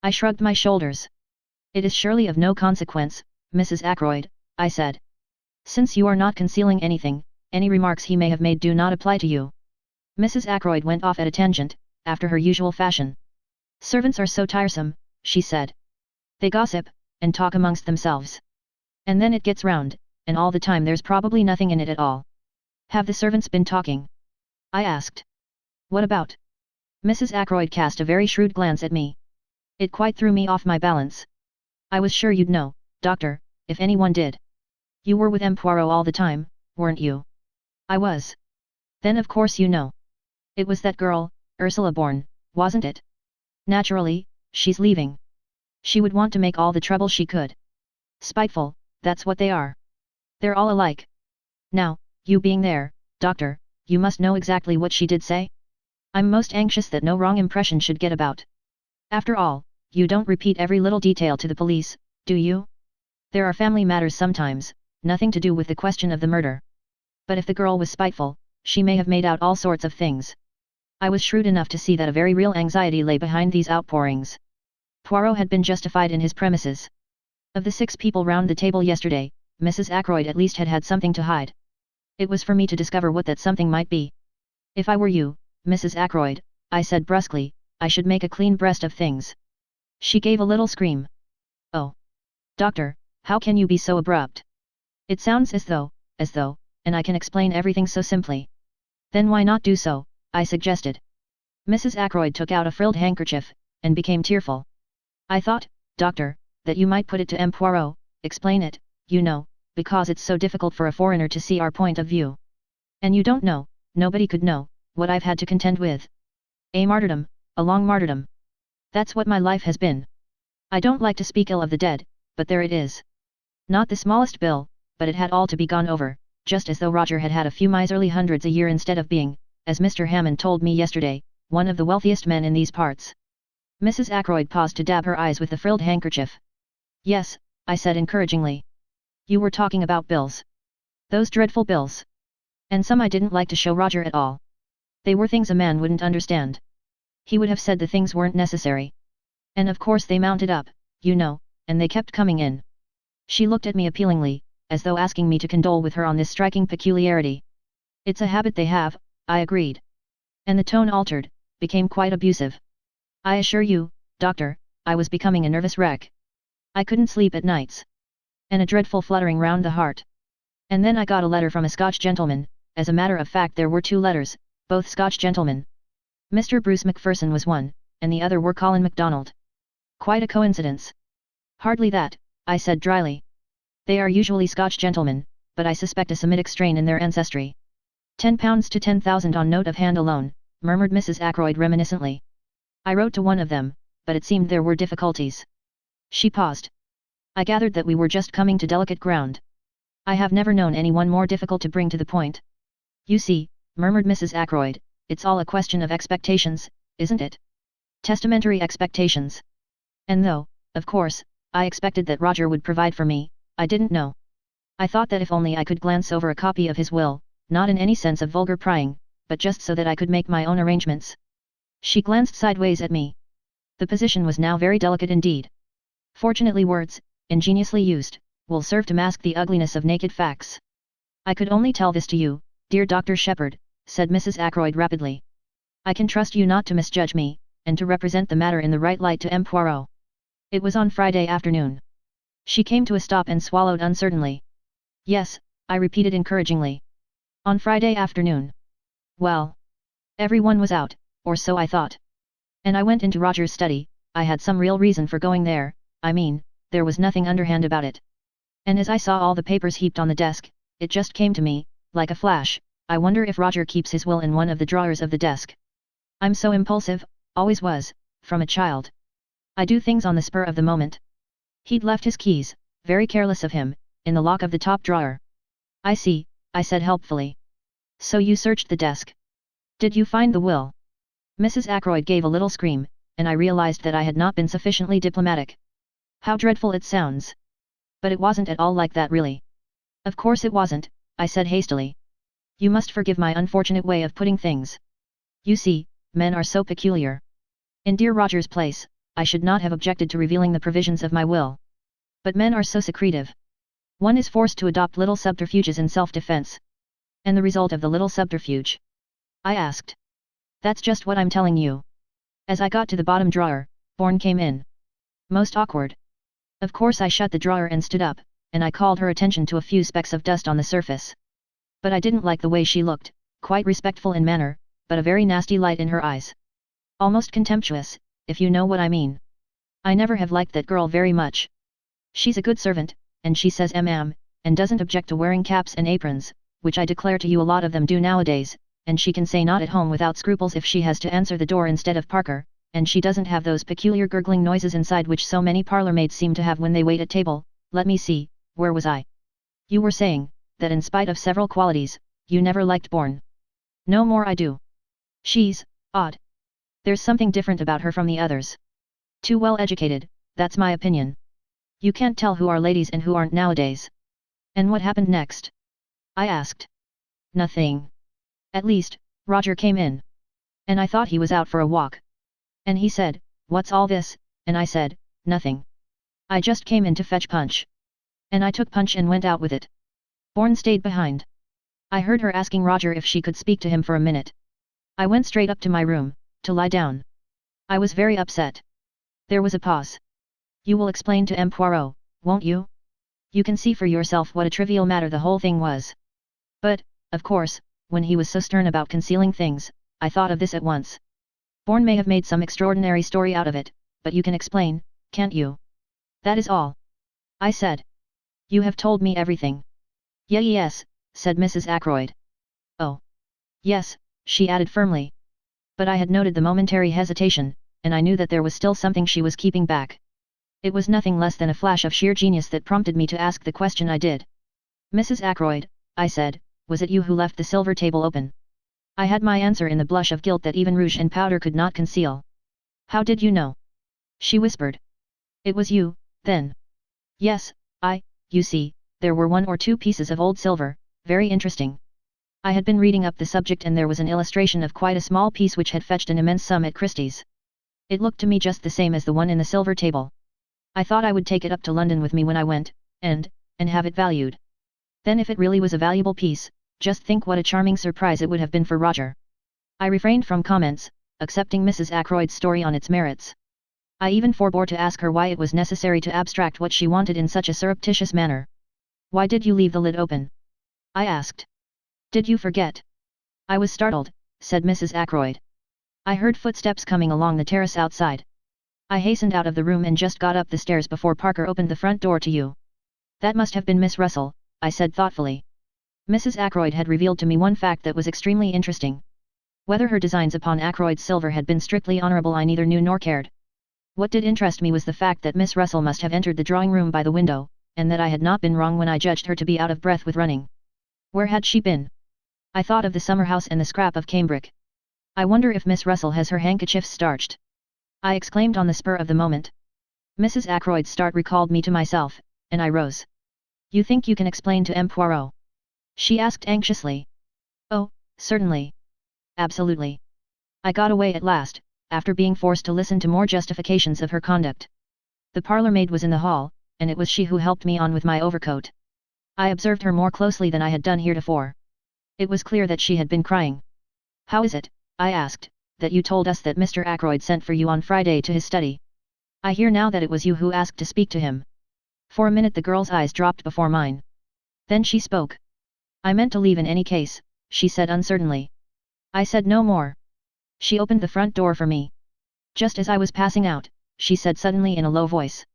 [SPEAKER 1] I shrugged my shoulders. "It is surely of no consequence, Mrs. Ackroyd," I said. "Since you are not concealing anything, any remarks he may have made do not apply to you." Mrs. Ackroyd went off at a tangent, after her usual fashion. "Servants are so tiresome," she said. "They gossip, and talk amongst themselves. And then it gets round, and all the time there's probably nothing in it at all." "Have the servants been talking?" I asked. "What about?" Mrs. Ackroyd cast a very shrewd glance at me. It quite threw me off my balance. "I was sure you'd know, Doctor, if anyone did. You were with M. Poirot all the time, weren't you?" "I was." "Then of course you know. It was that girl, Ursula Bourne, wasn't it? Naturally, she's leaving. She would want to make all the trouble she could. Spiteful, that's what they are. They're all alike. Now, you being there, Doctor, you must know exactly what she did say? I'm most anxious that no wrong impression should get about. After all, you don't repeat every little detail to the police, do you? There are family matters sometimes, nothing to do with the question of the murder. But if the girl was spiteful, she may have made out all sorts of things. I was shrewd enough to see that a very real anxiety lay behind these outpourings. Poirot had been justified in his premises. Of the 6 people round the table yesterday, Mrs. Ackroyd at least had had something to hide. It was for me to discover what that something might be. If I were you, Mrs. Ackroyd, I said brusquely, I should make a clean breast of things. She gave a little scream. Oh. Doctor, how can you be so abrupt? It sounds as though, and I can explain everything so simply. Then why not do so, I suggested. Mrs. Ackroyd took out a frilled handkerchief, and became tearful. I thought, doctor, that you might put it to M. Poirot, explain it, you know, because it's so difficult for a foreigner to see our point of view. And you don't know, nobody could know, what I've had to contend with. A martyrdom, a long martyrdom. That's what my life has been. I don't like to speak ill of the dead, but there it is. Not the smallest bill, but it had all to be gone over, just as though Roger had had a few miserly hundreds a year instead of being, as Mr. Hammond told me yesterday, one of the wealthiest men in these parts. Mrs. Ackroyd paused to dab her eyes with the frilled handkerchief. Yes, I said encouragingly. You were talking about bills. Those dreadful bills. And some I didn't like to show Roger at all. They were things a man wouldn't understand. He would have said the things weren't necessary. And of course they mounted up, you know, and they kept coming in. She looked at me appealingly, as though asking me to condole with her on this striking peculiarity. It's a habit they have, I agreed. And the tone altered, became quite abusive. I assure you, doctor, I was becoming a nervous wreck. I couldn't sleep at nights. And a dreadful fluttering round the heart. And then I got a letter from a Scotch gentleman, as a matter of fact there were 2 letters, both Scotch gentlemen. Mr. Bruce Macpherson was one, and the other were Colin MacDonald. Quite a coincidence. Hardly that, I said dryly. They are usually Scotch gentlemen, but I suspect a Semitic strain in their ancestry. £10 to 10,000 on note of hand alone, murmured Mrs. Ackroyd reminiscently. I wrote to one of them, but it seemed there were difficulties. She paused. I gathered that we were just coming to delicate ground. I have never known anyone more difficult to bring to the point. You see, murmured Mrs. Ackroyd, it's all a question of expectations, isn't it? Testamentary expectations. And though, of course, I expected that Roger would provide for me, I didn't know. I thought that if only I could glance over a copy of his will, not in any sense of vulgar prying, but just so that I could make my own arrangements. She glanced sideways at me. The position was now very delicate indeed. Fortunately words, ingeniously used, will serve to mask the ugliness of naked facts. I could only tell this to you, dear Dr. Shepherd, said Mrs. Ackroyd rapidly. I can trust you not to misjudge me, and to represent the matter in the right light to M. Poirot. It was on Friday afternoon. She came to a stop and swallowed uncertainly. Yes, I repeated encouragingly. On Friday afternoon. Well. Everyone was out, or so I thought. And I went into Roger's study. I had some real reason for going there, I mean, there was nothing underhand about it. And as I saw all the papers heaped on the desk, it just came to me, like a flash, I wonder if Roger keeps his will in one of the drawers of the desk. I'm so impulsive, always was, from a child. I do things on the spur of the moment. He'd left his keys, very careless of him, in the lock of the top drawer. I see, I said helpfully. So you searched the desk. Did you find the will? Mrs. Ackroyd gave a little scream, and I realized that I had not been sufficiently diplomatic. How dreadful it sounds. But it wasn't at all like that really. Of course it wasn't, I said hastily. You must forgive my unfortunate way of putting things. You see, men are so peculiar. In dear Roger's place, I should not have objected to revealing the provisions of my will. But men are so secretive. One is forced to adopt little subterfuges in self-defense. And the result of the little subterfuge? I asked. That's just what I'm telling you. As I got to the bottom drawer, Bourne came in. Most awkward. Of course I shut the drawer and stood up, and I called her attention to a few specks of dust on the surface. But I didn't like the way she looked, quite respectful in manner, but a very nasty light in her eyes. Almost contemptuous, if you know what I mean. I never have liked that girl very much. She's a good servant, and she says and doesn't object to wearing caps and aprons, which I declare to you a lot of them do nowadays, and she can say not at home without scruples if she has to answer the door instead of Parker, and she doesn't have those peculiar gurgling noises inside which so many parlour maids seem to have when they wait at table. Let me see, where was I? You were saying, that in spite of several qualities, you never liked Bourne. No more I do. She's odd. There's something different about her from the others. Too well educated, that's my opinion. You can't tell who are ladies and who aren't nowadays. And what happened next? I asked. Nothing. At least, Roger came in. And I thought he was out for a walk. And he said, "What's all this?" and I said, "Nothing. I just came in to fetch punch." And I took Punch and went out with it. Bourne stayed behind. I heard her asking Roger if she could speak to him for a minute. I went straight up to my room, to lie down. I was very upset. There was a pause. You will explain to M. Poirot, won't you? You can see for yourself what a trivial matter the whole thing was. But, of course, when he was so stern about concealing things, I thought of this at once. Bourne may have made some extraordinary story out of it, but you can explain, can't you? That is all. I said. You have told me everything. Yes, said Mrs. Ackroyd. Oh. Yes, she added firmly. But I had noted the momentary hesitation, and I knew that there was still something she was keeping back. It was nothing less than a flash of sheer genius that prompted me to ask the question I did. Mrs. Ackroyd, I said, was it you who left the silver table open? I had my answer in the blush of guilt that even rouge and powder could not conceal. How did you know? She whispered. It was you, then. Yes, you see, there were 1 or 2 pieces of old silver, very interesting. I had been reading up the subject and there was an illustration of quite a small piece which had fetched an immense sum at Christie's. It looked to me just the same as the one in the silver table. I thought I would take it up to London with me when I went, and have it valued. Then if it really was a valuable piece, just think what a charming surprise it would have been for Roger. I refrained from comments, accepting Mrs. Ackroyd's story on its merits. I even forbore to ask her why it was necessary to abstract what she wanted in such a surreptitious manner. Why did you leave the lid open? I asked. Did you forget? I was startled, said Mrs. Ackroyd. I heard footsteps coming along the terrace outside. I hastened out of the room and just got up the stairs before Parker opened the front door to you. That must have been Miss Russell, I said thoughtfully. Mrs. Ackroyd had revealed to me one fact that was extremely interesting. Whether her designs upon Ackroyd's silver had been strictly honourable I neither knew nor cared. What did interest me was the fact that Miss Russell must have entered the drawing room by the window, and that I had not been wrong when I judged her to be out of breath with running. Where had she been? I thought of the summer house and the scrap of cambric. I wonder if Miss Russell has her handkerchiefs starched. I exclaimed on the spur of the moment. Mrs. Ackroyd's start recalled me to myself, and I rose. You think you can explain to M. Poirot? She asked anxiously. Oh, certainly. Absolutely. I got away at last, after being forced to listen to more justifications of her conduct. The parlour maid was in the hall, and it was she who helped me on with my overcoat. I observed her more closely than I had done heretofore. It was clear that she had been crying. How is it, I asked, that you told us that Mr. Ackroyd sent for you on Friday to his study? I hear now that it was you who asked to speak to him. For a minute the girl's eyes dropped before mine. Then she spoke. I meant to leave in any case, she said uncertainly. I said no more. She opened the front door for me. Just as I was passing out, she said suddenly in a low voice.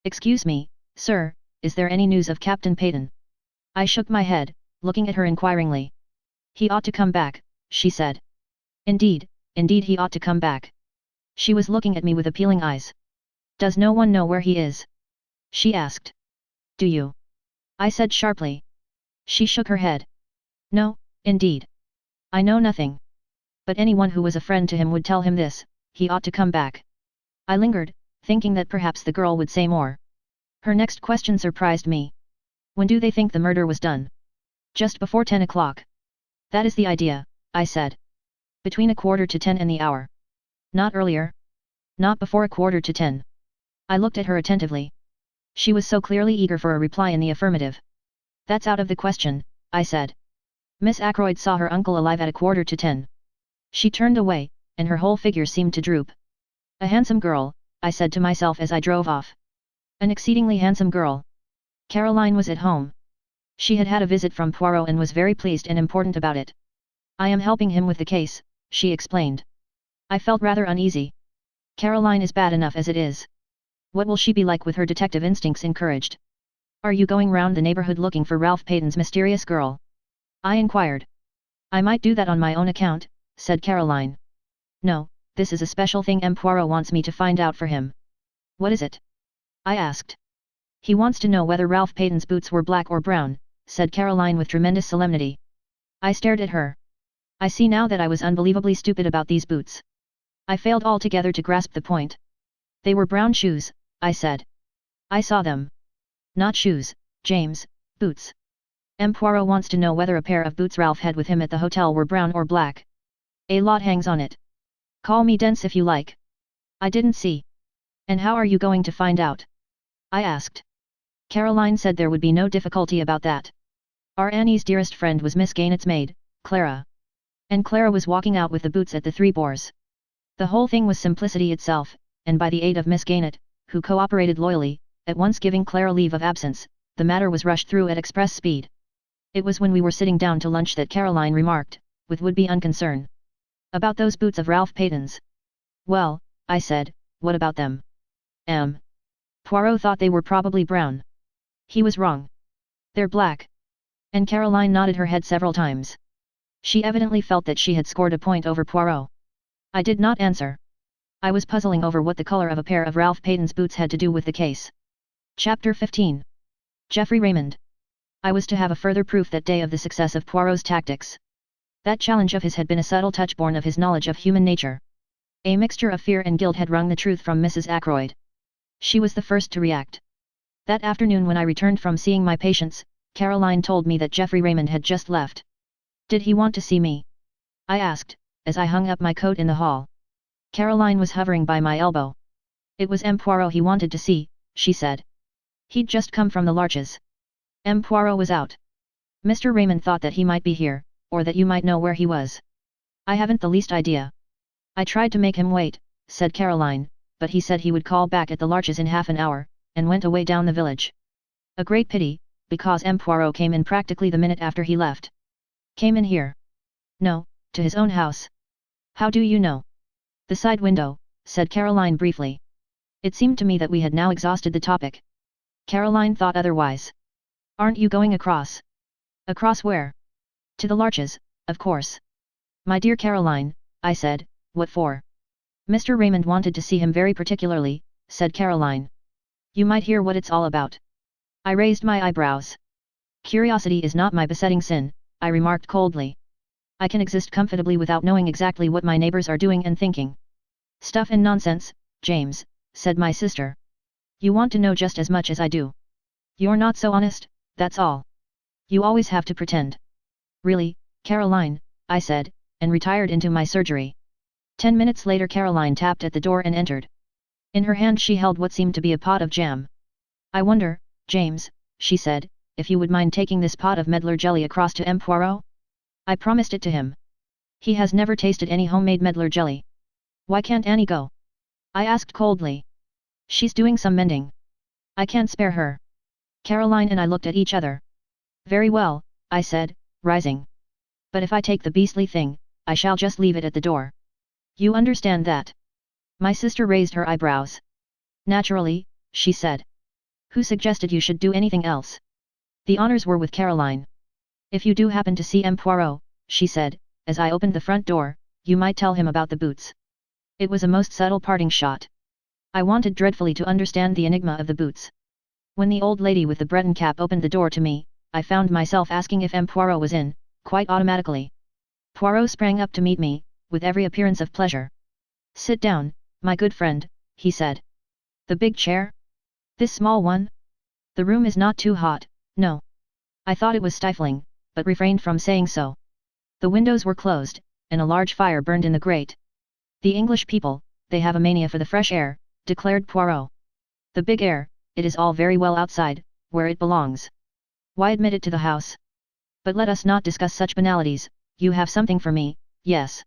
[SPEAKER 1] Excuse me, sir, is there any news of Captain Peyton? I shook my head, looking at her inquiringly. He ought to come back, she said. Indeed he ought to come back. She was looking at me with appealing eyes. Does no one know where he is? She asked. Do you? I said sharply. She shook her head. No, indeed. I know nothing. But anyone who was a friend to him would tell him this, he ought to come back. I lingered, thinking that perhaps the girl would say more. Her next question surprised me. When do they think the murder was done? Just before 10 o'clock. That is the idea, I said. Between 9:45 and the hour. Not earlier? Not before 9:45. I looked at her attentively. She was so clearly eager for a reply in the affirmative. That's out of the question, I said. Miss Ackroyd saw her uncle alive at 9:45. She turned away, and her whole figure seemed to droop. A handsome girl, I said to myself as I drove off. An exceedingly handsome girl. Caroline was at home. She had had a visit from Poirot and was very pleased and important about it. I am helping him with the case, she explained. I felt rather uneasy. Caroline is bad enough as it is. What will she be like with her detective instincts encouraged? Are you going round the neighborhood looking for Ralph Peyton's mysterious girl? I inquired. I might do that on my own account, said Caroline. No, this is a special thing M. Poirot wants me to find out for him. What is it? I asked. He wants to know whether Ralph Peyton's boots were black or brown, said Caroline with tremendous solemnity. I stared at her. I see now that I was unbelievably stupid about these boots. I failed altogether to grasp the point. They were brown shoes, I said. I saw them. Not shoes, James, boots. M. Poirot wants to know whether a pair of boots Ralph had with him at the hotel were brown or black. A lot hangs on it. Call me dense if you like. I didn't see. And how are you going to find out? I asked. Caroline said there would be no difficulty about that. Our Annie's dearest friend was Miss Gaynet's maid, Clara. And Clara was walking out with the boots at the Three Boars. The whole thing was simplicity itself, and by the aid of Miss Gaynet, who cooperated loyally, at once giving Clara leave of absence, the matter was rushed through at express speed. It was when we were sitting down to lunch that Caroline remarked, with would-be unconcern. About those boots of Ralph Paton's. Well, I said, what about them? Poirot thought they were probably brown. He was wrong. They're black. And Caroline nodded her head several times. She evidently felt that she had scored a point over Poirot. I did not answer. I was puzzling over what the color of a pair of Ralph Paton's boots had to do with the case. Chapter 15. Geoffrey Raymond. I was to have a further proof that day of the success of Poirot's tactics. That challenge of his had been a subtle touch born of his knowledge of human nature. A mixture of fear and guilt had wrung the truth from Mrs. Ackroyd. She was the first to react. That afternoon when I returned from seeing my patients, Caroline told me that Geoffrey Raymond had just left. Did he want to see me? I asked, as I hung up my coat in the hall. Caroline was hovering by my elbow. It was M. Poirot he wanted to see, she said. He'd just come from the Larches. M. Poirot was out. Mr. Raymond thought that he might be here, or that you might know where he was. I haven't the least idea. I tried to make him wait, said Caroline, but he said he would call back at the Larches in half an hour, and went away down the village. A great pity, because M. Poirot came in practically the minute after he left. Came in here? No, to his own house. How do you know? The side window, said Caroline briefly. It seemed to me that we had now exhausted the topic. Caroline thought otherwise. Aren't you going across? Across where? To the Larches, of course. My dear Caroline, I said, what for? Mr. Raymond wanted to see him very particularly, said Caroline. You might hear what it's all about. I raised my eyebrows. Curiosity is not my besetting sin, I remarked coldly. I can exist comfortably without knowing exactly what my neighbors are doing and thinking. Stuff and nonsense, James, said my sister. You want to know just as much as I do. You're not so honest, that's all. You always have to pretend. Really, Caroline, I said, and retired into my surgery. 10 minutes later Caroline tapped at the door and entered. In her hand she held what seemed to be a pot of jam. I wonder, James, she said, if you would mind taking this pot of medlar jelly across to M. Poirot? I promised it to him. He has never tasted any homemade medlar jelly. Why can't Annie go? I asked coldly. She's doing some mending. I can't spare her. Caroline and I looked at each other. Very well, I said, rising. But if I take the beastly thing, I shall just leave it at the door. You understand that? My sister raised her eyebrows. Naturally, she said. Who suggested you should do anything else? The honors were with Caroline. If you do happen to see M. Poirot, she said, as I opened the front door, you might tell him about the boots. It was a most subtle parting shot. I wanted dreadfully to understand the enigma of the boots. When the old lady with the Breton cap opened the door to me, I found myself asking if M. Poirot was in, quite automatically. Poirot sprang up to meet me, with every appearance of pleasure. Sit down, my good friend, he said. The big chair? This small one? The room is not too hot, no. I thought it was stifling, but refrained from saying so. The windows were closed, and a large fire burned in the grate. The English people, they have a mania for the fresh air, declared Poirot. The big air, it is all very well outside, where it belongs. Why admit it to the house? But let us not discuss such banalities, you have something for me, yes.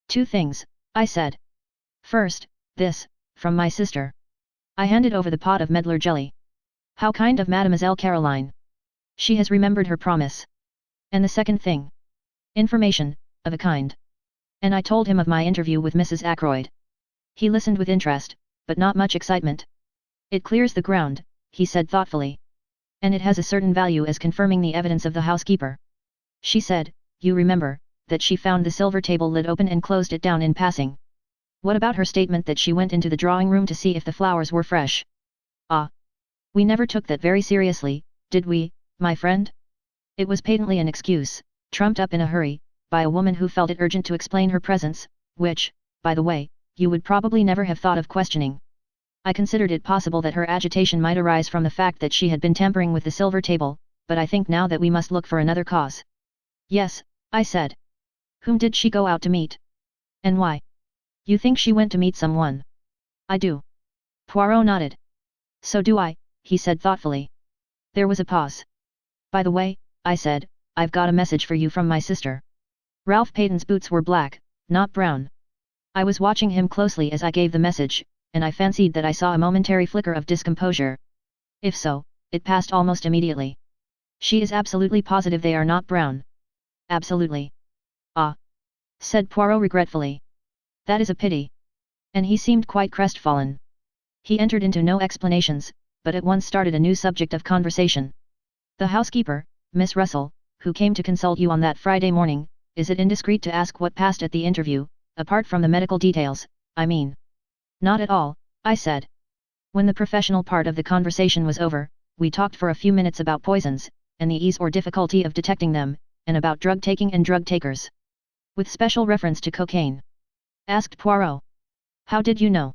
[SPEAKER 1] 2 things, I said. First, this, from my sister. I handed over the pot of medlar jelly. How kind of Mademoiselle Caroline. She has remembered her promise. And the second thing. Information, of a kind. And I told him of my interview with Mrs. Ackroyd. He listened with interest, but not much excitement. It clears the ground, he said thoughtfully. And it has a certain value as confirming the evidence of the housekeeper. She said, you remember, that she found the silver table lid open and closed it down in passing. What about her statement that she went into the drawing room to see if the flowers were fresh? Ah! We never took that very seriously, did we, my friend? It was patently an excuse, trumped up in a hurry, by a woman who felt it urgent to explain her presence, which, by the way, you would probably never have thought of questioning. I considered it possible that her agitation might arise from the fact that she had been tampering with the silver table, but I think now that we must look for another cause. Yes, I said. Whom did she go out to meet? And why? You think she went to meet someone? I do. Poirot nodded. So do I, he said thoughtfully. There was a pause. By the way, I said, I've got a message for you from my sister. Ralph Payton's boots were black, not brown. I was watching him closely as I gave the message, and I fancied that I saw a momentary flicker of discomposure. If so, it passed almost immediately. She is absolutely positive they are not brown. Absolutely. Ah, said Poirot regretfully. That is a pity. And he seemed quite crestfallen. He entered into no explanations, but at once started a new subject of conversation. The housekeeper, Miss Russell, who came to consult you on that Friday morning, is it indiscreet to ask what passed at the interview, apart from the medical details, I mean? Not at all, I said. When the professional part of the conversation was over, we talked for a few minutes about poisons, and the ease or difficulty of detecting them, and about drug taking and drug takers. With special reference to cocaine. Asked Poirot. How did you know?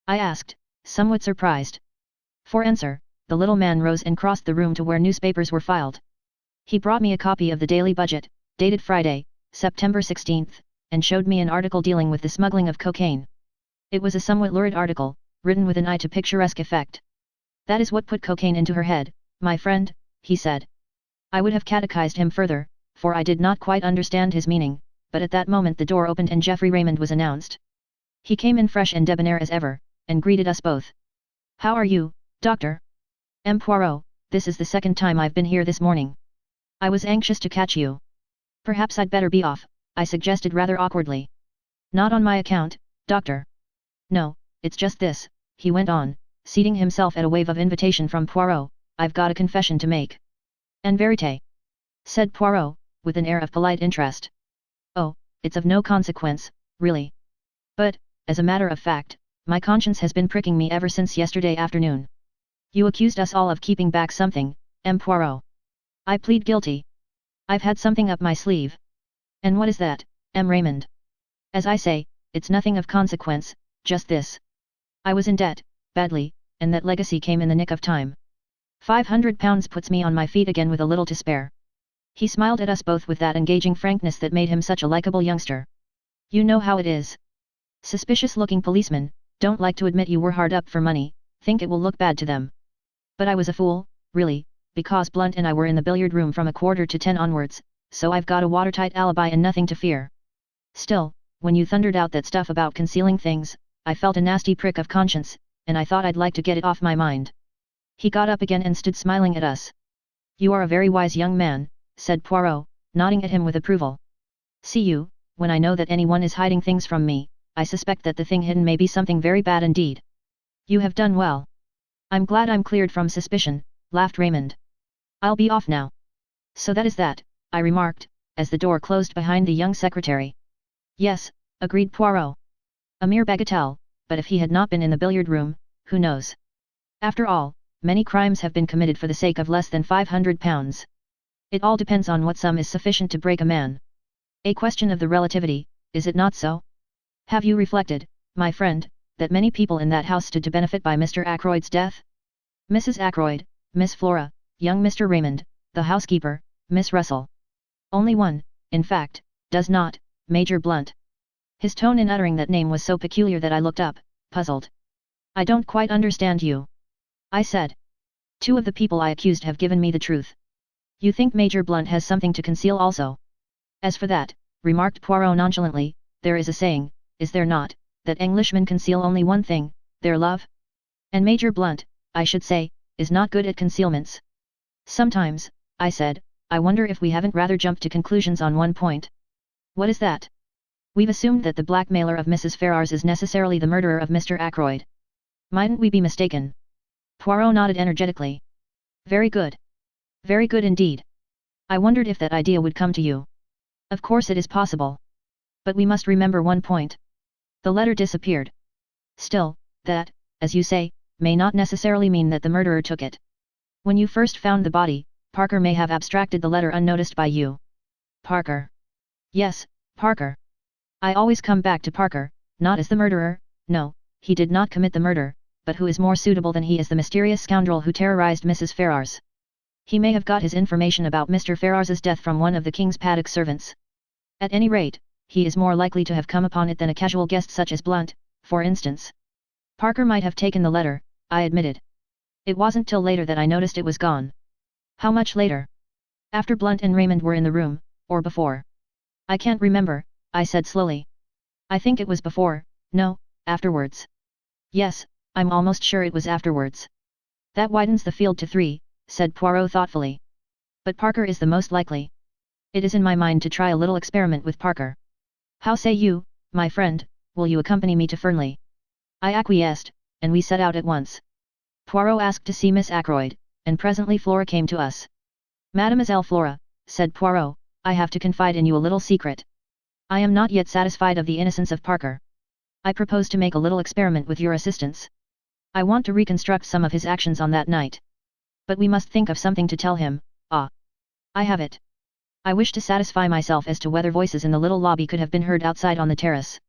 [SPEAKER 1] I asked, somewhat surprised. For answer, the little man rose and crossed the room to where newspapers were filed. He brought me a copy of the Daily Budget, dated Friday, September 16th, and showed me an article dealing with the smuggling of cocaine. It was a somewhat lurid article, written with an eye to picturesque effect. That is what put cocaine into her head, my friend, he said. I would have catechized him further, for I did not quite understand his meaning, but at that moment the door opened and Geoffrey Raymond was announced. He came in fresh and debonair as ever, and greeted us both. How are you, Doctor? M. Poirot, this is the second time I've been here this morning. I was anxious to catch you. Perhaps I'd better be off, I suggested rather awkwardly. Not on my account, Doctor. No, it's just this, he went on, seating himself at a wave of invitation from Poirot, I've got a confession to make. En vérité? Said Poirot, with an air of polite interest. Oh, it's of no consequence, really. But, as a matter of fact, my conscience has been pricking me ever since yesterday afternoon. You accused us all of keeping back something, M. Poirot. I plead guilty. I've had something up my sleeve. And what is that, M. Raymond? As I say, it's nothing of consequence, just this. I was in debt, badly, and that legacy came in the nick of time. £500 puts me on my feet again with a little to spare. He smiled at us both with that engaging frankness that made him such a likable youngster. You know how it is. Suspicious-looking policemen don't like to admit you were hard up for money, think it will look bad to them. But I was a fool, really, because Blunt and I were in the billiard room from 9:45 onwards, so I've got a watertight alibi and nothing to fear. Still, when you thundered out that stuff about concealing things, I felt a nasty prick of conscience, and I thought I'd like to get it off my mind. He got up again and stood smiling at us. You are a very wise young man, said Poirot, nodding at him with approval. See you, when I know that anyone is hiding things from me, I suspect that the thing hidden may be something very bad indeed. You have done well. I'm glad I'm cleared from suspicion, laughed Raymond. I'll be off now. So that is that, I remarked, as the door closed behind the young secretary. Yes, agreed Poirot. A mere bagatelle, but if he had not been in the billiard room, who knows? After all, many crimes have been committed for the sake of less than £500. It all depends on what sum is sufficient to break a man. A question of the relativity, is it not so? Have you reflected, my friend, that many people in that house stood to benefit by Mr. Ackroyd's death? Mrs. Ackroyd, Miss Flora, young Mr. Raymond, the housekeeper, Miss Russell. Only one, in fact, does not, Major Blunt. His tone in uttering that name was so peculiar that I looked up, puzzled. I don't quite understand you. I said. Two of the people I accused have given me the truth. You think Major Blunt has something to conceal also? As for that, remarked Poirot nonchalantly, there is a saying, is there not, that Englishmen conceal only one thing, their love? And Major Blunt, I should say, is not good at concealments. Sometimes, I said, I wonder if we haven't rather jumped to conclusions on one point. What is that? We've assumed that the blackmailer of Mrs. Ferrars is necessarily the murderer of Mr. Ackroyd. Mightn't we be mistaken? Poirot nodded energetically. Very good. Very good indeed. I wondered if that idea would come to you. Of course it is possible. But we must remember one point. The letter disappeared. Still, that, as you say, may not necessarily mean that the murderer took it. When you first found the body, Parker may have abstracted the letter unnoticed by you. Parker. Yes, Parker. I always come back to Parker, not as the murderer, no, he did not commit the murder, but who is more suitable than he as the mysterious scoundrel who terrorized Mrs. Ferrars. He may have got his information about Mr. Ferrars's death from one of the King's paddock servants. At any rate, he is more likely to have come upon it than a casual guest such as Blunt, for instance. Parker might have taken the letter, I admitted. It wasn't till later that I noticed it was gone. How much later? After Blunt and Raymond were in the room, or before? I can't remember, I said slowly. I think it was before, no, afterwards. Yes, I'm almost sure it was afterwards. That widens the field to 3, said Poirot thoughtfully. But Parker is the most likely. It is in my mind to try a little experiment with Parker. How say you, my friend, will you accompany me to Fernley? I acquiesced, and we set out at once. Poirot asked to see Miss Ackroyd, and presently Flora came to us. Mademoiselle Flora, said Poirot, I have to confide in you a little secret. I am not yet satisfied of the innocence of Parker. I propose to make a little experiment with your assistance. I want to reconstruct some of his actions on that night. But we must think of something to tell him. I have it. I wish to satisfy myself as to whether voices in the little lobby could have been heard outside on the terrace.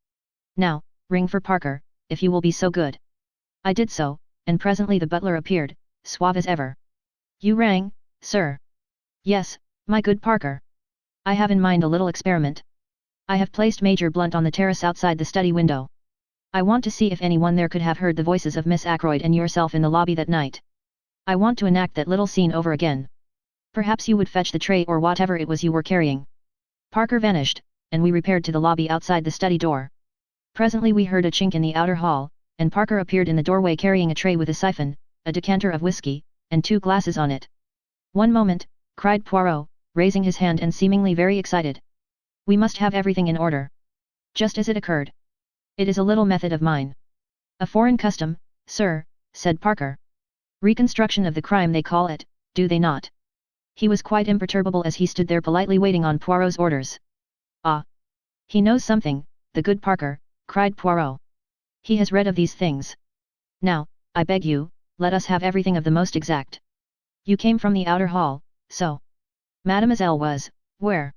[SPEAKER 1] Now, ring for Parker, if you will be so good. I did so, and presently the butler appeared, suave as ever. You rang, sir? Yes, my good Parker. I have in mind a little experiment. I have placed Major Blunt on the terrace outside the study window. I want to see if anyone there could have heard the voices of Miss Ackroyd and yourself in the lobby that night. I want to enact that little scene over again. Perhaps you would fetch the tray or whatever it was you were carrying. Parker vanished, and we repaired to the lobby outside the study door. Presently we heard a chink in the outer hall, and Parker appeared in the doorway carrying a tray with a siphon, a decanter of whiskey, and 2 glasses on it. One moment, cried Poirot, raising his hand and seemingly very excited. We must have everything in order. Just as it occurred. It is a little method of mine. A foreign custom, sir, said Parker. Reconstruction of the crime they call it, do they not? He was quite imperturbable as he stood there politely waiting on Poirot's orders. Ah! He knows something, the good Parker, cried Poirot. He has read of these things. Now, I beg you, let us have everything of the most exact. You came from the outer hall, so. Mademoiselle was, where?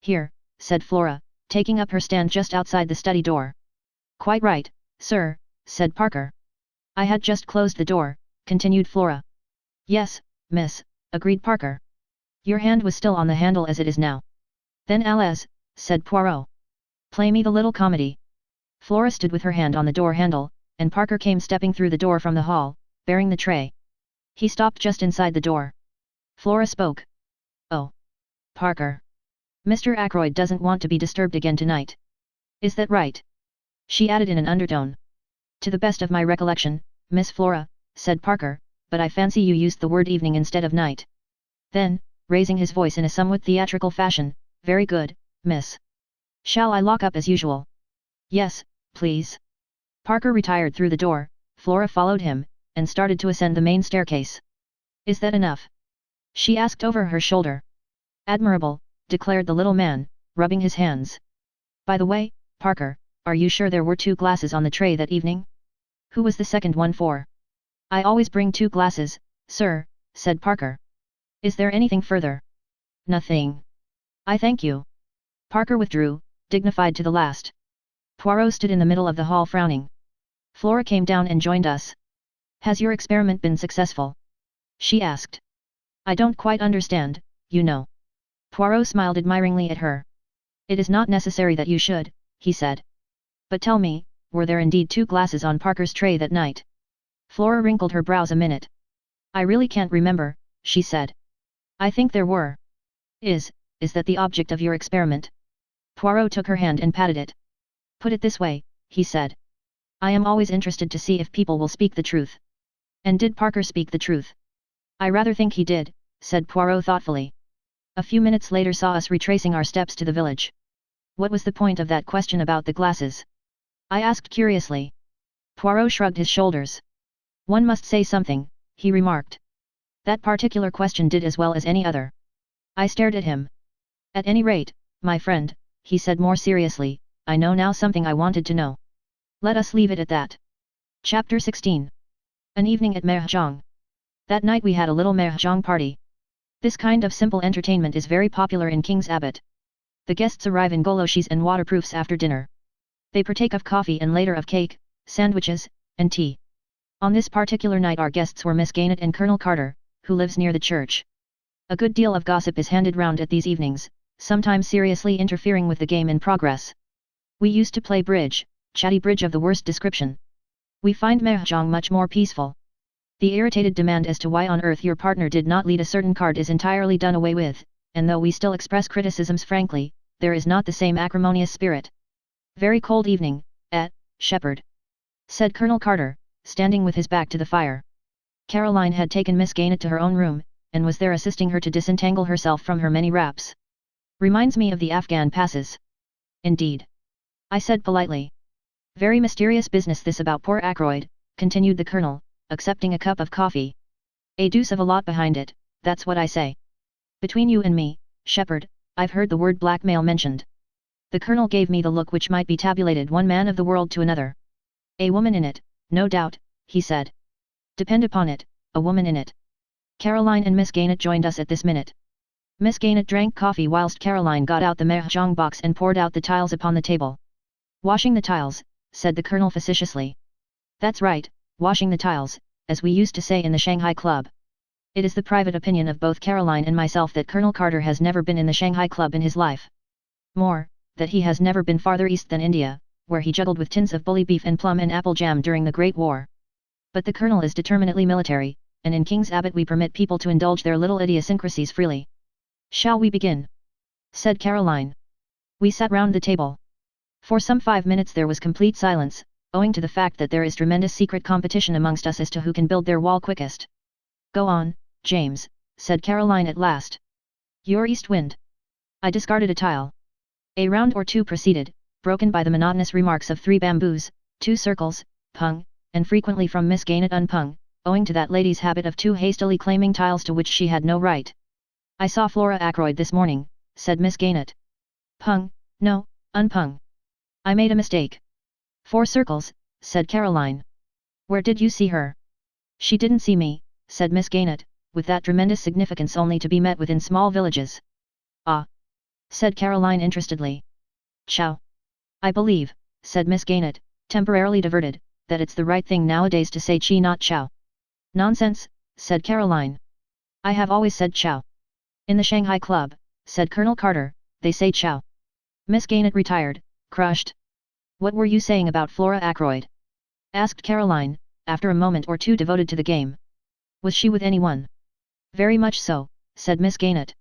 [SPEAKER 1] Here, said Flora, taking up her stand just outside the study door. Quite right, sir, said Parker. I had just closed the door, continued Flora. Yes, miss, agreed Parker. Your hand was still on the handle as it is now. Then Alice, said Poirot. Play me the little comedy. Flora stood with her hand on the door handle, and Parker came stepping through the door from the hall, bearing the tray. He stopped just inside the door. Flora spoke. Oh. Parker. Mr. Ackroyd doesn't want to be disturbed again tonight. Is that right? She added in an undertone. To the best of my recollection, Miss Flora, said Parker, but I fancy you used the word evening instead of night. Then, raising his voice in a somewhat theatrical fashion, very good, miss. Shall I lock up as usual? Yes, please. Parker retired through the door, Flora followed him, and started to ascend the main staircase. Is that enough? She asked over her shoulder. Admirable, declared the little man, rubbing his hands. By the way, Parker, are you sure there were 2 glasses on the tray that evening? Who was the second one for? I always bring 2 glasses, sir, said Parker. Is there anything further? Nothing. I thank you. Parker withdrew, dignified to the last. Poirot stood in the middle of the hall frowning. Flora came down and joined us. Has your experiment been successful? She asked. I don't quite understand, you know. Poirot smiled admiringly at her. It is not necessary that you should, he said. But tell me, were there indeed 2 glasses on Parker's tray that night? Flora wrinkled her brows a minute. I really can't remember, she said. I think there were. Is that the object of your experiment? Poirot took her hand and patted it. Put it this way, he said. I am always interested to see if people will speak the truth. And did Parker speak the truth? I rather think he did, said Poirot thoughtfully. A few minutes later saw us retracing our steps to the village. What was the point of that question about the glasses? I asked curiously. Poirot shrugged his shoulders. One must say something, he remarked. That particular question did as well as any other. I stared at him. At any rate, my friend, he said more seriously, I know now something I wanted to know. Let us leave it at that. Chapter 16. An evening at Mahjong. That night we had a little Mahjong party. This kind of simple entertainment is very popular in King's Abbot. The guests arrive in goloshis and waterproofs after dinner. They partake of coffee and later of cake, sandwiches, and tea. On this particular night our guests were Miss Gaynett and Colonel Carter, who lives near the church. A good deal of gossip is handed round at these evenings, sometimes seriously interfering with the game in progress. We used to play bridge, chatty bridge of the worst description. We find Mahjong much more peaceful. The irritated demand as to why on earth your partner did not lead a certain card is entirely done away with, and though we still express criticisms frankly, there is not the same acrimonious spirit. Very cold evening, Shepherd, said Colonel Carter, standing with his back to the fire. Caroline had taken Miss Gaynett to her own room, and was there assisting her to disentangle herself from her many wraps. Reminds me of the Afghan passes. Indeed. I said politely. Very mysterious business this about poor Ackroyd, continued the Colonel, accepting a cup of coffee. A deuce of a lot behind it, that's what I say. Between you and me, Shepherd, I've heard the word blackmail mentioned. The Colonel gave me the look which might be tabulated one man of the world to another. A woman in it, no doubt, he said. Depend upon it, a woman in it. Caroline and Miss Gaynett joined us at this minute. Miss Gaynett drank coffee whilst Caroline got out the mahjong box and poured out the tiles upon the table. Washing the tiles, said the Colonel facetiously. That's right, washing the tiles, as we used to say in the Shanghai Club. It is the private opinion of both Caroline and myself that Colonel Carter has never been in the Shanghai Club in his life. More, that he has never been farther east than India, where he juggled with tins of bully beef and plum and apple jam during the Great War. But the Colonel is determinately military, and in King's Abbot we permit people to indulge their little idiosyncrasies freely. Shall we begin? Said Caroline. We sat round the table. For some 5 minutes there was complete silence, owing to the fact that there is tremendous secret competition amongst us as to who can build their wall quickest. Go on, James, said Caroline at last. Your east wind. I discarded a tile. A round or two proceeded, broken by the monotonous remarks of 3 bamboos, 2 circles, pung, and frequently from Miss Gaynett unpung, owing to that lady's habit of too hastily claiming tiles to which she had no right. I saw Flora Ackroyd this morning, said Miss Gaynett. Pung, no, unpung. I made a mistake. 4 circles, said Caroline. Where did you see her? She didn't see me, said Miss Gaynett, with that tremendous significance only to be met with in small villages. Ah, said Caroline interestedly. Chow. I believe, said Miss Gaynett, temporarily diverted, that it's the right thing nowadays to say chi not chow. Nonsense, said Caroline. I have always said chow. In the Shanghai Club, said Colonel Carter, they say chow. Miss Gaynett retired, crushed. What were you saying about Flora Ackroyd? Asked Caroline, after a moment or two devoted to the game. Was she with anyone? Very much so, said Miss Gaynett.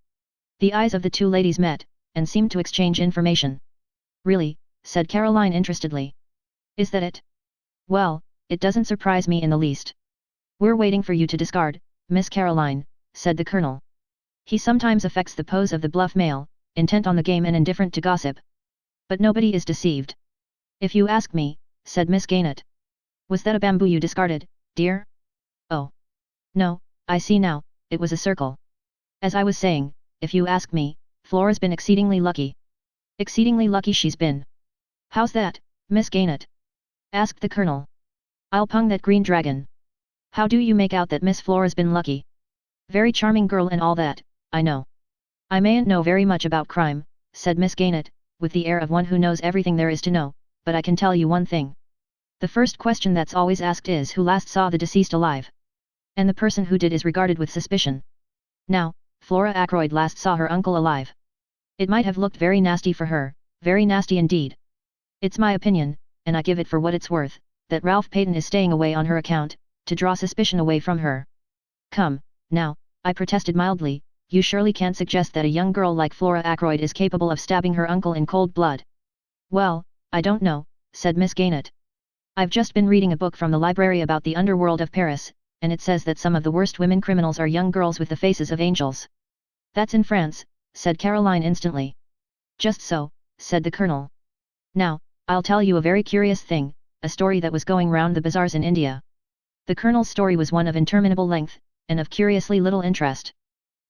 [SPEAKER 1] The eyes of the 2 ladies met, and seemed to exchange information. Really, said Caroline interestedly. Is that it? Well, it doesn't surprise me in the least. We're waiting for you to discard, Miss Caroline, said the Colonel. He sometimes affects the pose of the bluff male, intent on the game and indifferent to gossip. But nobody is deceived. If you ask me, said Miss Gaynett. Was that a bamboo you discarded, dear? Oh. No, I see now, it was a circle. As I was saying, if you ask me, Flora's been exceedingly lucky. Exceedingly lucky she's been. How's that, Miss Gaynett? Asked the Colonel. I'll pung that green dragon. How do you make out that Miss Flora's been lucky? Very charming girl and all that, I know. I mayn't know very much about crime, said Miss Gaynett, with the air of one who knows everything there is to know, but I can tell you one thing. The first question that's always asked is who last saw the deceased alive. And the person who did is regarded with suspicion. Now, Flora Ackroyd last saw her uncle alive. It might have looked very nasty for her, very nasty indeed. It's my opinion, and I give it for what it's worth, that Ralph Peyton is staying away on her account, to draw suspicion away from her. Come, now, I protested mildly, you surely can't suggest that a young girl like Flora Ackroyd is capable of stabbing her uncle in cold blood. Well, I don't know, said Miss Gaynett. I've just been reading a book from the library about the underworld of Paris, and it says that some of the worst women criminals are young girls with the faces of angels. That's in France, said Caroline instantly. Just so, said the Colonel. Now, I'll tell you a very curious thing, a story that was going round the bazaars in India. The Colonel's story was one of interminable length, and of curiously little interest.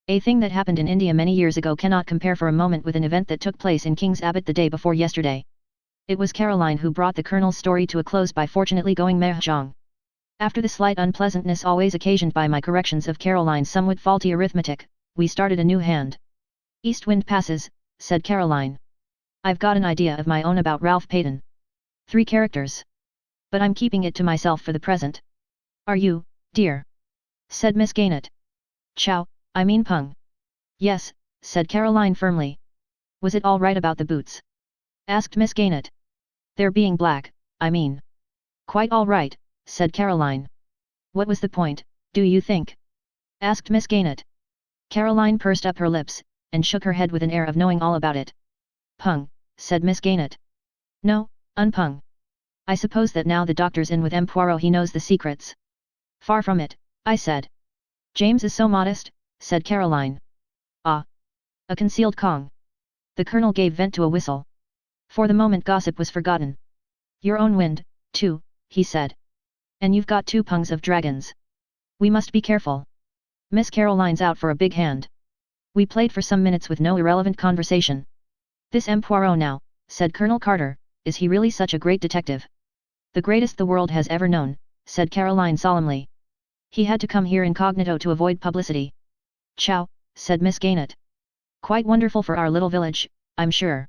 [SPEAKER 1] A thing that happened in India many years ago cannot compare for a moment with an event that took place in King's Abbot the day before yesterday. It was Caroline who brought the Colonel's story to a close by fortunately going mahjong. After the slight unpleasantness always occasioned by my corrections of Caroline's somewhat faulty arithmetic, we started a new hand. East wind passes, said Caroline. I've got an idea of my own about Ralph Peyton. 3 characters. But I'm keeping it to myself for the present. Are you, dear? Said Miss Gaynett. Chow, I mean pung. Yes, said Caroline firmly. Was it all right about the boots? Asked Miss Gaynett. Their being black, I mean. Quite all right, said Caroline. What was the point, Do you think? Asked Miss Gaynet. Caroline pursed up her lips, and shook her head with an air of knowing all about it. Pung, said Miss Gaynet. No, unpung. I suppose that now the doctor's in with M. Poirot he knows the secrets. Far from it, I said. James is so modest, said Caroline. Ah. A concealed Kong. The colonel gave vent to a whistle. For the moment gossip was forgotten. Your own wind, too, he said. And you've got 2 pungs of dragons. We must be careful. Miss Caroline's out for a big hand. We played for some minutes with no irrelevant conversation. This M. Poirot now, said Colonel Carter, is he really such a great detective? The greatest the world has ever known, said Caroline solemnly. He had to come here incognito to avoid publicity. Chow, said Miss Gaynet. Quite wonderful for our little village, I'm sure.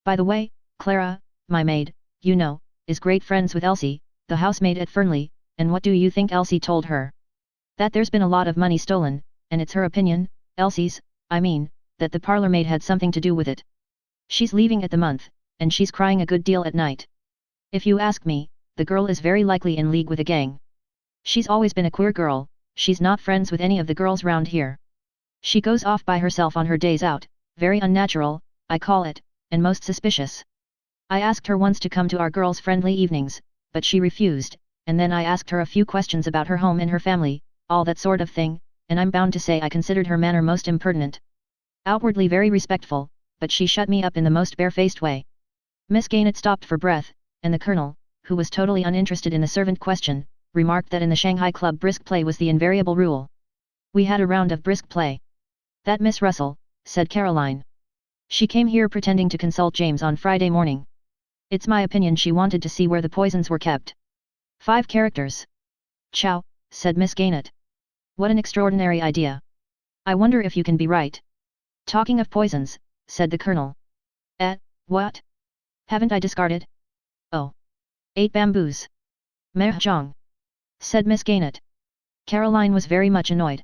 [SPEAKER 1] By the way, Clara, my maid, you know, is great friends with Elsie, the housemaid at Fernley, and what do you think Elsie told her? That there's been a lot of money stolen, and it's her opinion, Elsie's, I mean, that the parlour maid had something to do with it. She's leaving at the month, and she's crying a good deal at night. If you ask me, the girl is very likely in league with a gang. She's always been a queer girl, she's not friends with any of the girls round here. She goes off by herself on her days out, very unnatural, I call it, and most suspicious. I asked her once to come to our girls' friendly evenings, but she refused, and then I asked her a few questions about her home and her family, all that sort of thing, and I'm bound to say I considered her manner most impertinent. Outwardly very respectful, but she shut me up in the most barefaced way. Miss Gaynet stopped for breath, and the colonel, who was totally uninterested in the servant question, remarked that in the Shanghai Club brisk play was the invariable rule. We had a round of brisk play. That Miss Russell, said Caroline. She came here pretending to consult James on Friday morning. It's my opinion she wanted to see where the poisons were kept. 5 characters. Chow, said Miss Gaynet. What an extraordinary idea. I wonder if you can be right. Talking of poisons, said the colonel. What? Haven't I discarded? Oh. 8 bamboos. Mahjong. Said Miss Gaynet. Caroline was very much annoyed.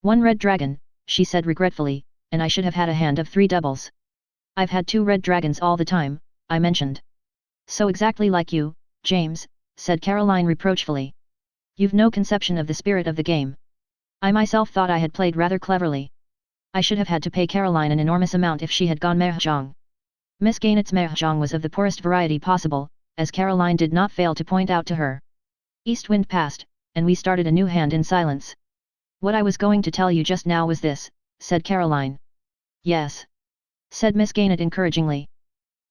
[SPEAKER 1] 1 red dragon, she said regretfully, and I should have had a hand of 3 doubles. I've had 2 red dragons all the time, I mentioned. So exactly like you, James, said Caroline reproachfully. You've no conception of the spirit of the game. I myself thought I had played rather cleverly. I should have had to pay Caroline an enormous amount if she had gone mahjong. Miss Gaynet's mahjong was of the poorest variety possible, as Caroline did not fail to point out to her. East wind passed, and we started a new hand in silence. What I was going to tell you just now was this, said Caroline. Yes. Said Miss Gaynet encouragingly.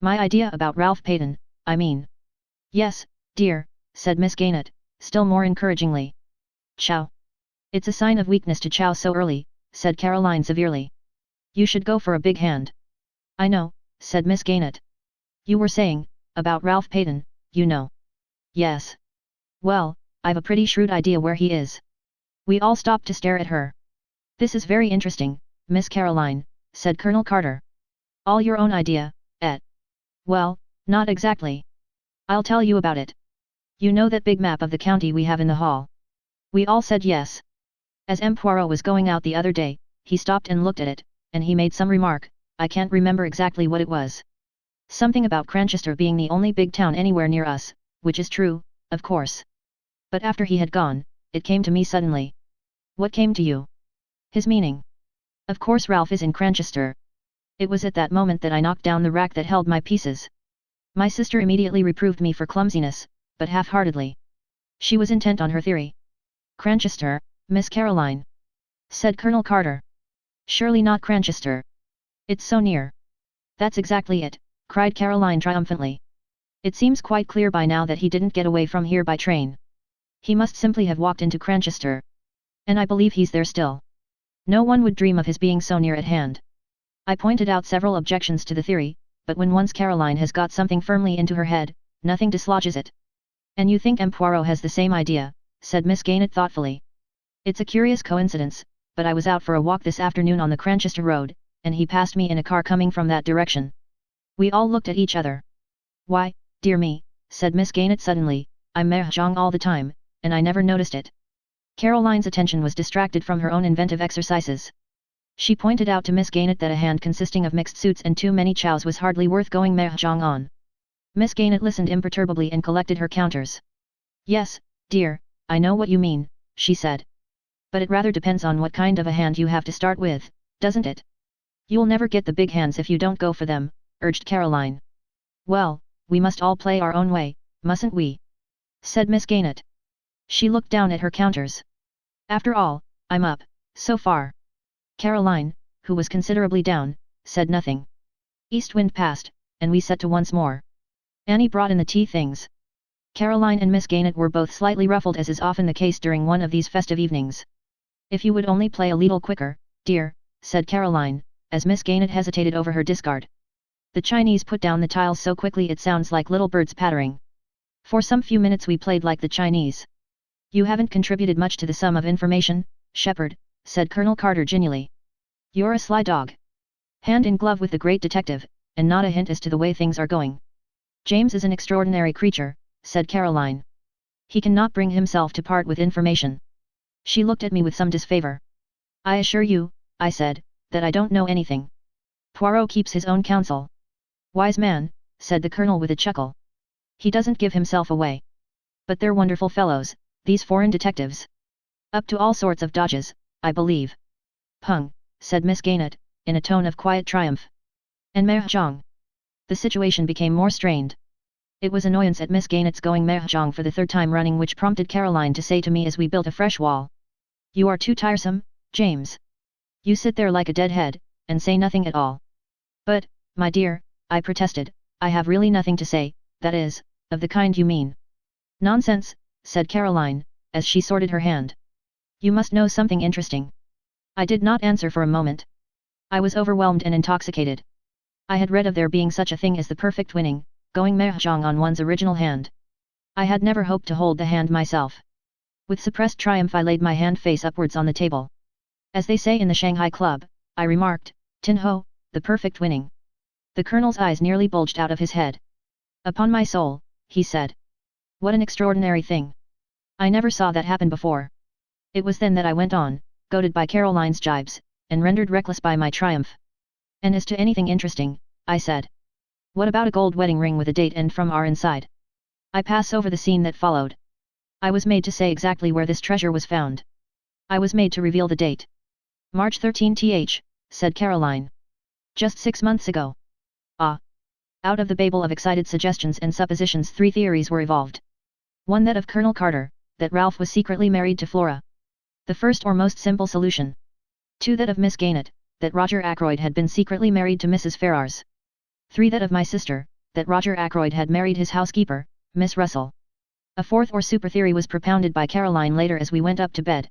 [SPEAKER 1] My idea about Ralph Payton, I mean. Yes, dear, said Miss Gaynet, still more encouragingly. Chow. It's a sign of weakness to chow so early, said Caroline severely. You should go for a big hand. I know, said Miss Gaynet. You were saying, about Ralph Payton, you know. Yes. Well, I've a pretty shrewd idea where he is. We all stopped to stare at her. This is very interesting, Miss Caroline, said Colonel Carter. All your own idea, eh? Well, not exactly. I'll tell you about it. You know that big map of the county we have in the hall? We all said yes. As M. Poirot was going out the other day, he stopped and looked at it, and he made some remark, I can't remember exactly what it was. Something about Cranchester being the only big town anywhere near us, which is true, of course. But after he had gone, it came to me suddenly. What came to you? His meaning. Of course Ralph is in Cranchester. It was at that moment that I knocked down the rack that held my pieces. My sister immediately reproved me for clumsiness, but half-heartedly. She was intent on her theory. Cranchester, Miss Caroline, said Colonel Carter. Surely not Cranchester. It's so near. That's exactly it, cried Caroline triumphantly. It seems quite clear by now that he didn't get away from here by train. He must simply have walked into Cranchester. And I believe he's there still. No one would dream of his being so near at hand. I pointed out several objections to the theory, but when once Caroline has got something firmly into her head, nothing dislodges it. And you think M. Poirot has the same idea, said Miss Gaynet thoughtfully. It's a curious coincidence, but I was out for a walk this afternoon on the Cranchester Road, and he passed me in a car coming from that direction. We all looked at each other. Why, dear me, said Miss Gaynet suddenly, I'm mahjong all the time, and I never noticed it. Caroline's attention was distracted from her own inventive exercises. She pointed out to Miss Gaynet that a hand consisting of mixed suits and too many chows was hardly worth going mahjong on. Miss Gaynet listened imperturbably and collected her counters. Yes, dear, I know what you mean, she said. But it rather depends on what kind of a hand you have to start with, doesn't it? You'll never get the big hands if you don't go for them, urged Caroline. Well, we must all play our own way, mustn't we? Said Miss Gaynett. She looked down at her counters. After all, I'm up, so far. Caroline, who was considerably down, said nothing. East wind passed, and we set to once more. Annie brought in the tea things. Caroline and Miss Gaynett were both slightly ruffled, as is often the case during one of these festive evenings. If you would only play a little quicker, dear, said Caroline, as Miss Gaynett hesitated over her discard. The Chinese put down the tiles so quickly it sounds like little birds pattering. For some few minutes we played like the Chinese. You haven't contributed much to the sum of information, Shepherd, said Colonel Carter genially. You're a sly dog. Hand in glove with the great detective, and not a hint as to the way things are going. James is an extraordinary creature, said Caroline. He cannot bring himself to part with information. She looked at me with some disfavor. I assure you, I said, that I don't know anything. Poirot keeps his own counsel. Wise man, said the Colonel with a chuckle. He doesn't give himself away. But they're wonderful fellows, these foreign detectives. Up to all sorts of dodges, I believe. Pung, said Miss Gaynett, in a tone of quiet triumph. And mahjong. The situation became more strained. It was annoyance at Miss Gaynett's going mahjong for the third time running which prompted Caroline to say to me as we built a fresh wall. You are too tiresome, James. You sit there like a deadhead, and say nothing at all. But, my dear, I protested, I have really nothing to say, that is, of the kind you mean. Nonsense, said Caroline, as she sorted her hand. You must know something interesting. I did not answer for a moment. I was overwhelmed and intoxicated. I had read of there being such a thing as the perfect winning, going mahjong on one's original hand. I had never hoped to hold the hand myself. With suppressed triumph I laid my hand face upwards on the table. As they say in the Shanghai Club, I remarked, Tin ho, the perfect winning. The Colonel's eyes nearly bulged out of his head. Upon my soul, he said. What an extraordinary thing. I never saw that happen before. It was then that I went on, goaded by Caroline's jibes, and rendered reckless by my triumph. And as to anything interesting, I said. What about a gold wedding ring with a date and from our inside? I pass over the scene that followed. I was made to say exactly where this treasure was found. I was made to reveal the date. March 13th, said Caroline. Just 6 months ago. Ah! Out of the babel of excited suggestions and suppositions 3 theories were evolved. One that of Colonel Carter, that Ralph was secretly married to Flora. The first or most simple solution. 2 that of Miss Gaynett, that Roger Ackroyd had been secretly married to Mrs. Ferrars. 3 that of my sister, that Roger Ackroyd had married his housekeeper, Miss Russell. A 4th or super theory was propounded by Caroline later as we went up to bed.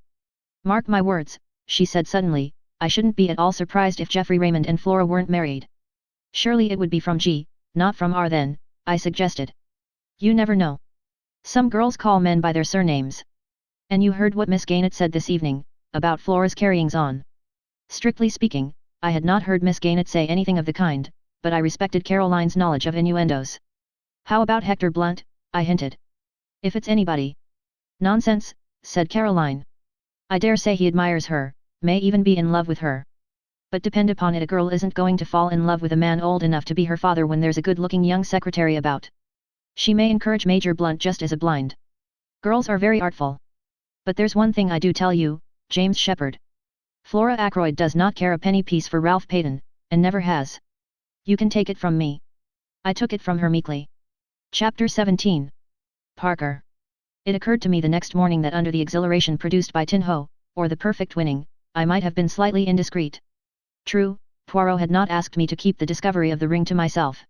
[SPEAKER 1] Mark my words, she said suddenly, I shouldn't be at all surprised if Geoffrey Raymond and Flora weren't married. Surely it would be from G, not from R then, I suggested. You never know. Some girls call men by their surnames. And you heard what Miss Gaynett said this evening, about Flora's carryings on. Strictly speaking, I had not heard Miss Gaynett say anything of the kind, but I respected Caroline's knowledge of innuendos. How about Hector Blunt? I hinted. If it's anybody. Nonsense, said Caroline. I dare say he admires her, may even be in love with her. But depend upon it, a girl isn't going to fall in love with a man old enough to be her father when there's a good-looking young secretary about. She may encourage Major Blunt just as a blind. Girls are very artful. But there's one thing I do tell you, James Shepherd. Flora Ackroyd does not care a penny piece for Ralph Peyton, and never has. You can take it from me. I took it from her meekly. Chapter 17. Parker. It occurred to me the next morning that under the exhilaration produced by Tin Ho, or the perfect winning, I might have been slightly indiscreet. True, Poirot had not asked me to keep the discovery of the ring to myself.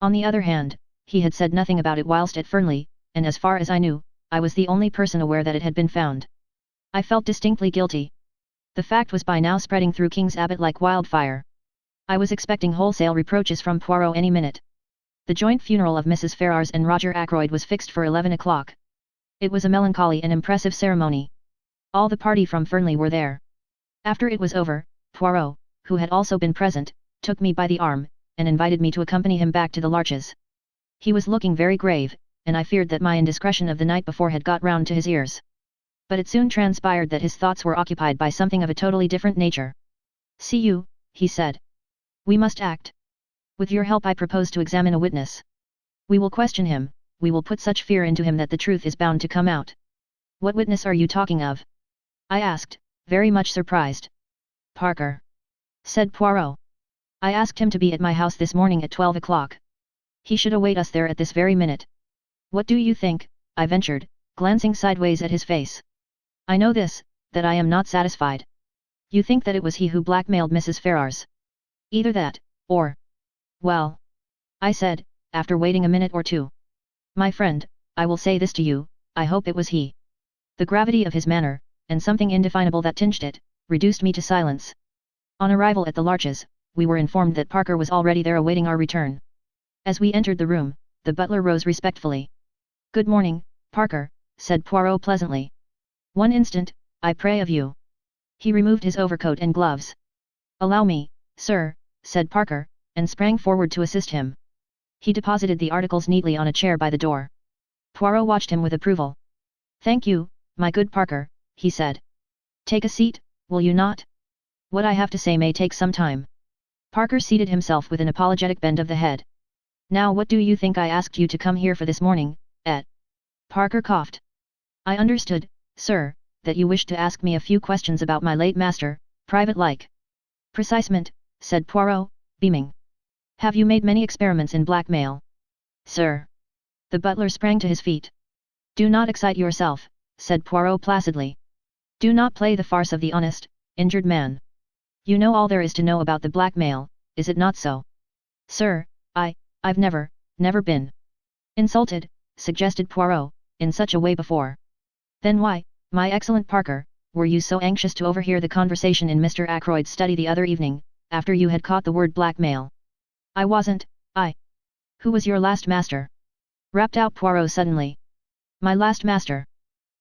[SPEAKER 1] On the other hand, he had said nothing about it whilst at Fernley, and as far as I knew, I was the only person aware that it had been found. I felt distinctly guilty. The fact was by now spreading through King's Abbot like wildfire. I was expecting wholesale reproaches from Poirot any minute. The joint funeral of Mrs. Ferrars and Roger Ackroyd was fixed for 11 o'clock. It was a melancholy and impressive ceremony. All the party from Fernley were there. After it was over, Poirot, who had also been present, took me by the arm, and invited me to accompany him back to the Larches. He was looking very grave, and I feared that my indiscretion of the night before had got round to his ears. But it soon transpired that his thoughts were occupied by something of a totally different nature. See you, he said. We must act. With your help I propose to examine a witness. We will question him, we will put such fear into him that the truth is bound to come out. What witness are you talking of? I asked, very much surprised. Parker, said Poirot. I asked him to be at my house this morning at 12 o'clock. He should await us there at this very minute. What do you think? I ventured, glancing sideways at his face. I know this, that I am not satisfied. You think that it was he who blackmailed Mrs. Ferrars? Either that, or... Well, I said, after waiting a minute or two. My friend, I will say this to you, I hope it was he. The gravity of his manner, and something indefinable that tinged it, reduced me to silence. On arrival at the Larches, we were informed that Parker was already there awaiting our return. As we entered the room, the butler rose respectfully. Good morning, Parker, said Poirot pleasantly. One instant, I pray of you. He removed his overcoat and gloves. Allow me, sir, said Parker, and sprang forward to assist him. He deposited the articles neatly on a chair by the door. Poirot watched him with approval. Thank you, my good Parker, he said. Take a seat, will you not? What I have to say may take some time. Parker seated himself with an apologetic bend of the head. Now what do you think I asked you to come here for this morning, et? Parker coughed. I understood, sir, that you wished to ask me a few questions about my late master, private-like. Precisement, said Poirot, beaming. Have you made many experiments in blackmail? Sir. The butler sprang to his feet. Do not excite yourself, said Poirot placidly. Do not play the farce of the honest, injured man. You know all there is to know about the blackmail, is it not so? Sir, I've never been insulted, suggested Poirot, in such a way before. Then why, my excellent Parker, were you so anxious to overhear the conversation in Mr. Ackroyd's study the other evening, after you had caught the word blackmail? I wasn't, Who was your last master? Rapped out Poirot suddenly. My last master?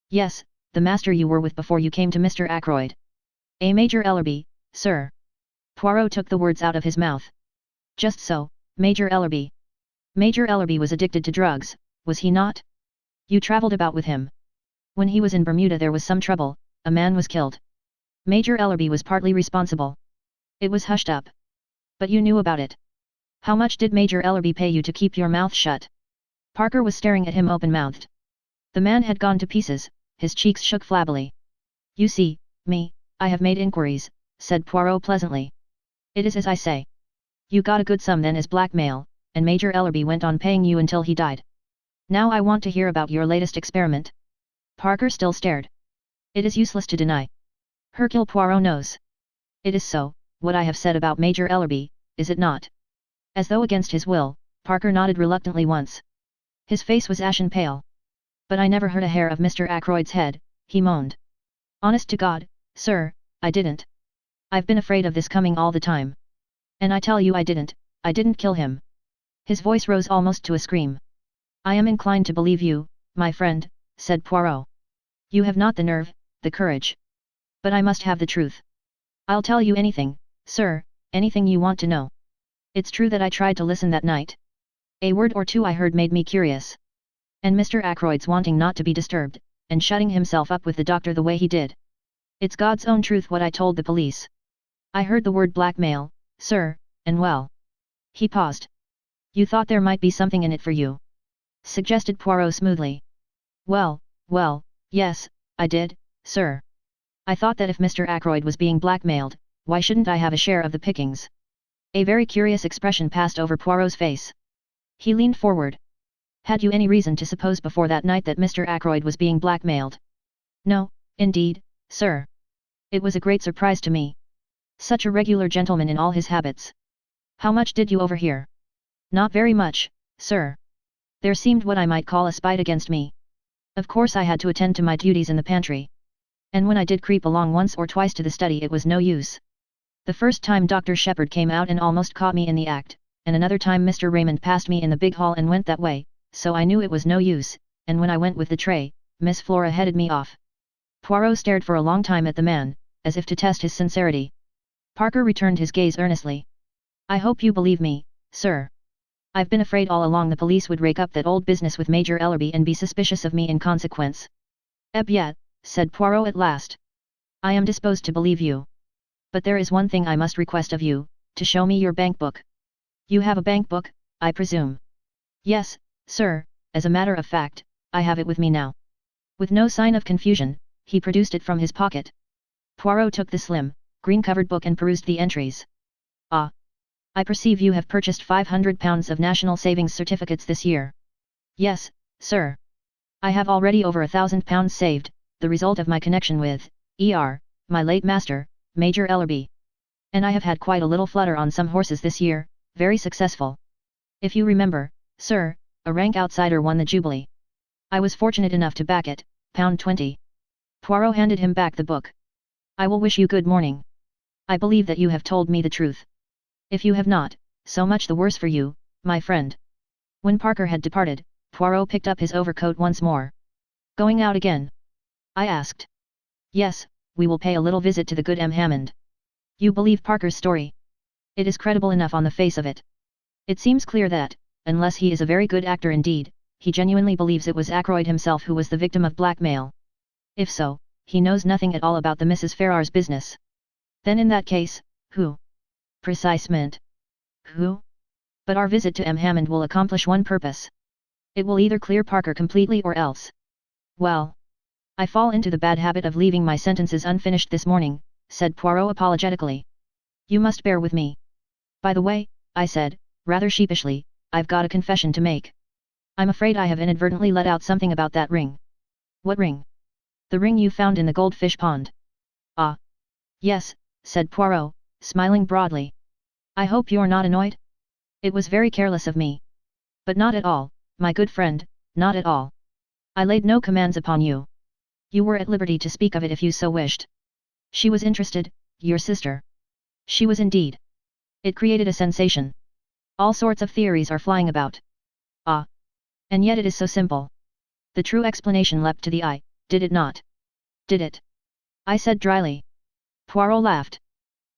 [SPEAKER 1] Yes, the master you were with before you came to Mr. Ackroyd. A Major Ellerby, sir. Poirot took the words out of his mouth. Just so, Major Ellerby. Major Ellerby was addicted to drugs, was he not? You travelled about with him. When he was in Bermuda there was some trouble, a man was killed. Major Ellerby was partly responsible. It was hushed up. But you knew about it. How much did Major Ellerby pay you to keep your mouth shut? Parker was staring at him open-mouthed. The man had gone to pieces, his cheeks shook flabbily. You see, I have made inquiries, said Poirot pleasantly. It is as I say. You got a good sum then as blackmail, and Major Ellerby went on paying you until he died. Now I want to hear about your latest experiment. Parker still stared. It is useless to deny. Hercule Poirot knows. It is so, what I have said about Major Ellerby, is it not? As though against his will, Parker nodded reluctantly once. His face was ashen pale. But I never hurt a hair of Mr. Ackroyd's head, he moaned. Honest to God, sir, I didn't. I've been afraid of this coming all the time. And I tell you I didn't kill him. His voice rose almost to a scream. I am inclined to believe you, my friend, said Poirot. You have not the nerve, the courage. But I must have the truth. I'll tell you anything, sir, anything you want to know. It's true that I tried to listen that night. A word or two I heard made me curious. And Mr. Ackroyd's wanting not to be disturbed, and shutting himself up with the doctor the way he did. It's God's own truth what I told the police. I heard the word blackmail, sir, and well. He paused. You thought there might be something in it for you? Suggested Poirot smoothly. Well, yes, I did, sir. I thought that if Mr. Ackroyd was being blackmailed, why shouldn't I have a share of the pickings? A very curious expression passed over Poirot's face. He leaned forward. Had you any reason to suppose before that night that Mr. Ackroyd was being blackmailed? No, indeed, sir. It was a great surprise to me. Such a regular gentleman in all his habits. How much did you overhear? Not very much, sir. There seemed what I might call a spite against me. Of course I had to attend to my duties in the pantry. And when I did creep along once or twice to the study it was no use. The first time Dr. Shepherd came out and almost caught me in the act, and another time Mr. Raymond passed me in the big hall and went that way, so I knew it was no use, and when I went with the tray, Miss Flora headed me off. Poirot stared for a long time at the man, as if to test his sincerity. Parker returned his gaze earnestly. I hope you believe me, sir. I've been afraid all along the police would rake up that old business with Major Ellerby and be suspicious of me in consequence. Yet, said Poirot at last. I am disposed to believe you. But there is one thing I must request of you, to show me your bank book. You have a bank book, I presume? Yes, sir, as a matter of fact, I have it with me now. With no sign of confusion, he produced it from his pocket. Poirot took the slim, green-covered book and perused the entries. "Ah! I perceive you have purchased £500 of National Savings Certificates this year." "Yes, sir. I have already over £1,000 saved, the result of my connection with, my late master, Major Ellerby. And I have had quite a little flutter on some horses this year, very successful. If you remember, sir, a rank outsider won the Jubilee. I was fortunate enough to back it, £20. Poirot handed him back the book. "I will wish you good morning. I believe that you have told me the truth. If you have not, so much the worse for you, my friend." When Parker had departed, Poirot picked up his overcoat once more. "Going out again?" I asked. "Yes, we will pay a little visit to the good M. Hammond." "You believe Parker's story?" "It is credible enough on the face of it. It seems clear that, unless he is a very good actor indeed, he genuinely believes it was Ackroyd himself who was the victim of blackmail. If so, he knows nothing at all about the Mrs. Ferrars business. Then in that case, who?" "Precisement. Who? But our visit to M. Hammond will accomplish one purpose. It will either clear Parker completely or else. Well, I fall into the bad habit of leaving my sentences unfinished this morning," said Poirot apologetically. "You must bear with me. By the way," I said, rather sheepishly, "I've got a confession to make. I'm afraid I have inadvertently let out something about that ring." "What ring?" "The ring you found in the goldfish pond." "Ah. Yes," said Poirot, smiling broadly. "I hope you're not annoyed? It was very careless of me." "But not at all, my good friend, not at all. I laid no commands upon you. You were at liberty to speak of it if you so wished." "She was interested, your sister?" "She was indeed. It created a sensation. All sorts of theories are flying about." "Ah. And yet it is so simple." The true explanation leapt to the eye, did it not? "Did it?" I said dryly. Poirot laughed.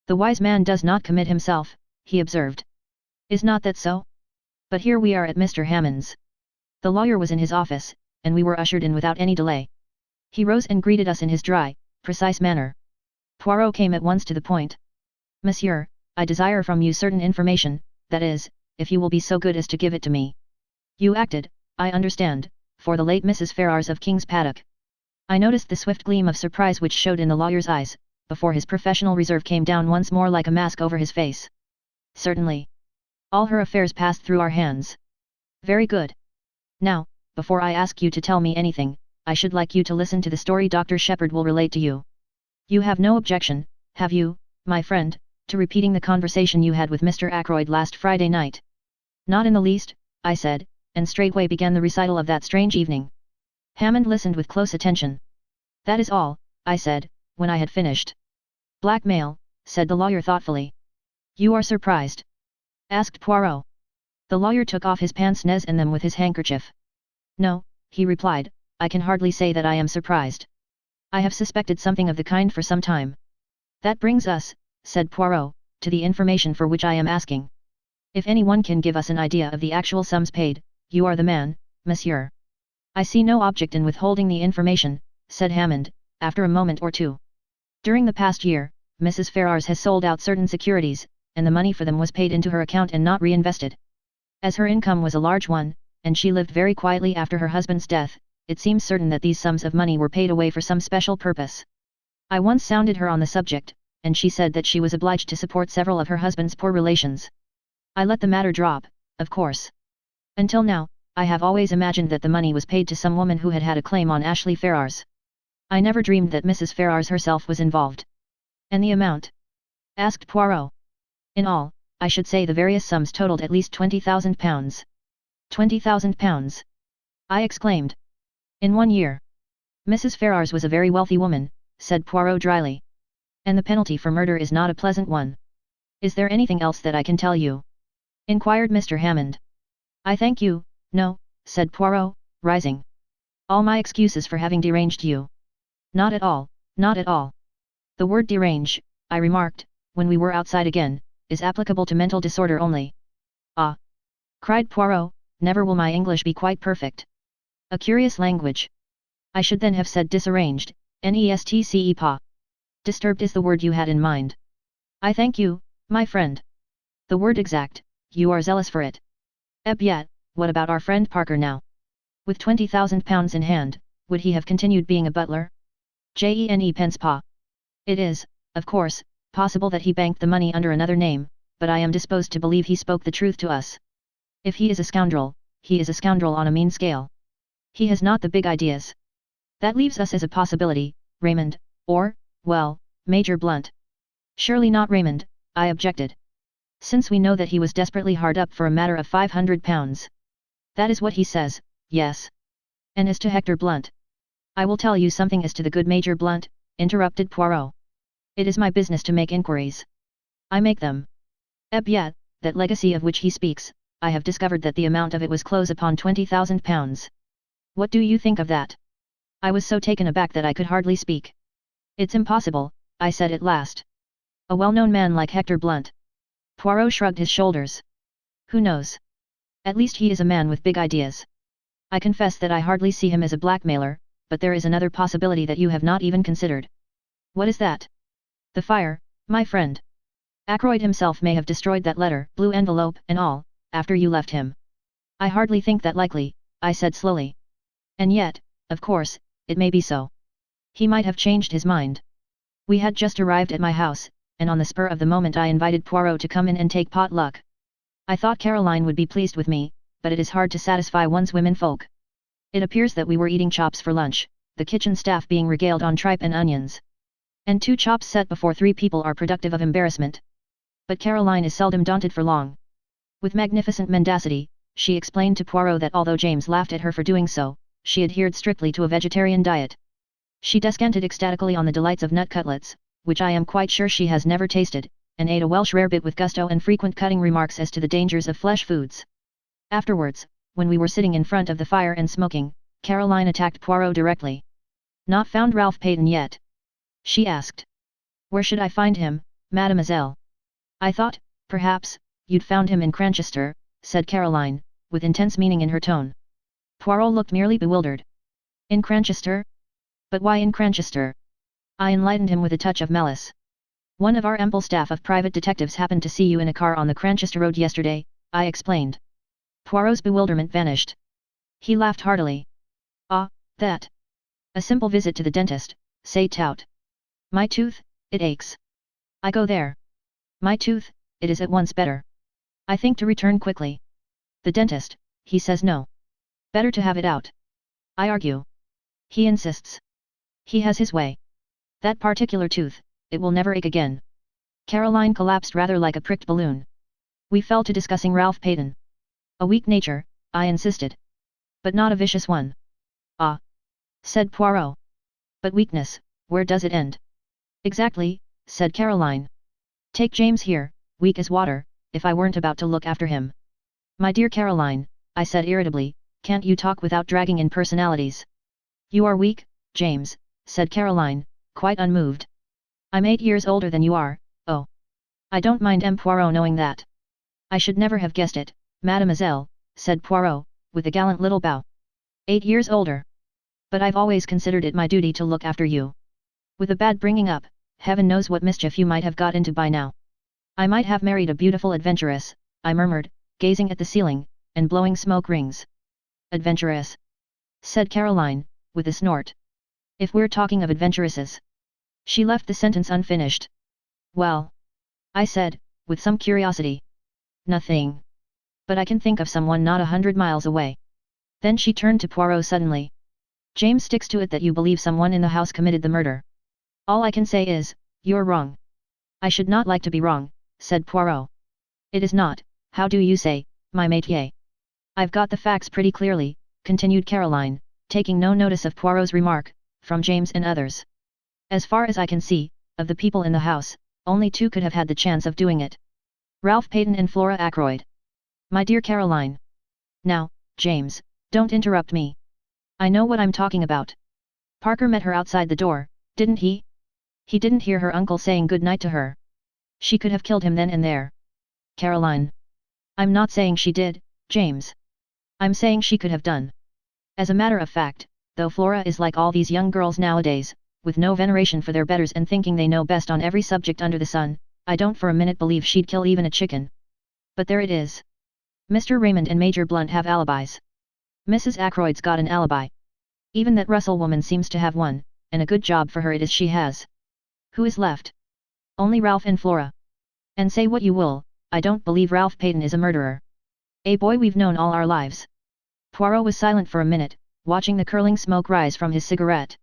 [SPEAKER 1] "The wise man does not commit himself," he observed. "Is not that so? But here we are at Mr. Hammond's." The lawyer was in his office, and we were ushered in without any delay. He rose and greeted us in his dry, precise manner. Poirot came at once to the point. "Monsieur, I desire from you certain information, that is, if you will be so good as to give it to me. You acted, I understand, for the late Mrs. Ferrars of King's Paddock." I noticed the swift gleam of surprise which showed in the lawyer's eyes, before his professional reserve came down once more like a mask over his face. "Certainly. All her affairs passed through our hands." "Very good. Now, before I ask you to tell me anything, I should like you to listen to the story Dr. Shepherd will relate to you. You have no objection, have you, my friend, to repeating the conversation you had with Mr. Ackroyd last Friday night?" "Not in the least," I said, and straightway began the recital of that strange evening. Hammond listened with close attention. "That is all," I said, when I had finished. "Blackmail," said the lawyer thoughtfully. "You are surprised?" asked Poirot. The lawyer took off his pince-nez and them with his handkerchief. "No," he replied, "I can hardly say that I am surprised. I have suspected something of the kind for some time." "That brings us," said Poirot, "to the information for which I am asking. If anyone can give us an idea of the actual sums paid, you are the man, monsieur." "I see no object in withholding the information," said Hammond, after a moment or two. "During the past year, Mrs. Ferrars has sold out certain securities, and the money for them was paid into her account and not reinvested. As her income was a large one, and she lived very quietly after her husband's death, it seems certain that these sums of money were paid away for some special purpose. I once sounded her on the subject, and she said that she was obliged to support several of her husband's poor relations. I let the matter drop, of course. Until now, I have always imagined that the money was paid to some woman who had had a claim on Ashley Ferrars. I never dreamed that Mrs. Ferrars herself was involved." "And the amount?" asked Poirot. "In all, I should say the various sums totaled at least £20,000. £20,000! I exclaimed. "In 1 year. Mrs. Ferrars was a very wealthy woman," said Poirot dryly. "And the penalty for murder is not a pleasant one. Is there anything else that I can tell you?" inquired Mr. Hammond. "I thank you, no," said Poirot, rising. "All my excuses for having deranged you." "Not at all, not at all. The word derange," I remarked, when we were outside again, "is applicable to mental disorder only." "Ah!" cried Poirot, "never will my English be quite perfect. A curious language. I should then have said disarranged, nestce. Disturbed is the word you had in mind." "I thank you, my friend. The word exact, you are zealous for it. Yet, what about our friend Parker now? With £20,000 in hand, would he have continued being a butler?" Jene pence pa. It is, of course, possible that he banked the money under another name, but I am disposed to believe he spoke the truth to us. If he is a scoundrel, he is a scoundrel on a mean scale. He has not the big ideas. That leaves us as a possibility, Raymond, or, well, Major Blunt. Surely not Raymond, I objected. Since we know that he was desperately hard up for a matter of £500. That is what he says, yes. And as to Hector Blunt. I will tell you something as to the good Major Blunt, interrupted Poirot. It is my business to make inquiries. I make them. Yet, that legacy of which he speaks, I have discovered that the amount of it was close upon £20,000. What do you think of that? I was so taken aback that I could hardly speak. It's impossible, I said at last. A well-known man like Hector Blunt. Poirot shrugged his shoulders. Who knows? At least he is a man with big ideas. I confess that I hardly see him as a blackmailer, but there is another possibility that you have not even considered. What is that? The fire, my friend. Ackroyd himself may have destroyed that letter, blue envelope and all, after you left him. I hardly think that likely, I said slowly. And yet, of course, it may be so. He might have changed his mind. We had just arrived at my house, and on the spur of the moment I invited Poirot to come in and take pot-luck. I thought Caroline would be pleased with me, but it is hard to satisfy one's womenfolk. It appears that we were eating chops for lunch, the kitchen staff being regaled on tripe and onions. And 2 chops set before 3 people are productive of embarrassment. But Caroline is seldom daunted for long. With magnificent mendacity, she explained to Poirot that although James laughed at her for doing so, she adhered strictly to a vegetarian diet. She descanted ecstatically on the delights of nut cutlets, which I am quite sure she has never tasted, and ate a Welsh rarebit with gusto and frequent cutting remarks as to the dangers of flesh foods. Afterwards, when we were sitting in front of the fire and smoking, Caroline attacked Poirot directly. Not found Ralph Peyton yet? She asked. Where should I find him, mademoiselle? I thought, perhaps, you'd found him in Cranchester, said Caroline, with intense meaning in her tone. Poirot looked merely bewildered. In Cranchester? But why in Cranchester? I enlightened him with a touch of malice. One of our ample staff of private detectives happened to see you in a car on the Cranchester road yesterday, I explained. Poirot's bewilderment vanished. He laughed heartily. Ah, that. A simple visit to the dentist, say tout. My tooth, it aches. I go there. My tooth, it is at once better. I think to return quickly. The dentist, he says no. Better to have it out. I argue. He insists. He has his way. That particular tooth, it will never ache again. Caroline collapsed rather like a pricked balloon. We fell to discussing Ralph Peyton. A weak nature, I insisted. But not a vicious one. Ah, said Poirot. But weakness, where does it end? Exactly, said Caroline. Take James here, weak as water, if I weren't about to look after him. My dear Caroline, I said irritably, can't you talk without dragging in personalities? You are weak, James, said Caroline, quite unmoved. I'm 8 years older than you are, oh. I don't mind M. Poirot knowing that. I should never have guessed it, mademoiselle, said Poirot, with a gallant little bow. 8 years older. But I've always considered it my duty to look after you. With a bad bringing up, heaven knows what mischief you might have got into by now. I might have married a beautiful adventuress, I murmured, gazing at the ceiling, and blowing smoke rings. Adventuress? Said Caroline, with a snort. If we're talking of adventuresses. She left the sentence unfinished. Well? I said, with some curiosity. Nothing. But I can think of someone not 100 miles away. Then she turned to Poirot suddenly. James sticks to it that you believe someone in the house committed the murder. All I can say is, you're wrong. I should not like to be wrong, said Poirot. It is not, how do you say, my métier. I've got the facts pretty clearly, continued Caroline, taking no notice of Poirot's remark, from James and others. As far as I can see, of the people in the house, only 2 could have had the chance of doing it. Ralph Peyton and Flora Ackroyd. My dear Caroline. Now, James, don't interrupt me. I know what I'm talking about. Parker met her outside the door, didn't he? He didn't hear her uncle saying good night to her. She could have killed him then and there. Caroline. I'm not saying she did, James. I'm saying she could have done. As a matter of fact, though Flora is like all these young girls nowadays, with no veneration for their betters and thinking they know best on every subject under the sun, I don't for a minute believe she'd kill even a chicken. But there it is. Mr. Raymond and Major Blunt have alibis. Mrs. Ackroyd's got an alibi. Even that Russell woman seems to have one, and a good job for her it is she has. Who is left? Only Ralph and Flora. And say what you will, I don't believe Ralph Peyton is a murderer. A boy we've known all our lives. Poirot was silent for a minute, watching the curling smoke rise from his cigarette.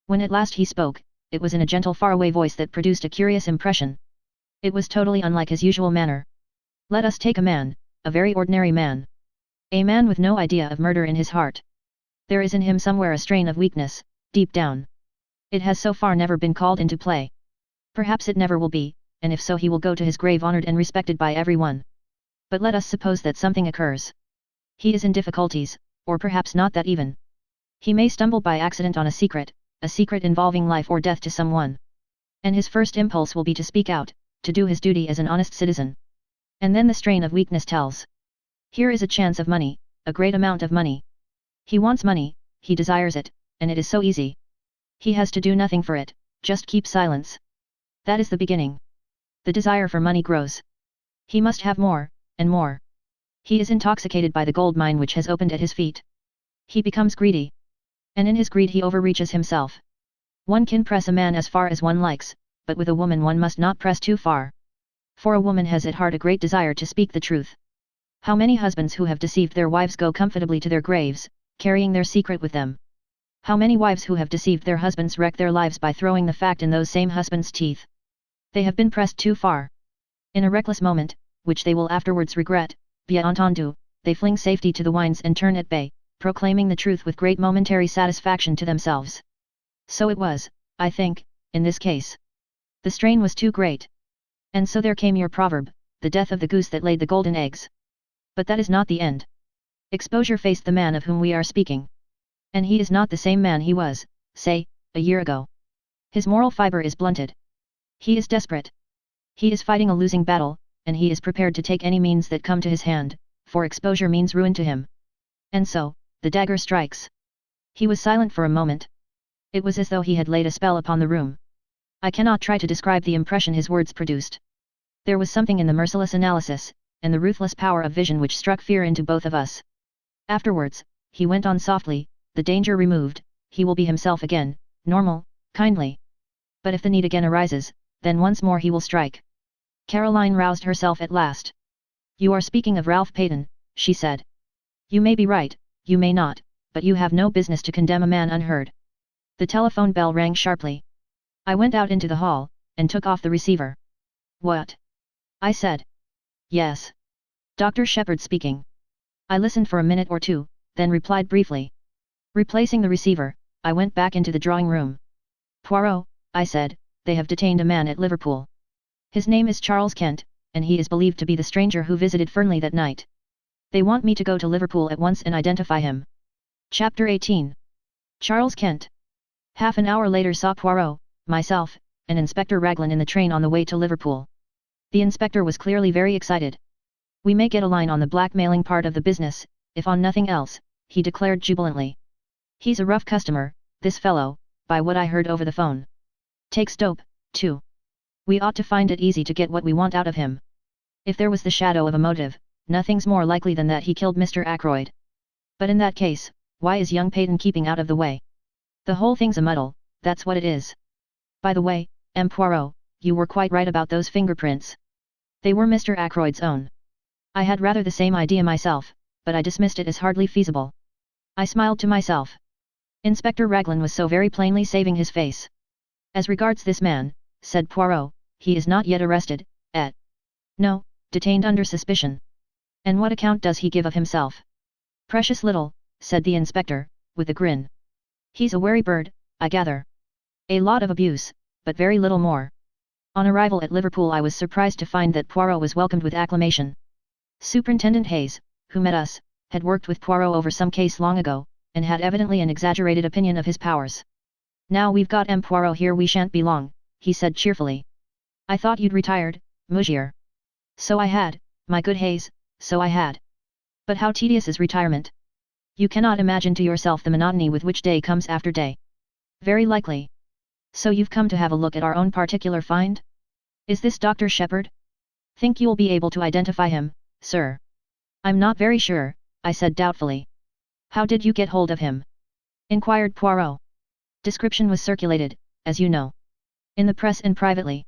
[SPEAKER 1] When at last he spoke, it was in a gentle faraway voice that produced a curious impression. It was totally unlike his usual manner. Let us take a man, a very ordinary man. A man with no idea of murder in his heart. There is in him somewhere a strain of weakness, deep down. It has so far never been called into play. Perhaps it never will be, and if so he will go to his grave honored and respected by everyone. But let us suppose that something occurs. He is in difficulties, or perhaps not that even. He may stumble by accident on a secret involving life or death to someone. And his first impulse will be to speak out, to do his duty as an honest citizen. And then the strain of weakness tells. Here is a chance of money, a great amount of money. He wants money, he desires it, and it is so easy. He has to do nothing for it, just keep silence. That is the beginning. The desire for money grows. He must have more, and more. He is intoxicated by the gold mine which has opened at his feet. He becomes greedy. And in his greed he overreaches himself. One can press a man as far as one likes, but with a woman one must not press too far. For a woman has at heart a great desire to speak the truth. How many husbands who have deceived their wives go comfortably to their graves, carrying their secret with them? How many wives who have deceived their husbands wreck their lives by throwing the fact in those same husbands' teeth? They have been pressed too far. In a reckless moment, which they will afterwards regret, bien entendu, they fling safety to the winds and turn at bay, proclaiming the truth with great momentary satisfaction to themselves. So it was, I think, in this case. The strain was too great. And so there came your proverb, the death of the goose that laid the golden eggs. But that is not the end. Exposure faced the man of whom we are speaking. And he is not the same man he was, say, a year ago. His moral fiber is blunted. He is desperate. He is fighting a losing battle, and he is prepared to take any means that come to his hand, for exposure means ruin to him. And so, the dagger strikes. He was silent for a moment. It was as though he had laid a spell upon the room. I cannot try to describe the impression his words produced. There was something in the merciless analysis, and the ruthless power of vision which struck fear into both of us. Afterwards, he went on softly, the danger removed, he will be himself again, normal, kindly. But if the need again arises, then once more he will strike. Caroline roused herself at last. You are speaking of Ralph Peyton, she said. You may be right, you may not, but you have no business to condemn a man unheard. The telephone bell rang sharply. I went out into the hall, and took off the receiver. What? I said. Yes. Dr. Shepherd speaking. I listened for a minute or two, then replied briefly. Replacing the receiver, I went back into the drawing room. Poirot, I said, they have detained a man at Liverpool. His name is Charles Kent, and he is believed to be the stranger who visited Fernley that night. They want me to go to Liverpool at once and identify him. Chapter 18. Charles Kent. Half an hour later saw Poirot, myself, and Inspector Raglan in the train on the way to Liverpool. The inspector was clearly very excited. We may get a line on the blackmailing part of the business, if on nothing else, he declared jubilantly. He's a rough customer, this fellow, by what I heard over the phone. Takes dope, too. We ought to find it easy to get what we want out of him. If there was the shadow of a motive, nothing's more likely than that he killed Mr. Ackroyd. But in that case, why is young Peyton keeping out of the way? The whole thing's a muddle, that's what it is. By the way, M. Poirot, you were quite right about those fingerprints. They were Mr. Ackroyd's own. I had rather the same idea myself, but I dismissed it as hardly feasible. I smiled to myself. Inspector Raglan was so very plainly saving his face. As regards this man, said Poirot, he is not yet arrested, et. No, detained under suspicion. And what account does he give of himself? Precious little, said the inspector, with a grin. He's a wary bird, I gather. A lot of abuse, but very little more. On arrival at Liverpool I was surprised to find that Poirot was welcomed with acclamation. Superintendent Hayes, who met us, had worked with Poirot over some case long ago, and had evidently an exaggerated opinion of his powers. Now we've got M. Poirot here we shan't be long, he said cheerfully. I thought you'd retired, Monsieur. So I had, my good Hayes, so I had. But how tedious is retirement? You cannot imagine to yourself the monotony with which day comes after day. Very likely. So you've come to have a look at our own particular find? Is this Dr. Shepherd? Think you'll be able to identify him, sir? I'm not very sure, I said doubtfully. How did you get hold of him? Inquired Poirot. Description was circulated, as you know. In the press and privately.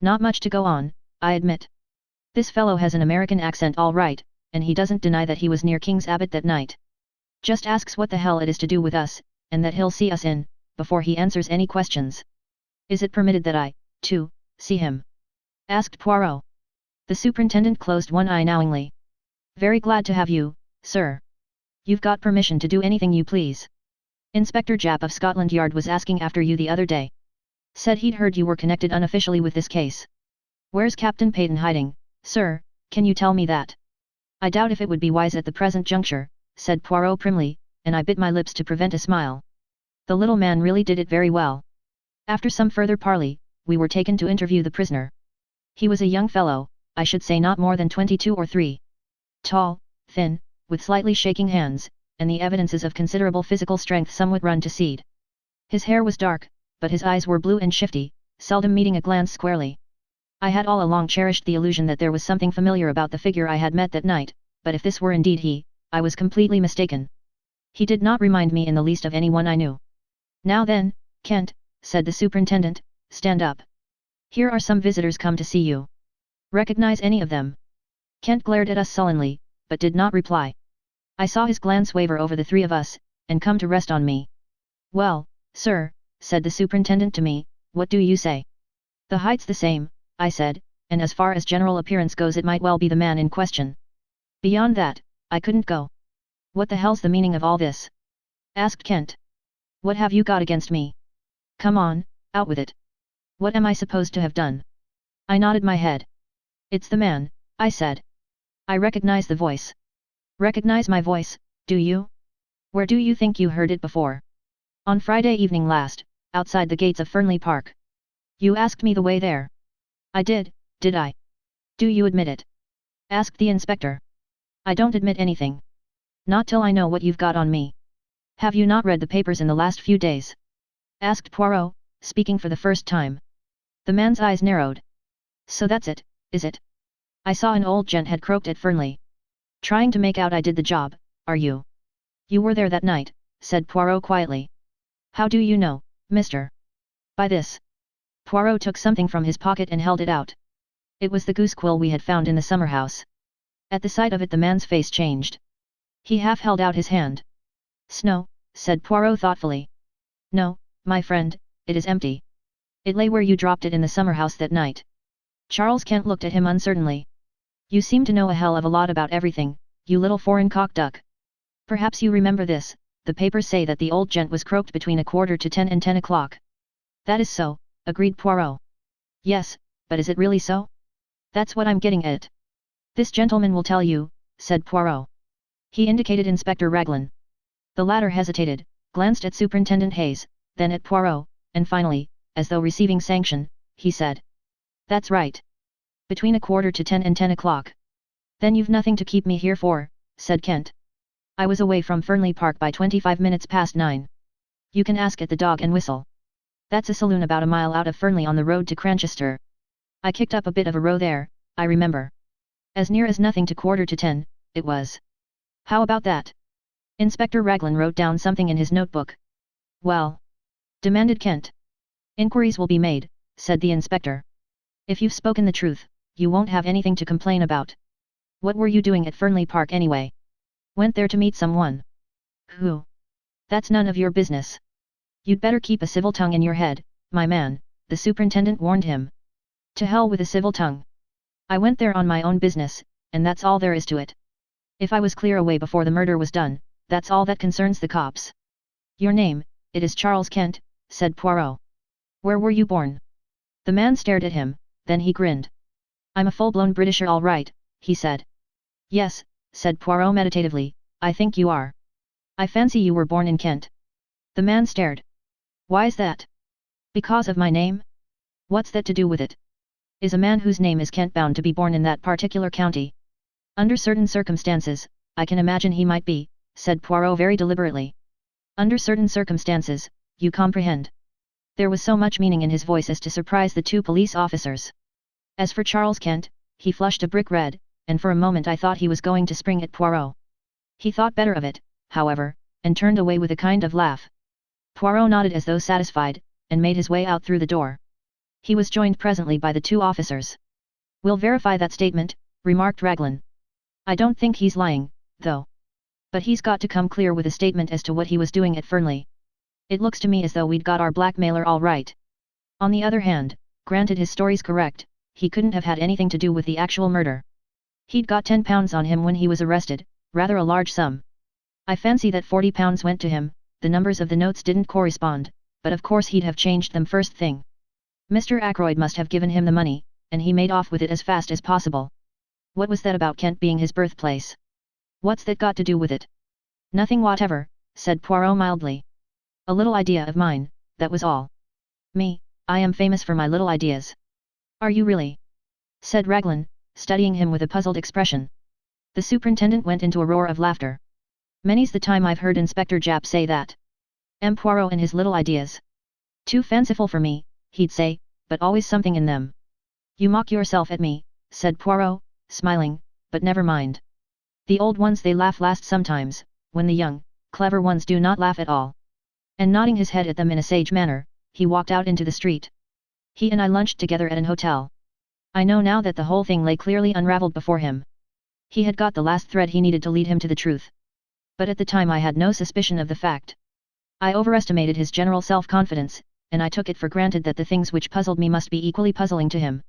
[SPEAKER 1] Not much to go on, I admit. This fellow has an American accent all right, and he doesn't deny that he was near King's Abbot that night. Just asks what the hell it is to do with us, and that he'll see us in, before he answers any questions. Is it permitted that I, too, see him? Asked Poirot. The superintendent closed one eye knowingly. Very glad to have you, sir. You've got permission to do anything you please. Inspector Japp of Scotland Yard was asking after you the other day. Said he'd heard you were connected unofficially with this case. Where's Captain Peyton hiding, sir, can you tell me that? I doubt if it would be wise at the present juncture, said Poirot primly, and I bit my lips to prevent a smile. The little man really did it very well. After some further parley, we were taken to interview the prisoner. He was a young fellow, I should say not more than 22 or 3. Tall, thin, with slightly shaking hands, and the evidences of considerable physical strength somewhat run to seed. His hair was dark, but his eyes were blue and shifty, seldom meeting a glance squarely. I had all along cherished the illusion that there was something familiar about the figure I had met that night, but if this were indeed he, I was completely mistaken. He did not remind me in the least of anyone I knew. Now then, Kent, said the superintendent, stand up. Here are some visitors come to see you. Recognize any of them? Kent glared at us sullenly, but did not reply. I saw his glance waver over the 3 of us, and come to rest on me. Well, sir, said the superintendent to me, what do you say? The height's the same, I said, and as far as general appearance goes it might well be the man in question. Beyond that, I couldn't go. What the hell's the meaning of all this? Asked Kent. What have you got against me? Come on, out with it. What am I supposed to have done? I nodded my head. It's the man, I said. I recognize the voice. Recognize my voice, do you? Where do you think you heard it before? On Friday evening last, outside the gates of Fernley Park. You asked me the way there. I did I? Do you admit it? Asked the inspector. I don't admit anything. Not till I know what you've got on me. Have you not read the papers in the last few days? Asked Poirot, speaking for the first time. The man's eyes narrowed. So that's it, is it? I saw an old gent had croaked at Fernley. Trying to make out I did the job, are you? You were there that night, said Poirot quietly. How do you know, mister? By this. Poirot took something from his pocket and held it out. It was the goose quill we had found in the summer house. At the sight of it the man's face changed. He half held out his hand. Snow, said Poirot thoughtfully. No, my friend, it is empty. It lay where you dropped it in the summer house that night. Charles Kent looked at him uncertainly. You seem to know a hell of a lot about everything, you little foreign cock-duck. Perhaps you remember this, the papers say that the old gent was croaked between 10:15 and 10 o'clock. That is so, agreed Poirot. Yes, but is it really so? That's what I'm getting at. This gentleman will tell you, said Poirot. He indicated Inspector Raglan. The latter hesitated, glanced at Superintendent Hayes, then at Poirot, and finally, as though receiving sanction, he said. That's right. Between 10:15 and 10 o'clock. Then you've nothing to keep me here for, said Kent. I was away from Fernley Park by 25 minutes past 9. You can ask at the Dog and Whistle. That's a saloon about a mile out of Fernley on the road to Cranchester. I kicked up a bit of a row there, I remember. As near as nothing to 10:15, it was. How about that? Inspector Raglan wrote down something in his notebook. Well? Demanded Kent. Inquiries will be made, said the inspector. If you've spoken the truth, you won't have anything to complain about. What were you doing at Fernley Park anyway? Went there to meet someone. Who? That's none of your business. You'd better keep a civil tongue in your head, my man, the superintendent warned him. To hell with a civil tongue. I went there on my own business, and that's all there is to it. If I was clear away before the murder was done, that's all that concerns the cops. Your name, it is Charles Kent, said Poirot. Where were you born? The man stared at him, then he grinned. I'm a full-blown Britisher all right, he said. Yes, said Poirot meditatively, I think you are. I fancy you were born in Kent. The man stared. Why's that? Because of my name? What's that to do with it? Is a man whose name is Kent bound to be born in that particular county? Under certain circumstances, I can imagine he might be, said Poirot very deliberately. Under certain circumstances, you comprehend. There was so much meaning in his voice as to surprise the 2 police officers. As for Charles Kent, he flushed a brick red, and for a moment I thought he was going to spring at Poirot. He thought better of it, however, and turned away with a kind of laugh. Poirot nodded as though satisfied, and made his way out through the door. He was joined presently by the two officers. "We'll verify that statement," remarked Raglan. "I don't think he's lying, though. But he's got to come clear with a statement as to what he was doing at Fernley. It looks to me as though we'd got our blackmailer all right. On the other hand, granted his story's correct, he couldn't have had anything to do with the actual murder. He'd got £10 on him when he was arrested, rather a large sum. I fancy that £40 went to him. The numbers of the notes didn't correspond, but of course he'd have changed them first thing. Mr. Ackroyd must have given him the money, and he made off with it as fast as possible. What was that about Kent being his birthplace? What's that got to do with it?" "Nothing whatever," said Poirot mildly. "A little idea of mine, that was all. Me, I am famous for my little ideas." "Are you really?" said Raglan, studying him with a puzzled expression. The superintendent went into a roar of laughter. "Many's the time I've heard Inspector Japp say that. M. Poirot and his little ideas. Too fanciful for me, he'd say, but always something in them." "You mock yourself at me," said Poirot, smiling, "but never mind. The old ones they laugh last sometimes, when the young, clever ones do not laugh at all." And nodding his head at them in a sage manner, he walked out into the street. He and I lunched together at an hotel. I know now that the whole thing lay clearly unraveled before him. He had got the last thread he needed to lead him to the truth. But at the time I had no suspicion of the fact. I overestimated his general self-confidence, and I took it for granted that the things which puzzled me must be equally puzzling to him.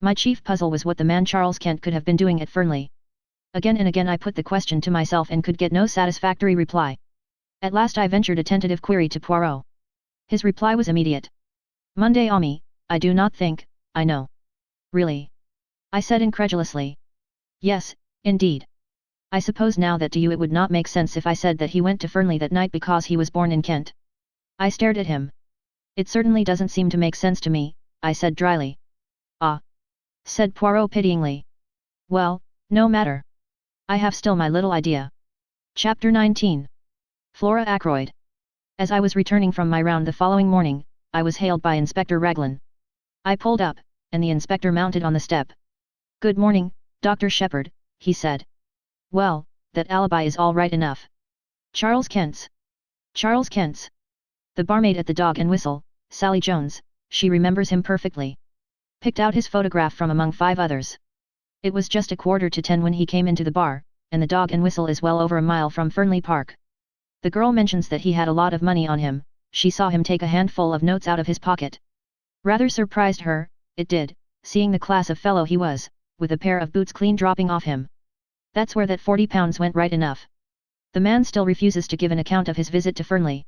[SPEAKER 1] My chief puzzle was what the man Charles Kent could have been doing at Fernley. Again and again I put the question to myself and could get no satisfactory reply. At last I ventured a tentative query to Poirot. His reply was immediate. "Monday Ami, I do not think, I know." "Really?" I said incredulously. "Yes, indeed. I suppose now that to you it would not make sense if I said that he went to Fernley that night because he was born in Kent." I stared at him. "It certainly doesn't seem to make sense to me," I said dryly. "Ah," said Poirot pityingly. "Well, no matter. I have still my little idea." Chapter 19. Flora Ackroyd. As I was returning from my round the following morning, I was hailed by Inspector Raglan. I pulled up, and the inspector mounted on the step. "Good morning, Dr. Shepherd," he said. "Well, that alibi is all right enough." Charles Kent's." "Charles Kent's." The barmaid at the Dog and Whistle, Sally Jones, she remembers him perfectly. Picked out his photograph from among 5 others. It was just 9:45 when he came into the bar, and the Dog and Whistle is well over a mile from Fernley Park. The girl mentions that he had a lot of money on him. She saw him take a handful of notes out of his pocket. Rather surprised her, it did, seeing the class of fellow he was, with a pair of boots clean dropping off him. That's where that £40 went right enough. The man still refuses to give an account of his visit to Fernley.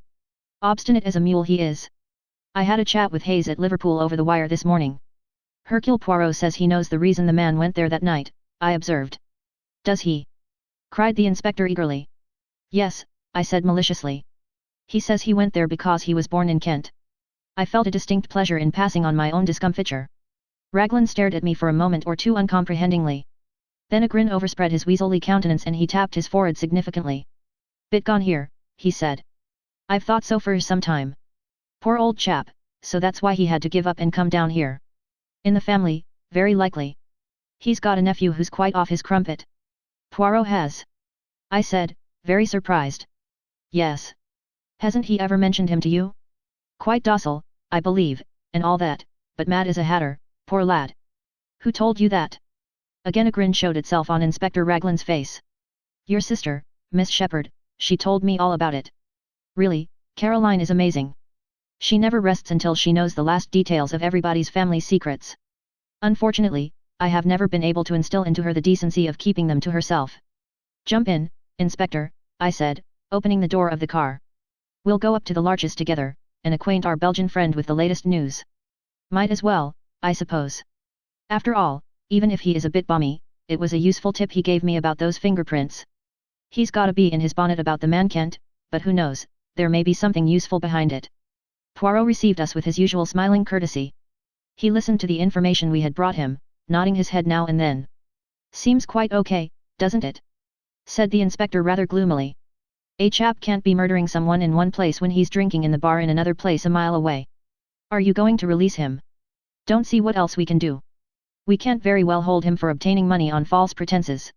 [SPEAKER 1] Obstinate as a mule he is. I had a chat with Hayes at Liverpool over the wire this morning. Hercule Poirot says he knows the reason the man went there that night, I observed. "Does he?" cried the inspector eagerly. "Yes," I said maliciously. "He says he went there because he was born in Kent." I felt a distinct pleasure in passing on my own discomfiture. Raglan stared at me for a moment or two uncomprehendingly. Then a grin overspread his weaselly countenance and he tapped his forehead significantly. "Bit gone here," he said. "I've thought so for some time. Poor old chap, so that's why he had to give up and come down here. In the family, very likely. He's got a nephew who's quite off his crumpet." "Poirot has?" I said, very surprised. "Yes. Hasn't he ever mentioned him to you? Quite docile, I believe, and all that, but mad as a hatter, poor lad." "Who told you that?" Again a grin showed itself on Inspector Raglan's face. "Your sister, Miss Shepherd, she told me all about it. Really, Caroline is amazing. She never rests until she knows the last details of everybody's family secrets. Unfortunately, I have never been able to instill into her the decency of keeping them to herself." "Jump in, Inspector," I said, opening the door of the car. "We'll go up to the Larches together, and acquaint our Belgian friend with the latest news. Might as well, I suppose. After all, even if he is a bit balmy, it was a useful tip he gave me about those fingerprints. He's got a bee in his bonnet about the man Kent, but who knows, there may be something useful behind it." Poirot received us with his usual smiling courtesy. He listened to the information we had brought him, nodding his head now and then. "Seems quite okay, doesn't it?" said the inspector rather gloomily. "A chap can't be murdering someone in one place when he's drinking in the bar in another place a mile away. Are you going to release him?" "Don't see what else we can do. We can't very well hold him for obtaining money on false pretenses.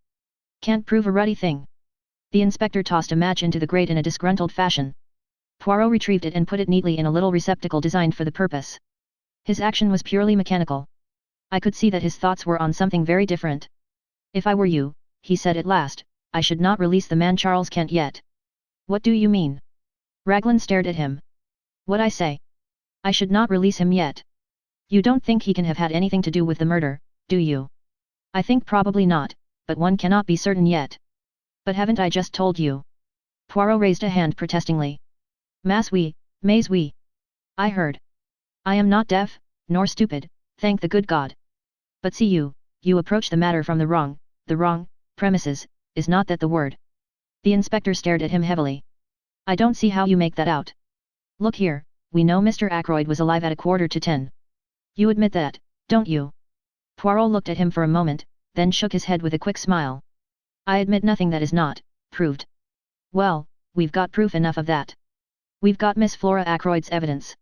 [SPEAKER 1] Can't prove a ruddy thing." The inspector tossed a match into the grate in a disgruntled fashion. Poirot retrieved it and put it neatly in a little receptacle designed for the purpose. His action was purely mechanical. I could see that his thoughts were on something very different. If I were you, he said at last, I should not release the man Charles Kent yet. What do you mean? Raglan stared at him. What I say? I should not release him yet. You don't think he can have had anything to do with the murder, do you? I think probably not, but one cannot be certain yet. But haven't I just told you? Poirot raised a hand protestingly. Mais oui. I heard. I am not deaf, nor stupid, thank the good God. But see you approach the matter from the wrong premises, is not that the word? The inspector stared at him heavily. I don't see how you make that out. Look here, we know Mr. Ackroyd was alive at 9:45. You admit that, don't you? Poirot looked at him for a moment, then shook his head with a quick smile. I admit nothing that is not proved. Well, we've got proof enough of that. We've got Miss Flora Ackroyd's evidence.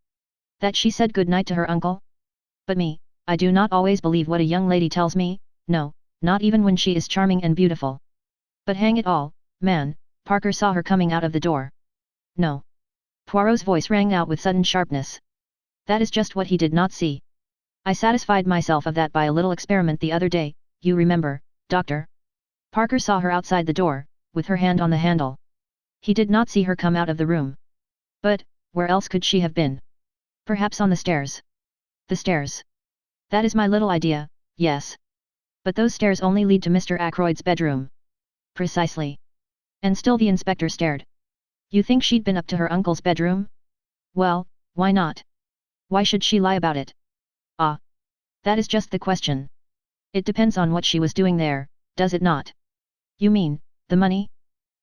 [SPEAKER 1] That she said good night to her uncle? But me, I do not always believe what a young lady tells me, no, not even when she is charming and beautiful. But hang it all, man, Parker saw her coming out of the door. No. Poirot's voice rang out with sudden sharpness. That is just what he did not see. I satisfied myself of that by a little experiment the other day, you remember, Doctor? Parker saw her outside the door, with her hand on the handle. He did not see her come out of the room. But, where else could she have been? Perhaps on the stairs. The stairs. That is my little idea, yes. But those stairs only lead to Mr. Ackroyd's bedroom. Precisely. And still the inspector stared. You think she'd been up to her uncle's bedroom? Well, why not? Why should she lie about it? Ah. That is just the question. It depends on what she was doing there, does it not? You mean, the money?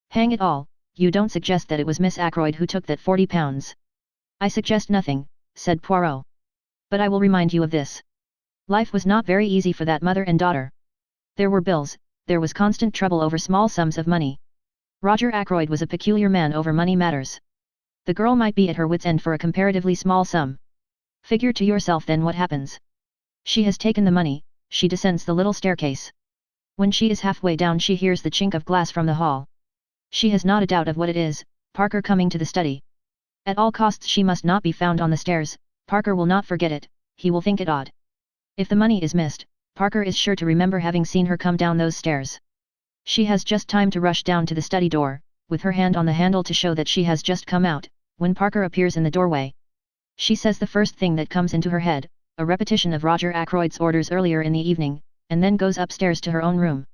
[SPEAKER 1] Hang it all, you don't suggest that it was Miss Ackroyd who took that £40. I suggest nothing, said Poirot. But I will remind you of this. Life was not very easy for that mother and daughter. There were bills, there was constant trouble over small sums of money. Roger Ackroyd was a peculiar man over money matters. The girl might be at her wit's end for a comparatively small sum. Figure to yourself then what happens. She has taken the money, she descends the little staircase. When she is halfway down she hears the chink of glass from the hall. She has not a doubt of what it is, Parker coming to the study. At all costs she must not be found on the stairs, Parker will not forget it, he will think it odd. If the money is missed, Parker is sure to remember having seen her come down those stairs. She has just time to rush down to the study door, with her hand on the handle to show that she has just come out, when Parker appears in the doorway. She says the first thing that comes into her head, a repetition of Roger Ackroyd's orders earlier in the evening, and then goes upstairs to her own room.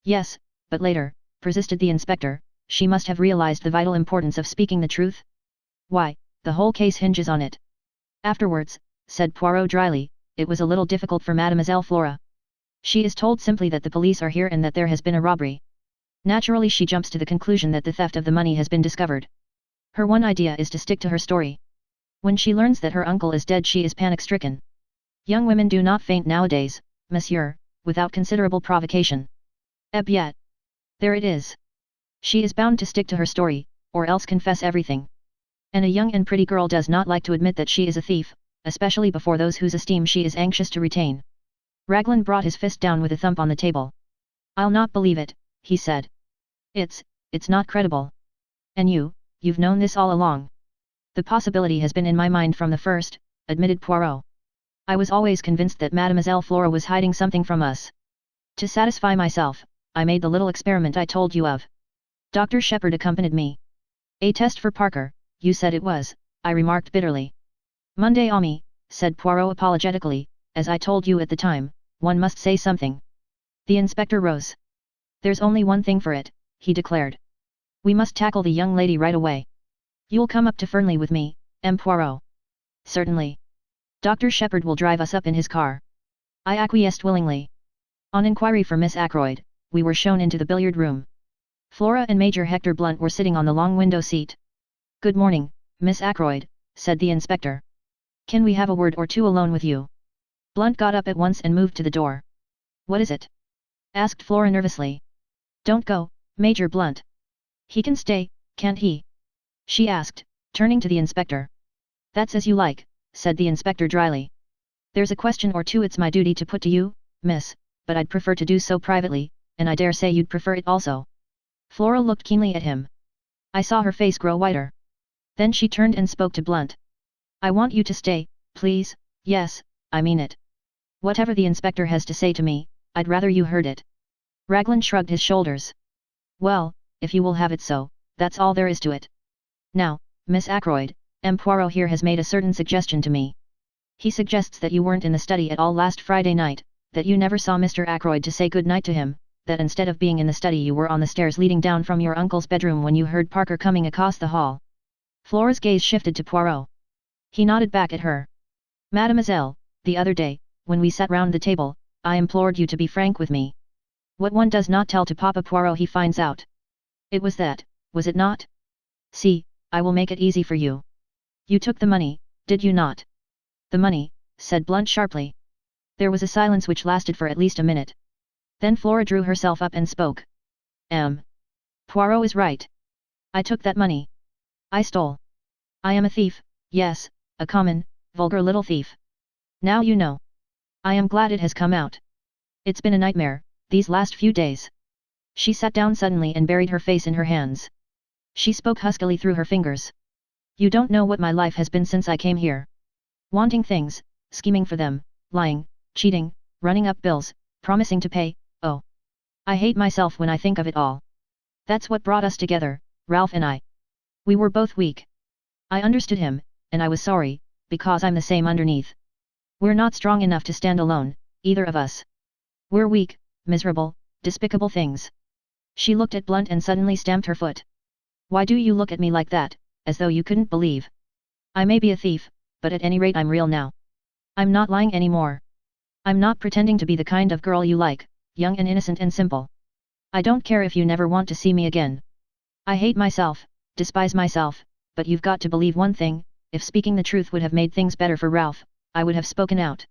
[SPEAKER 1] Yes, but later, persisted the inspector, she must have realized the vital importance of speaking the truth. Why, the whole case hinges on it. Afterwards, said Poirot dryly, it was a little difficult for Mademoiselle Flora. She is told simply that the police are here and that there has been a robbery. Naturally she jumps to the conclusion that the theft of the money has been discovered. Her one idea is to stick to her story. When she learns that her uncle is dead she is panic-stricken. Young women do not faint nowadays, monsieur, without considerable provocation. Eh bien. There it is. She is bound to stick to her story, or else confess everything. And a young and pretty girl does not like to admit that she is a thief, especially before those whose esteem she is anxious to retain. Raglan brought his fist down with a thump on the table. I'll not believe it, he said. It's not credible. And you've known this all along. The possibility has been in my mind from the first, admitted Poirot. I was always convinced that Mademoiselle Flora was hiding something from us. To satisfy myself, I made the little experiment I told you of. Dr. Shepherd accompanied me. A test for Parker, you said it was, I remarked bitterly. Monday ami, said Poirot apologetically, as I told you at the time, one must say something. The inspector rose. There's only one thing for it, he declared. We must tackle the young lady right away. You'll come up to Fernley with me, M. Poirot. Certainly. Dr. Shepherd will drive us up in his car. I acquiesced willingly. On inquiry for Miss Ackroyd, we were shown into the billiard room. Flora and Major Hector Blunt were sitting on the long window seat. Good morning, Miss Ackroyd, said the inspector. Can we have a word or two alone with you? Blunt got up at once and moved to the door. What is it? Asked Flora nervously. Don't go, Major Blunt. He can stay, can't he? She asked, turning to the inspector. That's as you like, said the inspector dryly. There's a question or two it's my duty to put to you, miss, but I'd prefer to do so privately, and I dare say you'd prefer it also. Flora looked keenly at him. I saw her face grow whiter. Then she turned and spoke to Blunt. I want you to stay, please. Yes, I mean it. Whatever the inspector has to say to me, I'd rather you heard it. Raglan shrugged his shoulders. Well, if you will have it so, that's all there is to it. Now, Miss Ackroyd, M. Poirot here has made a certain suggestion to me. He suggests that you weren't in the study at all last Friday night, that you never saw Mr. Ackroyd to say good night to him, that instead of being in the study you were on the stairs leading down from your uncle's bedroom when you heard Parker coming across the hall. Flora's gaze shifted to Poirot. He nodded back at her. Mademoiselle, the other day, when we sat round the table, I implored you to be frank with me. What one does not tell to Papa Poirot he finds out. It was that, was it not? See, I will make it easy for you. You took the money, did you not? The money, said Blunt sharply. There was a silence which lasted for at least a minute. Then Flora drew herself up and spoke. Poirot is right. I took that money. I stole. I am a thief, yes, a common, vulgar little thief. Now you know. I am glad it has come out. It's been a nightmare, these last few days. She sat down suddenly and buried her face in her hands. She spoke huskily through her fingers. You don't know what my life has been since I came here. Wanting things, scheming for them, lying, cheating, running up bills, promising to pay, oh. I hate myself when I think of it all. That's what brought us together, Ralph and I. We were both weak. I understood him, and I was sorry, because I'm the same underneath. We're not strong enough to stand alone, either of us. We're weak, miserable, despicable things. She looked at Blunt and suddenly stamped her foot. Why do you look at me like that, as though you couldn't believe? I may be a thief, but at any rate I'm real now. I'm not lying anymore. I'm not pretending to be the kind of girl you like, young and innocent and simple. I don't care if you never want to see me again. I hate myself, despise myself, but you've got to believe one thing, if speaking the truth would have made things better for Ralph, I would have spoken out.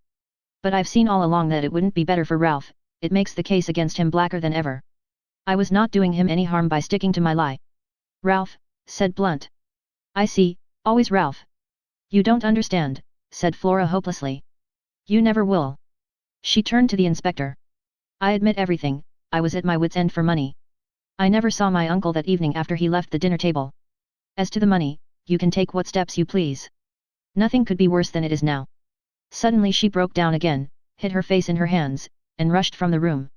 [SPEAKER 1] But I've seen all along that it wouldn't be better for Ralph, it makes the case against him blacker than ever. I was not doing him any harm by sticking to my lie. Ralph, said Blunt. I see, always Ralph. You don't understand, said Flora hopelessly. You never will. She turned to the inspector. I admit everything, I was at my wits' end for money. I never saw my uncle that evening after he left the dinner table. As to the money, you can take what steps you please. Nothing could be worse than it is now. Suddenly she broke down again, hid her face in her hands, and rushed from the room.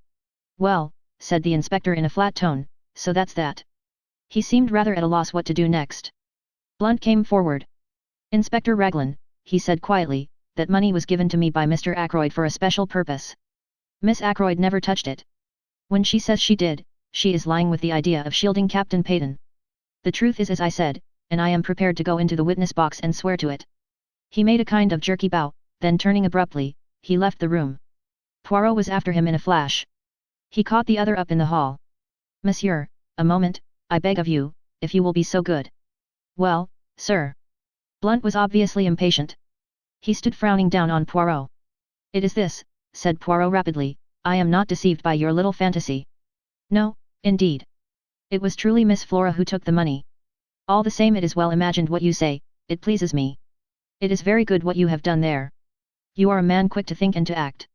[SPEAKER 1] Well, said the inspector in a flat tone, so that's that. He seemed rather at a loss what to do next. Blunt came forward. Inspector Raglan, he said quietly, that money was given to me by Mr. Ackroyd for a special purpose. Miss Ackroyd never touched it. When she says she did, she is lying with the idea of shielding Captain Peyton. The truth is as I said, and I am prepared to go into the witness box and swear to it. He made a kind of jerky bow, then turning abruptly, he left the room. Poirot was after him in a flash. He caught the other up in the hall. Monsieur, a moment, I beg of you, if you will be so good. Well, sir. Blunt was obviously impatient. He stood frowning down on Poirot. It is this, said Poirot rapidly, I am not deceived by your little fantasy. No, indeed. It was truly Miss Flora who took the money. All the same it is well imagined what you say, it pleases me. It is very good what you have done there. You are a man quick to think and to act.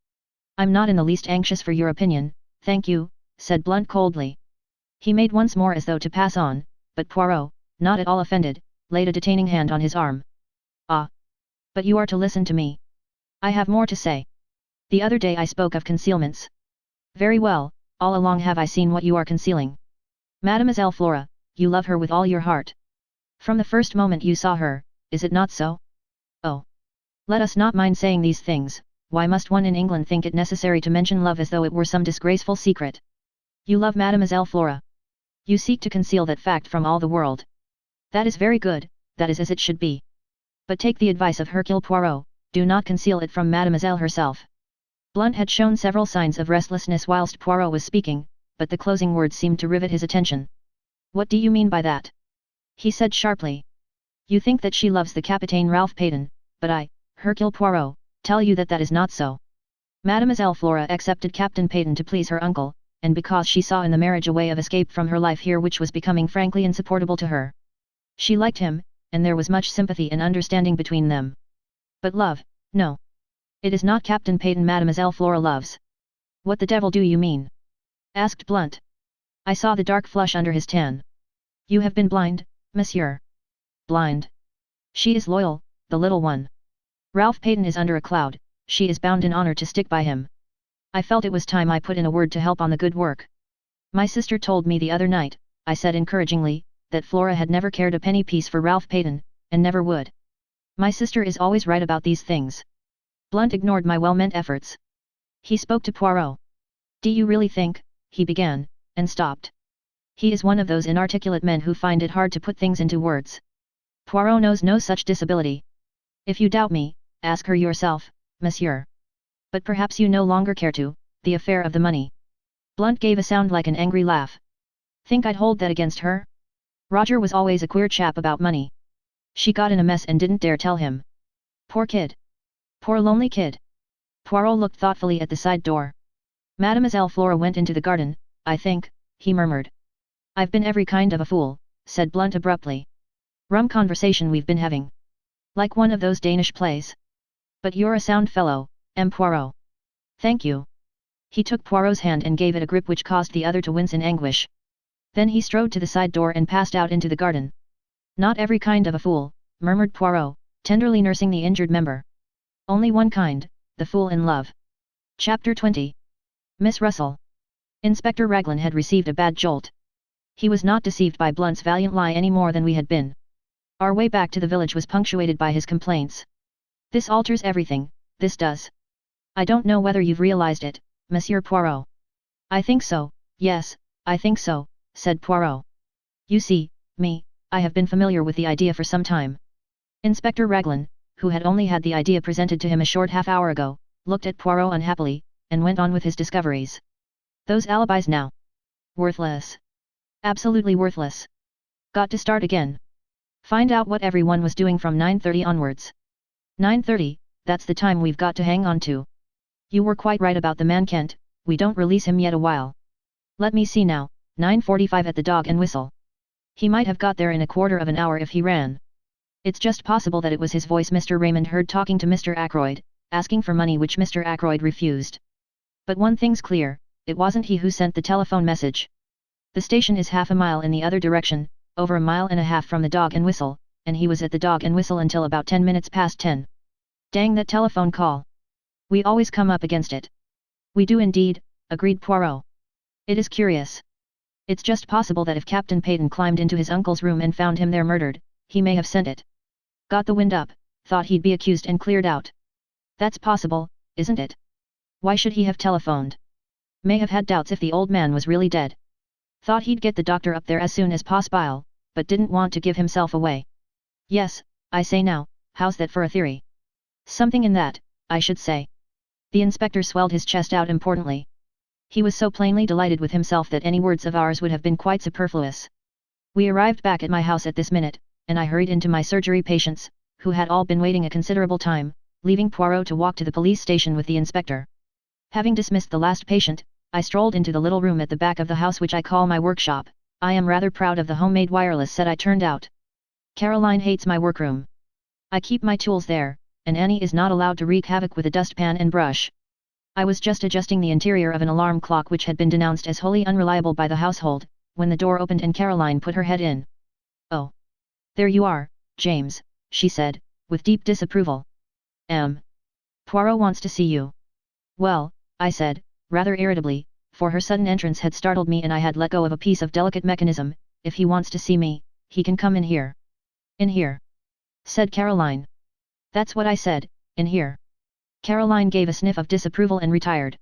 [SPEAKER 1] I'm not in the least anxious for your opinion, thank you, said Blunt coldly. He made once more as though to pass on, but Poirot, not at all offended, laid a detaining hand on his arm. Ah! But you are to listen to me. I have more to say. The other day I spoke of concealments. Very well, all along have I seen what you are concealing. Mademoiselle Flora, you love her with all your heart. From the first moment you saw her, is it not so? Oh! Let us not mind saying these things, why must one in England think it necessary to mention love as though it were some disgraceful secret? You love Mademoiselle Flora. You seek to conceal that fact from all the world. That is very good, that is as it should be. But take the advice of Hercule Poirot, do not conceal it from Mademoiselle herself. Blunt had shown several signs of restlessness whilst Poirot was speaking, but the closing words seemed to rivet his attention. What do you mean by that? He said sharply. You think that she loves the Capitaine Ralph Peyton, but I, Hercule Poirot, tell you that that is not so. Mademoiselle Flora accepted Captain Peyton to please her uncle, and because she saw in the marriage a way of escape from her life here which was becoming frankly insupportable to her. She liked him, and there was much sympathy and understanding between them. But love, no. It is not Captain Peyton Mademoiselle Flora loves. What the devil do you mean? Asked Blunt. I saw the dark flush under his tan. You have been blind, monsieur. Blind. She is loyal, the little one. Ralph Peyton is under a cloud, she is bound in honor to stick by him. I felt it was time I put in a word to help on the good work. My sister told me the other night, I said encouragingly, that Flora had never cared a penny piece for Ralph Peyton, and never would. My sister is always right about these things. Blunt ignored my well-meant efforts. He spoke to Poirot. Do you really think, he began, and stopped. He is one of those inarticulate men who find it hard to put things into words. Poirot knows no such disability. If you doubt me, ask her yourself, monsieur. But perhaps you no longer care to, the affair of the money. Blunt gave a sound like an angry laugh. Think I'd hold that against her? Roger was always a queer chap about money. She got in a mess and didn't dare tell him. Poor kid. Poor lonely kid. Poirot looked thoughtfully at the side door. Mademoiselle Flora went into the garden, I think, he murmured. I've been every kind of a fool, said Blunt abruptly. Rum conversation we've been having. Like one of those Danish plays. But you're a sound fellow, M. Poirot. Thank you. He took Poirot's hand and gave it a grip which caused the other to wince in anguish. Then he strode to the side door and passed out into the garden. Not every kind of a fool, murmured Poirot, tenderly nursing the injured member. Only one kind, the fool in love. Chapter 20. Miss Russell. Inspector Raglan had received a bad jolt. He was not deceived by Blunt's valiant lie any more than we had been. Our way back to the village was punctuated by his complaints. This alters everything, this does. I don't know whether you've realized it, Monsieur Poirot. I think so, yes, I think so, said Poirot. You see, I have been familiar with the idea for some time. Inspector Raglan, who had only had the idea presented to him a short half-hour ago, looked at Poirot unhappily, and went on with his discoveries. Those alibis now. Worthless. Absolutely worthless. Got to start again. Find out what everyone was doing from 9:30 onwards. 9:30, that's the time we've got to hang on to. You were quite right about the man Kent, we don't release him yet a while. Let me see now, 9:45 at the Dog and Whistle. He might have got there in a quarter of an hour if he ran. It's just possible that it was his voice Mr. Raymond heard talking to Mr. Ackroyd, asking for money which Mr. Ackroyd refused. But one thing's clear, it wasn't he who sent the telephone message. The station is half a mile in the other direction, over a mile and a half from the Dog and Whistle, and he was at the Dog and Whistle until about 10 minutes past 10. Dang that telephone call. We always come up against it. We do indeed, agreed Poirot. It is curious. It's just possible that if Captain Peyton climbed into his uncle's room and found him there murdered, he may have sent it. Got the wind up, thought he'd be accused and cleared out. That's possible, isn't it? Why should he have telephoned? May have had doubts if the old man was really dead. Thought he'd get the doctor up there as soon as possible, but didn't want to give himself away. Yes, I say now, how's that for a theory? Something in that, I should say. The inspector swelled his chest out importantly. He was so plainly delighted with himself that any words of ours would have been quite superfluous. We arrived back at my house at this minute, and I hurried into my surgery patients, who had all been waiting a considerable time, leaving Poirot to walk to the police station with the inspector. Having dismissed the last patient, I strolled into the little room at the back of the house which I call my workshop. I am rather proud of the homemade wireless set I turned out. Caroline hates my workroom. I keep my tools there, and Annie is not allowed to wreak havoc with a dustpan and brush. I was just adjusting the interior of an alarm clock which had been denounced as wholly unreliable by the household, when the door opened and Caroline put her head in. Oh. There you are, James, she said, with deep disapproval. Poirot wants to see you. Well, I said, rather irritably, for her sudden entrance had startled me and I had let go of a piece of delicate mechanism. If he wants to see me, he can come in here. In here? Said Caroline. That's what I said, in here. Caroline gave a sniff of disapproval and retired.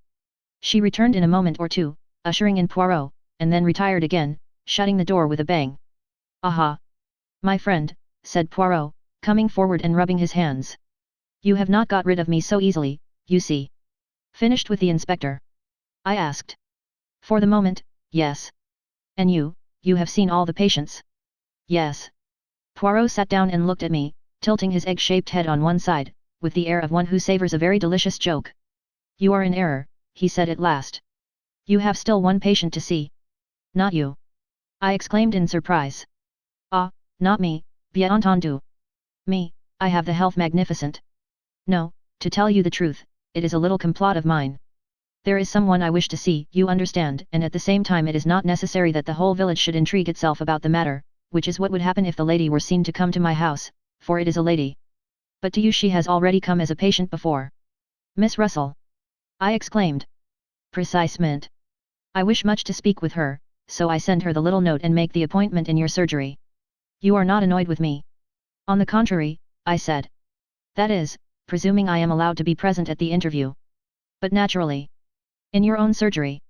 [SPEAKER 1] She returned in a moment or two, ushering in Poirot, and then retired again, shutting the door with a bang. Aha! My friend, said Poirot, coming forward and rubbing his hands. You have not got rid of me so easily, you see. Finished with the inspector? I asked. For the moment, yes. And you have seen all the patients? Yes. Poirot sat down and looked at me, tilting his egg-shaped head on one side, with the air of one who savors a very delicious joke. You are in error, he said at last. You have still one patient to see. Not you. I exclaimed in surprise. Ah, not me, bien entendu. Me, I have the health magnificent. No, to tell you the truth, it is a little complot of mine. There is someone I wish to see, you understand, and at the same time it is not necessary that the whole village should intrigue itself about the matter, which is what would happen if the lady were seen to come to my house, for it is a lady. But to you she has already come as a patient before. Miss Russell! I exclaimed. Precisement. I wish much to speak with her, so I send her the little note and make the appointment in your surgery. You are not annoyed with me? On the contrary, I said. That is, presuming I am allowed to be present at the interview. But naturally. In your own surgery.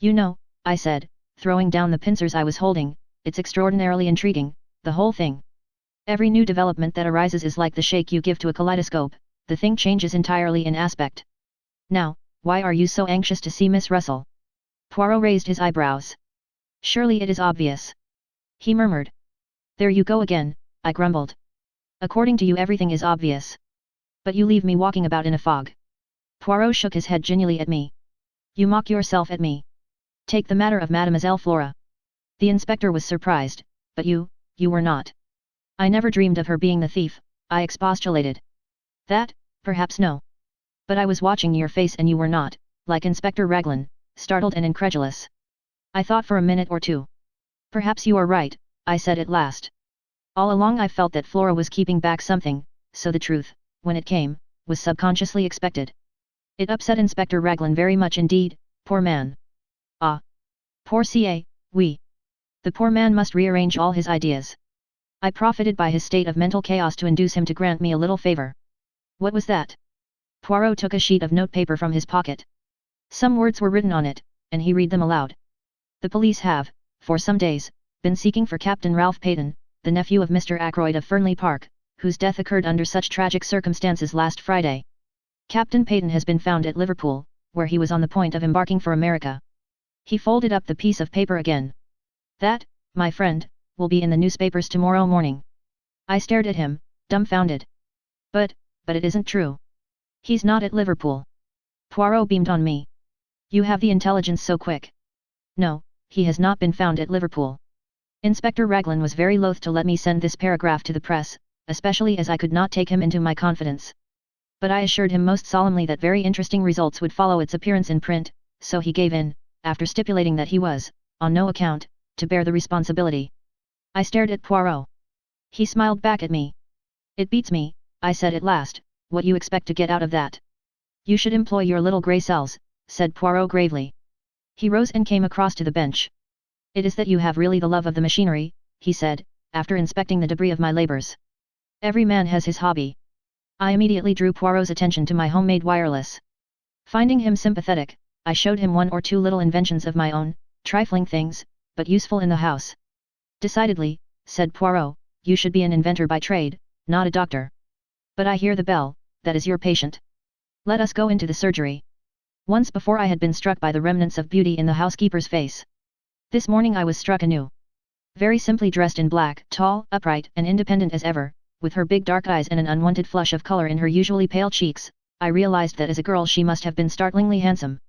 [SPEAKER 1] You know, I said, throwing down the pincers I was holding, it's extraordinarily intriguing, the whole thing. Every new development that arises is like the shake you give to a kaleidoscope, the thing changes entirely in aspect. Now, why are you so anxious to see Miss Russell? Poirot raised his eyebrows. Surely it is obvious. He murmured. There you go again, I grumbled. According to you everything is obvious. But you leave me walking about in a fog. Poirot shook his head genially at me. You mock yourself at me. Take the matter of Mademoiselle Flora. The inspector was surprised, but you were not. I never dreamed of her being the thief, I expostulated. That, perhaps no. But I was watching your face and you were not, like Inspector Raglan, startled and incredulous. I thought for a minute or two. Perhaps you are right, I said at last. All along I felt that Flora was keeping back something, so the truth, when it came, was subconsciously expected. It upset Inspector Raglan very much indeed, poor man. Ah. Poor CA, oui. The poor man must rearrange all his ideas. I profited by his state of mental chaos to induce him to grant me a little favor. What was that? Poirot took a sheet of notepaper from his pocket. Some words were written on it, and he read them aloud. The police have, for some days, been seeking for Captain Ralph Peyton, the nephew of Mr. Ackroyd of Fernley Park, whose death occurred under such tragic circumstances last Friday. Captain Peyton has been found at Liverpool, where he was on the point of embarking for America. He folded up the piece of paper again. That, my friend, will be in the newspapers tomorrow morning. I stared at him, dumbfounded. But it isn't true. He's not at Liverpool. Poirot beamed on me. You have the intelligence so quick. No, he has not been found at Liverpool. Inspector Raglan was very loath to let me send this paragraph to the press, especially as I could not take him into my confidence. But I assured him most solemnly that very interesting results would follow its appearance in print, so he gave in, after stipulating that he was, on no account, to bear the responsibility. I stared at Poirot. He smiled back at me. It beats me, I said at last, what you expect to get out of that. You should employ your little grey cells, said Poirot gravely. He rose and came across to the bench. It is that you have really the love of the machinery, he said, after inspecting the debris of my labours. Every man has his hobby. I immediately drew Poirot's attention to my homemade wireless. Finding him sympathetic, I showed him one or two little inventions of my own, trifling things, but useful in the house. Decidedly, said Poirot, you should be an inventor by trade, not a doctor. But I hear the bell, that is your patient. Let us go into the surgery. Once before I had been struck by the remnants of beauty in the housekeeper's face. This morning I was struck anew. Very simply dressed in black, tall, upright, and independent as ever, with her big dark eyes and an unwonted flush of color in her usually pale cheeks, I realized that as a girl she must have been startlingly handsome.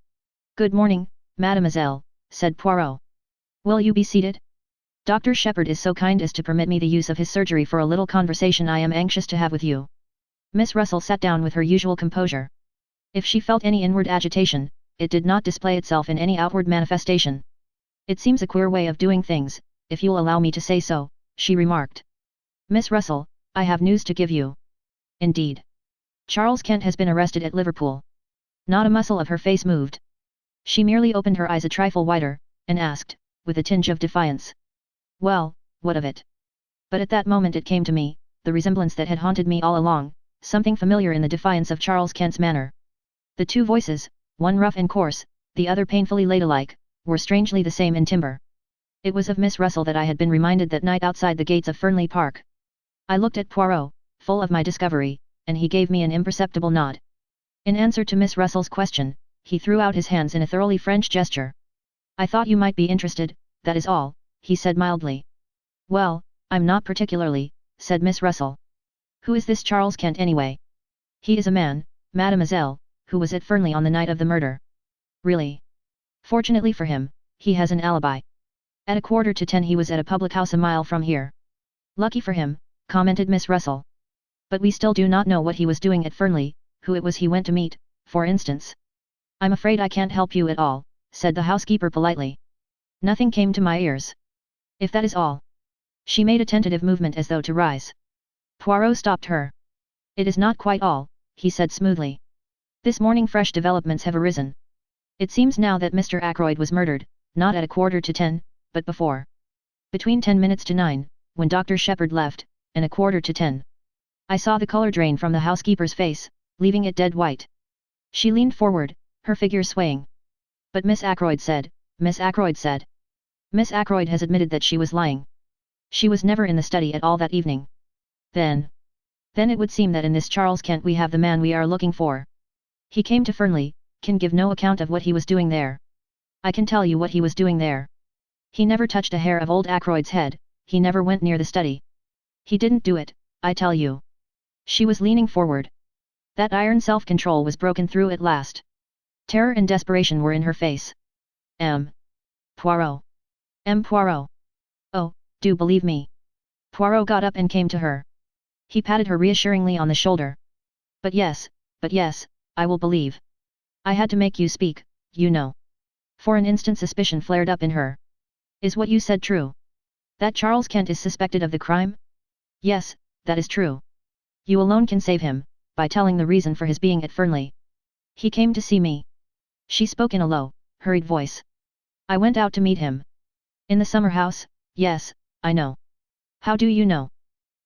[SPEAKER 1] Good morning, mademoiselle, said Poirot. Will you be seated? Dr. Shepherd is so kind as to permit me the use of his surgery for a little conversation I am anxious to have with you. Miss Russell sat down with her usual composure. If she felt any inward agitation, it did not display itself in any outward manifestation. It seems a queer way of doing things, if you'll allow me to say so, she remarked. Miss Russell, I have news to give you. Indeed. Charles Kent has been arrested at Liverpool. Not a muscle of her face moved. She merely opened her eyes a trifle wider, and asked, with a tinge of defiance. Well, what of it? But at that moment it came to me, the resemblance that had haunted me all along, something familiar in the defiance of Charles Kent's manner. The two voices, one rough and coarse, the other painfully ladylike, were strangely the same in timbre. It was of Miss Russell that I had been reminded that night outside the gates of Fernley Park. I looked at Poirot, full of my discovery, and he gave me an imperceptible nod. In answer to Miss Russell's question, he threw out his hands in a thoroughly French gesture. I thought you might be interested, that is all, he said mildly. Well, I'm not particularly, said Miss Russell. Who is this Charles Kent anyway? He is a man, mademoiselle, who was at Fernley on the night of the murder. Really? Fortunately for him, he has an alibi. At 9:45 he was at a public house a mile from here. Lucky for him, commented Miss Russell. But we still do not know what he was doing at Fernley, who it was he went to meet, for instance. I'm afraid I can't help you at all, said the housekeeper politely. Nothing came to my ears. If that is all. She made a tentative movement as though to rise. Poirot stopped her. It is not quite all, he said smoothly. This morning fresh developments have arisen. It seems now that Mr. Ackroyd was murdered, not at 10:15, but before. Between 10 minutes to 9, when Dr. Shepherd left, and 10:15. I saw the color drain from the housekeeper's face, leaving it dead white. She leaned forward, her figure swaying. But Miss Ackroyd said. Miss Ackroyd has admitted that she was lying. She was never in the study at all that evening. Then it would seem that in this Charles Kent we have the man we are looking for. He came to Fernley, can give no account of what he was doing there. I can tell you what he was doing there. He never touched a hair of old Ackroyd's head, he never went near the study. He didn't do it, I tell you. She was leaning forward. That iron self-control was broken through at last. Terror and desperation were in her face. Poirot. Poirot. Oh, do believe me. Poirot got up and came to her. He patted her reassuringly on the shoulder. But yes, I will believe. I had to make you speak, you know. For an instant suspicion flared up in her. Is what you said true? That Charles Kent is suspected of the crime? Yes, that is true. You alone can save him, by telling the reason for his being at Fernley. He came to see me. She spoke in a low, hurried voice. I went out to meet him. In the summer house, yes, I know. How do you know?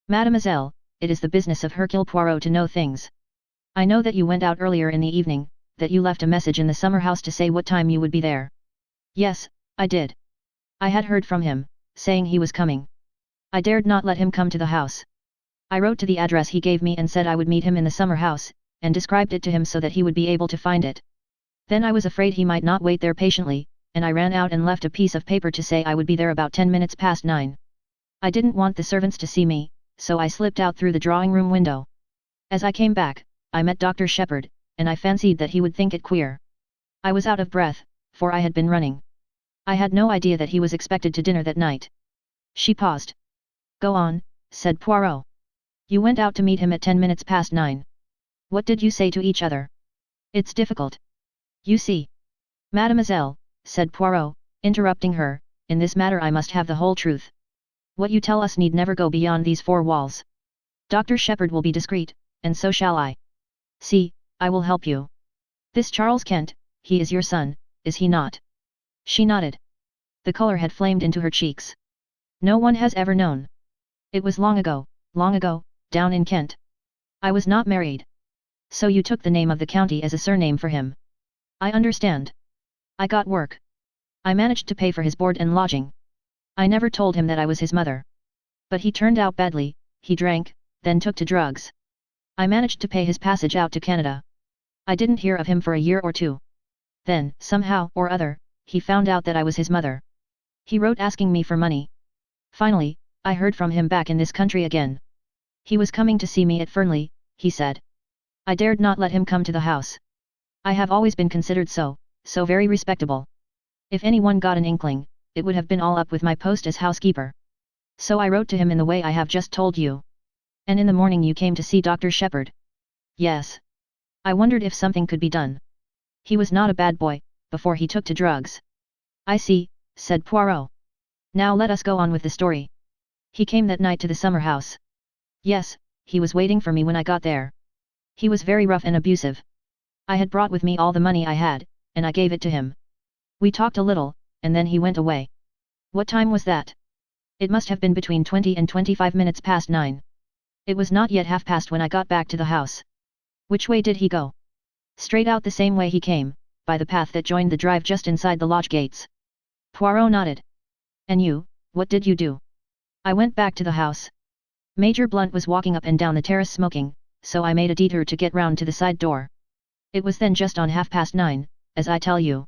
[SPEAKER 1] Mademoiselle, it is the business of Hercule Poirot to know things. I know that you went out earlier in the evening, that you left a message in the summer house to say what time you would be there. Yes, I did. I had heard from him, saying he was coming. I dared not let him come to the house. I wrote to the address he gave me and said I would meet him in the summer house, and described it to him so that he would be able to find it. Then I was afraid he might not wait there patiently, and I ran out and left a piece of paper to say I would be there about 10 minutes past 9. I didn't want the servants to see me, so I slipped out through the drawing-room window. As I came back, I met Dr. Shepherd, and I fancied that he would think it queer. I was out of breath, for I had been running. I had no idea that he was expected to dinner that night. She paused. Go on, said Poirot. You went out to meet him at 10 minutes past 9. What did you say to each other? It's difficult. You see. Mademoiselle, said Poirot, interrupting her, in this matter I must have the whole truth. What you tell us need never go beyond these four walls. Dr. Shepherd will be discreet, and so shall I. See, I will help you. This Charles Kent, he is your son, is he not? She nodded. The color had flamed into her cheeks. No one has ever known. It was long ago, down in Kent. I was not married. So you took the name of the county as a surname for him. I understand. I got work. I managed to pay for his board and lodging. I never told him that I was his mother. But he turned out badly, he drank, then took to drugs. I managed to pay his passage out to Canada. I didn't hear of him for a year or two. Then, somehow or other, he found out that I was his mother. He wrote asking me for money. Finally, I heard from him back in this country again. He was coming to see me at Fernley, he said. I dared not let him come to the house. I have always been considered so very respectable. If anyone got an inkling, it would have been all up with my post as housekeeper. So I wrote to him in the way I have just told you. And in the morning you came to see Dr. Shepherd. Yes. I wondered if something could be done. He was not a bad boy, before he took to drugs. I see, said Poirot. Now let us go on with the story. He came that night to the summer house. Yes, he was waiting for me when I got there. He was very rough and abusive. I had brought with me all the money I had, and I gave it to him. We talked a little, and then he went away. What time was that? It must have been between 20 and 25 minutes past 9. It was not yet 1/2 when I got back to the house. Which way did he go? Straight out the same way he came, by the path that joined the drive just inside the lodge gates. Poirot nodded. And you, what did you do? I went back to the house. Major Blunt was walking up and down the terrace smoking, so I made a detour to get round to the side door. It was then just on 9:30, as I tell you.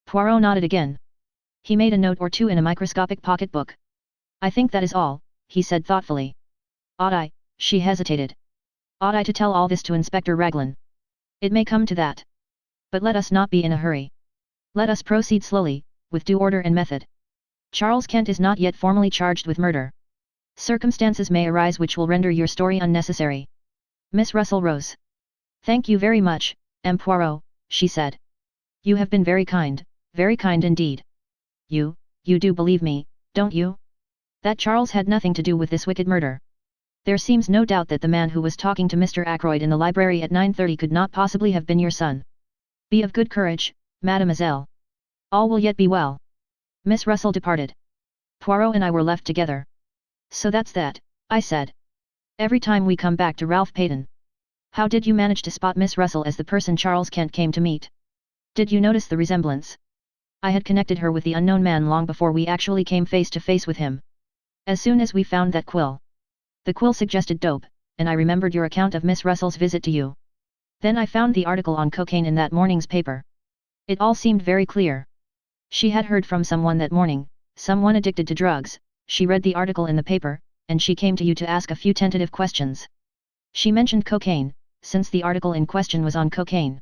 [SPEAKER 1] Poirot nodded again. He made a note or two in a microscopic pocket-book. I think that is all, he said thoughtfully. Ought I, she hesitated. Ought I to tell all this to Inspector Raglan? It may come to that. But let us not be in a hurry. Let us proceed slowly, with due order and method. Charles Kent is not yet formally charged with murder. Circumstances may arise which will render your story unnecessary. Miss Russell rose. Thank you very much, M. Poirot, she said. You have been very kind indeed. You do believe me, don't you? That Charles had nothing to do with this wicked murder. There seems no doubt that the man who was talking to Mr. Ackroyd in the library at 9:30 could not possibly have been your son. Be of good courage, mademoiselle. All will yet be well. Miss Russell departed. Poirot and I were left together. So that's that, I said. Every time we come back to Ralph Payton. How did you manage to spot Miss Russell as the person Charles Kent came to meet? Did you notice the resemblance? I had connected her with the unknown man long before we actually came face to face with him. As soon as we found that quill. The quill suggested dope, and I remembered your account of Miss Russell's visit to you. Then I found the article on cocaine in that morning's paper. It all seemed very clear. She had heard from someone that morning, someone addicted to drugs. She read the article in the paper, and she came to you to ask a few tentative questions. She mentioned cocaine, since the article in question was on cocaine.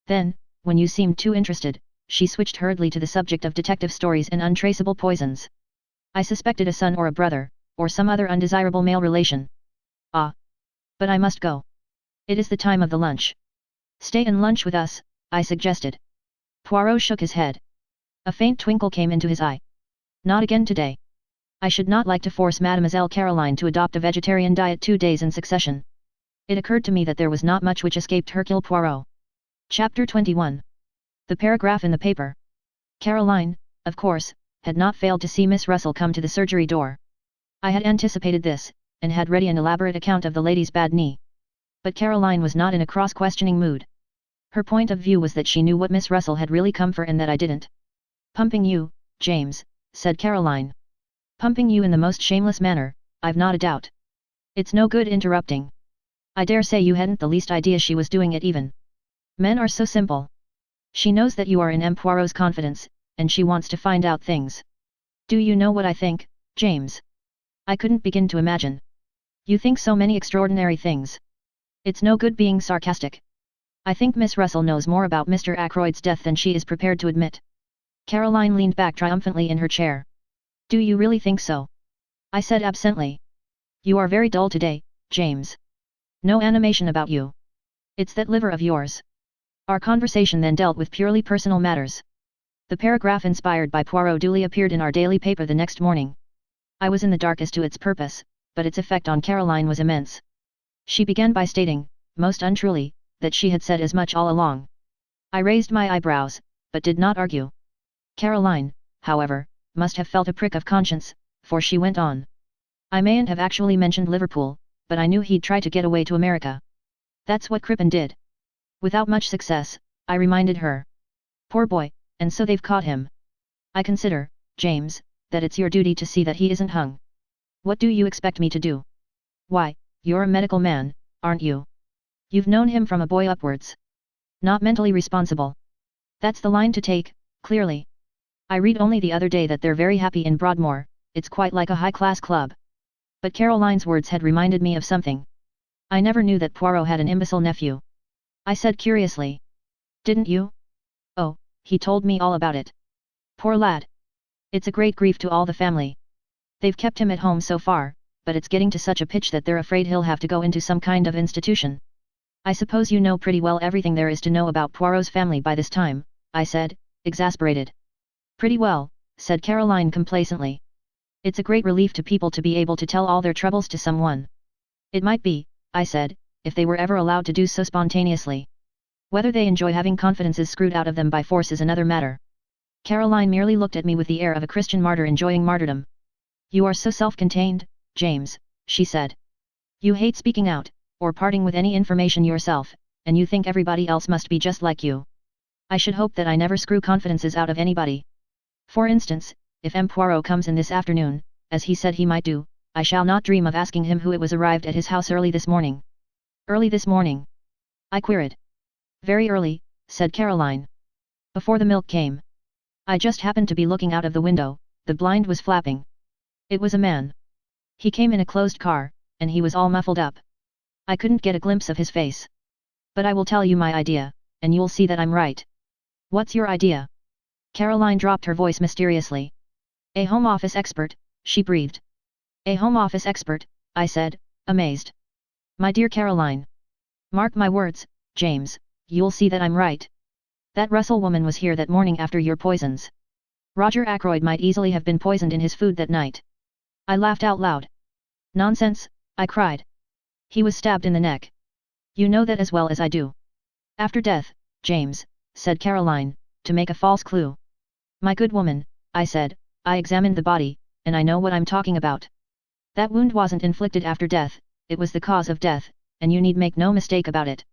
[SPEAKER 1] Then, when you seemed too interested, she switched hurriedly to the subject of detective stories and untraceable poisons. I suspected a son or a brother, or some other undesirable male relation. Ah! But I must go. It is the time of the lunch. Stay and lunch with us, I suggested. Poirot shook his head. A faint twinkle came into his eye. Not again today. I should not like to force Mademoiselle Caroline to adopt a vegetarian diet 2 days in succession. It occurred to me that there was not much which escaped Hercule Poirot. Chapter 21. The paragraph in the paper. Caroline, of course, had not failed to see Miss Russell come to the surgery door. I had anticipated this, and had ready an elaborate account of the lady's bad knee. But Caroline was not in a cross-questioning mood. Her point of view was that she knew what Miss Russell had really come for and that I didn't. Pumping you, James, said Caroline. Pumping you in the most shameless manner, I've not a doubt. It's no good interrupting. I dare say you hadn't the least idea she was doing it even. Men are so simple. She knows that you are in M. Poirot's confidence, and she wants to find out things. Do you know what I think, James? I couldn't begin to imagine. You think so many extraordinary things. It's no good being sarcastic. I think Miss Russell knows more about Mr. Ackroyd's death than she is prepared to admit. Caroline leaned back triumphantly in her chair. Do you really think so? I said absently. You are very dull today, James. No animation about you. It's that liver of yours. Our conversation then dealt with purely personal matters. The paragraph inspired by Poirot duly appeared in our daily paper the next morning. I was in the dark as to its purpose, but its effect on Caroline was immense. She began by stating, most untruly, that she had said as much all along. I raised my eyebrows, but did not argue. Caroline, however, must have felt a prick of conscience, for she went on. I mayn't have actually mentioned Liverpool, but I knew he'd try to get away to America. That's what Crippen did. Without much success, I reminded her. Poor boy, and so they've caught him. I consider, James, that it's your duty to see that he isn't hung. What do you expect me to do? Why, you're a medical man, aren't you? You've known him from a boy upwards. Not mentally responsible. That's the line to take, clearly. I read only the other day that they're very happy in Broadmoor, it's quite like a high-class club. But Caroline's words had reminded me of something. I never knew that Poirot had an imbecile nephew. I said curiously. Didn't you? Oh, he told me all about it. Poor lad. It's a great grief to all the family. They've kept him at home so far, but it's getting to such a pitch that they're afraid he'll have to go into some kind of institution. I suppose you know pretty well everything there is to know about Poirot's family by this time, I said, exasperated. Pretty well, said Caroline complacently. It's a great relief to people to be able to tell all their troubles to someone. It might be, I said, if they were ever allowed to do so spontaneously. Whether they enjoy having confidences screwed out of them by force is another matter. Caroline merely looked at me with the air of a Christian martyr enjoying martyrdom. You are so self-contained, James, she said. You hate speaking out, or parting with any information yourself, and you think everybody else must be just like you. I should hope that I never screw confidences out of anybody. For instance, if M. Poirot comes in this afternoon, as he said he might do, I shall not dream of asking him who it was arrived at his house early this morning. Early this morning? I queried. Very early, said Caroline. Before the milk came. I just happened to be looking out of the window, the blind was flapping. It was a man. He came in a closed car, and he was all muffled up. I couldn't get a glimpse of his face. But I will tell you my idea, and you'll see that I'm right. What's your idea? Caroline dropped her voice mysteriously. A home office expert, she breathed. A home office expert, I said, amazed. My dear Caroline. Mark my words, James, you'll see that I'm right. That Russell woman was here that morning after your poisons. Roger Ackroyd might easily have been poisoned in his food that night. I laughed out loud. Nonsense, I cried. He was stabbed in the neck. You know that as well as I do. After death, James, said Caroline, to make a false clue. My good woman, I said, I examined the body, and I know what I'm talking about. That wound wasn't inflicted after death, it was the cause of death, and you need make no mistake about it.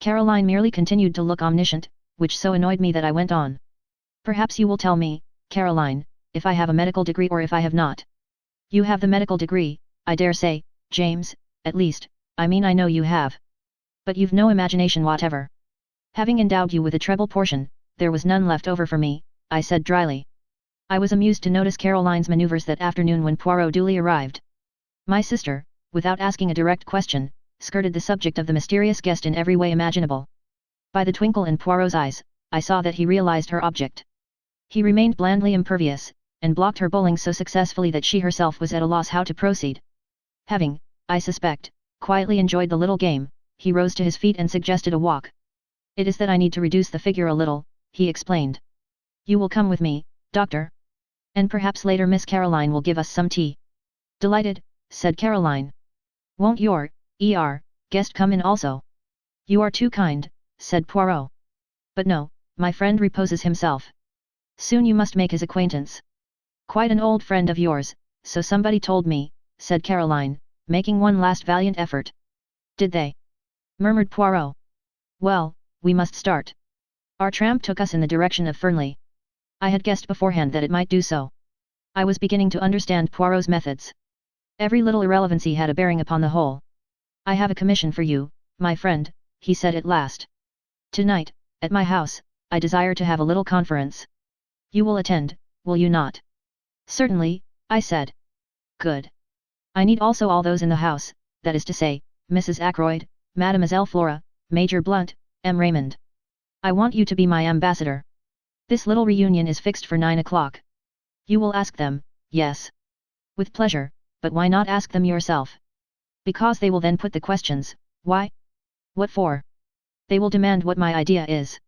[SPEAKER 1] Caroline merely continued to look omniscient, which so annoyed me that I went on. Perhaps you will tell me, Caroline, if I have a medical degree or if I have not. You have the medical degree, I dare say, James, at least, I mean I know you have. But you've no imagination whatever. Having endowed you with a treble portion, there was none left over for me, I said dryly. I was amused to notice Caroline's maneuvers that afternoon when Poirot duly arrived. My sister, without asking a direct question, skirted the subject of the mysterious guest in every way imaginable. By the twinkle in Poirot's eyes, I saw that he realized her object. He remained blandly impervious, and blocked her bowling so successfully that she herself was at a loss how to proceed. Having, I suspect, quietly enjoyed the little game, he rose to his feet and suggested a walk. It is that I need to reduce the figure a little, he explained. You will come with me, doctor? And perhaps later Miss Caroline will give us some tea. Delighted, said Caroline. Won't your, guest come in also? You are too kind, said Poirot. But no, my friend reposes himself. Soon you must make his acquaintance. Quite an old friend of yours, so somebody told me, said Caroline, making one last valiant effort. Did they? Murmured Poirot. Well, we must start. Our tramp took us in the direction of Fernley. I had guessed beforehand that it might do so. I was beginning to understand Poirot's methods. Every little irrelevancy had a bearing upon the whole. I have a commission for you, my friend, he said at last. Tonight, at my house, I desire to have a little conference. You will attend, will you not? Certainly, I said. Good. I need also all those in the house, that is to say, Mrs. Ackroyd, Mademoiselle Flora, Major Blunt, M. Raymond. I want you to be my ambassador. This little reunion is fixed for 9 o'clock. You will ask them, yes. With pleasure, but why not ask them yourself? Because they will then put the questions, why? What for? They will demand what my idea is.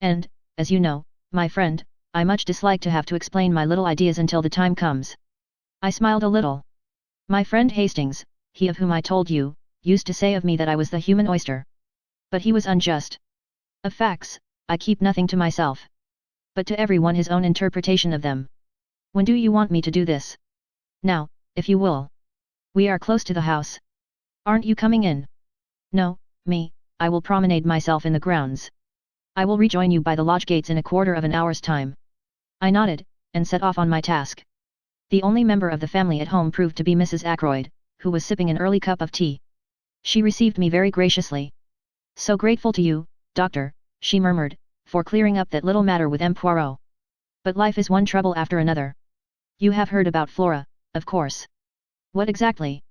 [SPEAKER 1] And, as you know, my friend, I much dislike to have to explain my little ideas until the time comes. I smiled a little. My friend Hastings, he of whom I told you, used to say of me that I was the human oyster. But he was unjust. Of facts, I keep nothing to myself. But to everyone his own interpretation of them. When do you want me to do this? Now, if you will. We are close to the house. Aren't you coming in? No, I will promenade myself in the grounds. I will rejoin you by the lodge gates in a quarter of an hour's time. I nodded, and set off on my task. The only member of the family at home proved to be Mrs. Ackroyd, who was sipping an early cup of tea. She received me very graciously. So grateful to you, doctor, she murmured, for clearing up that little matter with M. Poirot. But life is one trouble after another. You have heard about Flora, of course. What exactly?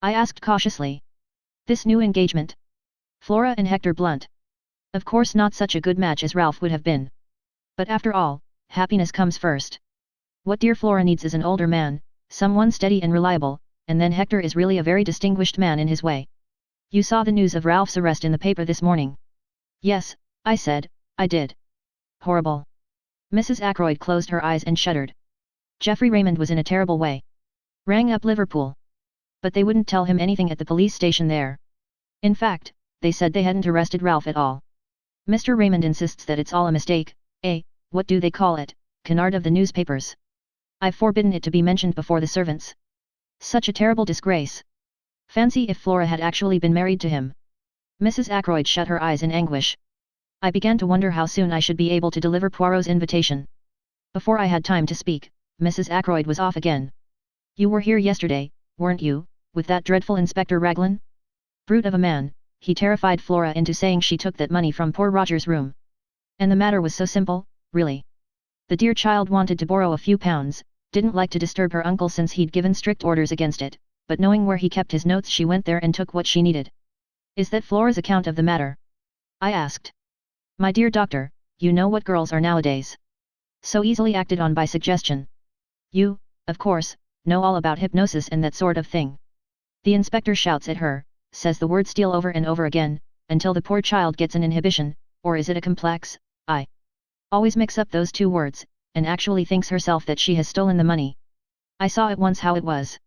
[SPEAKER 1] I asked cautiously. This new engagement. Flora and Hector Blunt. Of course not such a good match as Ralph would have been. But after all, happiness comes first. What dear Flora needs is an older man, someone steady and reliable, and then Hector is really a very distinguished man in his way. You saw the news of Ralph's arrest in the paper this morning. Yes, I said, I did. Horrible. Mrs. Ackroyd closed her eyes and shuddered. Geoffrey Raymond was in a terrible way. Rang up Liverpool. But they wouldn't tell him anything at the police station there. In fact, they said they hadn't arrested Ralph at all. Mr. Raymond insists that it's all a mistake, what do they call it, canard of the newspapers. I've forbidden it to be mentioned before the servants. Such a terrible disgrace. Fancy if Flora had actually been married to him. Mrs. Ackroyd shut her eyes in anguish. I began to wonder how soon I should be able to deliver Poirot's invitation. Before I had time to speak, Mrs. Ackroyd was off again. You were here yesterday, weren't you, with that dreadful Inspector Raglan? Brute of a man, he terrified Flora into saying she took that money from poor Roger's room. And the matter was so simple, really. The dear child wanted to borrow a few pounds, didn't like to disturb her uncle since he'd given strict orders against it, but knowing where he kept his notes she went there and took what she needed. Is that Flora's account of the matter? I asked. My dear doctor, you know what girls are nowadays. So easily acted on by suggestion. You, of course, know all about hypnosis and that sort of thing. The inspector shouts at her, says the word steal over and over again, until the poor child gets an inhibition, or is it a complex? I always mix up those two words, and actually thinks herself that she has stolen the money. I saw at once how it was.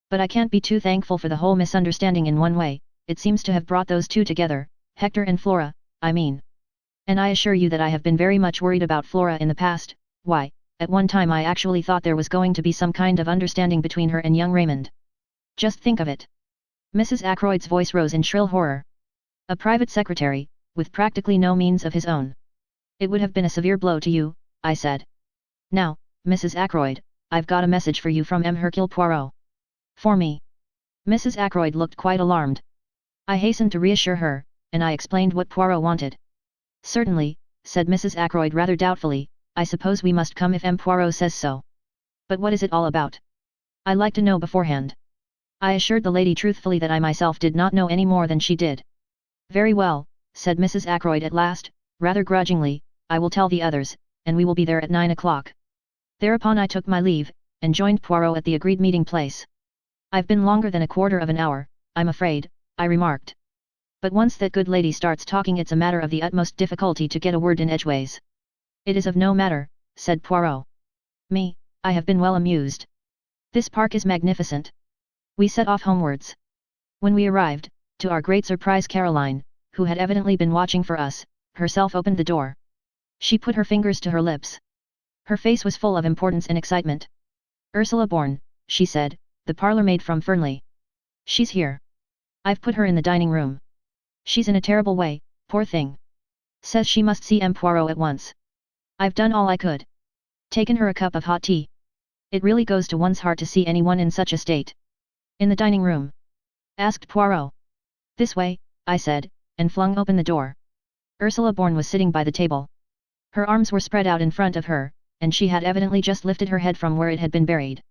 [SPEAKER 1] But I can't be too thankful for the whole misunderstanding in one way, it seems to have brought those two together, Hector and Flora, I mean. And I assure you that I have been very much worried about Flora in the past, why, at one time I actually thought there was going to be some kind of understanding between her and young Raymond. Just think of it. Mrs. Ackroyd's voice rose in shrill horror. A private secretary, with practically no means of his own. It would have been a severe blow to you, I said. Now, Mrs. Ackroyd, I've got a message for you from M. Hercule Poirot. For me. Mrs. Ackroyd looked quite alarmed. I hastened to reassure her, and I explained what Poirot wanted. Certainly, said Mrs. Ackroyd rather doubtfully, I suppose we must come if M. Poirot says so. But what is it all about? I'd like to know beforehand. I assured the lady truthfully that I myself did not know any more than she did. Very well, said Mrs. Ackroyd at last, rather grudgingly, I will tell the others, and we will be there at 9 o'clock. Thereupon I took my leave, and joined Poirot at the agreed meeting place. I've been longer than a quarter of an hour, I'm afraid, I remarked. But once that good lady starts talking it's a matter of the utmost difficulty to get a word in edgeways. It is of no matter, said Poirot. Me, I have been well amused. This park is magnificent. We set off homewards. When we arrived, to our great surprise Caroline, who had evidently been watching for us, herself opened the door. She put her fingers to her lips. Her face was full of importance and excitement. Ursula Bourne, she said, the parlour maid from Fernley. She's here. I've put her in the dining room. She's in a terrible way, poor thing. Says she must see M. Poirot at once. I've done all I could. Taken her a cup of hot tea. It really goes to one's heart to see anyone in such a state. In the dining room? Asked Poirot. This way, I said, and flung open the door. Ursula Bourne was sitting by the table. Her arms were spread out in front of her, and she had evidently just lifted her head from where it had been buried.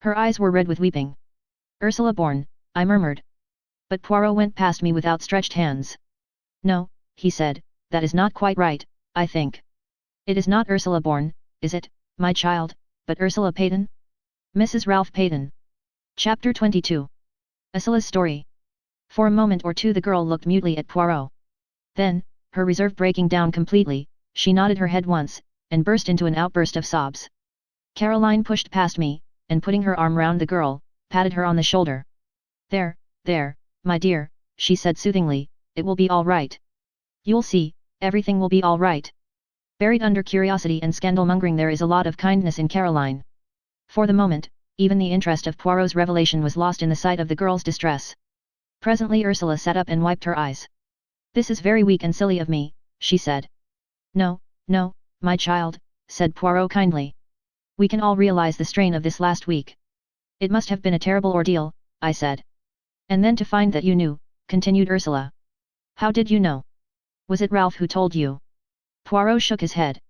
[SPEAKER 1] Her eyes were red with weeping. Ursula Bourne, I murmured. But Poirot went past me with outstretched hands. No, he said, that is not quite right, I think. It is not Ursula Bourne, is it, my child, but Ursula Peyton? Mrs. Ralph Peyton. Chapter 22. Ursula's story. For a moment or two the girl looked mutely at Poirot. Then, her reserve breaking down completely, she nodded her head once, and burst into an outburst of sobs. Caroline pushed past me, and putting her arm round the girl, patted her on the shoulder. There, my dear, she said soothingly, it will be all right. You'll see, everything will be all right. Buried under curiosity and scandal-mongering there is a lot of kindness in Caroline. For the moment, even the interest of Poirot's revelation was lost in the sight of the girl's distress. Presently Ursula sat up and wiped her eyes. This is very weak and silly of me, she said. No, my child, said Poirot kindly. We can all realize the strain of this last week. It must have been a terrible ordeal, I said. And then to find that you knew, continued Ursula. How did you know? Was it Ralph who told you? Poirot shook his head.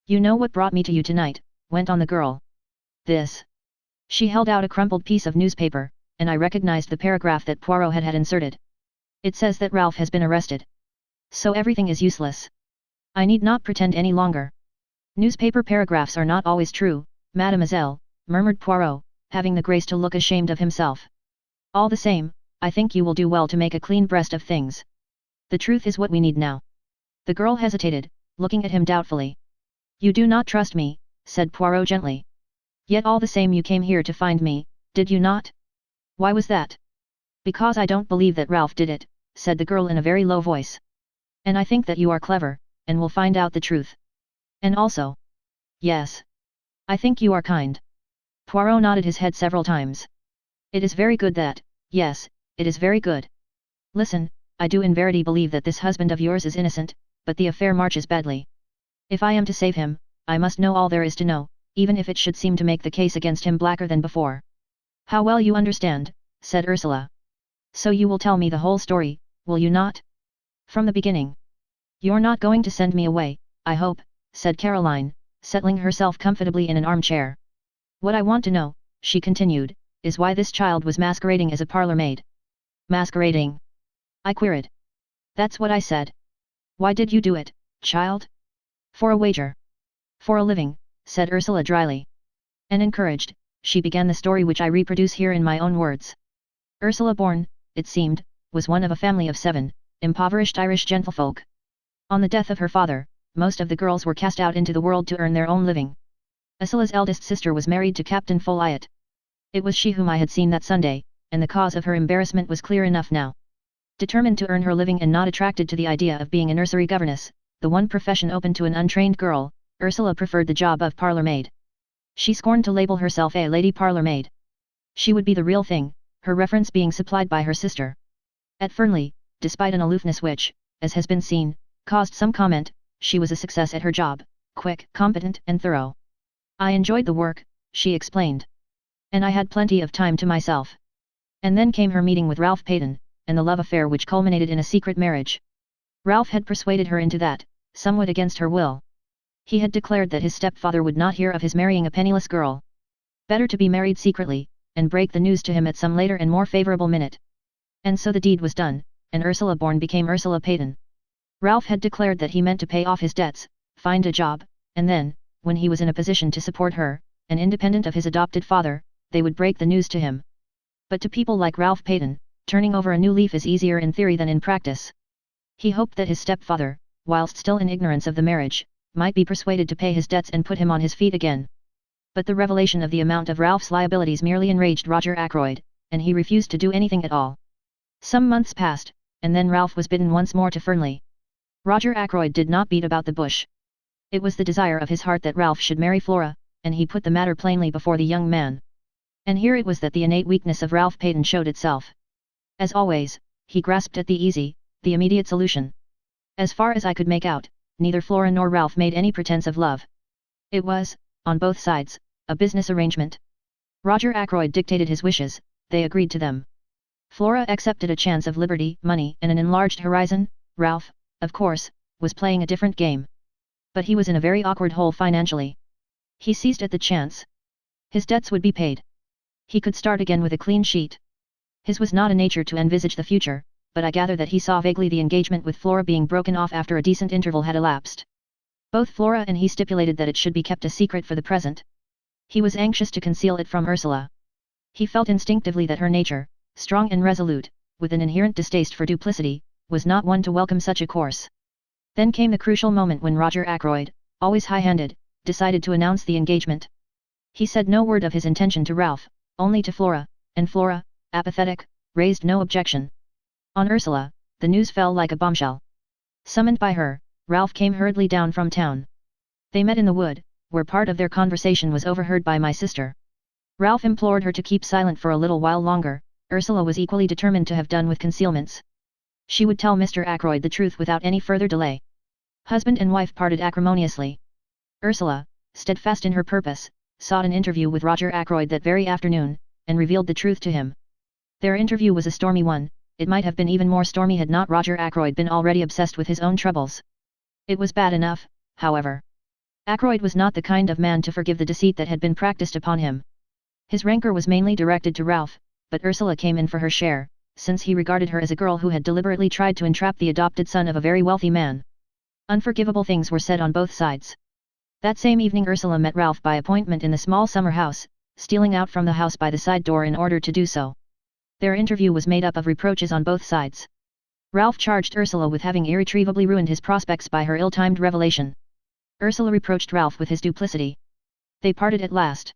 [SPEAKER 1] You know what brought me to you tonight, went on the girl. This. She held out a crumpled piece of newspaper, and I recognized the paragraph that Poirot had inserted. It says that Ralph has been arrested. So everything is useless. I need not pretend any longer. Newspaper paragraphs are not always true, mademoiselle, murmured Poirot, having the grace to look ashamed of himself. All the same, I think you will do well to make a clean breast of things. The truth is what we need now. The girl hesitated, looking at him doubtfully. You do not trust me, said Poirot gently. Yet all the same you came here to find me, did you not? Why was that? Because I don't believe that Ralph did it, said the girl in a very low voice. And I think that you are clever, and will find out the truth. And also. Yes. I think you are kind. Poirot nodded his head several times. It is very good that, yes, it is very good. Listen, I do in verity believe that this husband of yours is innocent, but the affair marches badly. If I am to save him, I must know all there is to know, even if it should seem to make the case against him blacker than before. How well you understand, said Ursula. So you will tell me the whole story, will you not? From the beginning. You're not going to send me away, I hope, said Caroline, settling herself comfortably in an armchair. What I want to know, she continued, is why this child was masquerading as a parlour maid. Masquerading? I queried. That's what I said. Why did you do it, child? For a wager. For a living, said Ursula dryly. And encouraged, she began the story which I reproduce here in my own words. Ursula Bourne, it seemed, was one of a family of 7, impoverished Irish gentlefolk. On the death of her father, most of the girls were cast out into the world to earn their own living. Ursula's eldest sister was married to Captain Folliot, It was she whom I had seen that Sunday, and the cause of her embarrassment was clear enough now. Determined to earn her living and not attracted to the idea of being a nursery governess, the one profession open to an untrained girl, Ursula preferred the job of parlour maid. She scorned to label herself a lady parlour maid. She would be the real thing, her reference being supplied by her sister. At Fernley, despite an aloofness which, as has been seen, caused some comment, she was a success at her job, quick, competent and thorough. I enjoyed the work, she explained. And I had plenty of time to myself. And then came her meeting with Ralph Peyton, and the love affair which culminated in a secret marriage. Ralph had persuaded her into that, somewhat against her will. He had declared that his stepfather would not hear of his marrying a penniless girl. Better to be married secretly, and break the news to him at some later and more favourable minute. And so the deed was done, and Ursula Bourne became Ursula Peyton. Ralph had declared that he meant to pay off his debts, find a job, and then, when he was in a position to support her, and independent of his adopted father, they would break the news to him. But to people like Ralph Peyton, turning over a new leaf is easier in theory than in practice. He hoped that his stepfather, whilst still in ignorance of the marriage, might be persuaded to pay his debts and put him on his feet again. But the revelation of the amount of Ralph's liabilities merely enraged Roger Ackroyd, and he refused to do anything at all. Some months passed, and then Ralph was bidden once more to Fernley. Roger Ackroyd did not beat about the bush. It was the desire of his heart that Ralph should marry Flora, and he put the matter plainly before the young man. And here it was that the innate weakness of Ralph Peyton showed itself. As always, he grasped at the easy, the immediate solution. As far as I could make out, neither Flora nor Ralph made any pretense of love. It was, on both sides, a business arrangement. Roger Ackroyd dictated his wishes, they agreed to them. Flora accepted a chance of liberty, money and an enlarged horizon. Ralph, of course, was playing a different game. But he was in a very awkward hole financially. He seized at the chance. His debts would be paid. He could start again with a clean sheet. His was not a nature to envisage the future, but I gather that he saw vaguely the engagement with Flora being broken off after a decent interval had elapsed. Both Flora and he stipulated that it should be kept a secret for the present. He was anxious to conceal it from Ursula. He felt instinctively that her nature, strong and resolute, with an inherent distaste for duplicity, was not one to welcome such a course. Then came the crucial moment when Roger Ackroyd, always high-handed, decided to announce the engagement. He said no word of his intention to Ralph, only to Flora, and Flora, apathetic, raised no objection. On Ursula, the news fell like a bombshell. Summoned by her, Ralph came hurriedly down from town. They met in the wood, where part of their conversation was overheard by my sister. Ralph implored her to keep silent for a little while longer. Ursula was equally determined to have done with concealments. She would tell Mr. Ackroyd the truth without any further delay. Husband and wife parted acrimoniously. Ursula, steadfast in her purpose, sought an interview with Roger Ackroyd that very afternoon, and revealed the truth to him. Their interview was a stormy one. It might have been even more stormy had not Roger Ackroyd been already obsessed with his own troubles. It was bad enough, however. Ackroyd was not the kind of man to forgive the deceit that had been practiced upon him. His rancor was mainly directed to Ralph, but Ursula came in for her share, since he regarded her as a girl who had deliberately tried to entrap the adopted son of a very wealthy man. Unforgivable things were said on both sides. That same evening Ursula met Ralph by appointment in the small summer house, stealing out from the house by the side door in order to do so. Their interview was made up of reproaches on both sides. Ralph charged Ursula with having irretrievably ruined his prospects by her ill-timed revelation. Ursula reproached Ralph with his duplicity. They parted at last.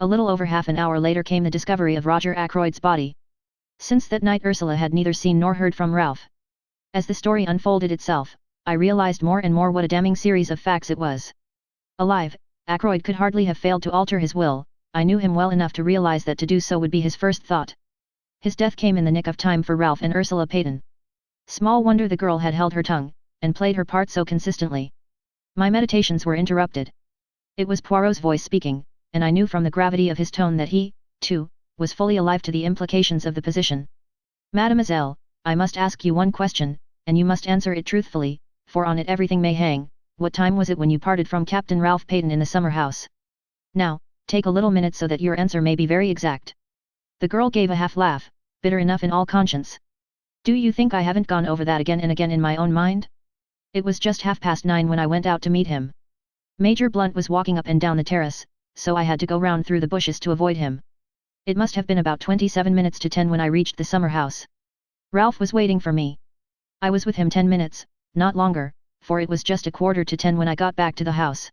[SPEAKER 1] A little over half an hour later came the discovery of Roger Ackroyd's body. Since that night Ursula had neither seen nor heard from Ralph. As the story unfolded itself, I realized more and more what a damning series of facts it was. Alive, Ackroyd could hardly have failed to alter his will. I knew him well enough to realize that to do so would be his first thought. His death came in the nick of time for Ralph and Ursula Peyton. Small wonder the girl had held her tongue, and played her part so consistently. My meditations were interrupted. It was Poirot's voice speaking, and I knew from the gravity of his tone that he, too, was fully alive to the implications of the position. Mademoiselle, I must ask you one question, and you must answer it truthfully, for on it everything may hang. What time was it when you parted from Captain Ralph Peyton in the summer house? Now, take a little minute so that your answer may be very exact. The girl gave a half-laugh, bitter enough in all conscience. Do you think I haven't gone over that again and again in my own mind? It was just 9:30 when I went out to meet him. Major Blunt was walking up and down the terrace, so I had to go round through the bushes to avoid him. It must have been about 27 minutes to 10 when I reached the summer house. Ralph was waiting for me. I was with him 10 minutes, not longer, for it was just 9:15 when I got back to the house.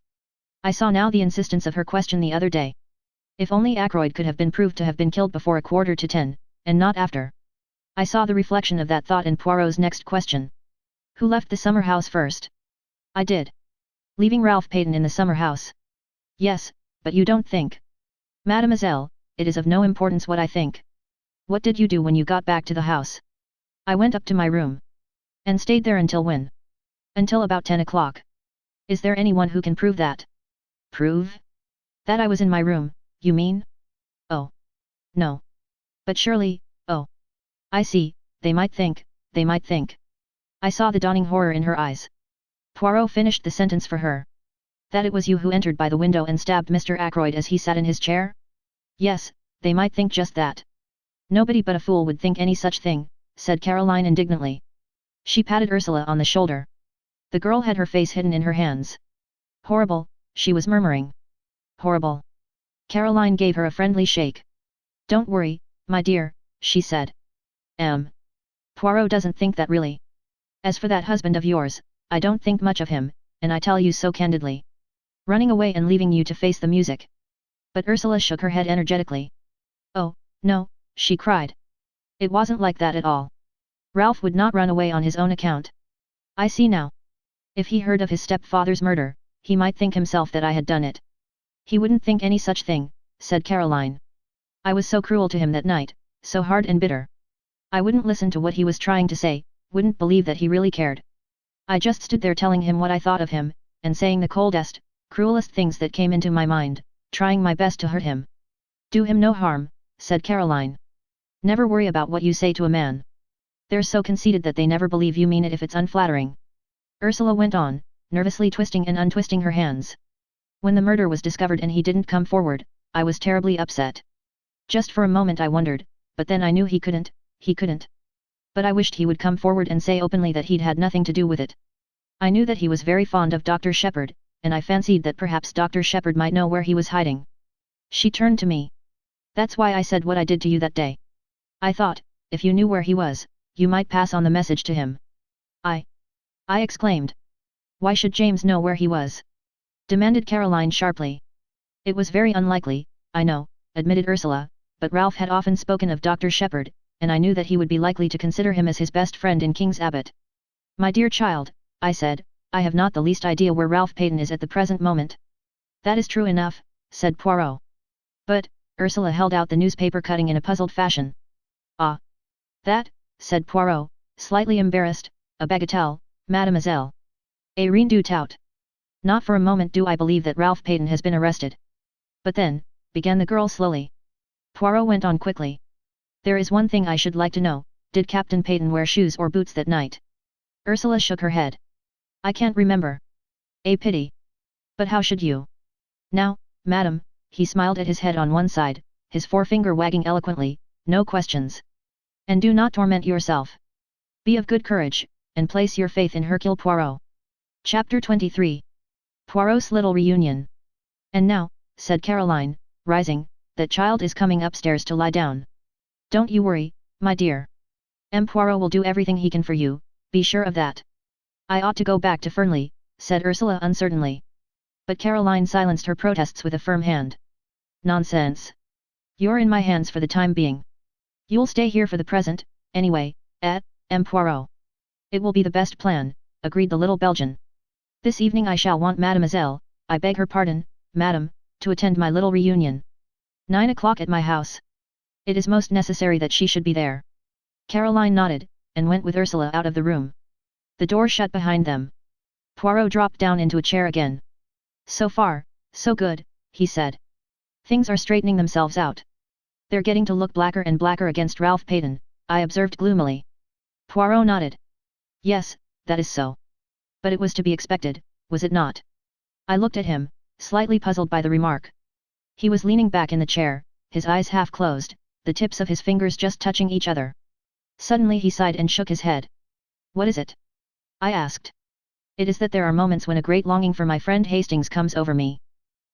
[SPEAKER 1] I saw now the insistence of her question the other day. If only Ackroyd could have been proved to have been killed before 9:45, and not after. I saw the reflection of that thought in Poirot's next question. Who left the summer house first? I did. Leaving Ralph Peyton in the summer house. Yes, but you don't think. Mademoiselle, it is of no importance what I think. What did you do when you got back to the house? I went up to my room. And stayed there until when? Until about 10 o'clock. Is there anyone who can prove that? Prove? That I was in my room, you mean? Oh. No. But surely, oh. I see, they might think. I saw the dawning horror in her eyes. Poirot finished the sentence for her. That it was you who entered by the window and stabbed Mr. Ackroyd as he sat in his chair? Yes, they might think just that. Nobody but a fool would think any such thing, said Caroline indignantly. She patted Ursula on the shoulder. The girl had her face hidden in her hands. Horrible, she was murmuring. Horrible. Caroline gave her a friendly shake. Don't worry, my dear, she said. Poirot doesn't think that really. As for that husband of yours, I don't think much of him, and I tell you so candidly. Running away and leaving you to face the music. But Ursula shook her head energetically. Oh, no, she cried. It wasn't like that at all. Ralph would not run away on his own account. I see now. If he heard of his stepfather's murder, he might think himself that I had done it. He wouldn't think any such thing, said Caroline. I was so cruel to him that night, so hard and bitter. I wouldn't listen to what he was trying to say, wouldn't believe that he really cared. I just stood there telling him what I thought of him, and saying the coldest, cruelest things that came into my mind, trying my best to hurt him. Do him no harm, said Caroline. Never worry about what you say to a man. They're so conceited that they never believe you mean it if it's unflattering. Ursula went on, nervously twisting and untwisting her hands. When the murder was discovered and he didn't come forward, I was terribly upset. Just for a moment I wondered, but then I knew he couldn't. But I wished he would come forward and say openly that he'd had nothing to do with it. I knew that he was very fond of Dr. Shepherd, and I fancied that perhaps Dr. Shepherd might know where he was hiding. She turned to me. That's why I said what I did to you that day. I thought, if you knew where he was, you might pass on the message to him. I exclaimed. Why should James know where he was? Demanded Caroline sharply. It was very unlikely, I know, admitted Ursula, but Ralph had often spoken of Dr. Shepherd, and I knew that he would be likely to consider him as his best friend in King's Abbot. My dear child, I said, I have not the least idea where Ralph Peyton is at the present moment. That is true enough, said Poirot. But, Ursula held out the newspaper cutting in a puzzled fashion. Ah. That, said Poirot, slightly embarrassed, a bagatelle, mademoiselle. A rien du tout. Not for a moment do I believe that Ralph Peyton has been arrested. But then, began the girl slowly. Poirot went on quickly. There is one thing I should like to know, did Captain Peyton wear shoes or boots that night? Ursula shook her head. I can't remember. A pity. But how should you? Now, madam, he smiled at his head on one side, his forefinger wagging eloquently, no questions. And do not torment yourself. Be of good courage, and place your faith in Hercule Poirot. Chapter 23. Poirot's Little Reunion. And now, said Caroline, rising, that child is coming upstairs to lie down. Don't you worry, my dear. Poirot will do everything he can for you, be sure of that. I ought to go back to Fernley, said Ursula uncertainly. But Caroline silenced her protests with a firm hand. Nonsense. You're in my hands for the time being. You'll stay here for the present, anyway, Poirot. It will be the best plan, agreed the little Belgian. This evening I shall want mademoiselle, I beg her pardon, madam, to attend my little reunion. 9 o'clock at my house. It is most necessary that she should be there. Caroline nodded, and went with Ursula out of the room. The door shut behind them. Poirot dropped down into a chair again. So far, so good, he said. Things are straightening themselves out. They're getting to look blacker and blacker against Ralph Peyton, I observed gloomily. Poirot nodded. Yes, that is so. But it was to be expected, was it not? I looked at him, slightly puzzled by the remark. He was leaning back in the chair, his eyes half closed, the tips of his fingers just touching each other. Suddenly he sighed and shook his head. What is it? I asked. It is that there are moments when a great longing for my friend Hastings comes over me.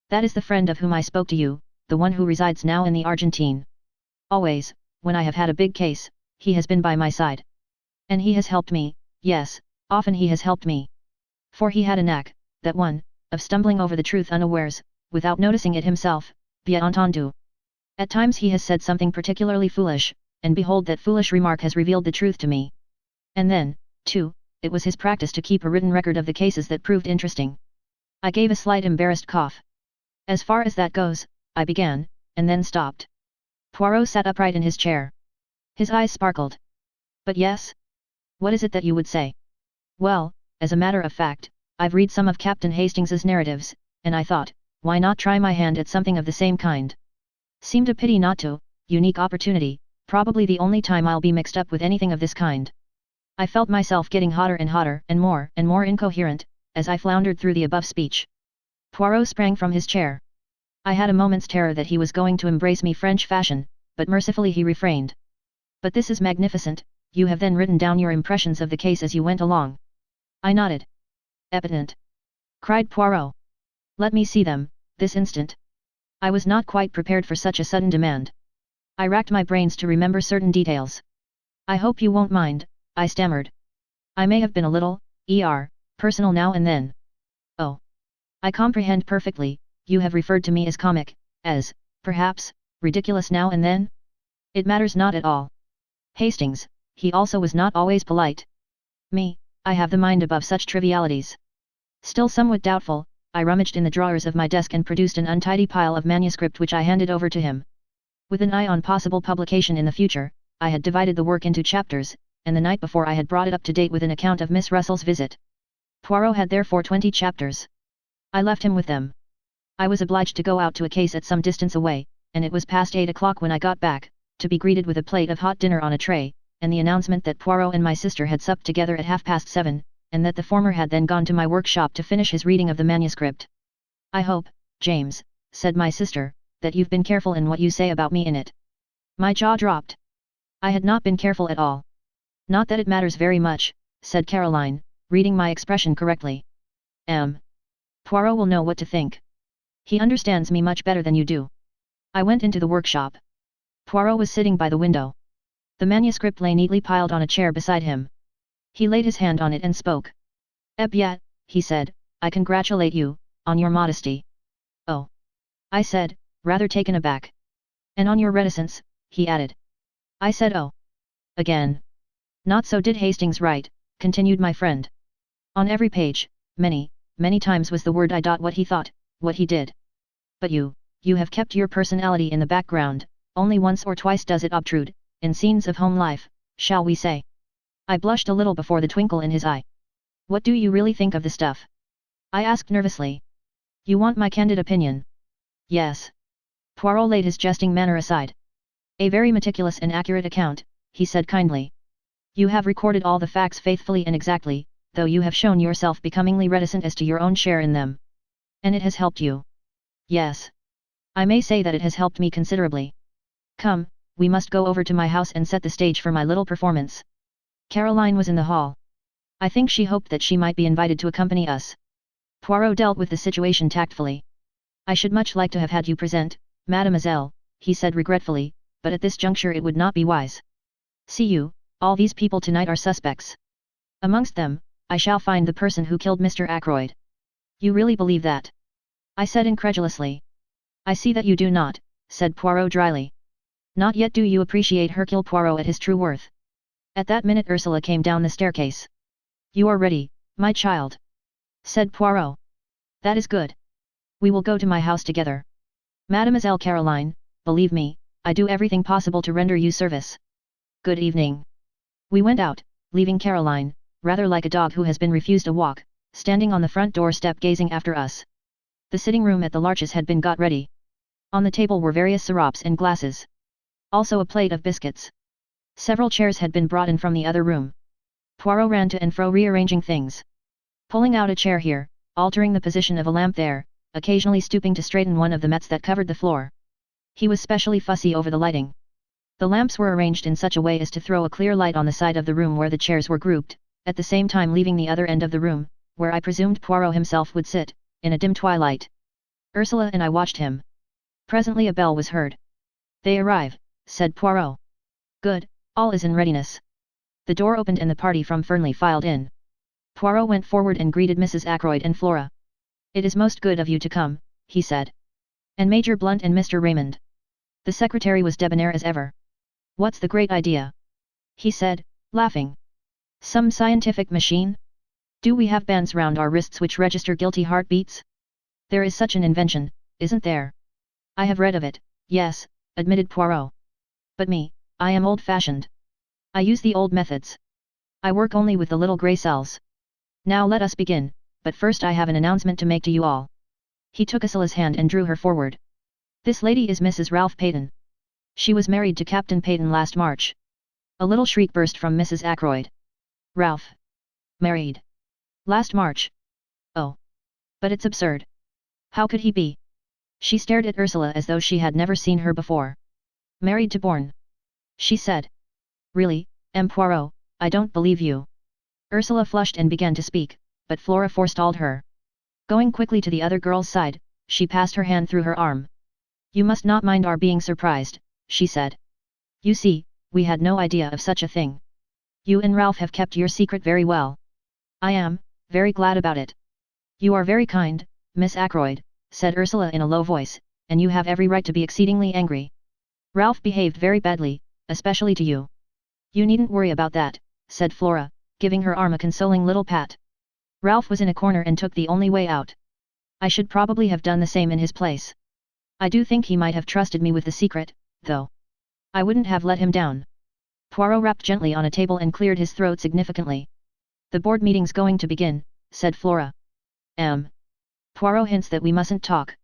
[SPEAKER 1] That is the friend of whom I spoke to you, the one who resides now in the Argentine. Always, when I have had a big case, he has been by my side. And he has helped me, yes, often he has helped me. For he had a knack, that one, of stumbling over the truth unawares, without noticing it himself, bien entendu. At times he has said something particularly foolish, and behold that foolish remark has revealed the truth to me. And then, too, it was his practice to keep a written record of the cases that proved interesting. I gave a slight embarrassed cough. As far as that goes, I began, and then stopped. Poirot sat upright in his chair. His eyes sparkled. But yes? What is it that you would say? Well, as a matter of fact, I've read some of Captain Hastings's narratives, and I thought, why not try my hand at something of the same kind? Seemed a pity not to, unique opportunity, probably the only time I'll be mixed up with anything of this kind. I felt myself getting hotter and more incoherent, as I floundered through the above speech. Poirot sprang from his chair. I had a moment's terror that he was going to embrace me French fashion, but mercifully he refrained. But this is magnificent, you have then written down your impressions of the case as you went along. I nodded. Epatant! Cried Poirot. Let me see them, this instant. I was not quite prepared for such a sudden demand. I racked my brains to remember certain details. I hope you won't mind, I stammered. I may have been a little, personal now and then. Oh. I comprehend perfectly, you have referred to me as comic, as, perhaps, ridiculous now and then? It matters not at all. Hastings, he also was not always polite. Me, I have the mind above such trivialities. Still somewhat doubtful, I rummaged in the drawers of my desk and produced an untidy pile of manuscript which I handed over to him. With an eye on possible publication in the future, I had divided the work into chapters, and the night before I had brought it up to date with an account of Miss Russell's visit. Poirot had therefore 20 chapters. I left him with them. I was obliged to go out to a case at some distance away, and it was past 8 o'clock when I got back, to be greeted with a plate of hot dinner on a tray, and the announcement that Poirot and my sister had supped together at 7:30, and that the former had then gone to my workshop to finish his reading of the manuscript. I hope, James, said my sister, that you've been careful in what you say about me in it. My jaw dropped. I had not been careful at all. Not that it matters very much, said Caroline, reading my expression correctly. Poirot will know what to think. He understands me much better than you do. I went into the workshop. Poirot was sitting by the window. The manuscript lay neatly piled on a chair beside him. He laid his hand on it and spoke. Eh bien, he said, I congratulate you, on your modesty. Oh. I said, rather taken aback. And on your reticence, he added. I said oh. Again. Not so did Hastings write, continued my friend. On every page, many times was the word I. What he thought, what he did. But you have kept your personality in the background, only once or twice does it obtrude, in scenes of home life, shall we say. I blushed a little before the twinkle in his eye. What do you really think of the stuff? I asked nervously. You want my candid opinion? Yes. Poirot laid his jesting manner aside. A very meticulous and accurate account, he said kindly. You have recorded all the facts faithfully and exactly, though you have shown yourself becomingly reticent as to your own share in them. And it has helped you. Yes. I may say that it has helped me considerably. Come, we must go over to my house and set the stage for my little performance. Caroline was in the hall. I think she hoped that she might be invited to accompany us. Poirot dealt with the situation tactfully. I should much like to have had you present, mademoiselle, he said regretfully, but at this juncture it would not be wise. See you, all these people tonight are suspects. Amongst them, I shall find the person who killed Mr. Ackroyd. You really believe that? I said incredulously. I see that you do not, said Poirot dryly. Not yet do you appreciate Hercule Poirot at his true worth. At that minute Ursula came down the staircase. You are ready, my child, said Poirot. That is good. We will go to my house together. Mademoiselle Caroline, believe me, I do everything possible to render you service. Good evening. We went out, leaving Caroline, rather like a dog who has been refused a walk, standing on the front doorstep gazing after us. The sitting room at the Larches had been got ready. On the table were various syrops and glasses. Also a plate of biscuits. Several chairs had been brought in from the other room. Poirot ran to and fro rearranging things. Pulling out a chair here, altering the position of a lamp there, occasionally stooping to straighten one of the mats that covered the floor. He was specially fussy over the lighting. The lamps were arranged in such a way as to throw a clear light on the side of the room where the chairs were grouped, at the same time leaving the other end of the room, where I presumed Poirot himself would sit, in a dim twilight. Ursula and I watched him. Presently a bell was heard. They arrive, said Poirot. Good, all is in readiness. The door opened and the party from Fernley filed in. Poirot went forward and greeted Mrs. Ackroyd and Flora. It is most good of you to come, he said. And Major Blunt and Mr. Raymond. The secretary was debonair as ever. What's the great idea? He said, laughing. Some scientific machine? Do we have bands round our wrists which register guilty heartbeats? There is such an invention, isn't there? I have read of it, yes, admitted Poirot. But me, I am old-fashioned. I use the old methods. I work only with the little grey cells. Now let us begin, but first I have an announcement to make to you all. He took Ursula's hand and drew her forward. This lady is Mrs. Ralph Peyton. She was married to Captain Peyton last March. A little shriek burst from Mrs. Ackroyd. Ralph. Married. Last March. Oh. But it's absurd. How could he be? She stared at Ursula as though she had never seen her before. Married to Bourne. She said. Really, M. Poirot, I don't believe you. Ursula flushed and began to speak, but Flora forestalled her. Going quickly to the other girl's side, she passed her hand through her arm. You must not mind our being surprised, she said. You see, we had no idea of such a thing. You and Ralph have kept your secret very well. I am, very glad about it. You are very kind, Miss Ackroyd, said Ursula in a low voice, and you have every right to be exceedingly angry. Ralph behaved very badly, especially to you. You needn't worry about that, said Flora, giving her arm a consoling little pat. Ralph was in a corner and took the only way out. I should probably have done the same in his place. I do think he might have trusted me with the secret, though. I wouldn't have let him down. Poirot rapped gently on a table and cleared his throat significantly. The board meeting's going to begin, said Flora. Poirot hints that we mustn't talk.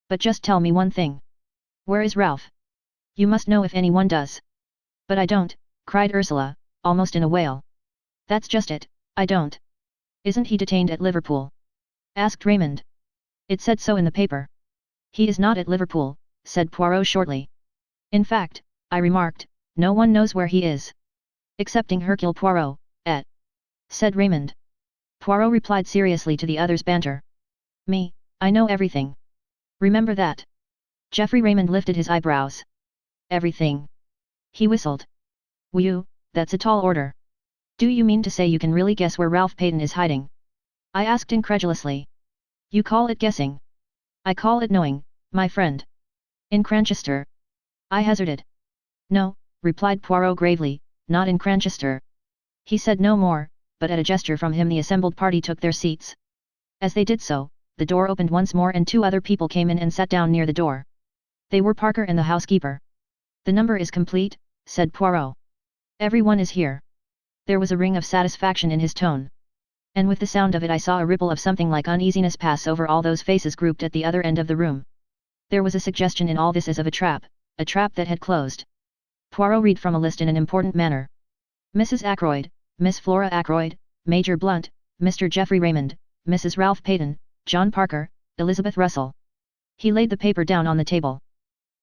[SPEAKER 1] But just tell me one thing. Where is Ralph? You must know if anyone does. But I don't, cried Ursula, almost in a wail. That's just it, I don't. Isn't he detained at Liverpool? Asked Raymond. It said so in the paper. He is not at Liverpool, said Poirot shortly. In fact, I remarked, no one knows where he is. Excepting Hercule Poirot, said Raymond. Poirot replied seriously to the other's banter. Me, I know everything. Remember that. Geoffrey Raymond lifted his eyebrows. Everything. He whistled. You, that's a tall order. Do you mean to say you can really guess where Ralph Peyton is hiding? I asked incredulously. You call it guessing. I call it knowing, my friend. In Cranchester. I hazarded. No, replied Poirot gravely, not in Cranchester. He said no more, but at a gesture from him the assembled party took their seats. As they did so, the door opened once more and two other people came in and sat down near the door. They were Parker and the housekeeper. The number is complete, said Poirot. Everyone is here. There was a ring of satisfaction in his tone. And with the sound of it I saw a ripple of something like uneasiness pass over all those faces grouped at the other end of the room. There was a suggestion in all this as of a trap that had closed. Poirot read from a list in an important manner. Mrs. Ackroyd, Miss Flora Ackroyd, Major Blunt, Mr. Geoffrey Raymond, Mrs. Ralph Peyton, John Parker, Elizabeth Russell. He laid the paper down on the table.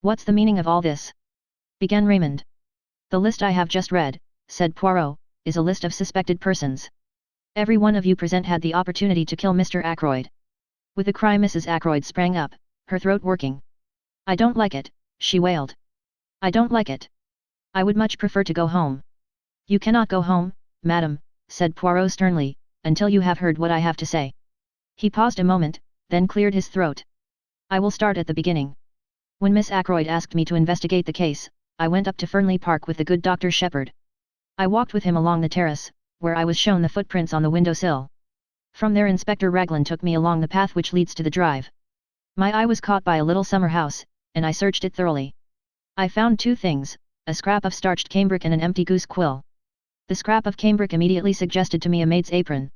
[SPEAKER 1] What's the meaning of all this? Began Raymond. The list I have just read, said Poirot, is a list of suspected persons. Every one of you present had the opportunity to kill Mr. Ackroyd. With a cry Mrs. Ackroyd sprang up, her throat working. I don't like it, she wailed. I don't like it. I would much prefer to go home. You cannot go home, madam, said Poirot sternly, until you have heard what I have to say. He paused a moment, then cleared his throat. I will start at the beginning. When Miss Ackroyd asked me to investigate the case, I went up to Fernley Park with the good Dr. Shepherd. I walked with him along the terrace, where I was shown the footprints on the window-sill. From there Inspector Raglan took me along the path which leads to the drive. My eye was caught by a little summer house, and I searched it thoroughly. I found two things, a scrap of starched cambric and an empty goose quill. The scrap of cambric immediately suggested to me a maid's apron.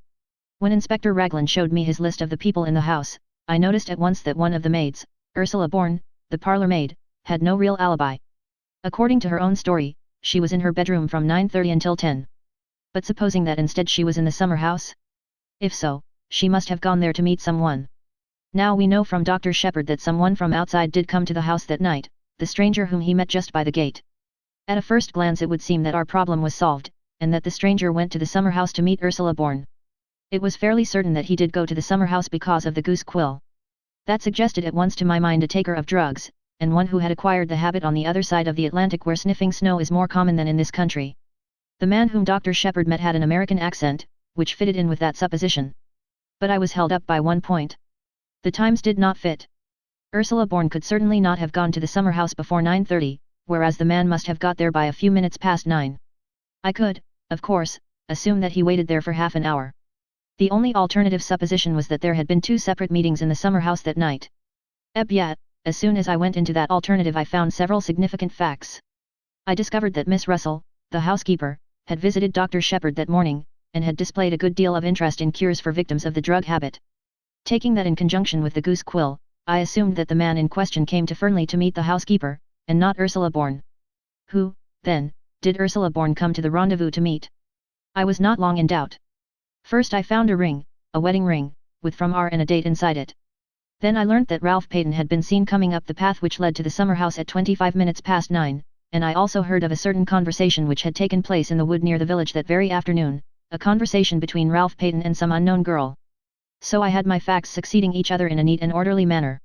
[SPEAKER 1] When Inspector Raglan showed me his list of the people in the house, I noticed at once that one of the maids, Ursula Bourne, the parlour maid, had no real alibi. According to her own story, she was in her bedroom from 9:30 until 10. But supposing that instead she was in the summer house? If so, she must have gone there to meet someone. Now we know from Dr. Shepherd that someone from outside did come to the house that night, the stranger whom he met just by the gate. At a first glance it would seem that our problem was solved, and that the stranger went to the summer house to meet Ursula Bourne. It was fairly certain that he did go to the summer house because of the goose quill. That suggested at once to my mind a taker of drugs, and one who had acquired the habit on the other side of the Atlantic where sniffing snow is more common than in this country. The man whom Dr. Shepherd met had an American accent, which fitted in with that supposition. But I was held up by one point. The times did not fit. Ursula Bourne could certainly not have gone to the summer house before 9:30, whereas the man must have got there by a few minutes past 9. I could, of course, assume that he waited there for half an hour. The only alternative supposition was that there had been 2 separate meetings in the summer house that night. Yet, as soon as I went into that alternative I found several significant facts. I discovered that Miss Russell, the housekeeper, had visited Dr. Shepherd that morning, and had displayed a good deal of interest in cures for victims of the drug habit. Taking that in conjunction with the goose quill, I assumed that the man in question came to Fernley to meet the housekeeper, and not Ursula Bourne. Who, then, did Ursula Bourne come to the rendezvous to meet? I was not long in doubt. First I found a ring, a wedding ring, with from R and a date inside it. Then I learnt that Ralph Peyton had been seen coming up the path which led to the summer house at 25 minutes past 9, and I also heard of a certain conversation which had taken place in the wood near the village that very afternoon, a conversation between Ralph Peyton and some unknown girl. So I had my facts succeeding each other in a neat and orderly manner.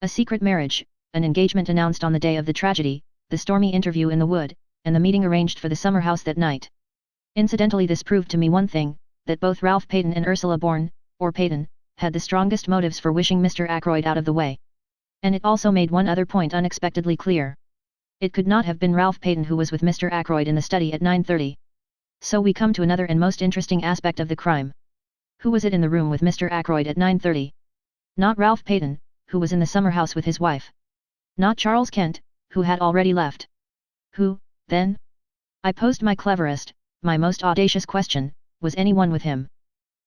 [SPEAKER 1] A secret marriage, an engagement announced on the day of the tragedy, the stormy interview in the wood, and the meeting arranged for the summer house that night. Incidentally, this proved to me one thing, that both Ralph Peyton and Ursula Bourne, or Peyton, had the strongest motives for wishing Mr. Ackroyd out of the way. And it also made one other point unexpectedly clear. It could not have been Ralph Peyton who was with Mr. Ackroyd in the study at 9:30. So we come to another and most interesting aspect of the crime. Who was it in the room with Mr. Ackroyd at 9:30? Not Ralph Peyton, who was in the summer house with his wife. Not Charles Kent, who had already left. Who, then? I posed my cleverest, my most audacious question: was anyone with him?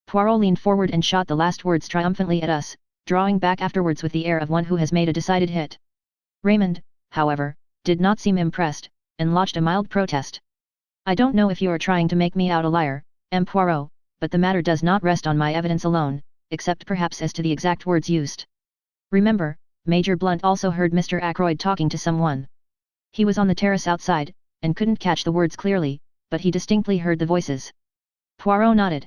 [SPEAKER 1] Poirot leaned forward and shot the last words triumphantly at us, drawing back afterwards with the air of one who has made a decided hit. Raymond, however, did not seem impressed, and lodged a mild protest. I don't know if you are trying to make me out a liar, M. Poirot, but the matter does not rest on my evidence alone, except perhaps as to the exact words used. Remember, Major Blunt also heard Mr. Ackroyd talking to someone. He was on the terrace outside, and couldn't catch the words clearly, but he distinctly heard the voices. Poirot nodded.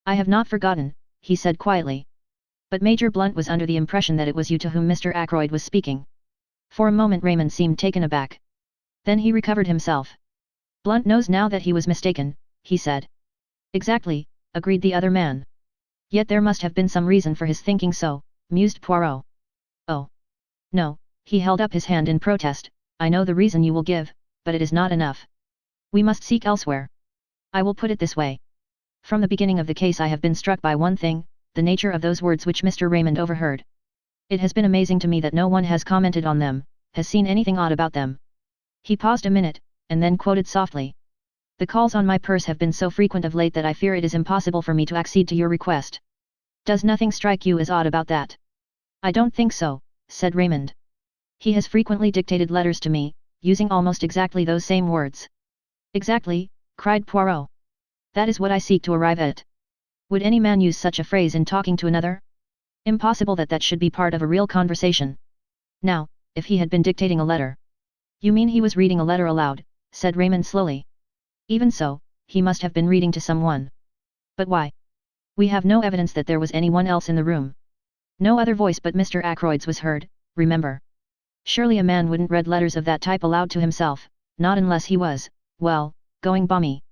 [SPEAKER 1] I have not forgotten, he said quietly. But Major Blunt was under the impression that it was you to whom Mr. Ackroyd was speaking. For a moment Raymond seemed taken aback. Then he recovered himself. Blunt knows now that he was mistaken, he said. Exactly, agreed the other man. Yet there must have been some reason for his thinking so, mused Poirot. Oh. No, he held up his hand in protest. I know the reason you will give, but it is not enough. We must seek elsewhere. I will put it this way. From the beginning of the case I have been struck by one thing, the nature of those words which Mr. Raymond overheard. It has been amazing to me that no one has commented on them, has seen anything odd about them. He paused a minute, and then quoted softly. The calls on my purse have been so frequent of late that I fear it is impossible for me to accede to your request. Does nothing strike you as odd about that? I don't think so, said Raymond. He has frequently dictated letters to me, using almost exactly those same words. Exactly, cried Poirot. That is what I seek to arrive at. Would any man use such a phrase in talking to another? Impossible that that should be part of a real conversation. Now, if he had been dictating a letter. You mean he was reading a letter aloud, said Raymond slowly. Even so, he must have been reading to someone. But why? We have no evidence that there was anyone else in the room. No other voice but Mr. Ackroyd's was heard, remember. Surely a man wouldn't read letters of that type aloud to himself, not unless he was, well, going balmy.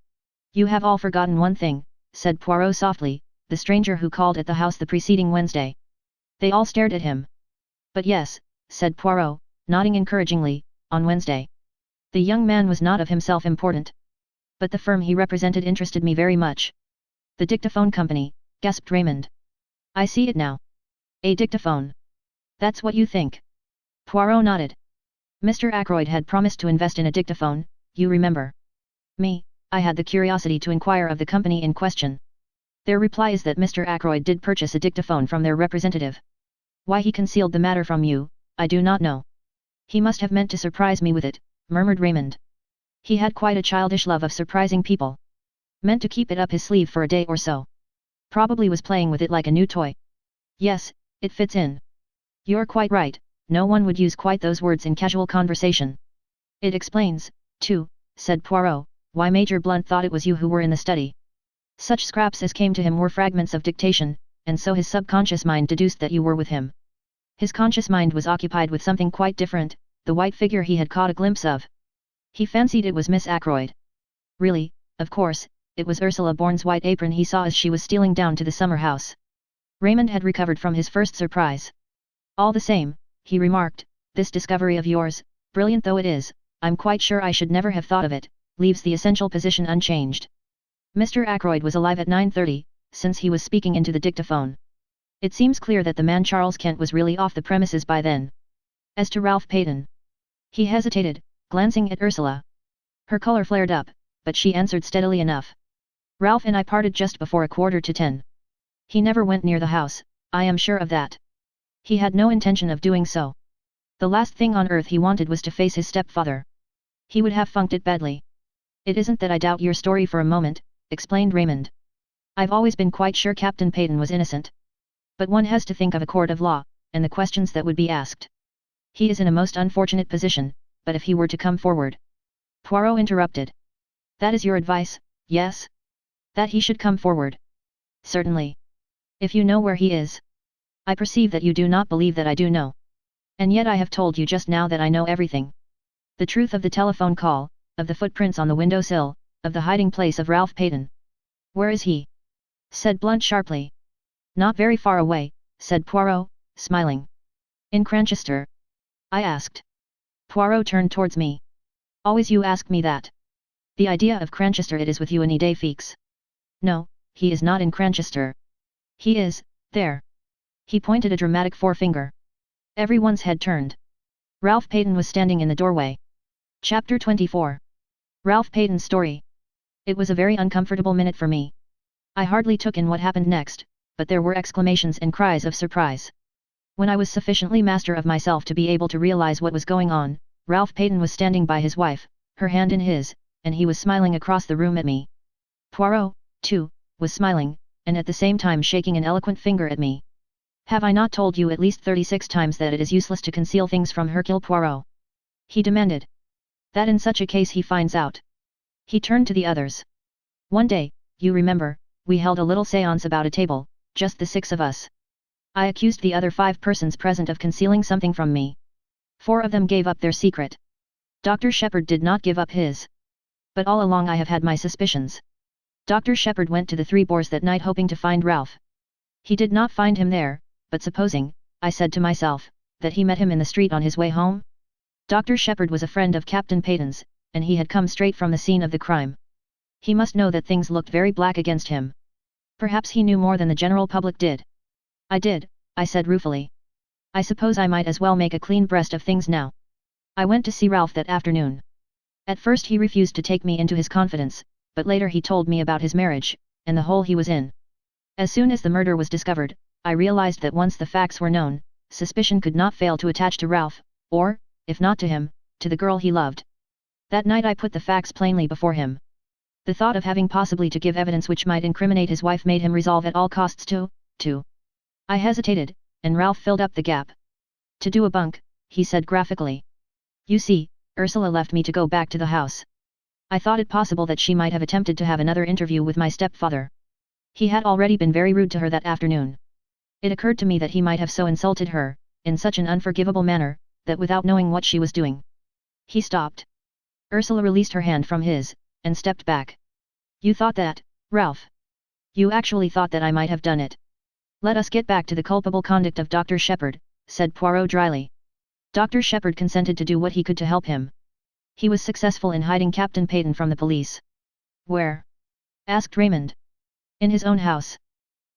[SPEAKER 1] You have all forgotten one thing, said Poirot softly, the stranger who called at the house the preceding Wednesday. They all stared at him. But yes, said Poirot, nodding encouragingly, on Wednesday. The young man was not of himself important. But the firm he represented interested me very much. The dictaphone company, gasped Raymond. I see it now. A dictaphone. That's what you think. Poirot nodded. Mr. Ackroyd had promised to invest in a dictaphone, you remember. Me, I had the curiosity to inquire of the company in question. Their reply is that Mr. Ackroyd did purchase a dictaphone from their representative. Why he concealed the matter from you, I do not know. He must have meant to surprise me with it, murmured Raymond. He had quite a childish love of surprising people. Meant to keep it up his sleeve for a day or so. Probably was playing with it like a new toy. Yes, it fits in. You're quite right, no one would use quite those words in casual conversation. It explains, too, said Poirot, why Major Blunt thought it was you who were in the study. Such scraps as came to him were fragments of dictation, and so his subconscious mind deduced that you were with him. His conscious mind was occupied with something quite different, the white figure he had caught a glimpse of. He fancied it was Miss Ackroyd. Really, of course, it was Ursula Bourne's white apron he saw as she was stealing down to the summer house. Raymond had recovered from his first surprise. All the same, he remarked, "this discovery of yours, brilliant though it is, I'm quite sure I should never have thought of it, leaves the essential position unchanged." Mr. Ackroyd was alive at 9:30, since he was speaking into the dictaphone. It seems clear that the man Charles Kent was really off the premises by then. As to Ralph Payton, he hesitated, glancing at Ursula. Her color flared up, but she answered steadily enough. "Ralph and I parted just before 9:45. He never went near the house, I am sure of that. He had no intention of doing so. The last thing on earth he wanted was to face his stepfather. He would have funked it badly." "It isn't that I doubt your story for a moment," explained Raymond. "I've always been quite sure Captain Payton was innocent. But one has to think of a court of law, and the questions that would be asked. He is in a most unfortunate position, but if he were to come forward—" Poirot interrupted. "That is your advice, yes? That he should come forward?" "Certainly. If you know where he is." "I perceive that you do not believe that I do know. And yet I have told you just now that I know everything. The truth of the telephone call, of the footprints on the windowsill, of the hiding place of Ralph Payton." "Where is he?" said Blunt sharply. "Not very far away," said Poirot, smiling. "In Cranchester?" I asked. Poirot turned towards me. "Always you ask me that. The idea of Cranchester, it is with you any day, Feeks." "No, he is not in Cranchester. He is, there." He pointed a dramatic forefinger. Everyone's head turned. Ralph Payton was standing in the doorway. Chapter 24. Ralph Payton's story. It was a very uncomfortable minute for me. I hardly took in what happened next, but there were exclamations and cries of surprise. When I was sufficiently master of myself to be able to realize what was going on, Ralph Payton was standing by his wife, her hand in his, and he was smiling across the room at me. Poirot, too, was smiling, and at the same time shaking an eloquent finger at me. "Have I not told you at least 36 times that it is useless to conceal things from Hercule Poirot?" he demanded. "That in such a case he finds out." He turned to the others. "One day, you remember, we held a little séance about a table, just the 6 of us. I accused the other 5 persons present of concealing something from me. 4 of them gave up their secret. Dr. Shepherd did not give up his. But all along I have had my suspicions. Dr. Shepherd went to the Three Boars that night hoping to find Ralph. He did not find him there, but supposing, I said to myself, that he met him in the street on his way home? Dr. Shepherd was a friend of Captain Payton's, and he had come straight from the scene of the crime. He must know that things looked very black against him. Perhaps he knew more than the general public did. I did, I said ruefully. I suppose I might as well make a clean breast of things now. I went to see Ralph that afternoon. At first he refused to take me into his confidence, but later he told me about his marriage, and the hole he was in. As soon as the murder was discovered, I realized that once the facts were known, suspicion could not fail to attach to Ralph, or, if not to him, to the girl he loved. That night I put the facts plainly before him. The thought of having possibly to give evidence which might incriminate his wife made him resolve at all costs to. I hesitated, and Ralph filled up the gap. "To do a bunk," he said graphically. "You see, Ursula left me to go back to the house. I thought it possible that she might have attempted to have another interview with my stepfather. He had already been very rude to her that afternoon. It occurred to me that he might have so insulted her, in such an unforgivable manner, that without knowing what she was doing." He stopped. Ursula released her hand from his, and stepped back. "You thought that, Ralph? You actually thought that I might have done it?" "Let us get back to the culpable conduct of Dr. Shepherd," said Poirot dryly. "Dr. Shepherd consented to do what he could to help him. He was successful in hiding Captain Payton from the police." "Where?" asked Raymond. "In his own house."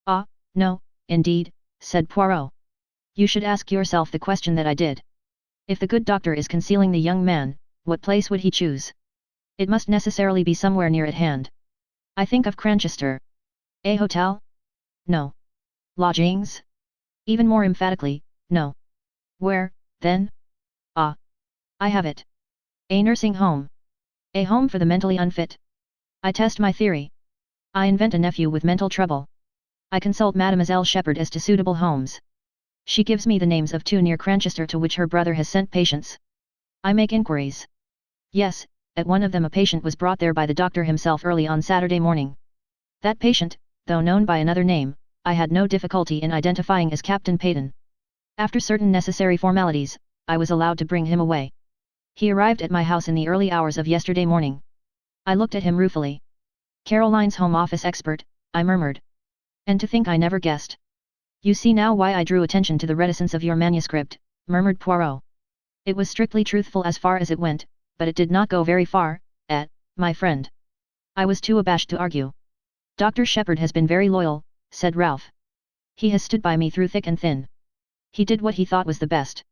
[SPEAKER 1] "Ah, no, indeed," said Poirot. "You should ask yourself the question that I did. If the good doctor is concealing the young man, what place would he choose? It must necessarily be somewhere near at hand. I think of Cranchester. A hotel? No. Lodgings? Even more emphatically, no. Where, then? Ah! I have it. A nursing home. A home for the mentally unfit. I test my theory. I invent a nephew with mental trouble. I consult Mademoiselle Shepherd as to suitable homes. She gives me the names of 2 near Cranchester to which her brother has sent patients. I make inquiries. Yes, at one of them a patient was brought there by the doctor himself early on Saturday morning. That patient, though known by another name, I had no difficulty in identifying as Captain Payton. After certain necessary formalities, I was allowed to bring him away. He arrived at my house in the early hours of yesterday morning. I looked at him ruefully. "Caroline's Home Office expert," I murmured. "And to think I never guessed. You see now why I drew attention to the reticence of your manuscript, murmured Poirot. It was strictly truthful as far as it went, but it did not go very far, my friend. I was too abashed to argue. Dr. Shepherd has been very loyal, said Ralph. He has stood by me through thick and thin. He did what he thought was the best.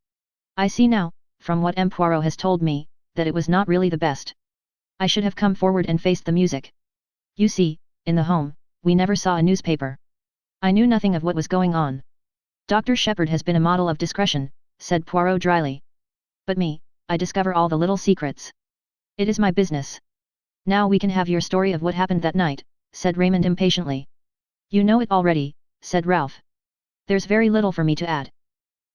[SPEAKER 1] I see now, from what M. Poirot has told me, that it was not really the best. I should have come forward and faced the music. You see, in the home, we never saw a newspaper. I knew nothing of what was going on. Dr. Shepherd has been a model of discretion, said Poirot dryly. But me, I discover all the little secrets. It is my business. Now we can have your story of what happened that night, said Raymond impatiently. You know it already, said Ralph. There's very little for me to add.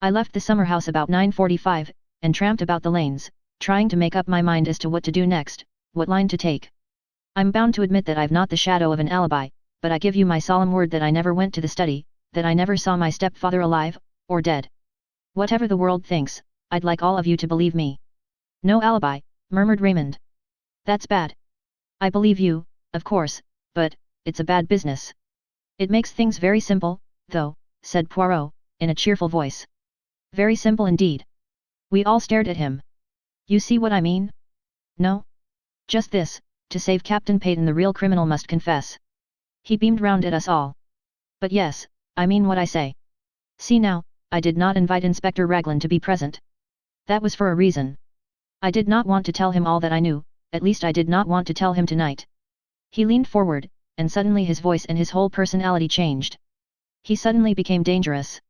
[SPEAKER 1] I left the summer house about 9:45, and tramped about the lanes, trying to make up my mind as to what to do next, what line to take. I'm bound to admit that I've not the shadow of an alibi, but I give you my solemn word that I never went to the study, that I never saw my stepfather alive, or dead. Whatever the world thinks, I'd like all of you to believe me. No alibi, murmured Raymond. That's bad. I believe you, of course, but it's a bad business. It makes things very simple, though, said Poirot, in a cheerful voice. Very simple indeed. We all stared at him. You see what I mean? No? Just this, to save Captain Peyton the real criminal must confess. He beamed round at us all. But yes, I mean what I say. See now, I did not invite Inspector Raglan to be present. That was for a reason. I did not want to tell him all that I knew, at least I did not want to tell him tonight. He leaned forward, and suddenly his voice and his whole personality changed. He suddenly became dangerous.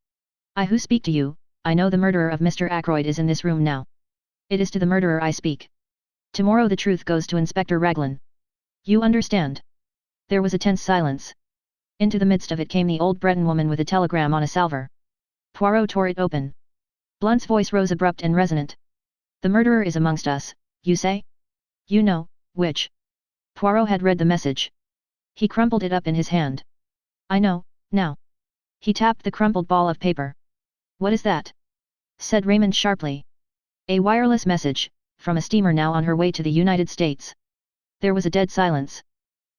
[SPEAKER 1] I who speak to you, I know the murderer of Mr. Ackroyd is in this room now. It is to the murderer I speak. Tomorrow the truth goes to Inspector Raglan. You understand? There was a tense silence. Into the midst of it came the old Breton woman with a telegram on a salver. Poirot tore it open. Blunt's voice rose abrupt and resonant. The murderer is amongst us, you say? You know, which? Poirot had read the message. He crumpled it up in his hand. I know, now. He tapped the crumpled ball of paper. What is that? Said Raymond sharply. A wireless message, from a steamer now on her way to the United States. There was a dead silence.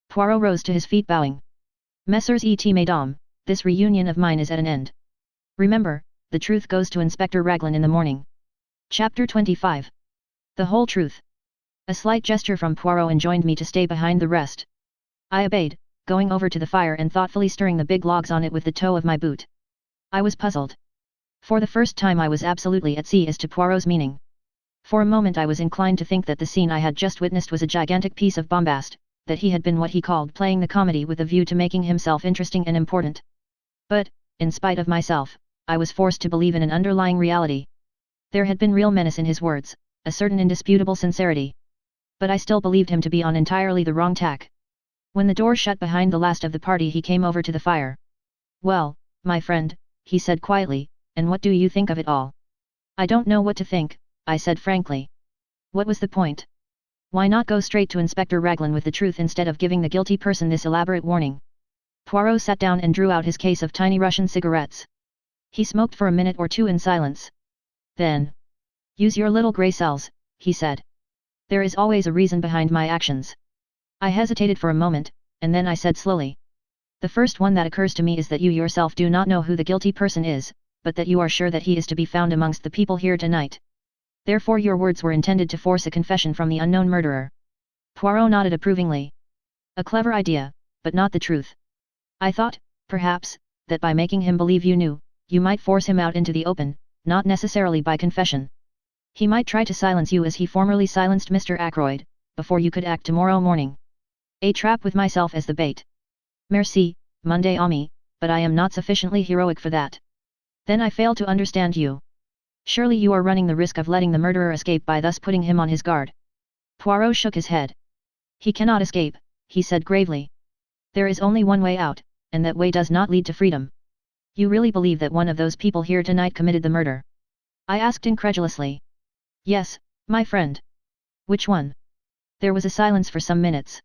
[SPEAKER 1] Poirot rose to his feet bowing. Messrs. et Mesdames, this reunion of mine is at an end. Remember, the truth goes to Inspector Raglan in the morning. Chapter 25. The whole truth. A slight gesture from Poirot enjoined me to stay behind the rest. I obeyed, going over to the fire and thoughtfully stirring the big logs on it with the toe of my boot. I was puzzled. For the first time I was absolutely at sea as to Poirot's meaning. For a moment I was inclined to think that the scene I had just witnessed was a gigantic piece of bombast, that he had been what he called playing the comedy with a view to making himself interesting and important. But, in spite of myself, I was forced to believe in an underlying reality. There had been real menace in his words, a certain indisputable sincerity. But I still believed him to be on entirely the wrong tack. When the door shut behind the last of the party he came over to the fire. Well, my friend, he said quietly, and what do you think of it all? I don't know what to think, I said frankly. What was the point? Why not go straight to Inspector Raglan with the truth instead of giving the guilty person this elaborate warning? Poirot sat down and drew out his case of tiny Russian cigarettes. He smoked for a minute or two in silence. Then, use your little grey cells, he said. There is always a reason behind my actions. I hesitated for a moment, and then I said slowly. The first one that occurs to me is that you yourself do not know who the guilty person is, but that you are sure that he is to be found amongst the people here tonight. Therefore your words were intended to force a confession from the unknown murderer. Poirot nodded approvingly. A clever idea, but not the truth. I thought, perhaps, that by making him believe you knew, you might force him out into the open, not necessarily by confession. He might try to silence you as he formerly silenced Mr. Ackroyd, before you could act tomorrow morning. A trap with myself as the bait. Merci, mon ami, but I am not sufficiently heroic for that. Then I fail to understand you. Surely you are running the risk of letting the murderer escape by thus putting him on his guard. Poirot shook his head. He cannot escape, he said gravely. There is only one way out, and that way does not lead to freedom. You really believe that one of those people here tonight committed the murder? I asked incredulously. Yes, my friend. Which one? There was a silence for some minutes.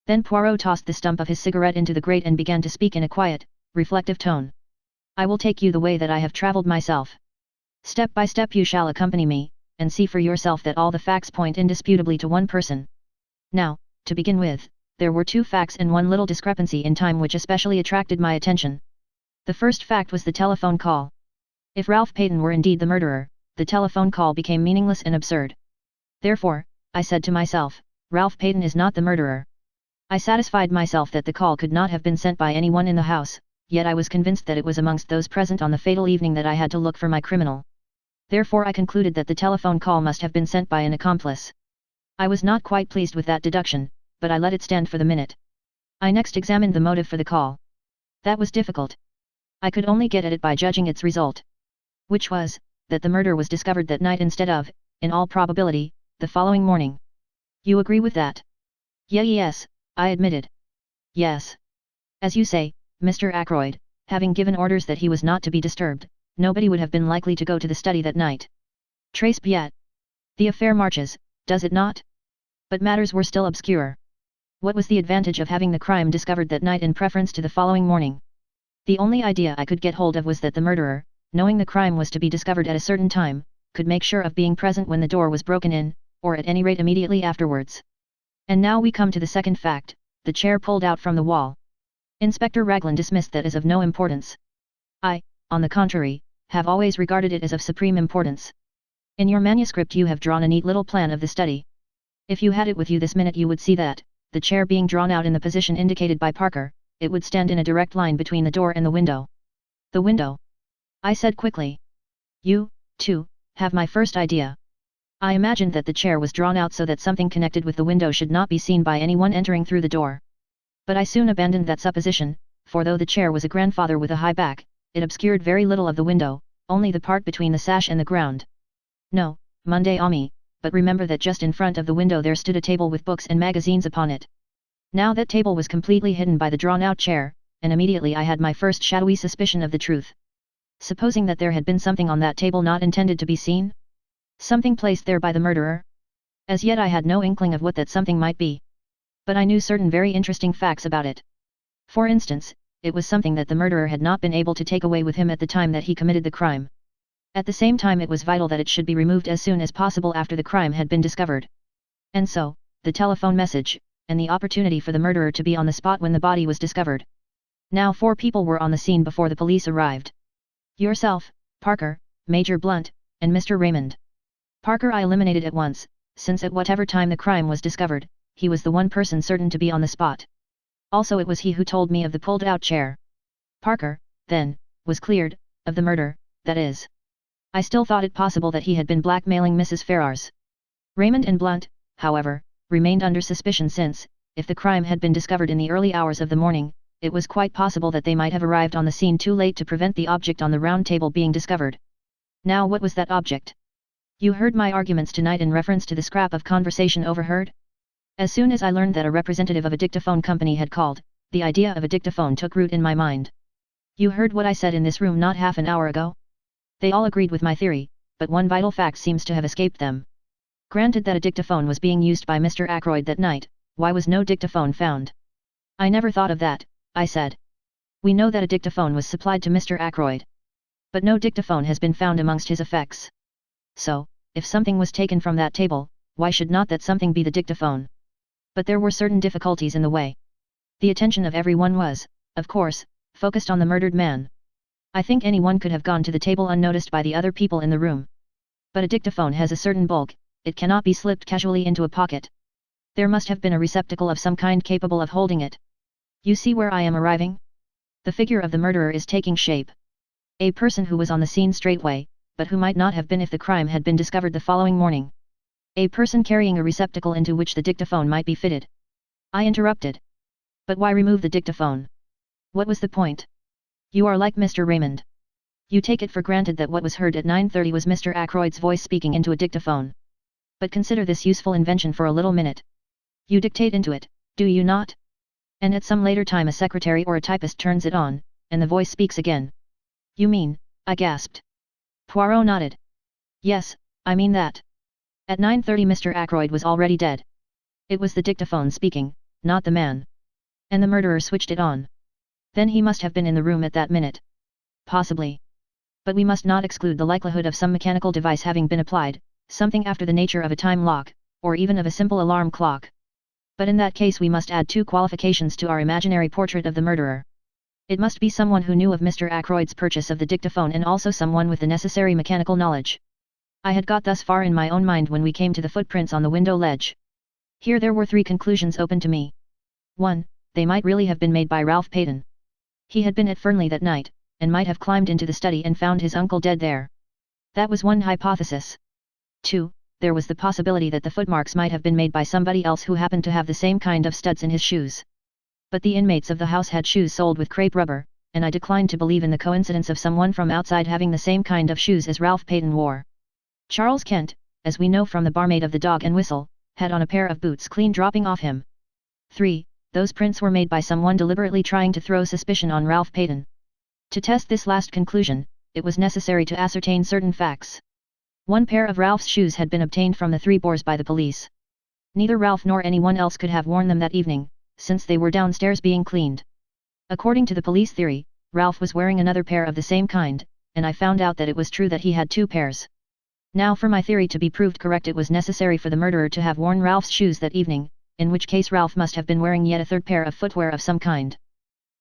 [SPEAKER 1] Then Poirot tossed the stump of his cigarette into the grate and began to speak in a quiet, reflective tone. I will take you the way that I have travelled myself. Step by step you shall accompany me, and see for yourself that all the facts point indisputably to one person. Now, to begin with, there were two facts and one little discrepancy in time which especially attracted my attention. The first fact was the telephone call. If Ralph Peyton were indeed the murderer, the telephone call became meaningless and absurd. Therefore, I said to myself, Ralph Payton is not the murderer. I satisfied myself that the call could not have been sent by anyone in the house, yet I was convinced that it was amongst those present on the fatal evening that I had to look for my criminal. Therefore I concluded that the telephone call must have been sent by an accomplice. I was not quite pleased with that deduction, but I let it stand for the minute. I next examined the motive for the call. That was difficult. I could only get at it by judging its result. Which was, that the murder was discovered that night instead of, in all probability, the following morning. You agree with that? Yes, I admitted. Yes. As you say, Mr. Ackroyd, having given orders that he was not to be disturbed, nobody would have been likely to go to the study that night. Trace bien. The affair marches, does it not? But matters were still obscure. What was the advantage of having the crime discovered that night in preference to the following morning? The only idea I could get hold of was that the murderer, knowing the crime was to be discovered at a certain time, could make sure of being present when the door was broken in, or at any rate immediately afterwards. And now we come to the second fact, the chair pulled out from the wall. Inspector Raglan dismissed that as of no importance. I, on the contrary, have always regarded it as of supreme importance. In your manuscript you have drawn a neat little plan of the study. If you had it with you this minute you would see that, the chair being drawn out in the position indicated by Parker, it would stand in a direct line between the door and the window. The window? I said quickly. You, too, have my first idea. I imagined that the chair was drawn out so that something connected with the window should not be seen by anyone entering through the door. But I soon abandoned that supposition, for though the chair was a grandfather with a high back, it obscured very little of the window, only the part between the sash and the ground. No, Monday Ami, but remember that just in front of the window there stood a table with books and magazines upon it. Now that table was completely hidden by the drawn-out chair, and immediately I had my first shadowy suspicion of the truth. Supposing that there had been something on that table not intended to be seen? Something placed there by the murderer? As yet I had no inkling of what that something might be. But I knew certain very interesting facts about it. For instance, it was something that the murderer had not been able to take away with him at the time that he committed the crime. At the same time it was vital that it should be removed as soon as possible after the crime had been discovered. And so, the telephone message, and the opportunity for the murderer to be on the spot when the body was discovered. Now 4 people were on the scene before the police arrived. Yourself, Parker, Major Blunt, and Mr. Raymond. Parker I eliminated at once, since at whatever time the crime was discovered, he was the one person certain to be on the spot. Also it was he who told me of the pulled-out chair. Parker, then, was cleared, of the murder, that is. I still thought it possible that he had been blackmailing Mrs. Ferrars. Raymond and Blunt, however, remained under suspicion since, if the crime had been discovered in the early hours of the morning, it was quite possible that they might have arrived on the scene too late to prevent the object on the round table being discovered. Now what was that object? You heard my arguments tonight in reference to the scrap of conversation overheard? As soon as I learned that a representative of a dictaphone company had called, the idea of a dictaphone took root in my mind. You heard what I said in this room not half an hour ago? They all agreed with my theory, but one vital fact seems to have escaped them. Granted that a dictaphone was being used by Mr. Ackroyd that night, why was no dictaphone found? I never thought of that, I said. We know that a dictaphone was supplied to Mr. Ackroyd. But no dictaphone has been found amongst his effects. So, if something was taken from that table, why should not that something be the dictaphone? But there were certain difficulties in the way. The attention of everyone was, of course, focused on the murdered man. I think anyone could have gone to the table unnoticed by the other people in the room. But a dictaphone has a certain bulk, it cannot be slipped casually into a pocket. There must have been a receptacle of some kind capable of holding it. You see where I am arriving? The figure of the murderer is taking shape. A person who was on the scene straightway, but who might not have been if the crime had been discovered the following morning. A person carrying a receptacle into which the dictaphone might be fitted. I interrupted. But why remove the dictaphone? What was the point? You are like Mr. Raymond. You take it for granted that what was heard at 9:30 was Mr. Ackroyd's voice speaking into a dictaphone. But consider this useful invention for a little minute. You dictate into it, do you not? And at some later time a secretary or a typist turns it on, and the voice speaks again. You mean, I gasped. Poirot nodded. Yes, I mean that. At 9:30 Mr. Ackroyd was already dead. It was the dictaphone speaking, not the man. And the murderer switched it on. Then he must have been in the room at that minute. Possibly. But we must not exclude the likelihood of some mechanical device having been applied, something after the nature of a time lock, or even of a simple alarm clock. But in that case we must add 2 qualifications to our imaginary portrait of the murderer. It must be someone who knew of Mr. Ackroyd's purchase of the dictaphone and also someone with the necessary mechanical knowledge. I had got thus far in my own mind when we came to the footprints on the window ledge. Here there were 3 conclusions open to me. 1. They might really have been made by Ralph Peyton. He had been at Fernley that night, and might have climbed into the study and found his uncle dead there. That was one hypothesis. 2. There was the possibility that the footmarks might have been made by somebody else who happened to have the same kind of studs in his shoes. But the inmates of the house had shoes soled with crepe rubber, and I declined to believe in the coincidence of someone from outside having the same kind of shoes as Ralph Peyton wore. Charles Kent, as we know from the barmaid of the Dog and Whistle, had on a pair of boots clean dropping off him. 3. Those prints were made by someone deliberately trying to throw suspicion on Ralph Peyton. To test this last conclusion, it was necessary to ascertain certain facts. 1 pair of Ralph's shoes had been obtained from the Three Boars by the police. Neither Ralph nor anyone else could have worn them that evening, since they were downstairs being cleaned. According to the police theory, Ralph was wearing another pair of the same kind, and I found out that it was true that he had 2 pairs. Now for my theory to be proved correct, it was necessary for the murderer to have worn Ralph's shoes that evening, in which case Ralph must have been wearing yet a 3rd pair of footwear of some kind.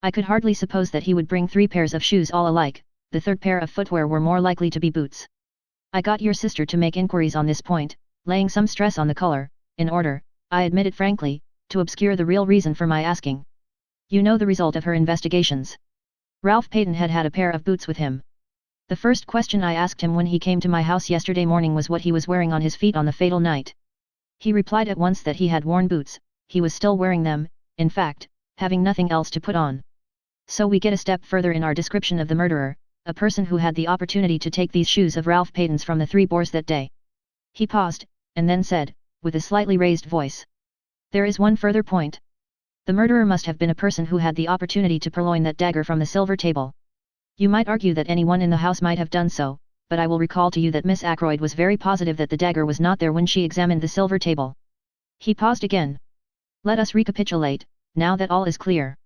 [SPEAKER 1] I could hardly suppose that he would bring 3 pairs of shoes all alike. The 3rd pair of footwear were more likely to be boots. I got your sister to make inquiries on this point, laying some stress on the color, in order, I admit it frankly, to obscure the real reason for my asking. You know the result of her investigations. Ralph Peyton had had a pair of boots with him. The first question I asked him when he came to my house yesterday morning was what he was wearing on his feet on the fatal night. He replied at once that he had worn boots. He was still wearing them, in fact, having nothing else to put on. So we get a step further in our description of the murderer, a person who had the opportunity to take these shoes of Ralph Peyton's from the Three Boars that day. He paused, and then said, with a slightly raised voice. There is one further point. The murderer must have been a person who had the opportunity to purloin that dagger from the silver table. You might argue that anyone in the house might have done so, but I will recall to you that Miss Ackroyd was very positive that the dagger was not there when she examined the silver table. He paused again. Let us recapitulate, now that all is clear.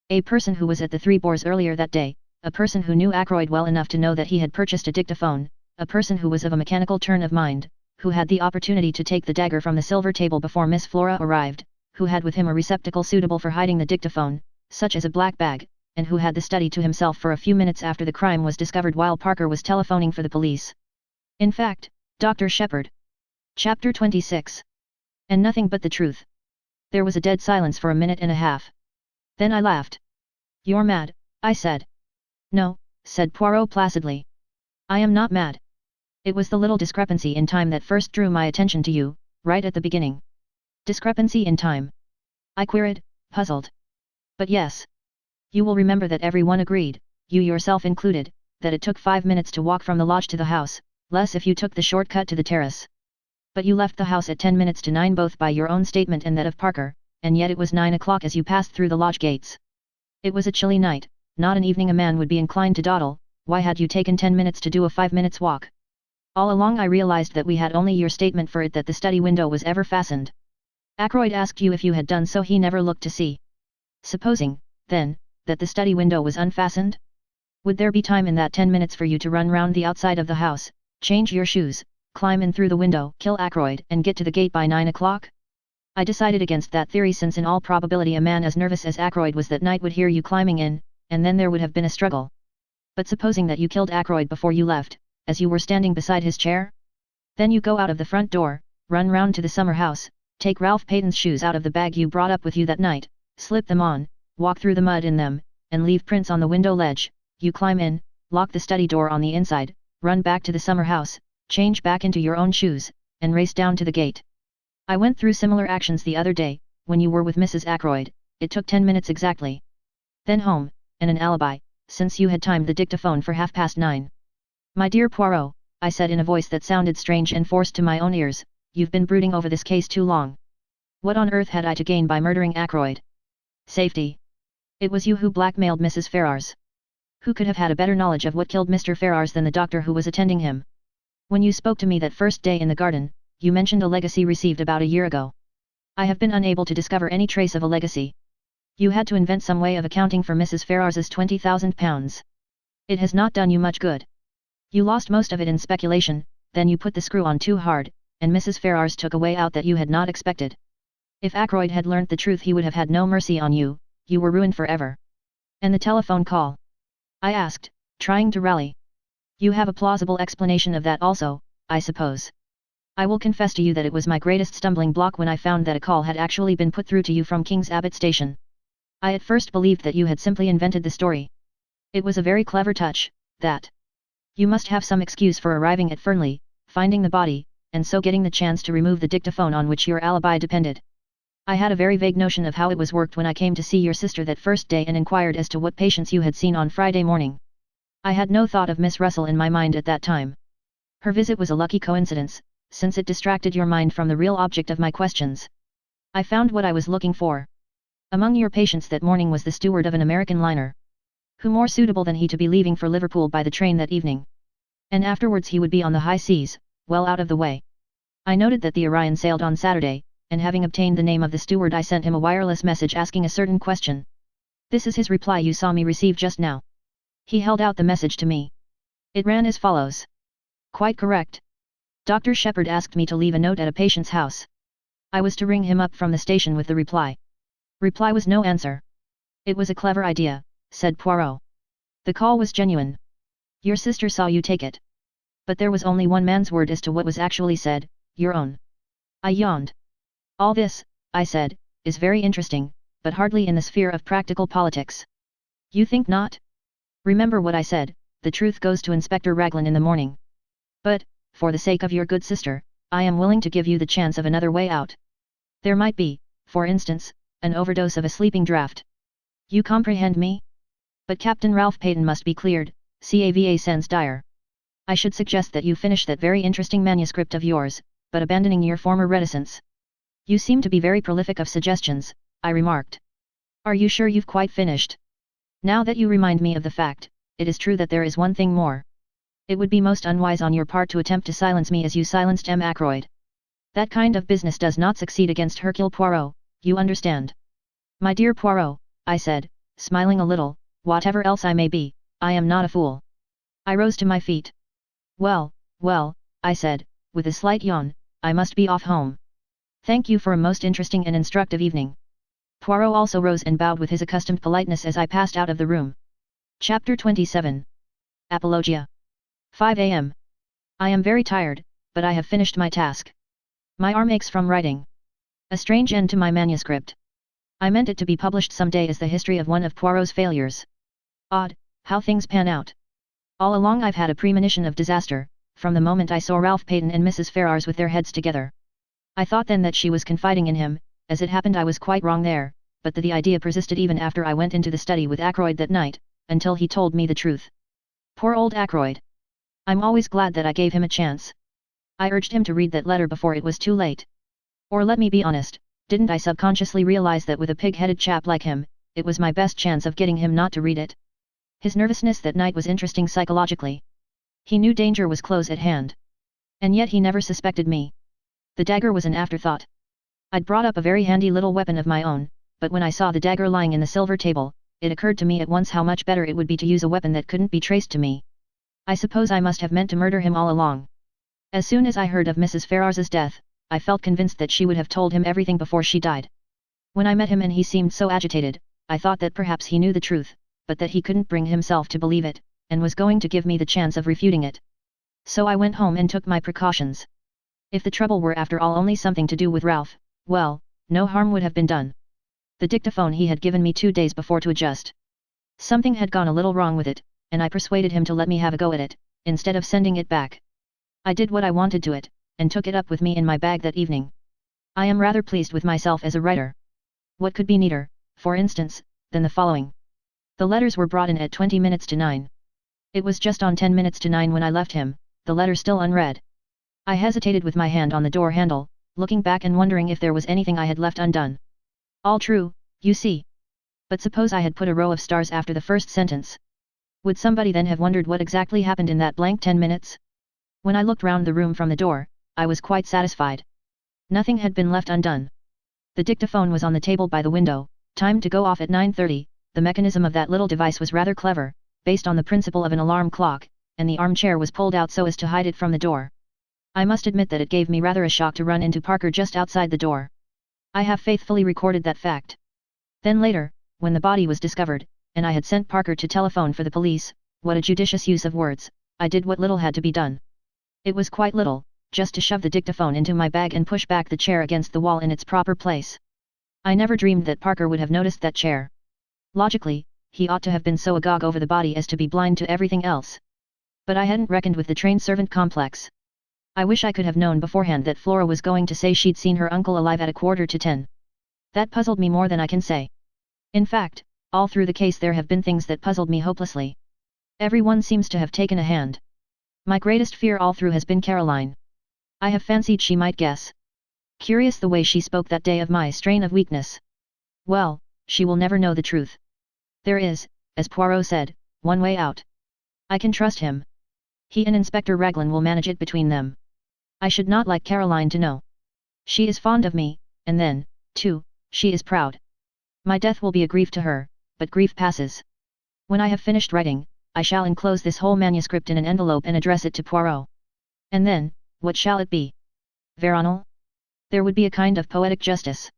[SPEAKER 1] A person who was at the Three Boars earlier that day, a person who knew Ackroyd well enough to know that he had purchased a dictaphone, a person who was of a mechanical turn of mind, who had the opportunity to take the dagger from the silver table before Miss Flora arrived, who had with him a receptacle suitable for hiding the dictaphone, such as a black bag, and who had the study to himself for a few minutes after the crime was discovered while Parker was telephoning for the police. In fact, Dr. Shepard. Chapter 26. And nothing but the truth. There was a dead silence for a minute and a half. Then I laughed. You're mad, I said. No, said Poirot placidly. I am not mad. It was the little discrepancy in time that first drew my attention to you, right at the beginning. Discrepancy in time? I queried, puzzled. But yes. You will remember that everyone agreed, you yourself included, that it took 5 minutes to walk from the lodge to the house, less if you took the shortcut to the terrace. But you left the house at 10 minutes to 9 both by your own statement and that of Parker, and yet it was 9 o'clock as you passed through the lodge gates. It was a chilly night, not an evening a man would be inclined to dawdle. Why had you taken 10 minutes to do a 5 minutes walk? All along I realized that we had only your statement for it that the study window was ever fastened. Ackroyd asked you if you had done so. He never looked to see. Supposing, then, that the study window was unfastened? Would there be time in that 10 minutes for you to run round the outside of the house, change your shoes, climb in through the window, kill Ackroyd, and get to the gate by 9 o'clock? I decided against that theory since in all probability a man as nervous as Ackroyd was that night would hear you climbing in, and then there would have been a struggle. But supposing that you killed Ackroyd before you left, as you were standing beside his chair? Then you go out of the front door, run round to the summer house, take Ralph Peyton's shoes out of the bag you brought up with you that night, slip them on, walk through the mud in them, and leave prints on the window ledge. You climb in, lock the study door on the inside, run back to the summer house, change back into your own shoes, and race down to the gate. I went through similar actions the other day, when you were with Mrs. Ackroyd. It took 10 minutes exactly. Then home, and an alibi, since you had timed the dictaphone for 9:30. My dear Poirot, I said in a voice that sounded strange and forced to my own ears, you've been brooding over this case too long. What on earth had I to gain by murdering Ackroyd? Safety. It was you who blackmailed Mrs. Ferrars. Who could have had a better knowledge of what killed Mr. Ferrars than the doctor who was attending him? When you spoke to me that first day in the garden, you mentioned a legacy received about a year ago. I have been unable to discover any trace of a legacy. You had to invent some way of accounting for Mrs. Ferrars's £20,000. It has not done you much good. You lost most of it in speculation, then you put the screw on too hard, and Mrs. Ferrars took a way out that you had not expected. If Ackroyd had learnt the truth he would have had no mercy on you. You were ruined forever. And the telephone call? I asked, trying to rally. You have a plausible explanation of that also, I suppose. I will confess to you that it was my greatest stumbling block when I found that a call had actually been put through to you from King's Abbot Station. I at first believed that you had simply invented the story. It was a very clever touch, that. You must have some excuse for arriving at Fernley, finding the body, and so getting the chance to remove the dictaphone on which your alibi depended. I had a very vague notion of how it was worked when I came to see your sister that first day and inquired as to what patients you had seen on Friday morning. I had no thought of Miss Russell in my mind at that time. Her visit was a lucky coincidence, since it distracted your mind from the real object of my questions. I found what I was looking for. Among your patients that morning was the steward of an American liner. Who more suitable than he to be leaving for Liverpool by the train that evening? And afterwards he would be on the high seas, well out of the way. I noted that the Orion sailed on Saturday, and having obtained the name of the steward I sent him a wireless message asking a certain question. This is his reply you saw me receive just now. He held out the message to me. It ran as follows. Quite correct. Dr. Shepherd asked me to leave a note at a patient's house. I was to ring him up from the station with the reply. Reply was no answer. It was a clever idea, said Poirot. The call was genuine. Your sister saw you take it. But there was only one man's word as to what was actually said, your own. I yawned. All this, I said, is very interesting, but hardly in the sphere of practical politics. You think not? Remember what I said, the truth goes to Inspector Raglan in the morning. But, for the sake of your good sister, I am willing to give you the chance of another way out. There might be, for instance, an overdose of a sleeping draught. You comprehend me? But Captain Ralph Peyton must be cleared, Cava sends dire. I should suggest that you finish that very interesting manuscript of yours, but abandoning your former reticence. You seem to be very prolific of suggestions, I remarked. Are you sure you've quite finished? Now that you remind me of the fact, it is true that there is one thing more. It would be most unwise on your part to attempt to silence me as you silenced M. Ackroyd. That kind of business does not succeed against Hercule Poirot, you understand. My dear Poirot, I said, smiling a little, whatever else I may be, I am not a fool. I rose to my feet. Well, I said, with a slight yawn, I must be off home. Thank you for a most interesting and instructive evening. Poirot also rose and bowed with his accustomed politeness as I passed out of the room. Chapter 27. Apologia. 5 a.m. I am very tired, but I have finished my task. My arm aches from writing. A strange end to my manuscript. I meant it to be published someday as the history of one of Poirot's failures. Odd, how things pan out. All along I've had a premonition of disaster, from the moment I saw Ralph Peyton and Mrs. Ferrars with their heads together. I thought then that she was confiding in him, as it happened I was quite wrong there, but the idea persisted even after I went into the study with Ackroyd that night, until he told me the truth. Poor old Ackroyd. I'm always glad that I gave him a chance. I urged him to read that letter before it was too late. Or let me be honest, didn't I subconsciously realize that with a pig-headed chap like him, it was my best chance of getting him not to read it? His nervousness that night was interesting psychologically. He knew danger was close at hand. And yet he never suspected me. The dagger was an afterthought. I'd brought up a very handy little weapon of my own, but when I saw the dagger lying in the silver table, it occurred to me at once how much better it would be to use a weapon that couldn't be traced to me. I suppose I must have meant to murder him all along. As soon as I heard of Mrs. Ferrars's death, I felt convinced that she would have told him everything before she died. When I met him and he seemed so agitated, I thought that perhaps he knew the truth, but that he couldn't bring himself to believe it, and was going to give me the chance of refuting it. So I went home and took my precautions. If the trouble were after all only something to do with Ralph, well, no harm would have been done. The dictaphone he had given me 2 days before to adjust. Something had gone a little wrong with it, and I persuaded him to let me have a go at it, instead of sending it back. I did what I wanted to it, and took it up with me in my bag that evening. I am rather pleased with myself as a writer. What could be neater, for instance, than the following? The letters were brought in at 20 minutes to 9. It was just on 10 minutes to 9 when I left him, the letter still unread. I hesitated with my hand on the door handle, looking back and wondering if there was anything I had left undone. All true, you see. But suppose I had put a row of stars after the first sentence. Would somebody then have wondered what exactly happened in that blank 10 minutes? When I looked round the room from the door, I was quite satisfied. Nothing had been left undone. The dictaphone was on the table by the window, timed to go off at 9:30, the mechanism of that little device was rather clever, based on the principle of an alarm clock, and the armchair was pulled out so as to hide it from the door. I must admit that it gave me rather a shock to run into Parker just outside the door. I have faithfully recorded that fact. Then later, when the body was discovered, and I had sent Parker to telephone for the police, what a judicious use of words, I did what little had to be done. It was quite little, just to shove the dictaphone into my bag and push back the chair against the wall in its proper place. I never dreamed that Parker would have noticed that chair. Logically, he ought to have been so agog over the body as to be blind to everything else. But I hadn't reckoned with the trained servant complex. I wish I could have known beforehand that Flora was going to say she'd seen her uncle alive at 9:45. That puzzled me more than I can say. In fact, all through the case there have been things that puzzled me hopelessly. Everyone seems to have taken a hand. My greatest fear all through has been Caroline. I have fancied she might guess. Curious the way she spoke that day of my strain of weakness. Well, she will never know the truth. There is, as Poirot said, one way out. I can trust him. He and Inspector Raglan will manage it between them. I should not like Caroline to know. She is fond of me, and then, too, she is proud. My death will be a grief to her, but grief passes. When I have finished writing, I shall enclose this whole manuscript in an envelope and address it to Poirot. And then, what shall it be? Veronal? There would be a kind of poetic justice.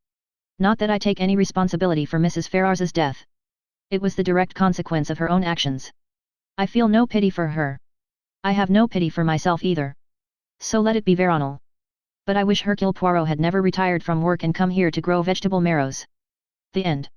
[SPEAKER 1] Not that I take any responsibility for Mrs. Ferrars's death. It was the direct consequence of her own actions. I feel no pity for her. I have no pity for myself either. So let it be Veronal. But I wish Hercule Poirot had never retired from work and come here to grow vegetable marrows. The end.